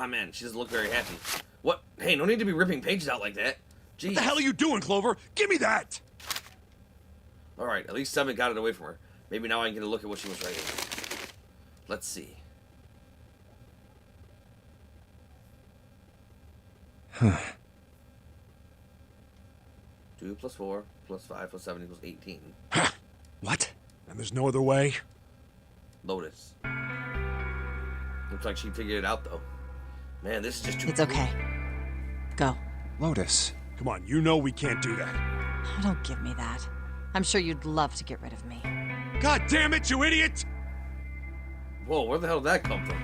Man, she doesn't look very happy. What? Hey, no need to be ripping pages out like that. Jeez. What the hell are you doing, Clover? Give me that! Alright, at least 7 got it away from her. Maybe now I can get a look at what she was writing. Let's see. Huh. 2 plus 4 plus 5 plus 7 equals 18. What? And there's no other way? Lotus. Looks like she figured it out, though. Man, this is just too... It's okay. Go. Lotus. Come on, you know we can't do that. Oh, don't give me that. I'm sure you'd love to get rid of me. God damn it, you idiot! Whoa, where the hell did that come from?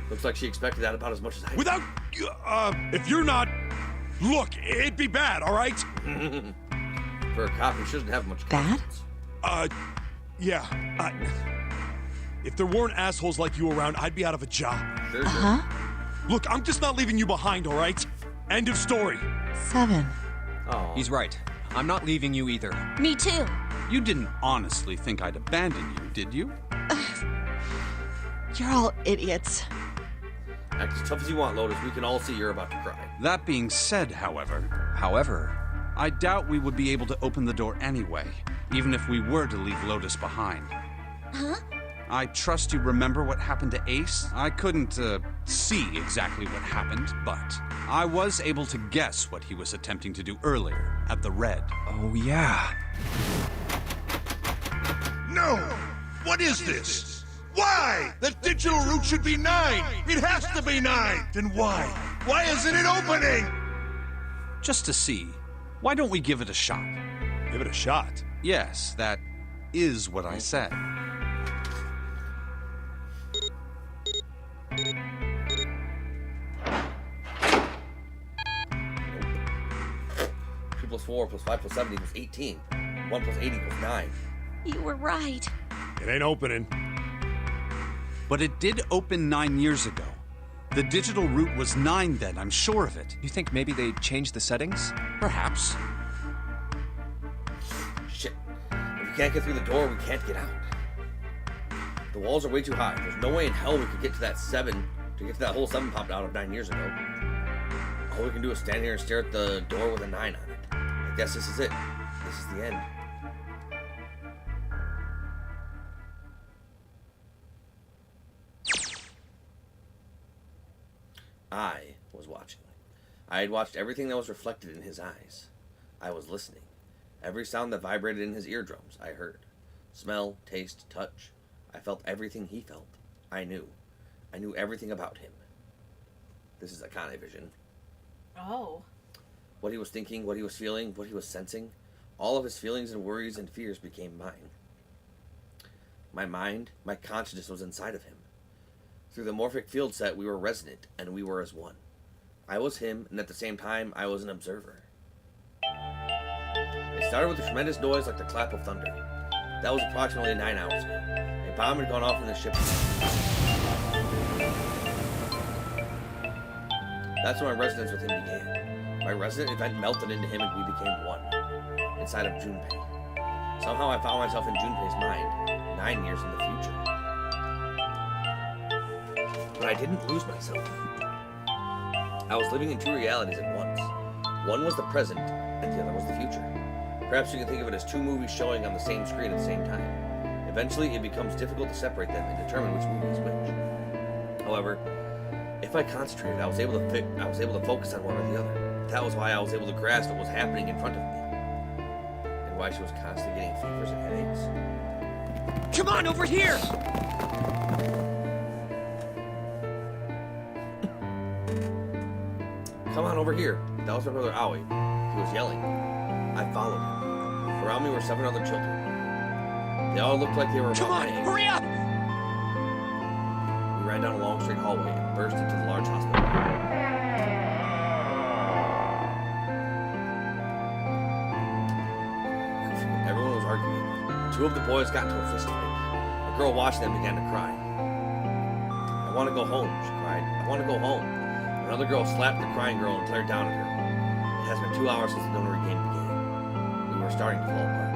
Looks like she expected that about as much as I did. Without... if you're not... Look, it'd be bad, all right? For a cop who shouldn't have much Bad? confidence. Yeah. If there weren't assholes like you around, I'd be out of a job. Sure. Look, I'm just not leaving you behind, all right? End of story. 7. Oh. He's right. I'm not leaving you either. Me too. You didn't honestly think I'd abandon you, did you? You're all idiots. Act as tough as you want, Lotus. We can all see you're about to cry. That being said, however, I doubt we would be able to open the door anyway, even if we were to leave Lotus behind. Huh? I trust you remember what happened to Ace? I couldn't, see exactly what happened, but I was able to guess what he was attempting to do earlier at the Red. Oh, yeah. No! What is this? Why? The digital route should be 9! It has to be 9! Then why? Why isn't it opening? Just to see. Why don't we give it a shot? Give it a shot? Yes, that is what I said. 2 plus 4 plus 5 plus 7 equals 18. 1 plus 8 equals 9. You were right. It ain't opening. But it did open 9 years ago. The digital route was 9 then, I'm sure of it. You think maybe they changed the settings? Perhaps. Shit. If we can't get through the door, we can't get out. The walls are way too high. There's no way in hell we could get to that 7, to get to that whole 7 popped out of 9 years ago. All we can do is stand here and stare at the door with a 9 on it. I guess this is it. This is the end. I was watching. I had watched everything that was reflected in his eyes. I was listening. Every sound that vibrated in his eardrums, I heard. Smell, taste, touch. I felt everything he felt. I knew. I knew everything about him. This is Akane vision. Oh. What he was thinking, what he was feeling, what he was sensing. All of his feelings and worries and fears became mine. My mind, my consciousness was inside of him. Through the morphic field set, we were resonant, and we were as one. I was him, and at the same time, I was an observer. It started with a tremendous noise like the clap of thunder. That was approximately 9 hours ago. A bomb had gone off in the ship. That's when my resonance with him began. My resonant event melted into him, and we became one. Inside of Junpei. Somehow I found myself in Junpei's mind, 9 years in the future. But I didn't lose myself. I was living in two realities at once. One was the present, and the other was the future. Perhaps you can think of it as two movies showing on the same screen at the same time. Eventually, it becomes difficult to separate them and determine which movie is which. However, if I concentrated, I was able to focus on one or the other. That was why I was able to grasp what was happening in front of me, and why she was constantly getting fevers and headaches. Come on, over here! Come on over here. That was my brother Aoi. He was yelling. I followed him. Around me were 7 other children. They all looked like they were about my age. Hurry up! We ran down a long straight hallway and burst into the large hospital. Everyone was arguing. 2 of the boys got into a fist fight. A girl watched them and began to cry. I want to go home, she cried. I want to go home. Another girl slapped the crying girl and glared down at her. It has been 2 hours since the notary game began. We were starting to fall apart.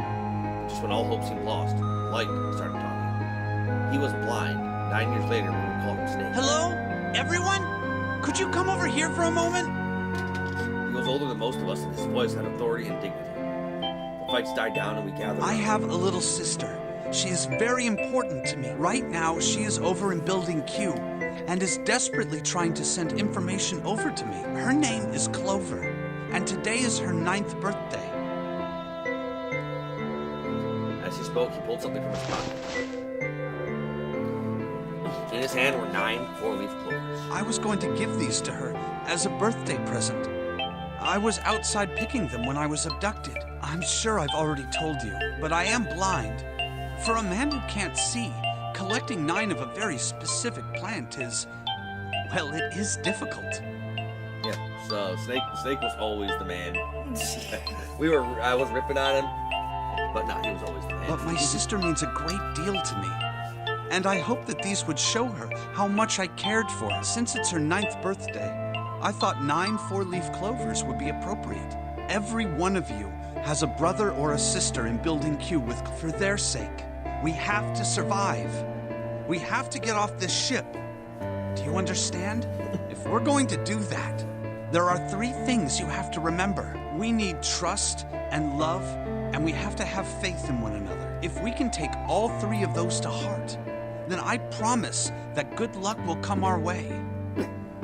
But just when all hope seemed lost, Light started talking. He was blind. 9 years later, we would call him Snake. Hello? Everyone? Could you come over here for a moment? He was older than most of us, and his voice had authority and dignity. The fights died down, and we gathered. I have a little sister. She is very important to me. Right now, she is over in Building Q and is desperately trying to send information over to me. Her name is Clover, and today is her 9th birthday. As he spoke, he pulled something from his pocket. In his hand were 9 4-leaf clovers. I was going to give these to her as a birthday present. I was outside picking them when I was abducted. I'm sure I've already told you, but I am blind. For a man who can't see, collecting 9 of a very specific plant is, well, it is difficult. Yeah, so Snake was always the man. I was ripping on him, but no, he was always the man. But my sister means a great deal to me. And I hope that these would show her how much I cared for her. Since it's her 9th birthday, I thought 9 4-leaf clovers would be appropriate. Every one of you has a brother or a sister in Building Q for their sake. We have to survive. We have to get off this ship. Do you understand? If we're going to do that, there are 3 things you have to remember. We need trust and love, and we have to have faith in one another. If we can take all 3 of those to heart, then I promise that good luck will come our way.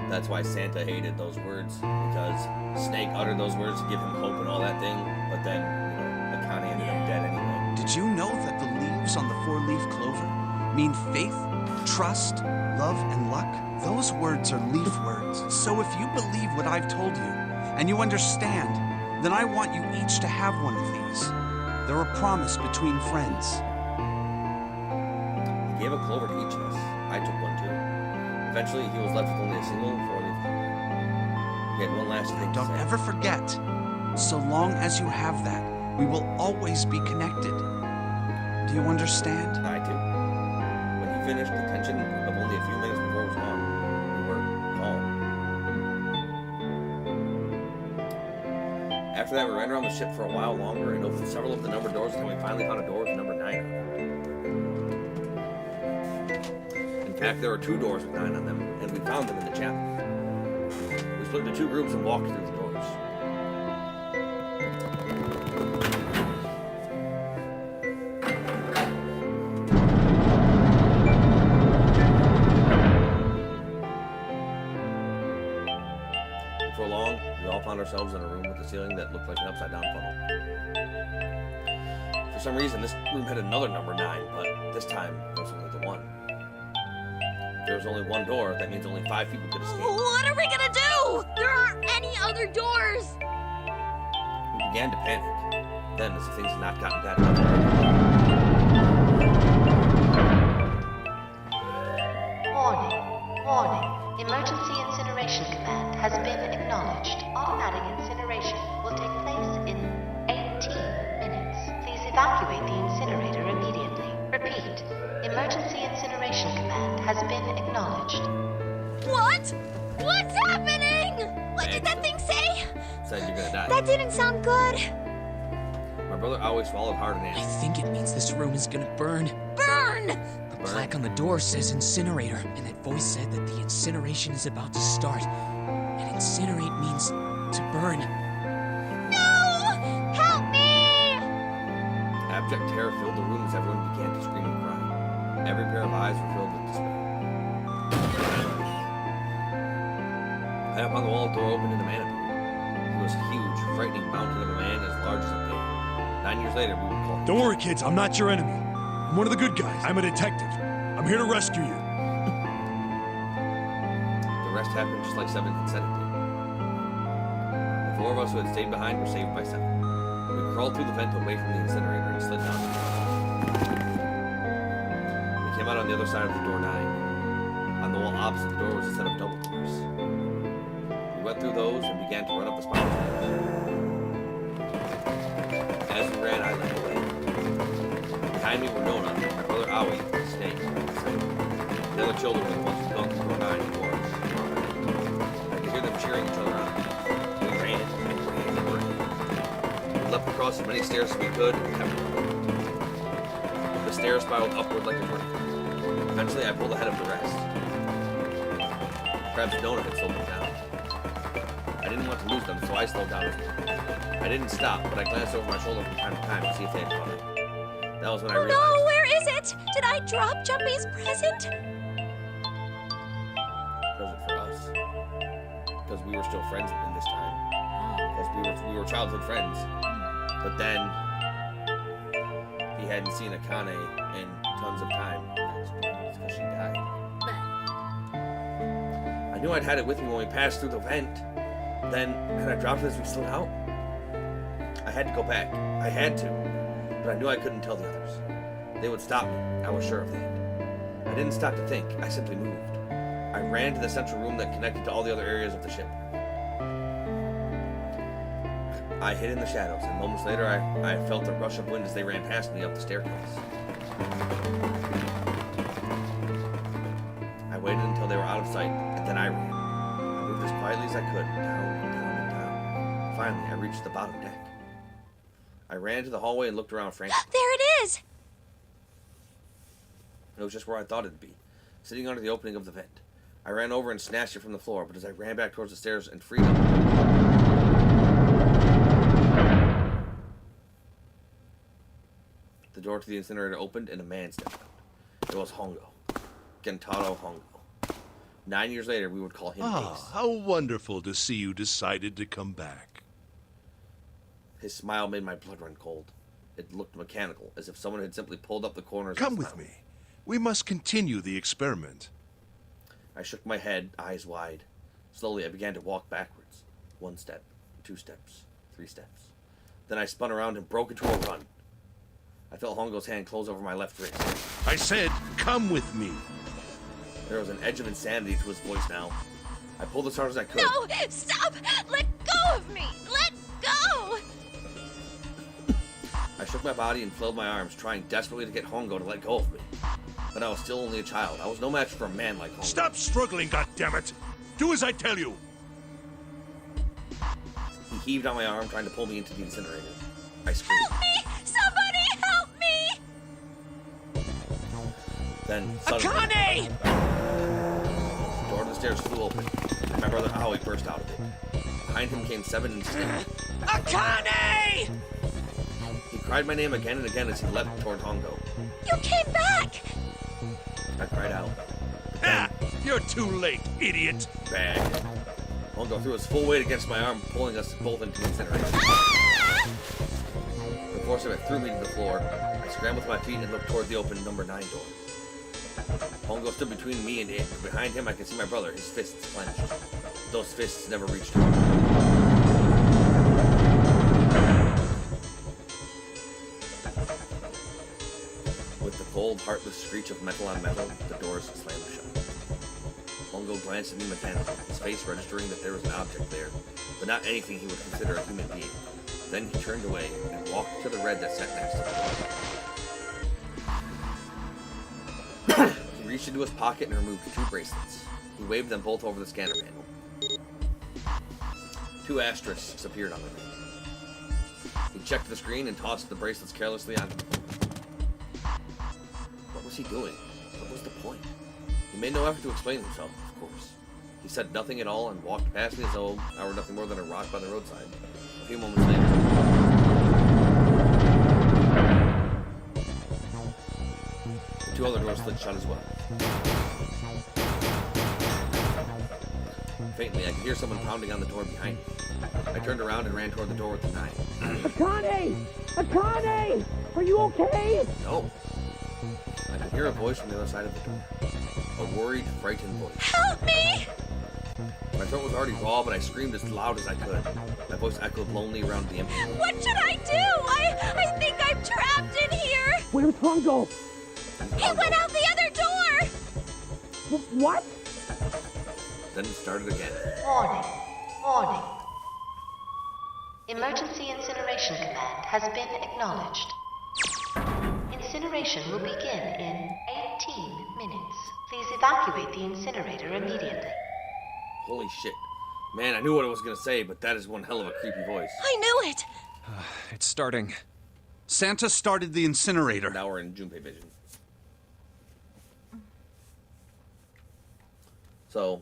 That's why Santa hated those words, because Snake uttered those words to give him hope and all that thing, but then, Akane ended up dead anyway. Did you know that the leaves on the 4-leaf clover mean faith, trust, love, and luck? Those words are leaf words. So if you believe what I've told you, and you understand, then I want you each to have one of these. They're a promise between friends. He gave a clover to each of us. I took one too. Eventually, he was left with only a single 4-leaf clover. He had one last thing to say. Don't ever forget, so long as you have that, we will always be connected. Do you understand? I do. When he finished, the tension of only a few minutes before it was gone. We were calm. After that, we ran around the ship for a while longer and opened several of the numbered doors until we finally found a door with number 9 on it. In fact, there were 2 doors with 9 on them, and we found them in the chapel. We split into 2 groups and walked through the doors. For long, we all found ourselves in a room with a ceiling that looked like an upside-down funnel. For some reason, this room had another number 9, but this time, it was only the 1. If there was only 1 door, that means only 5 people could escape. What are we gonna do? There aren't any other doors. We began to panic. Then, as if things had not gotten bad Warning. Warning. Emergency incineration command has been acknowledged. Automatic incineration will take place in 18 minutes. Please evacuate the incinerator immediately. Repeat. Emergency incineration command has been acknowledged. What? What's happening? What did that thing say? Said you're gonna die. That didn't sound good. My brother always swallowed hard and I answered. think it means this room is gonna burn. Burn! The plaque on the door says incinerator, and that voice said that the incineration is about to start. And incinerate means to burn. No! Help me! Abject terror filled the room as everyone began to scream and cry. Every pair of eyes were filled with despair. High up on the wall, a door opened and a man appeared. He was a huge, frightening mountain of a man as large as a pig. 9 years later, we would call him. Don't worry, kids. I'm not your enemy. I'm one of the good guys. I'm a detective. I'm here to rescue you. The rest happened just like Seven had said it did. The 4 of us who had stayed behind were saved by Seven. We crawled through the vent away from the incinerator and slid down. We came out on the other side of the door 9. On the wall opposite the door was a set of double doors. We went through those and began to run up the spiral stairs. As we ran, I led the way. Behind me were Nona, my brother Aoi, Snake, the other children were the ones who gone through door 9 before us. I could hear them cheering each other on. We ran and ran and ran. We leapt across as many stairs as we could and kept running. The stairs spiraled upward like a tornado. Eventually, I pulled ahead of the rest. Perhaps Nona had slowed them down. I didn't want to lose them, so I slowed down as well. I didn't stop, but I glanced over my shoulder from time to time to see if they had caught it. That was when I realized. No, where is it? Did I drop Jumpy's present? Present for us. Because we were still friends in this time. Because we were childhood friends. But then he hadn't seen Akane in tons of time. It's because she died. I knew I'd had it with me when we passed through the vent. Then had I dropped it as we slid out? I had to go back. I had to. But I knew I couldn't tell the others. They would stop me. I was sure of that. I didn't stop to think. I simply moved. I ran to the central room that connected to all the other areas of the ship. I hid in the shadows, and moments later I felt a rush of wind as they ran past me up the staircase. I waited until they were out of sight, and then I ran. I moved as quietly as I could, down and down and down. Finally, I reached the bottom deck. I ran to the hallway and looked around frantically. There it is! It was just where I thought it'd be, sitting under the opening of the vent. I ran over and snatched it from the floor, but as I ran back towards the stairs and freed it, the door to the incinerator opened and a man stepped out. It was Hongo. Gentaro Hongo. 9 years later, we would call him Ace. How wonderful to see you decided to come back. His smile made my blood run cold. It looked mechanical, as if someone had simply pulled up the corners. Come with me. We must continue the experiment. I shook my head, eyes wide. Slowly, I began to walk backwards. 1 step, 2 steps, 3 steps. Then I spun around and broke into a run. I felt Hongo's hand close over my left wrist. I said, come with me. There was an edge of insanity to his voice now. I pulled as hard as I could. No! Stop! Let go of me! Let go! I shook my body and flailed my arms, trying desperately to get Hongo to let go of me. But I was still only a child. I was no match for a man like Hongo. Stop struggling, goddammit! Do as I tell you! He heaved on my arm, trying to pull me into the incinerator. I screamed. Help me! Somebody help me! Then suddenly, Akane! the door to the stairs flew open, and my brother Aoi burst out of it. Behind him came Seven and Snake. Akane! He cried my name again and again as he leapt toward Hongo. You came back! I cried out. Ha! You're too late, idiot! Bag. Hongo threw his full weight against my arm, pulling us both into the incinerator. Ah! The force of it threw me to the floor. I scrambled to my feet and looked toward the open number 9 door. Hongo stood between me and it. Behind him, I could see my brother, his fists clenched. Those fists never reached him. With the cold, heartless screech of metal on metal, the doors slammed shut. Hongo glanced at me mechanically, his face registering that there was an object there, but not anything he would consider a human being. Then he turned away and walked to the red that sat next to the door. He reached into his pocket and removed 2 bracelets. He waved them both over the scanner panel. 2 asterisks appeared on them. He checked the screen and tossed the bracelets carelessly on. What was he doing? What was the point? He made no effort to explain himself, of course. He said nothing at all and walked past me as though I were nothing more than a rock by the roadside. A few moments later, the two other doors slid shut as well. Faintly, I could hear someone pounding on the door behind me. I turned around and ran toward the door with the knife. Akane! Akane! Are you okay? No. I could hear a voice from the other side of the door. A worried, frightened voice. Help me! My throat was already raw, but I screamed as loud as I could. My voice echoed lonely around the empty room. What should I do? I think I'm trapped in here. Where's Hongo? He went out the other door. What? Then it started again. Warning. Warning. Emergency incineration command has been acknowledged. Incineration will begin in 18 minutes. Please evacuate the incinerator immediately. Holy shit. Man, I knew what I was going to say, but that is one hell of a creepy voice. I knew it. It's starting. Santa started the incinerator. Now we're in Junpei vision. So,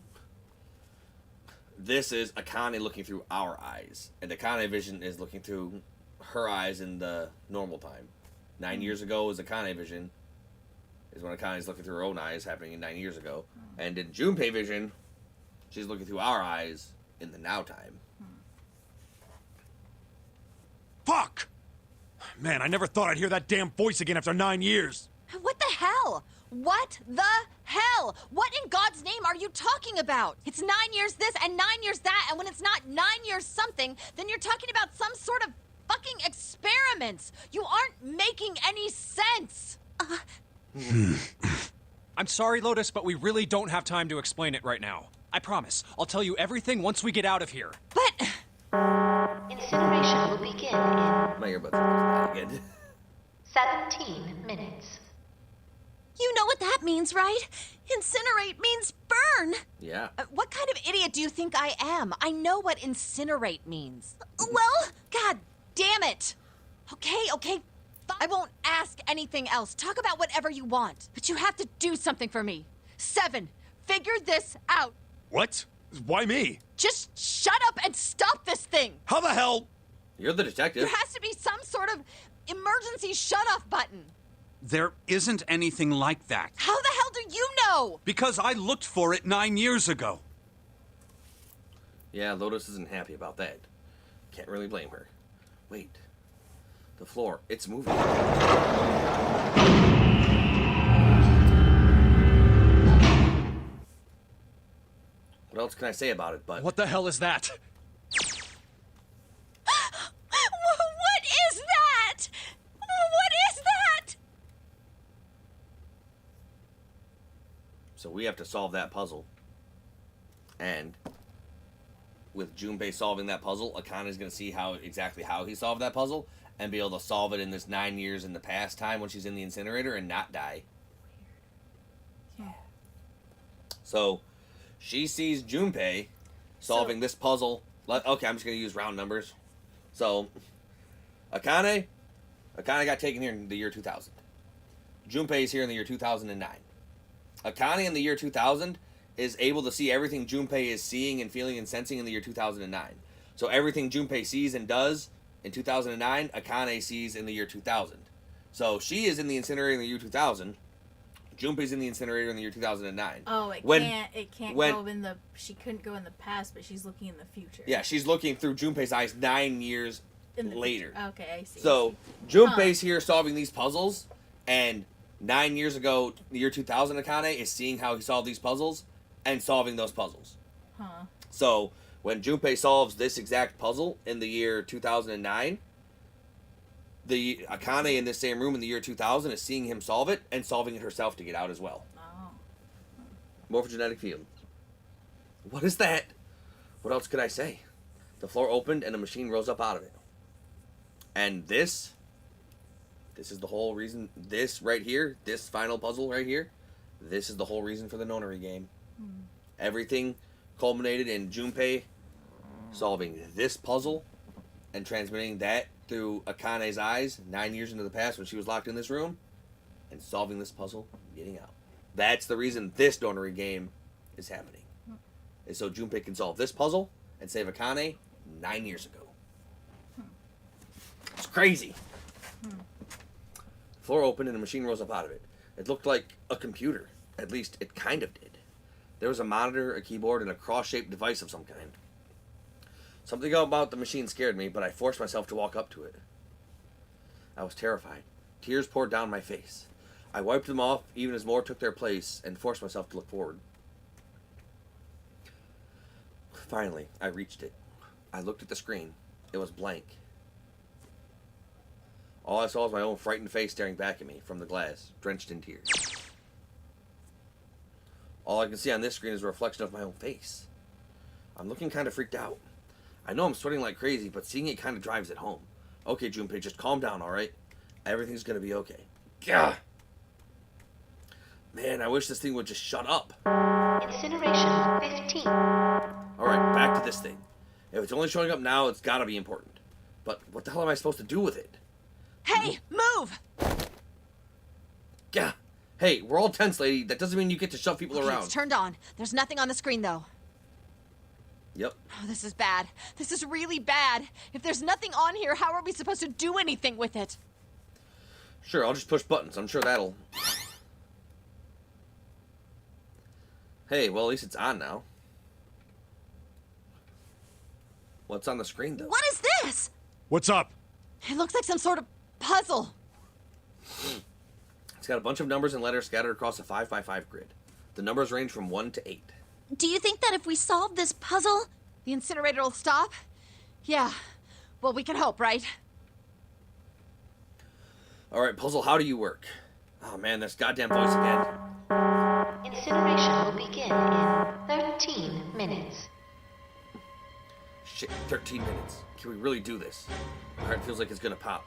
this is Akane looking through our eyes. And Akane vision is looking through her eyes in the normal time. 9 years ago is Akane vision. Is when Akane's looking through her own eyes, happening in 9 years ago. And in Junpei vision, she's looking through our eyes in the now time. Fuck! Man, I never thought I'd hear that damn voice again after 9 years. What the hell? What the hell? What in God's name are you talking about? It's 9 years this and 9 years that, and when it's not 9 years something, then you're talking about some sort of fucking experiments. You aren't making any sense. I'm sorry, Lotus, but we really don't have time to explain it right now. I promise. I'll tell you everything once we get out of here. But Incineration will begin in My earbuds are again. 17 minutes. You know what that means, right? Incinerate means burn. Yeah. What kind of idiot do you think I am? I know what incinerate means. Well, God damn it! Okay, I won't ask anything else. Talk about whatever you want. But you have to do something for me. 7, figure this out. What? Why me? Just shut up and stop this thing! How the hell? You're the detective. There has to be some sort of emergency shut-off button. There isn't anything like that. How the hell do you know? Because I looked for it 9 years ago. Yeah, Lotus isn't happy about that. Can't really blame her. Wait. The floor. It's moving. What else can I say about it, but... What the hell is that? what is that? What is that? So we have to solve that puzzle. And with Junpei solving that puzzle, Akane's going to see exactly how he solved that puzzle and be able to solve it in this 9 years in the past time when she's in the incinerator and not die. Yeah. So she sees Junpei solving this puzzle. Okay, I'm just going to use round numbers. So Akane got taken here in the year 2000. Junpei is here in the year 2009. Akane in the year 2000 is able to see everything Junpei is seeing and feeling and sensing in the year 2009. So everything Junpei sees and does in 2009, Akane sees in the year 2000. So she is in the incinerator in the year 2000. Junpei's in the incinerator in the year 2009. Oh, it can't go in the... She couldn't go in the past, but she's looking in the future. Yeah, she's looking through Junpei's eyes 9 years later. Okay, I see. So Junpei's here solving these puzzles, and 9 years ago, the year 2000, Akane is seeing how he solved these puzzles and solving those puzzles. Huh. So when Junpei solves this exact puzzle in the year 2009, the Akane in this same room in the year 2000 is seeing him solve it and solving it herself to get out as well. Oh. Morphogenetic field. What is that? What else could I say? The floor opened and a machine rose up out of it. And this is the whole reason. This right here, this final puzzle right here, this is the whole reason for the nonary game. Everything culminated in Junpei solving this puzzle and transmitting that through Akane's eyes 9 years into the past when she was locked in this room and solving this puzzle and getting out. That's the reason this nonary game is happening. is so Junpei can solve this puzzle and save Akane 9 years ago. It's crazy. The floor opened and a machine rose up out of it. It looked like a computer. At least, it kind of did. There was a monitor, a keyboard, and a cross-shaped device of some kind. Something about the machine scared me, but I forced myself to walk up to it. I was terrified. Tears poured down my face. I wiped them off, even as more took their place, and forced myself to look forward. Finally, I reached it. I looked at the screen. It was blank. All I saw was my own frightened face staring back at me from the glass, drenched in tears. All I can see on this screen is a reflection of my own face. I'm looking kind of freaked out. I know I'm sweating like crazy, but seeing it kind of drives it home. Okay, Junpei, just calm down, alright? Everything's gonna be okay. Gah! Man, I wish this thing would just shut up. Incineration 15. Alright, back to this thing. If it's only showing up now, it's gotta be important. But what the hell am I supposed to do with it? Hey, move! Gah! Hey, we're all tense, lady. That doesn't mean you get to shove people around. It's turned on. There's nothing on the screen, though. Yep. Oh, this is bad. This is really bad. If there's nothing on here, how are we supposed to do anything with it? Sure, I'll just push buttons. I'm sure that'll... Hey, well, at least it's on now. What's on the screen, though? What is this? What's up? It looks like some sort of puzzle. It's got a bunch of numbers and letters scattered across a 5x5 grid. The numbers range from 1 to 8. Do you think that if we solve this puzzle, the incinerator will stop? Yeah. Well, we can hope, right? Alright, puzzle, how do you work? Oh man, this goddamn voice again. Incineration will begin in 13 minutes. Shit, 13 minutes. Can we really do this? My heart feels like it's gonna pop.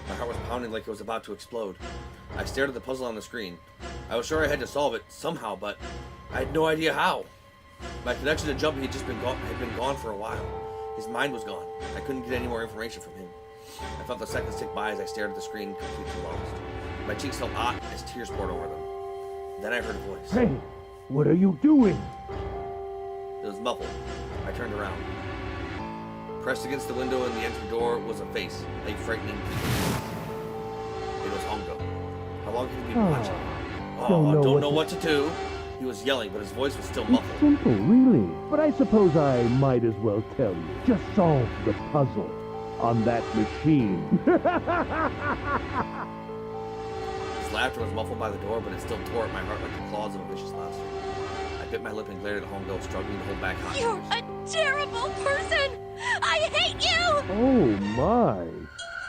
My heart was pounding like it was about to explode. I stared at the puzzle on the screen. I was sure I had to solve it somehow, but I had no idea how. My connection to Jumpy had been gone for a while. His mind was gone. I couldn't get any more information from him. I felt the seconds tick by as I stared at the screen, completely lost. My cheeks felt hot as tears poured over them. Then I heard a voice. Hey, what are you doing? It was muffled. I turned around. Pressed against the window in the entry door was a face, a frightening creature. It was Hongo. How long had he been watching? Don't know what to do. He was yelling, but his voice was still muffled. Simple, really. But I suppose I might as well tell you. Just solve the puzzle on that machine. His laughter was muffled by the door, but it still tore at my heart like the claws of a vicious monster. I bit my lip and glared at Hongo, struggling to hold back hot you're tears. a terrible person! I hate you! Oh my.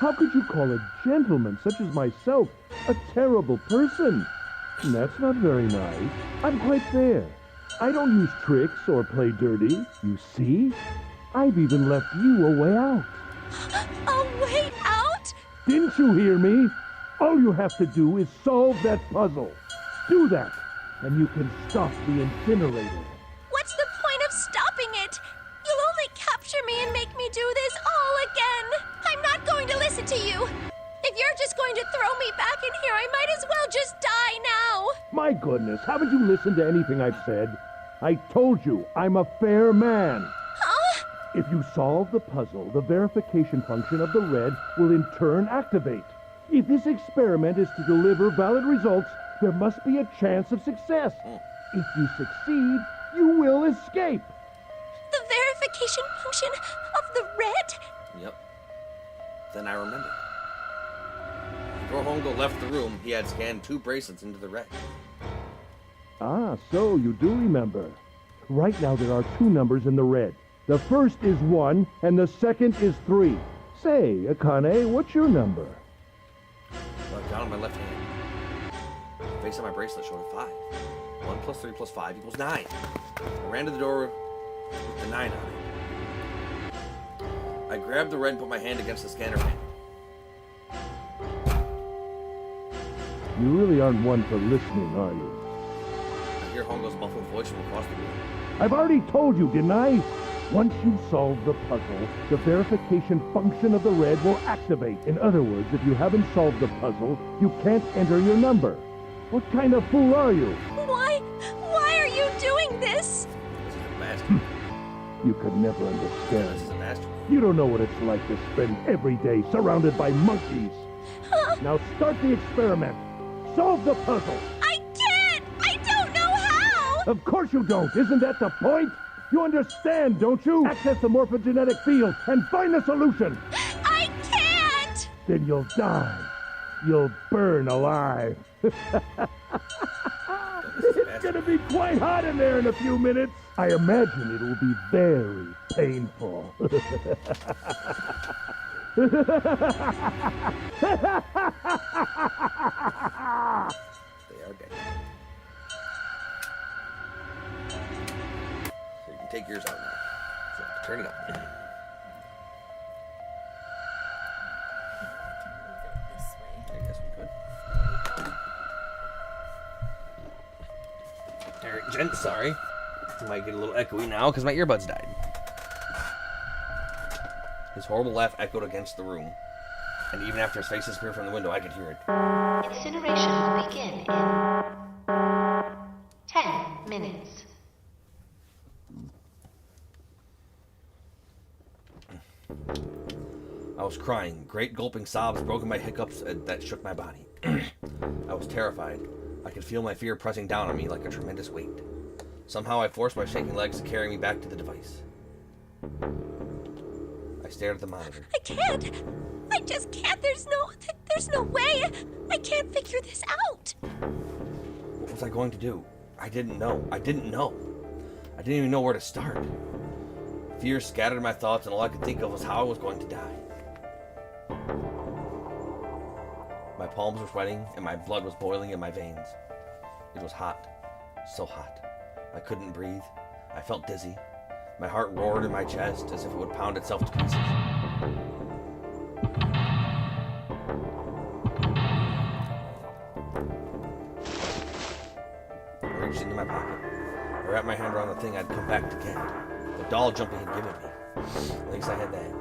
How could you call a gentleman such as myself a terrible person? That's not very nice. I'm quite fair. I don't use tricks or play dirty. You see? I've even left you a way out. A way out? Didn't you hear me? All you have to do is solve that puzzle. Do that, and you can stop the incinerator. What's the point of stopping it? You'll only capture me and make me do this all again. I'm not going to listen to you. If you're just going to throw me back in here, I might as well just die now. My goodness, haven't you listened to anything I've said? I told you, I'm a fair man. Huh? If you solve the puzzle, the verification function of the red will in turn activate. If this experiment is to deliver valid results, there must be a chance of success. If you succeed, you will escape. The verification function of the red? Yep. Then I remembered. Before Hongo left the room, he had scanned 2 bracelets into the red. Ah, so you do remember. Right now there are 2 numbers in the red. The first is 1, and the second is 3. Say, Akane, what's your number? Well, down on my left hand. The face on my bracelet showed a 5. 1 plus 3 plus 5 equals 9. I ran to the door with the 9 on it. I grabbed the red and put my hand against the scanner panel. You really aren't one for listening, are you? I hear Hongo's muffled voice from across the room. I've already told you, didn't I? Once you solve the puzzle, the verification function of the red will activate. In other words, if you haven't solved the puzzle, you can't enter your number. What kind of fool are you? Why are you doing this? You could never understand. This is a master. You don't know what it's like to spend every day surrounded by monkeys. Now start the experiment. Solve the puzzle. I can't! I don't know how! Of course you don't. Isn't that the point? You understand, don't you? Access the morphogenetic field and find the solution. I can't! Then you'll die. You'll burn alive. It's gonna be quite hot in there in a few minutes. I imagine it'll be very painful. They are dead. So you can take yours out now. So turn it up. I guess we could. Alright, gents, sorry. I might get a little echoey now because my earbuds died. His horrible laugh echoed against the room. And even after his face disappeared from the window, I could hear it. Incineration will begin in 10 minutes. I was crying. Great gulping sobs broke my hiccups that shook my body. I was terrified. I could feel my fear pressing down on me like a tremendous weight. Somehow I forced my shaking legs to carry me back to the device. I stared at the monitor. I can't! I just can't! There's no way! I can't figure this out! What was I going to do? I didn't know. I didn't even know where to start. Fear scattered my thoughts, and all I could think of was how I was going to die. My palms were sweating, and my blood was boiling in my veins. It was hot. So hot. I couldn't breathe. I felt dizzy. My heart roared in my chest as if it would pound itself to pieces. I reached into my pocket. I wrapped my hand around the thing I'd come back to get. The doll Jumpy had given me. At least I had that.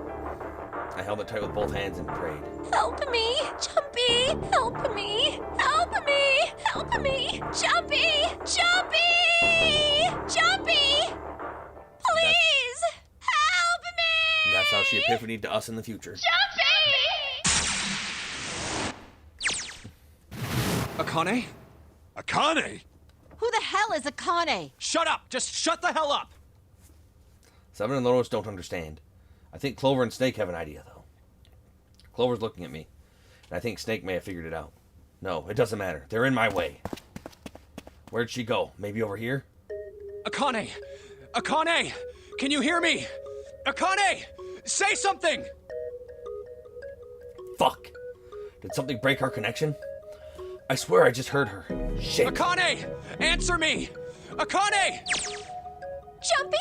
I held it tight with both hands and prayed. Help me! Jumpy! Help me! Help me! Help me! Jumpy! Jumpy! Jumpy! Please! Help me! And that's how she epiphanied to us in the future. Akane? Akane? Who the hell is Akane? Shut up! Just shut the hell up! Seven and Lotus don't understand. I think Clover and Snake have an idea, though. Clover's looking at me, and I think Snake may have figured it out. No, it doesn't matter. They're in my way. Where'd she go? Maybe over here? Akane! Akane! Can you hear me? Akane! Say something! Fuck! Did something break our connection? I swear I just heard her. Shit. Akane! Answer me! Akane! Jumpy?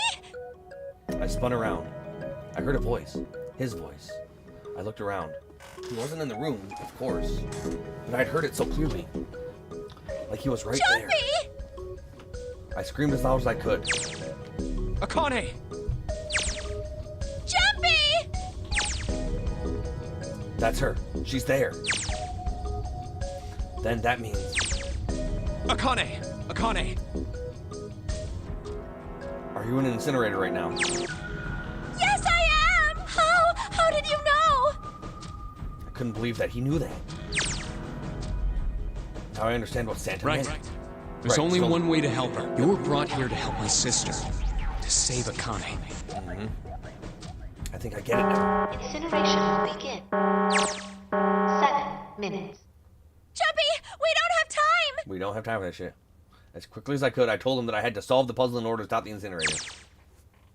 I spun around. I heard a voice. His voice. I looked around. He wasn't in the room, of course, but I'd heard it so clearly. Like he was right there. I screamed as loud as I could. Akane! Jumpy! That's her. She's there. Then that means... Akane! Akane! Are you in an incinerator right now? Yes, I am! How did you know? I couldn't believe that he knew that. Now I understand what Santa meant. There's Right, only so- one way to help her. You were brought here to help my sister. To save Akane. Mm-hmm. I think I get it now. Incineration will begin. 7 minutes. Jumpy, we don't have time! We don't have time for this shit. As quickly as I could, I told him that I had to solve the puzzle in order to stop the incinerator.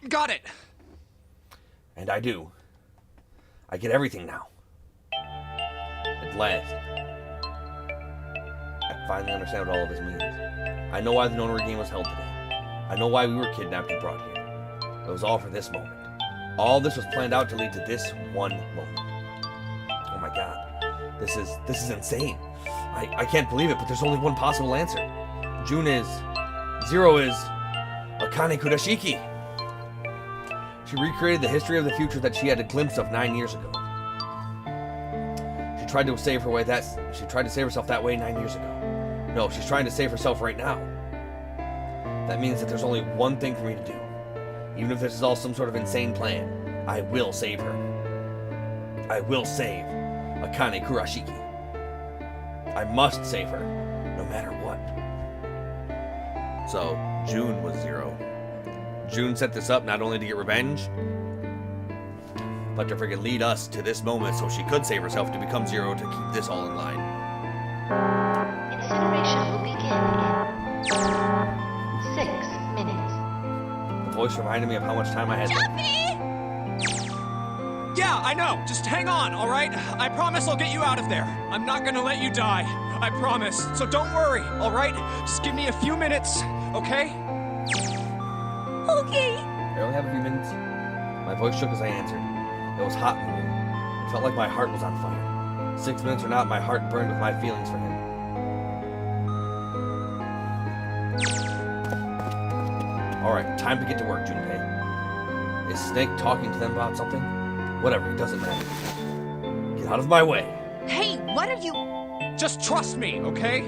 Got it! And I do. I get everything now. At last. I finally understand what all of this means. I know why the Nonary game was held today. I know why we were kidnapped and brought here. It was all for this moment. All this was planned out to lead to this one moment. Oh my god. This is insane. I can't believe it, but there's only one possible answer. June is. Zero is. Akane Kudashiki. She recreated the history of the future that she had a glimpse of 9 years ago. She tried to save herself that way 9 years ago. No, she's trying to save herself right now. That means that there's only one thing for me to do. Even if this is all some sort of insane plan, I will save her. I will save Akane Kurashiki. I must save her, no matter what. So, June was 0. June set this up not only to get revenge, but to freaking lead us to this moment so she could save herself to become 0 to keep this all in line. Incineration will begin in 6 minutes. The voice reminded me of how much time I had. Yeah, I know. Just hang on, all right? I promise I'll get you out of there. I'm not gonna let you die. I promise. So don't worry, all right? Just give me a few minutes, okay? Okay. I only have a few minutes. My voice shook as I answered. It was hot in the room. It felt like my heart was on fire. 6 minutes or not, my heart burned with my feelings for him. Alright, time to get to work, Junpei. Is Snake talking to them about something? Whatever, it doesn't matter. Get out of my way. Hey, what are you... Just trust me, okay?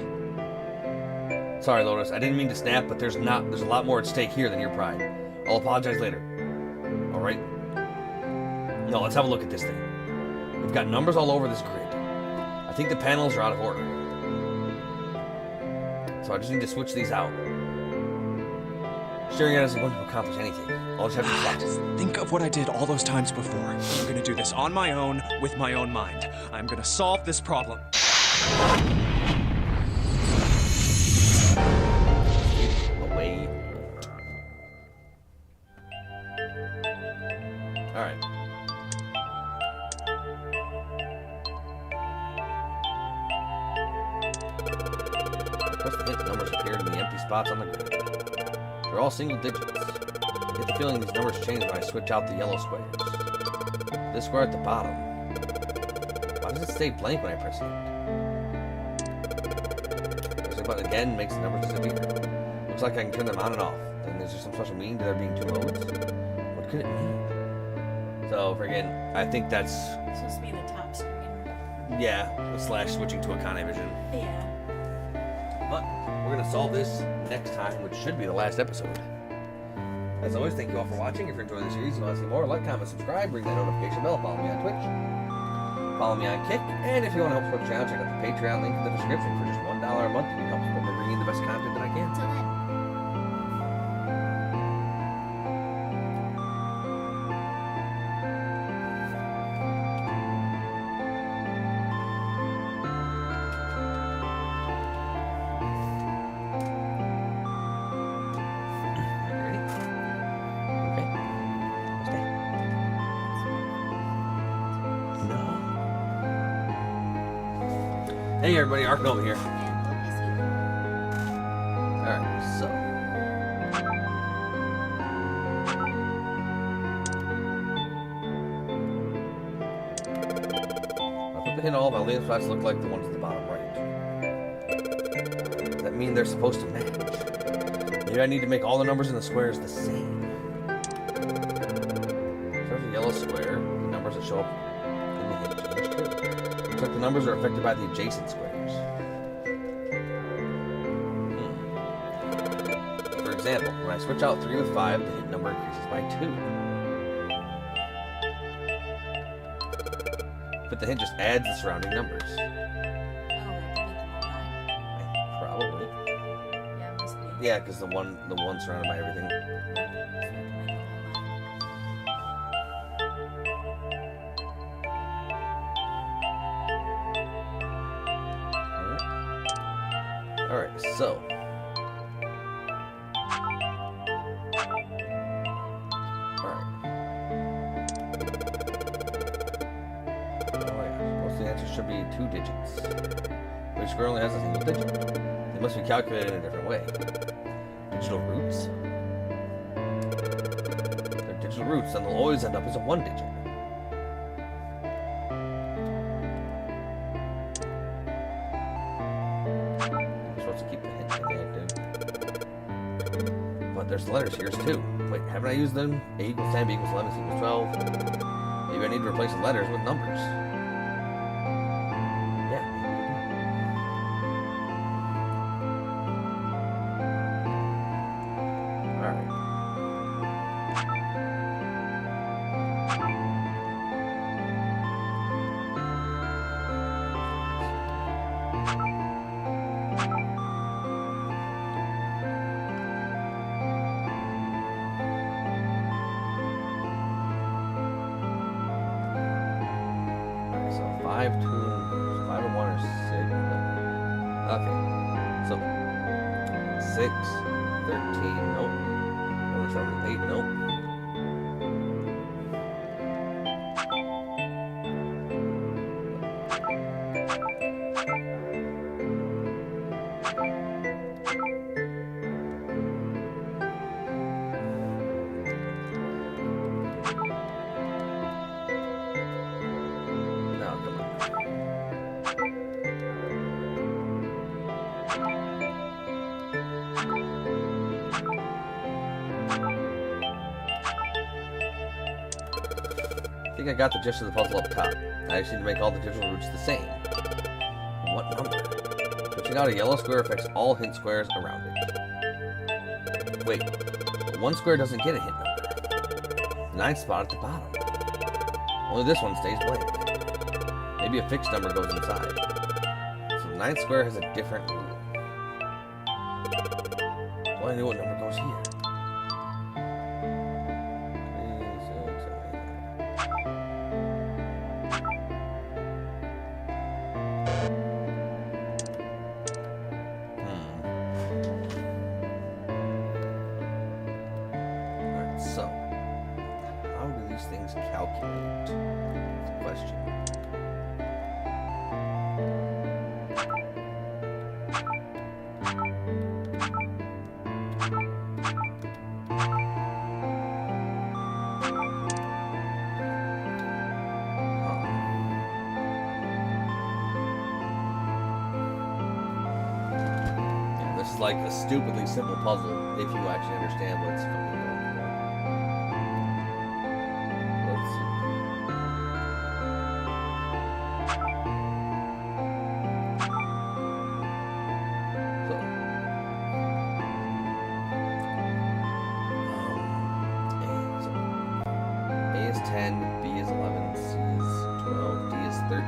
Sorry, Lotus, I didn't mean to snap, but there's a lot more at stake here than your pride. I'll apologize later. Alright? No, let's have a look at this thing. We've got numbers all over this grid. I think the panels are out of order. So I just need to switch these out. Staring at it isn't going to accomplish anything. I'll just have to plot. Just think of what I did all those times before. I'm gonna do this on my own, with my own mind. I'm gonna solve this problem. Away. Alright. Press the hint, numbers appeared in the empty spots on the grid. They're all single digits. I get the feeling these numbers change when I switch out the yellow squares. This square at the bottom. Why does it stay blank when I press it? Press the button again makes the numbers disappear. Looks like I can turn them on and off. Then is there some special meaning to there being 2 modes? What could it mean? So, friggin', I think that's... It's supposed to be the top screen. Yeah, / switching to Akane Vision. Yeah. But we're going to solve this next time, which should be the last episode. As always, thank you all for watching. If you're enjoying the series and want to see more, like, comment, subscribe, ring that notification bell, follow me on Twitch, follow me on Kick, and if you want to help support the channel, check out the Patreon link in the description. For just $1 a month, you can help support me bringing the best content that I can. Till then. Hey everybody, Arkanova here. Alright, so. I'll flip the hint all my landing spots look like the ones at the bottom right. Does that mean they're supposed to match? Maybe I need to make all the numbers in the squares the same. So there's a yellow square, the numbers that show up in the hint change too. Looks like the numbers are affected by the adjacent squares. For example, when I switch out 3 with 5, the hint number increases by 2. But the hint just adds the surrounding numbers. Probably. Yeah, it must be. Yeah, because the one surrounded by everything. Alright, so. Alright. Oh yeah, most of the answers should be 2 digits. Which square only has a single digit. They must be calculated in a different way. Digital roots? They're digital roots, and they'll always end up as a 1 digit. There's letters here too. Wait, haven't I used them? A equals 10, B equals 11, C equals 12. Maybe I need to replace the letters with numbers. Yeah, maybe I 5 to 5 to 1 or 6. Okay. So 6, 13, nope. 1, 7, 8, nope. I think I got the gist of the puzzle up top. I just need to make all the digital roots the same. What number? Switching out a yellow square affects all hint squares around it. Wait, but one square doesn't get a hint number. The 9th spot at the bottom. Only this one stays blank. Maybe a fixed number goes inside. So the 9th square has a different rule. Do I know what number goes here? 3, 6, 7, 8. Alright, so how do these things calculate? That's the question. This is like a stupidly simple puzzle if you actually understand what's fucking going on. Let's see. So, A is 10, B is 11, C is 12, D is 13.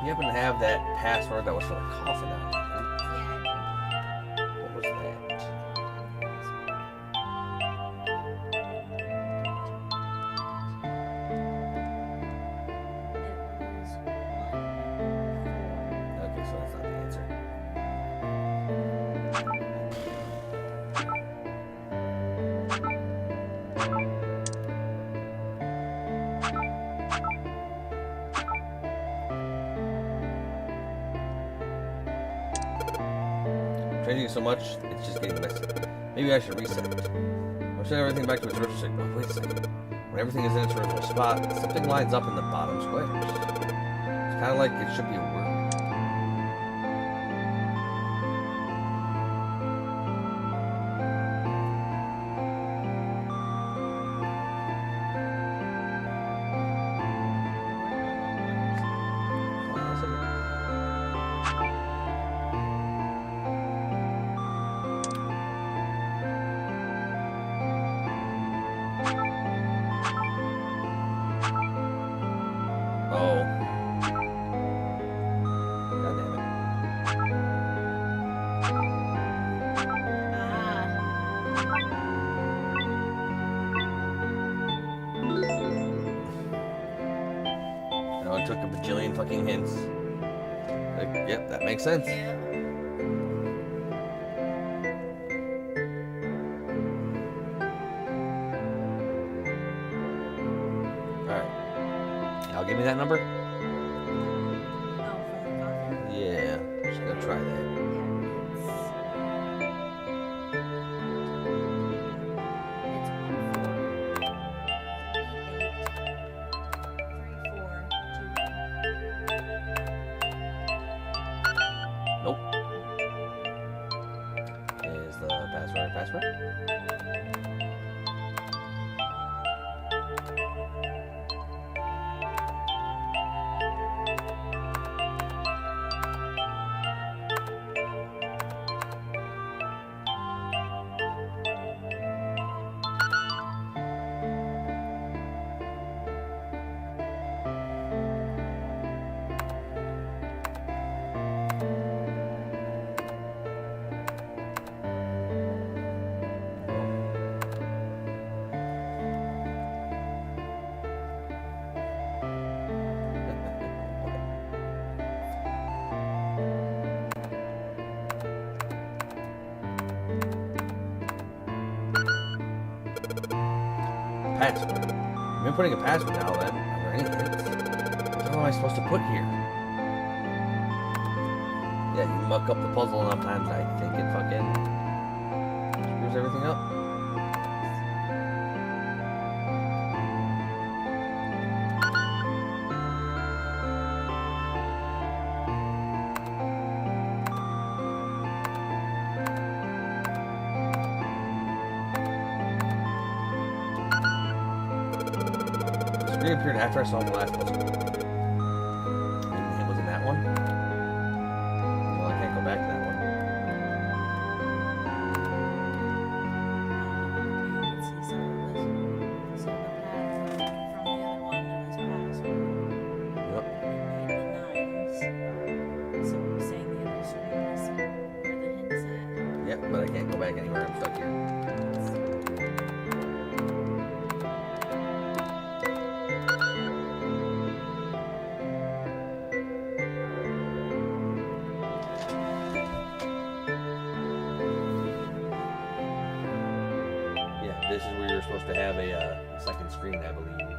You happen to have that password that was for the coffin on it? What was that? Okay, so that's not the answer. Changing so much, it's just getting messy. Maybe I should reset it. I'll set everything back to its original state. Oh, wait a second. When everything is in its original spot, something lines up in the bottom squares. It's kind of like it should be a word. Oh. God damn it. No, it took a bajillion fucking hints. Like, yep, that makes sense. Alright. Give me that number? Yeah, just gonna try that. Nope. Is the password? Password. I've been putting a password now then. Are there any hints? What the hell am I supposed to put here? Yeah, you muck up the puzzle enough times, I think it fucking screws everything up. Reappeared after I saw the last puzzle. Maybe the hint was in that one? Well, I can't go back to that one. Yep, but I can't go back anywhere. I'm stuck here. This is where you're supposed to have a second screen, I believe.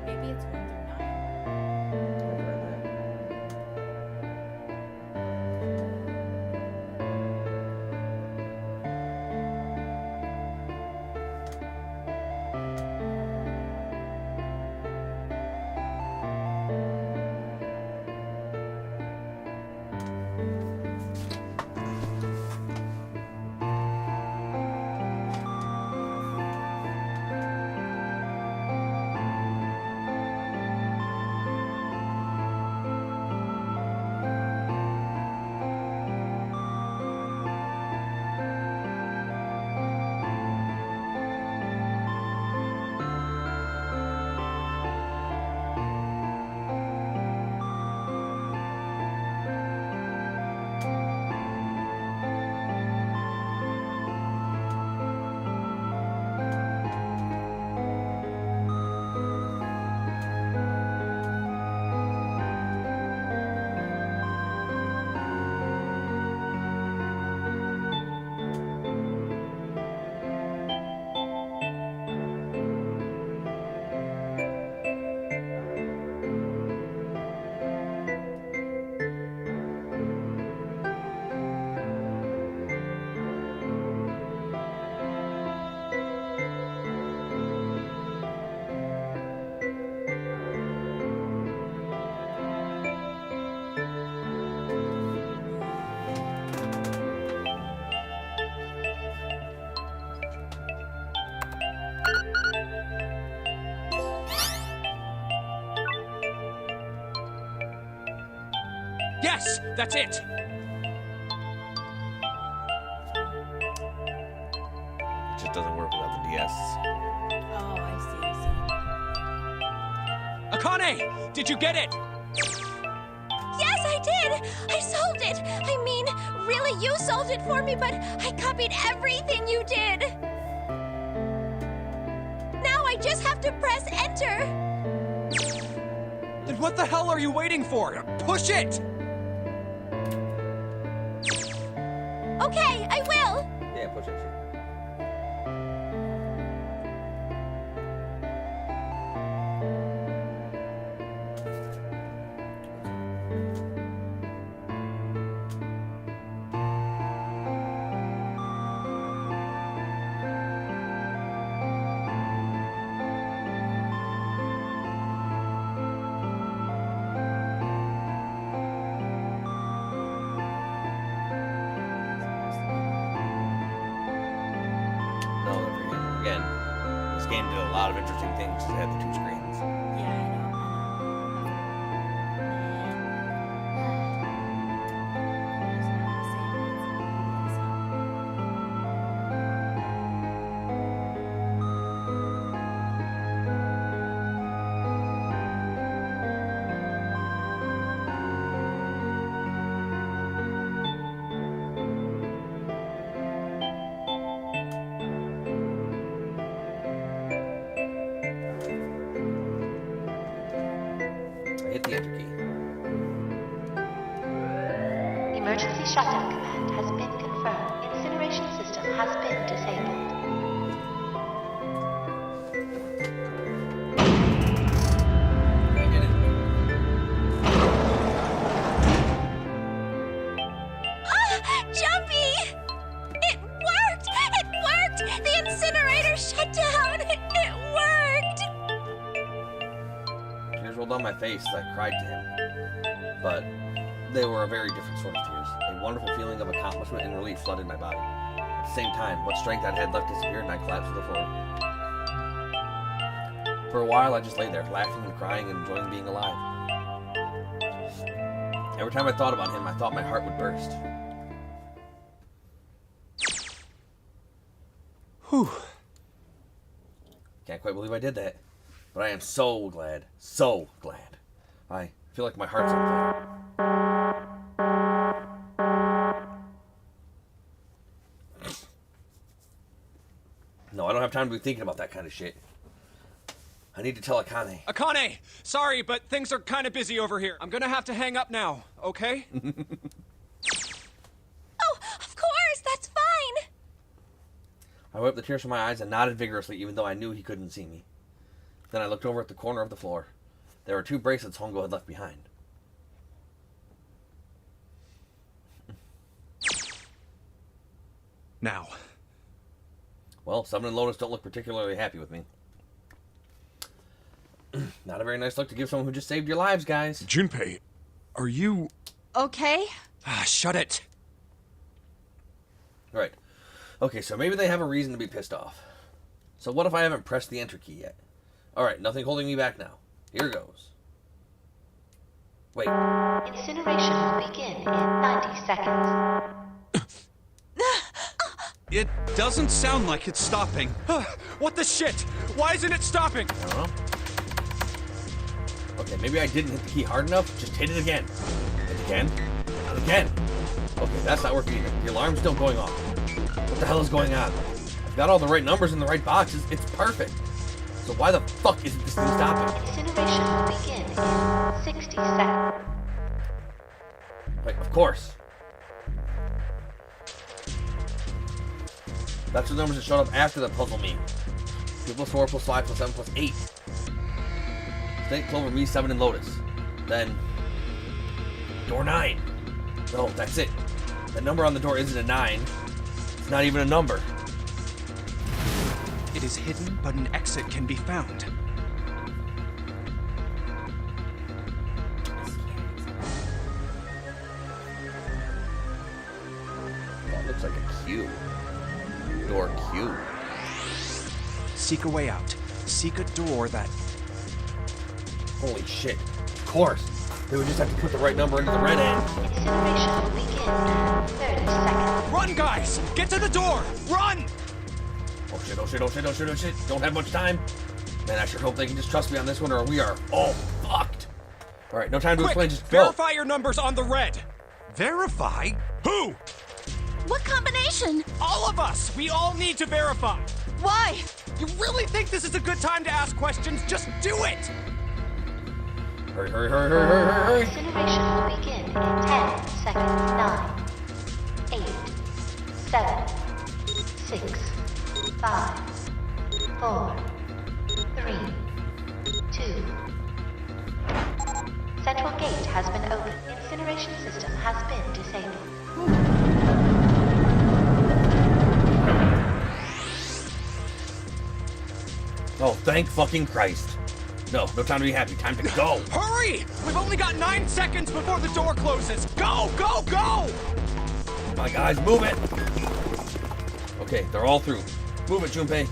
Maybe it's 1 through 9. Yes, that's it. It just doesn't work without the DS. Oh, I see. Akane, did you get it? Yes, I did! I solved it! I mean, really, you solved it for me, but I copied everything you did! Now I just have to press enter! Then what the hell are you waiting for? Push it! Okay, I will. Yeah, push that shit. Again, this game did a lot of interesting things. It had the 2 screens. Yeah, I know. Hit the enter key. Emergency shutdown command has been confirmed. Incineration system has been disabled. Jumpy! It worked! It worked! The incinerator shut down! It worked! Tears rolled down my face as I cried to him. But they were a very different sort of tears. A wonderful feeling of accomplishment and relief flooded my body. At the same time, what strength I had left disappeared and I collapsed to the floor. For a while, I just lay there, laughing and crying and enjoying being alive. Every time I thought about him, I thought my heart would burst. Whew. Can't quite believe I did that. But I am so glad. So glad. I feel like my heart's on fire. No, I don't have time to be thinking about that kind of shit. I need to tell Akane. Akane! Sorry, but things are kind of busy over here. I'm gonna have to hang up now, okay? Oh, of course, that's fine. I wiped the tears from my eyes and nodded vigorously, even though I knew he couldn't see me. Then I looked over at the corner of the floor. There were 2 bracelets Hongo had left behind. Now. Well, Summon and Lotus don't look particularly happy with me. Not a very nice look to give someone who just saved your lives, guys. Junpei, are you... Okay. Shut it. Right. Okay, so maybe they have a reason to be pissed off. So what if I haven't pressed the enter key yet? Alright, nothing holding me back now. Here goes. Wait. Incineration will begin in 90 seconds. It doesn't sound like it's stopping. What the shit? Why isn't it stopping? I don't know. Okay, maybe I didn't hit the key hard enough. Just hit it again. And again. And again. Okay, that's not working either. The alarm's still going off. What the hell is going on? I've got all the right numbers in the right boxes. It's perfect. So why the fuck isn't this thing stopping? Incineration will begin in 60 seconds. Right, of course. That's the numbers that showed up after the puzzle meme. 2 plus 4 plus 5 plus 7 plus 8. Snake, Clover, me, 7, and Lotus. Then... door 9. No, that's it. The number on the door isn't a 9. It's not even a number. It is hidden, but an exit can be found. That looks like a Q. Door Q. Seek a way out. Seek a door that... Holy shit. Of course. They would just have to put the right number into the red end. Incineration will begin in 30 seconds. Run, guys! Get to the door! Run! Oh shit, oh shit, oh shit, oh shit, oh shit. Don't have much time. Man, I sure hope they can just trust me on this one or we are all fucked. Alright, no time to explain, just go. Verify your numbers on the red! Verify? Who? What combination? All of us! We all need to verify! Why? You really think this is a good time to ask questions? Just do it! Hurry, hurry, hurry, hurry, hurry, hurry. Incineration will begin in 10 seconds. 9, 8, 4, 3, 2. Central gate has been opened. Incineration system has been disabled. Oh, thank fucking Christ. No time to be happy. Time to go. Hurry! We've only got 9 seconds before the door closes. Go, go, go! Come on, guys, move it. Okay, they're all through. Move it, Junpei.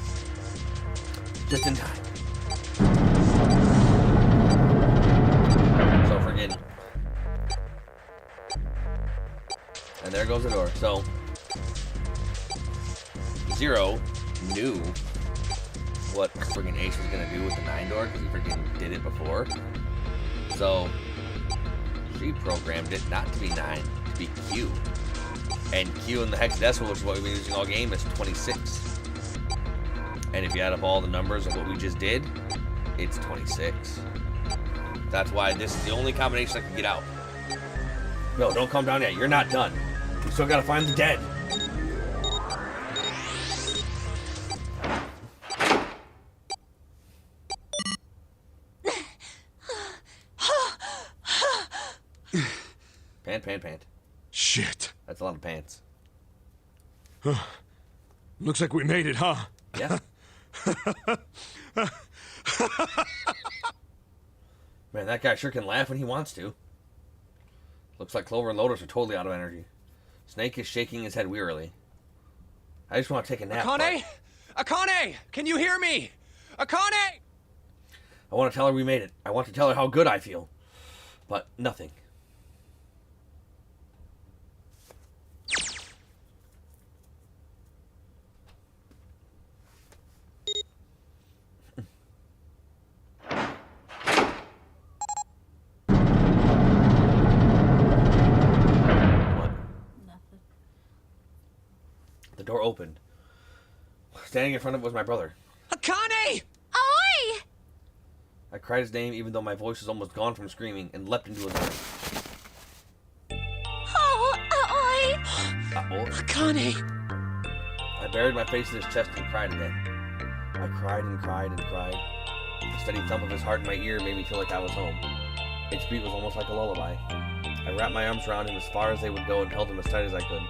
Just in time. So forgetting. And there goes the door. So Zero knew what friggin' Ace was gonna do with the 9 door because he freaking did it before. So she programmed it not to be 9, to be Q. And Q in the hexadecimal, which is what we've been using all game, is 26. And if you add up all the numbers of what we just did, it's 26. That's why this is the only combination I can get out. No, don't calm down yet. You're not done. You still gotta find the dead. Pant. Shit. That's a lot of pants. Looks like we made it, huh? Yeah. Man, that guy sure can laugh when he wants to. Looks like Clover and Lotus are totally out of energy. Snake is shaking his head wearily. I just want to take a nap. Akane! Akane! Can you hear me? Akane! I want to tell her we made it. I want to tell her how good I feel. But nothing. The door opened. Standing in front of it was my brother. Akane! Oi! I cried his name even though my voice was almost gone from screaming and leapt into his arms. Oh, oi! Akane! I buried my face in his chest and cried again. I cried and cried and cried. The steady thump of his heart in my ear made me feel like I was home. Its beat was almost like a lullaby. I wrapped my arms around him as far as they would go and held him as tight as I could.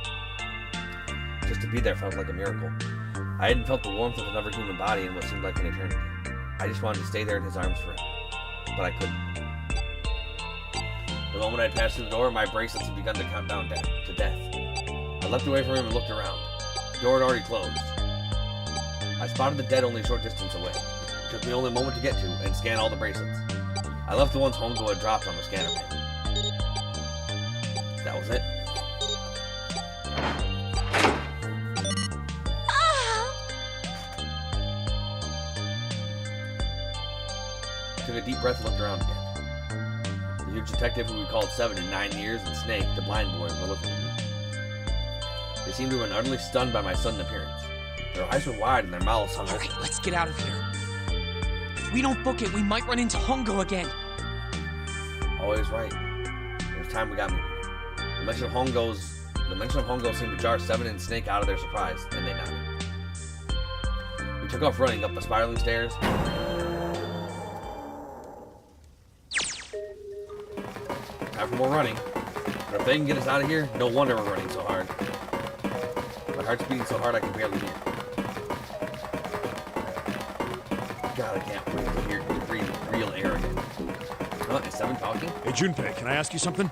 Just to be there felt like a miracle. I hadn't felt the warmth of another human body in what seemed like an eternity. I just wanted to stay there in his arms forever. But I couldn't. The moment I passed through the door, my bracelets had begun to count down to death. I leapt away from him and looked around. The door had already closed. I spotted the dead only a short distance away. It took me only a moment to get to and scan all the bracelets. I left the ones Hongo had dropped on the scanner pan. That was it. Took a deep breath and looked around again. The huge detective who we called 7 in 9 years and Snake, the blind boy, were looking at me. They seemed to have been utterly stunned by my sudden appearance. Their eyes were wide and their mouths hung open. Alright, let's get out of here. If we don't book it, we might run into Hongo again. Always right. It was time we got moving. The mention of Hongo seemed to jar 7 and Snake out of their surprise, and they nodded. We took off running up the spiraling stairs. Time for more running. But if they can get us out of here, no wonder we're running so hard. My heart's beating so hard I can barely hear. God, I can't wait to breathe real air again. Is 7 talking? Hey, Junpei, can I ask you something?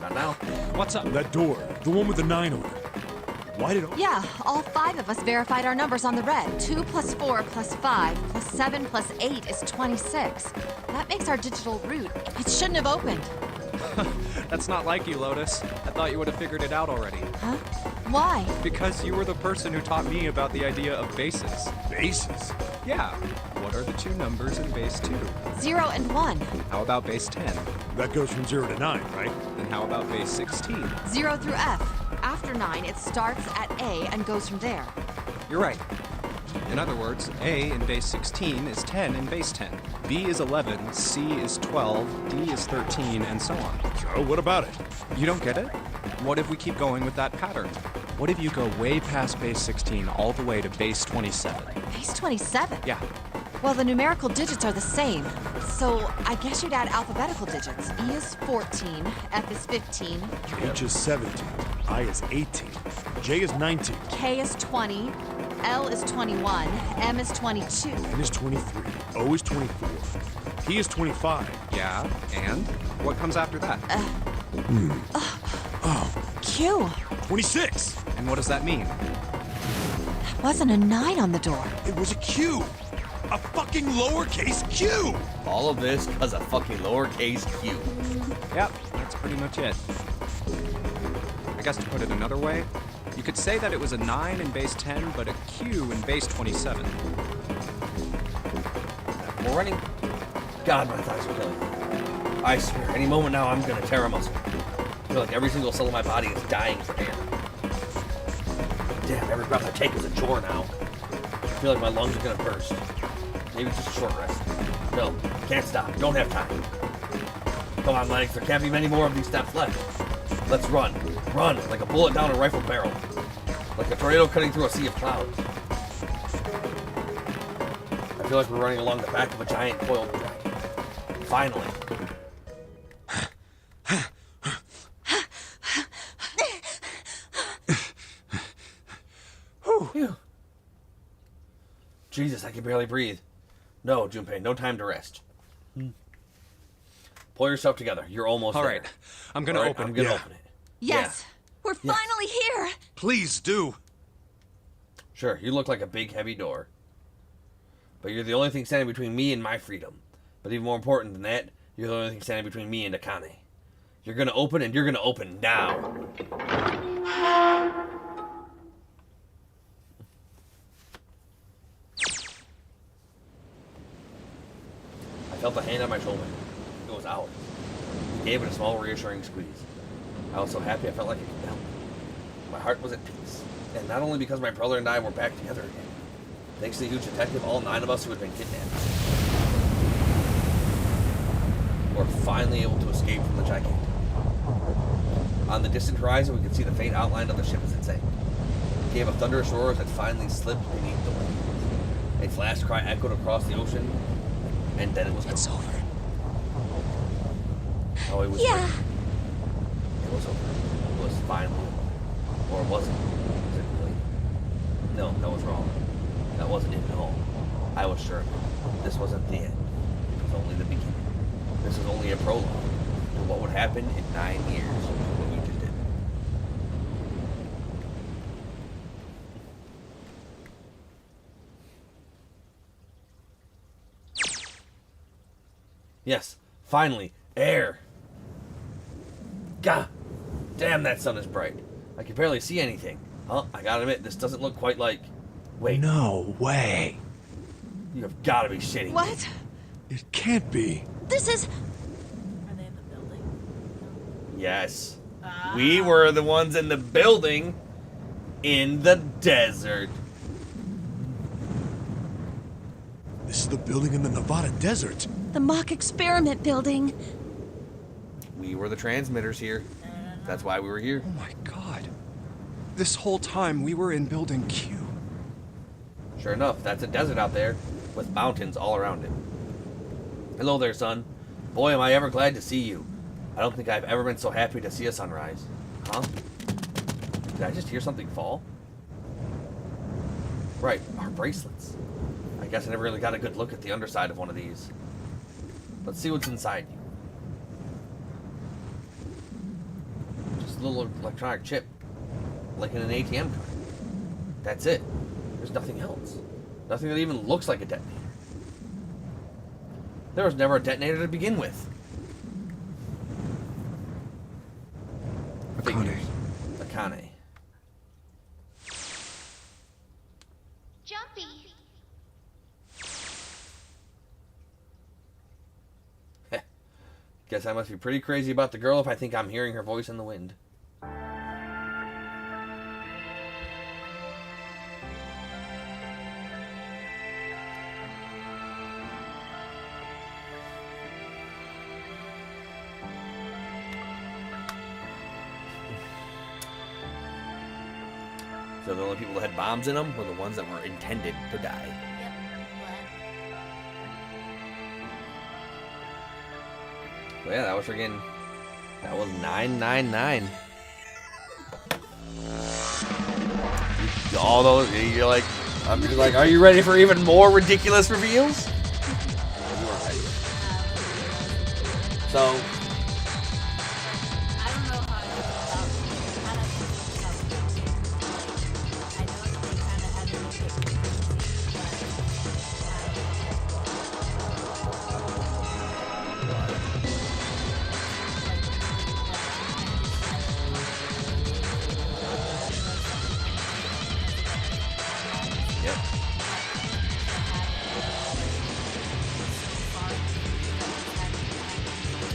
Not now. What's up? That door, the one with the 9 on it. Why did it... Yeah, all 5 of us verified our numbers on the red. 2 plus 4 plus 5 plus 7 plus 8 is 26. That makes our digital route. It shouldn't have opened. That's not like you, Lotus. I thought you would have figured it out already. Huh? Why? Because you were the person who taught me about the idea of bases. Bases? Yeah. What are the 2 numbers in base 2? 0 and 1. How about base 10? That goes from 0 to 9, right? Then how about base 16? 0 through F. After 9, it starts at A and goes from there. You're right. In other words, A in base 16 is 10 in base 10. B is 11, C is 12, D is 13, and so on. So, what about it? You don't get it? What if we keep going with that pattern? What if you go way past base 16 all the way to base 27? Base 27? Yeah. Well, the numerical digits are the same. So I guess you'd add alphabetical digits. E is 14, F is 15, H is 17, I is 18, J is 19, K is 20, L is 21, M is 22. N is 23, O is 24, P is 25. Yeah, and? What comes after that? Q. 26! And what does that mean? That wasn't a 9 on the door. It was a Q! A fucking lowercase q! All of this because a fucking lowercase q. Yep, that's pretty much it. I guess to put it another way, you could say that it was a 9 in base 10, but a Q in base 27. We're running. God, my thighs are killing me. I swear, any moment now I'm gonna tear a muscle. I feel like every single cell in my body is dying for air. Damn, every breath I take is a chore now. I feel like my lungs are gonna burst. Maybe it's just a short rest. No, can't stop. Don't have time. Come on, Lennox. There can't be many more of these steps left. Let's run. Run like a bullet down a rifle barrel. Like a tornado cutting through a sea of clouds. I feel like we're running along the back of a giant coiled dragon. Finally. Whew. Jesus, I can barely breathe. No, Junpei, no time to rest. Pull yourself together. You're almost All there. right, I'm gonna open it. I'm gonna open it. Yes, we're finally here. Please do. Sure, you look like a big, heavy door. But you're the only thing standing between me and my freedom. But even more important than that, you're the only thing standing between me and Akane. You're gonna open, and you're gonna open now. I felt a hand on my shoulder. It was ours. He gave it a small, reassuring squeeze. I was so happy I felt like it could melt. My heart was at peace. And not only because my brother and I were back together again. Thanks to the huge detective, all 9 of us who had been kidnapped were finally able to escape from the gigantic. On the distant horizon, we could see the faint outline of the ship as it sank. It gave a thunderous roar as it finally slipped beneath the waves. A flash cry echoed across the ocean, and then it was It's over. Oh, it was Yeah. It was over. It was finally over. Or was it? Was it really? No, that was wrong. That wasn't it at all. I was sure of it. This wasn't the end. It was only the beginning. This was only a prologue to what would happen in 9 years when we just did. Yes, finally, air. God damn, that sun is bright. I can barely see anything. Huh? I gotta admit, this doesn't look quite like... Wait. No way. You have gotta be shitting me. What? It can't be. This is... Are they in the building? Yes. We were the ones in the building in the desert. This is the building in the Nevada desert. the mock experiment building. We were the transmitters here. That's why we were here. Oh my god. This whole time we were in Building Q. Sure enough, that's a desert out there with mountains all around it. Hello there, son. Boy, am I ever glad to see you. I don't think I've ever been so happy to see a sunrise. Huh? Did I just hear something fall? Right, our bracelets. I guess I never really got a good look at the underside of one of these. Let's see what's inside you. Just a little electronic chip. Like in an ATM card. That's it. There's nothing else. Nothing that even looks like a detonator. There was never a detonator to begin with. Akane. Akane. Jumpy. Guess I must be pretty crazy about the girl if I think I'm hearing her voice in the wind. So the only people that had bombs in them were the ones that were intended to die. Yep. So yeah, that was 999. All those, you're like, I'm just like, are you ready for even more ridiculous reveals? So.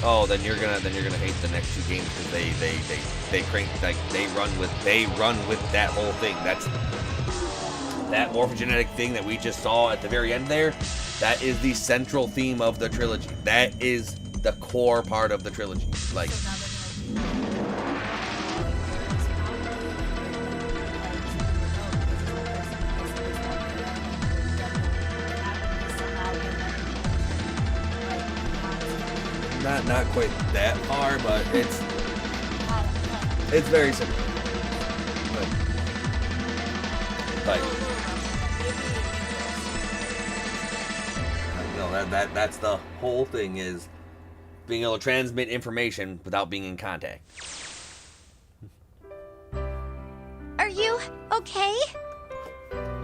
Oh, then you're gonna hate the next two games because they crank, like they run with that whole thing. That's that morphogenetic thing that we just saw at the very end there. That is the central theme of the trilogy. That is the core part of the trilogy. Like. Not quite that far, but it's very simple. Like, no, that's the whole thing, is being able to transmit information without being in contact. Are you okay?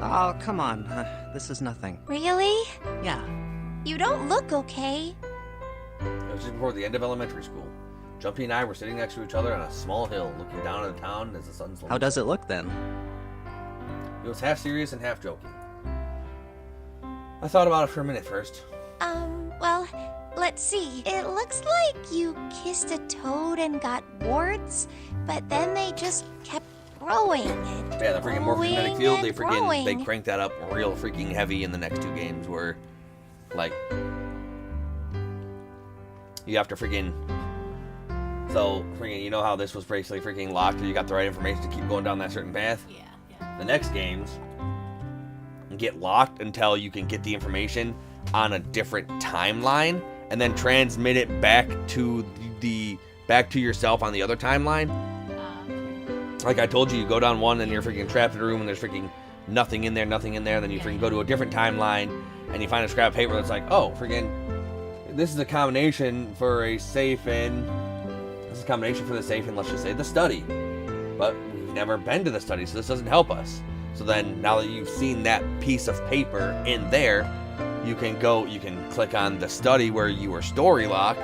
Oh, come on. This is nothing. Really? Yeah. You don't look okay. It was just before the end of elementary school. Jumpy and I were sitting next to each other on a small hill, looking down at the town as the sun slowly. How does it look then? It was half serious and half joking. I thought about it for a minute first. Well, let's see. It looks like you kissed a toad and got warts, but then they just kept growing. Yeah, the freaking morphogenetic field, they cranked that up real freaking heavy in the next two games, where, like, you have to freaking. So, freaking, you know how this was basically freaking locked, or you got the right information to keep going down that certain path? Yeah. The next games get locked until you can get the information on a different timeline, and then transmit it back to yourself on the other timeline. Like I told you, you go down one and you're freaking trapped in a room and there's freaking nothing in there. Then you freaking go to a different timeline and you find a scrap of paper that's like, oh, freaking, this is a combination for a safe in. This is a combination for the safe in, let's just say, the study. But we've never been to the study, so this doesn't help us. So then, now that you've seen that piece of paper in there, you can click on the study where you were story locked,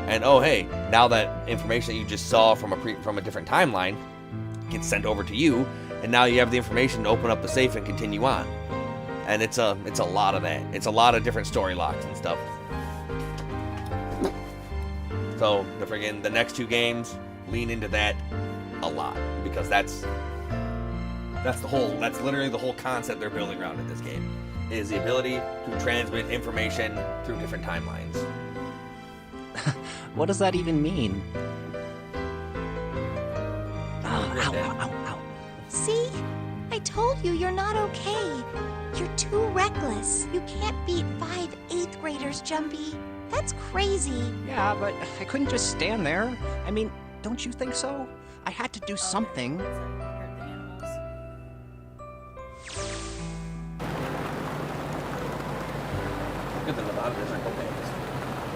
and oh hey, now that information that you just saw from a different timeline gets sent over to you, and now you have the information to open up the safe and continue on. And it's a lot of that. It's a lot of different story locks and stuff. So the next two games lean into that a lot, because that's literally the whole concept they're building around in this game, is the ability to transmit information through different timelines. What does that even mean? Ow. See? I told you you're not okay. You're too reckless. You can't beat 5 8th graders, Jumpy. That's crazy. Yeah, but I couldn't just stand there. I mean, don't you think so? I had to do something. Good thing about it is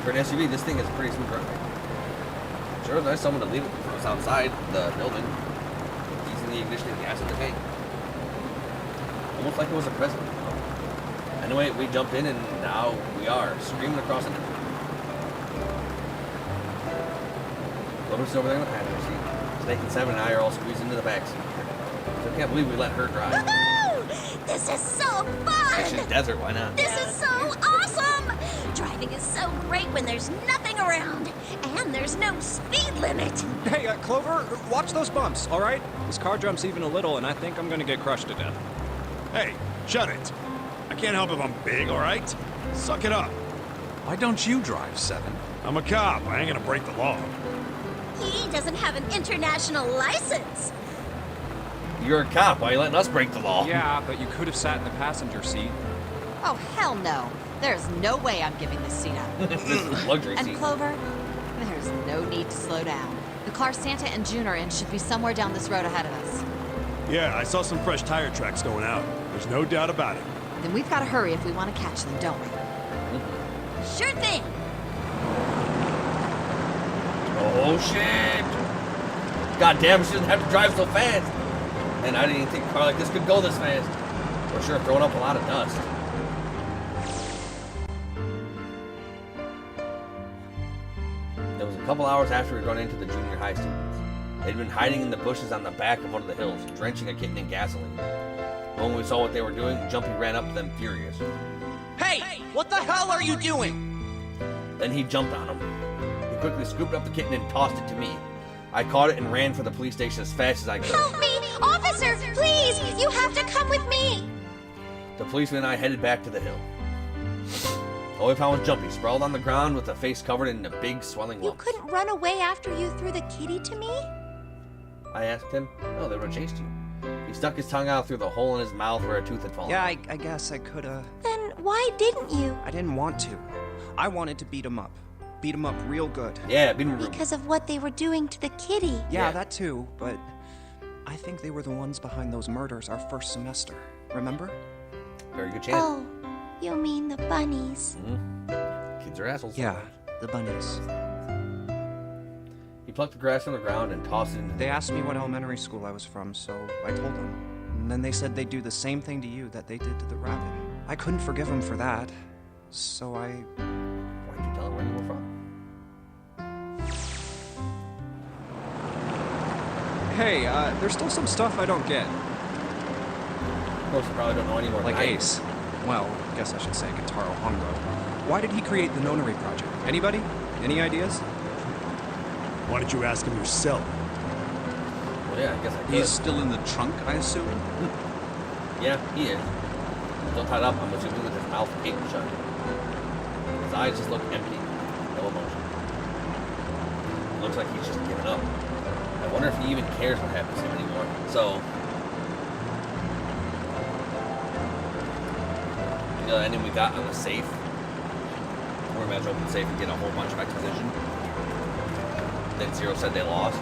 for an SUV, this thing is pretty smooth running. Sure, it's nice someone to leave it for us outside the building, using the ignition and gas in the tank. Almost like it was a present. Anyway, we jumped in and now we are screaming across the desert. Lotus over there in the passenger seat. Snake and Seven and I are all squeezed into the back seat. So I can't believe we let her drive. Woohoo! This is so fun! It's just desert, why not? This is so awesome! Driving is so great when there's nothing around, and there's no speed limit. Hey, Clover, watch those bumps, all right? This car jumps even a little, and I think I'm gonna get crushed to death. Hey, shut it. I can't help if I'm big, all right? Suck it up. Why don't you drive, Seven? I'm a cop. I ain't gonna break the law. He doesn't have an international license. You're a cop. Why are you letting us break the law? Yeah, but you could have sat in the passenger seat. Oh, hell no. There's no way I'm giving this seat up. This is a luxury And seat. Clover, there's no need to slow down. The car Santa and June are in should be somewhere down this road ahead of us. Yeah, I saw some fresh tire tracks going out. There's no doubt about it. Then we've got to hurry if we want to catch them, don't we? Sure thing. Oh shit! God damn, she doesn't have to drive so fast. And I didn't even think a car like this could go this fast. For sure, throwing up a lot of dust. It was a couple hours after we'd run into the junior high students. They'd been hiding in the bushes on the back of one of the hills, drenching a kitten in gasoline. When we saw what they were doing, Jumpy ran up to them furious. Hey! What the hell are you doing? Then he jumped on him. He quickly scooped up the kitten and tossed it to me. I caught it and ran for the police station as fast as I could. Help me! Officer, please! You have to come with me! The policeman and I headed back to the hill. All we found was Jumpy, sprawled on the ground with a face covered in a big swelling lump. You couldn't run away after you threw the kitty to me? I asked him. No, they would have chased you. He stuck his tongue out through the hole in his mouth where a tooth had fallen. Yeah, I guess I could've... Then why didn't you? I didn't want to. I wanted to beat him up. Beat him up real good. Yeah, beat him real Because of what they were doing to the kitty. Yeah, that too, but I think they were the ones behind those murders our first semester. Remember? Very good chance. Oh, you mean the bunnies. Mm-hmm. Kids are assholes. Yeah, the bunnies. He plucked the grass from the ground and tossed it into They asked me what elementary school I was from, so I told them. And then they said they'd do the same thing to you that they did to the rabbit. I couldn't forgive them for that, so I... Why'd you tell them where you were from? Hey, there's still some stuff I don't get. Of course, you probably don't know anymore. Like Ace. Well, I guess I should say Guitaro Hongo. Why did he create the Nonary project? Anybody? Any ideas? Why don't you ask him yourself? Well, yeah, I guess I could. He's still in the trunk, I assume? Yeah, he is. Still tied up, I'm assuming, with his mouth taped shut. His eyes just look empty. No emotion. It looks like he's just given up. I wonder if he even cares what happens to him anymore. So... the ending we got on the safe. We're about to open the safe and get a whole bunch of exposition. Then Zero said they lost.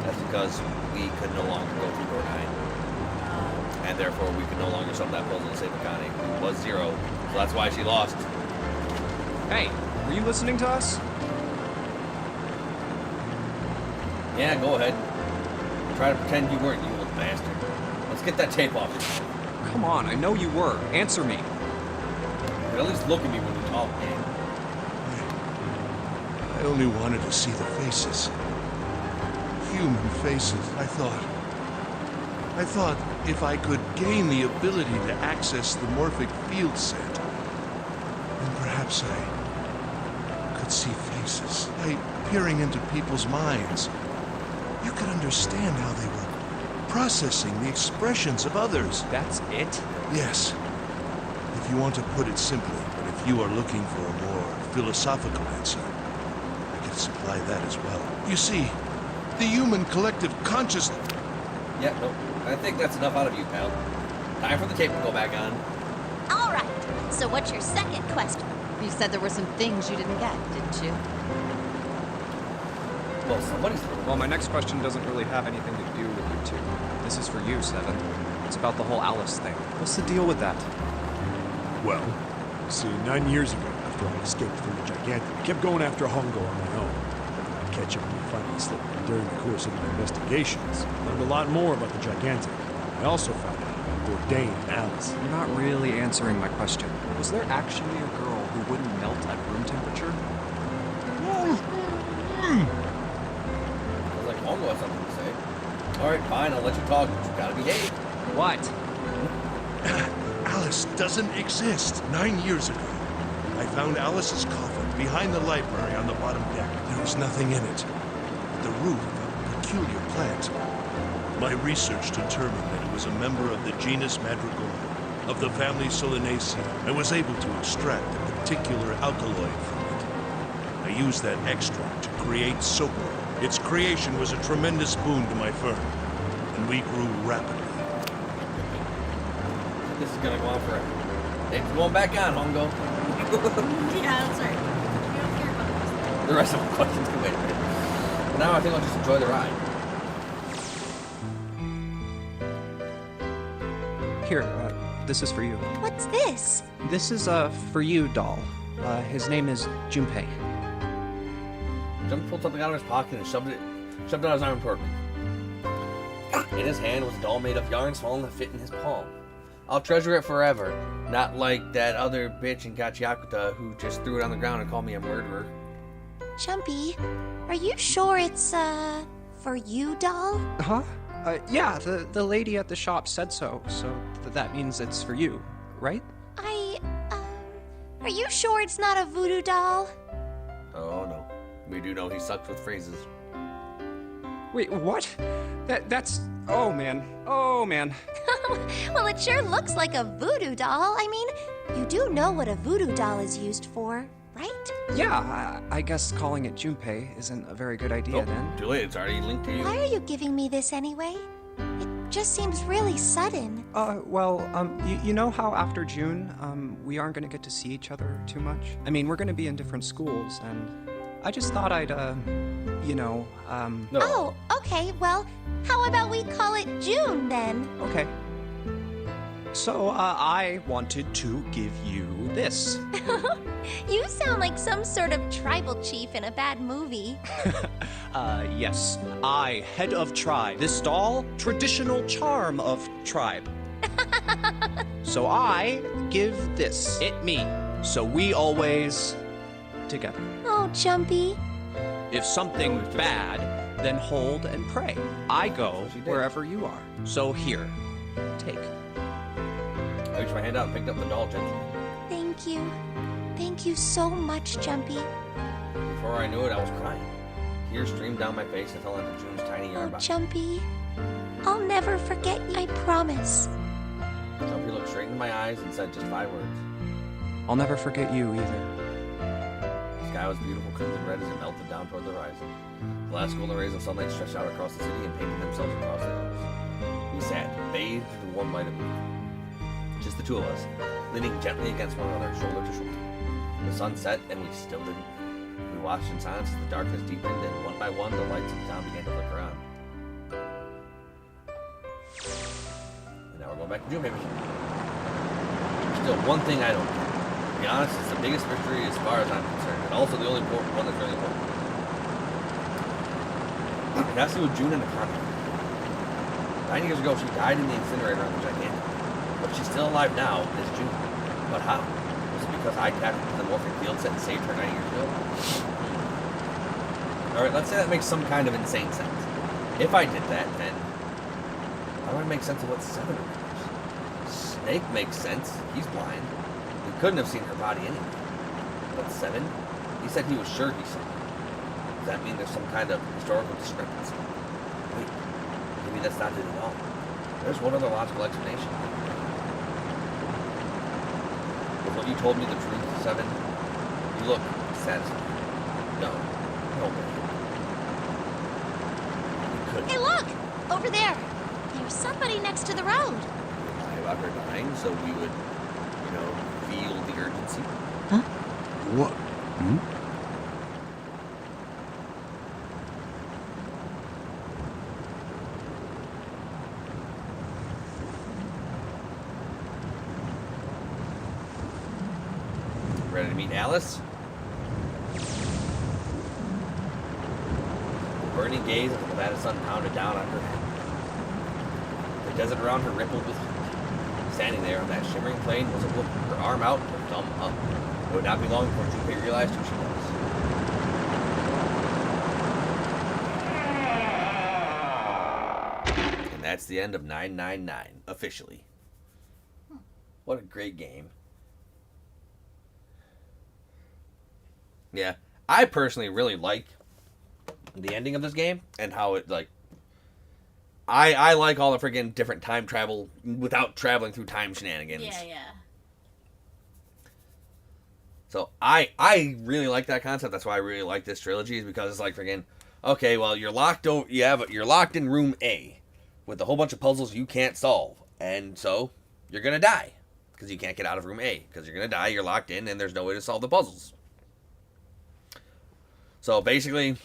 That's because we could no longer go through door 9. And therefore we could no longer solve that puzzle and save Akane. It was Zero. So that's why she lost. Hey, were you listening to us? Yeah, go ahead. Try to pretend you weren't, you little bastard. Let's get that tape off. Come on, I know you were. Answer me. You could at least look at me when you talk, man. I only wanted to see the faces. Human faces, I thought if I could gain the ability to access the morphic field set, then perhaps I could see faces. By peering into people's minds, you could understand how they were processing the expressions of others. That's it? Yes. If you want to put it simply, but if you are looking for a more philosophical answer, I can supply that as well. You see, the human collective consciousness... Yeah, no, I think that's enough out of you, pal. Time for the tape to go back on. All right. So what's your second question? You said there were some things you didn't get, didn't you? Well, somebody's... Well, my next question doesn't really have anything to do with you two. This is for you, Seven. It's about the whole Alice thing. What's the deal with that? Well, see, 9 years ago, after I escaped from the Gigantic, I kept going after Hongo on my own. I'd catch up and finally slip. During the course of my investigations, I learned a lot more about the Gigantic. I also found out about Bourdain and Alice. You're not really answering my question. Was there actually a girl who wouldn't melt at room temperature? Sounds like Hongo has something to say. Alright, fine, I'll let you talk, but you gotta behave. What? Alice doesn't exist. 9 years ago, I found Alice's coffin behind the library on the bottom deck. There was nothing in it. The root of a peculiar plant. My research determined that it was a member of the genus Madrigola, of the family Solanaceae. I was able to extract a particular alkaloid from it. I used that extract to create soap. Its creation was a tremendous boon to my firm. and we grew rapidly. This is gonna go on forever. Hey, it's going back on, Hongo. Yeah, that's right. You don't care about this. The rest of the questions can wait a minute. But now I think I'll just enjoy the ride. Here, this is for you. What's this? This is a for you doll. His name is Junpei. Jump pulled something out of his pocket and shoved it on his arm toward me. In his hand was a doll made of yarn small enough to fit in his palm. I'll treasure it forever, not like that other bitch in Gachiakuta who just threw it on the ground and called me a murderer. Jumpy, are you sure it's, for you, doll? Huh? Yeah, the lady at the shop said so, so that means it's for you, right? Are you sure it's not a voodoo doll? Oh no, we do know he sucks with phrases. Wait, what? That's... Oh, man. Oh, man. Well, it sure looks like a voodoo doll. I mean, you do know what a voodoo doll is used for, right? Yeah, I guess calling it Junpei isn't a very good idea then. Too late, it's already linked to you. Why are you giving me this anyway? It just seems really sudden. You know how after June, we aren't gonna get to see each other too much? I mean, we're gonna be in different schools, and I just thought I'd, No. Oh, okay, well, how about we call it June then? Okay. So, I wanted to give you this. You sound like some sort of tribal chief in a bad movie. Yes. I, head of tribe. This doll, traditional charm of tribe. So I give this. It me. So we always together. Oh, Jumpy. If something bad, then hold and pray. I go wherever you are. So here, take. I reached my hand out and picked up the doll gently. Thank you. Thank you so much, Jumpy. Before I knew it, I was crying. Tears streamed down my face and fell into June's tiny yarn Oh, box. Jumpy. I'll never forget you, I promise. Jumpy looked straight into my eyes and said just 5 words. I'll never forget you either. The sky was beautiful crimson red as it melted down toward the horizon. The last golden rays of sunlight stretched out across the city and painted themselves across the hills. We sat, bathed in the warm light of evening. Just the two of us, leaning gently against one another, shoulder to shoulder. The sun set, and we still didn't. We watched in silence as the darkness deepened, and one by one, the lights of the town began to flicker on. And now we're going back to June, baby. There's still one thing I don't get. To be honest, it's the biggest mystery as far as I'm concerned, and also the only important one that's really important. It has to do with June and the convent. 9 years ago, she died in the incinerator on the Gigantic. But she's still alive now, this June. But how? Was it because I tapped into the morphing field set and saved her 9 years ago? Alright, let's say that makes some kind of insane sense. If I did that, then how do I make sense of what 7 remembers? Snake makes sense. He's blind. We couldn't have seen her body anyway. But 7? He said he was sure he saw her. Does that mean there's some kind of historical discrepancy? Wait, maybe that's not it at all. There's one other logical explanation. Was what you told me the truth, 7? You look satisfied. No way. You couldn't. Hey, look! Over there. There's somebody next to the road. Lie about her dying so we would, feel the urgency. Huh? What? Hmm? Ready to meet Alice? The burning gaze of the Nevada sun pounded down on her head. The desert around her rippled with heat. Standing there on that shimmering plain was a woman, her arm out, her thumb up. It would not be long before Junpei realized who she was. And that's the end of 999, officially. What a great game. Yeah, I personally really like the ending of this game and how it, I like all the friggin' different time travel without traveling through time shenanigans. Yeah. So I really like that concept. That's why I really like this trilogy, is because it's like friggin', okay, well, you're locked in room A. with a whole bunch of puzzles you can't solve. And so you're going to die because you can't get out of room A because you're going to die. You're locked in and there's no way to solve the puzzles. So basically,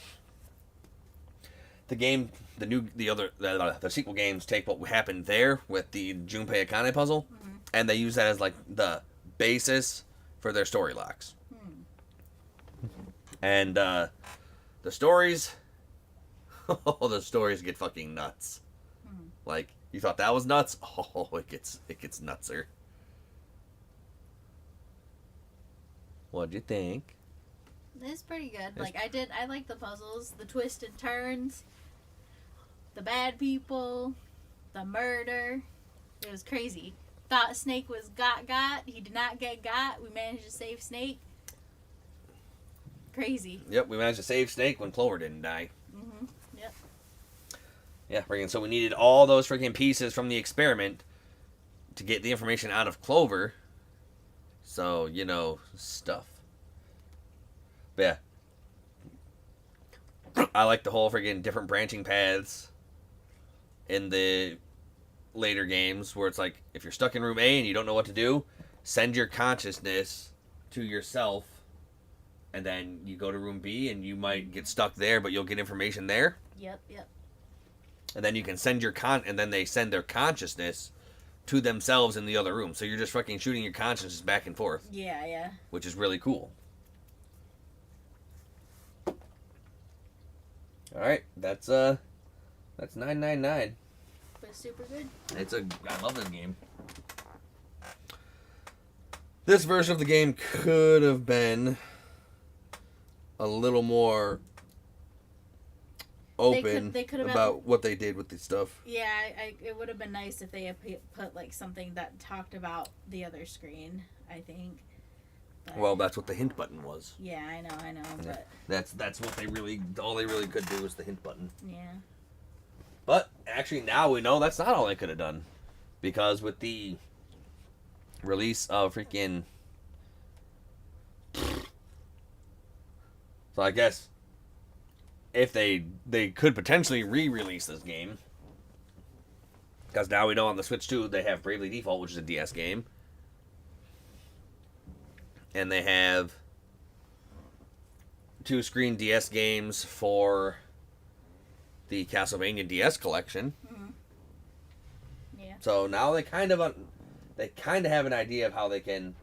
the game, the sequel games take what happened there with the Junpei Akane puzzle, and they use that as like the basis for their story locks. And the stories, oh, the stories get fucking nuts. Like, you thought that was nuts? Oh, it gets nutser. What'd you think? It's pretty good. Like, I like the puzzles, the twists and turns, the bad people, the murder. It was crazy. Thought Snake was got. He did not get got. We managed to save Snake. Crazy. Yep, we managed to save Snake when Clover didn't die. Yep. Yeah, freaking. So we needed all those freaking pieces from the experiment to get the information out of Clover. So, you know, stuff. But yeah. I like the whole freaking different branching paths in the later games where it's like, if you're stuck in room A and you don't know what to do, send your consciousness to yourself, and then you go to room B and you might get stuck there, but you'll get information there. Yep. And then you can send and then they send their consciousness to themselves in the other room. So you're just fucking shooting your consciousness back and forth. Yeah. Which is really cool. Alright, that's 999. But super good. I love this game. This version of the game could have been a little more open they could have about what they did with the stuff. Yeah, it would have been nice if they had put like something that talked about the other screen, I think. But, well, that's what the hint button was. Yeah, I know, but that's what all they really could do was the hint button. Yeah. But actually now we know that's not all they could have done, because with the release of freaking, so I guess if they could potentially re-release this game, because now we know on the Switch 2 they have Bravely Default, which is a DS game, and they have 2 screen DS games for the Castlevania DS collection. Yeah. So now they kind of have an idea of how they can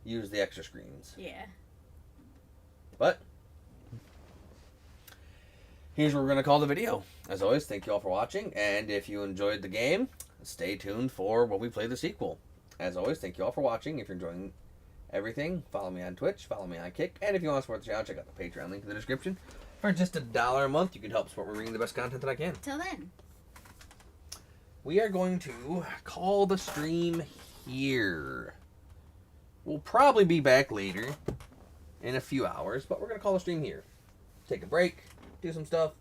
use the extra screens. Yeah. But here's what we're going to call the video. As always, thank you all for watching, and if you enjoyed the game, stay tuned for when we play the sequel. As always, thank you all for watching. If you're enjoying everything, follow me on Twitch, follow me on Kick, and if you want to support the channel, check out the Patreon link in the description. For just $1 a month, you can help support me bringing the best content that I can. Till then, we are going to call the stream here. We'll probably be back later in a few hours, but we're going to call the stream here. Take a break, do some stuff,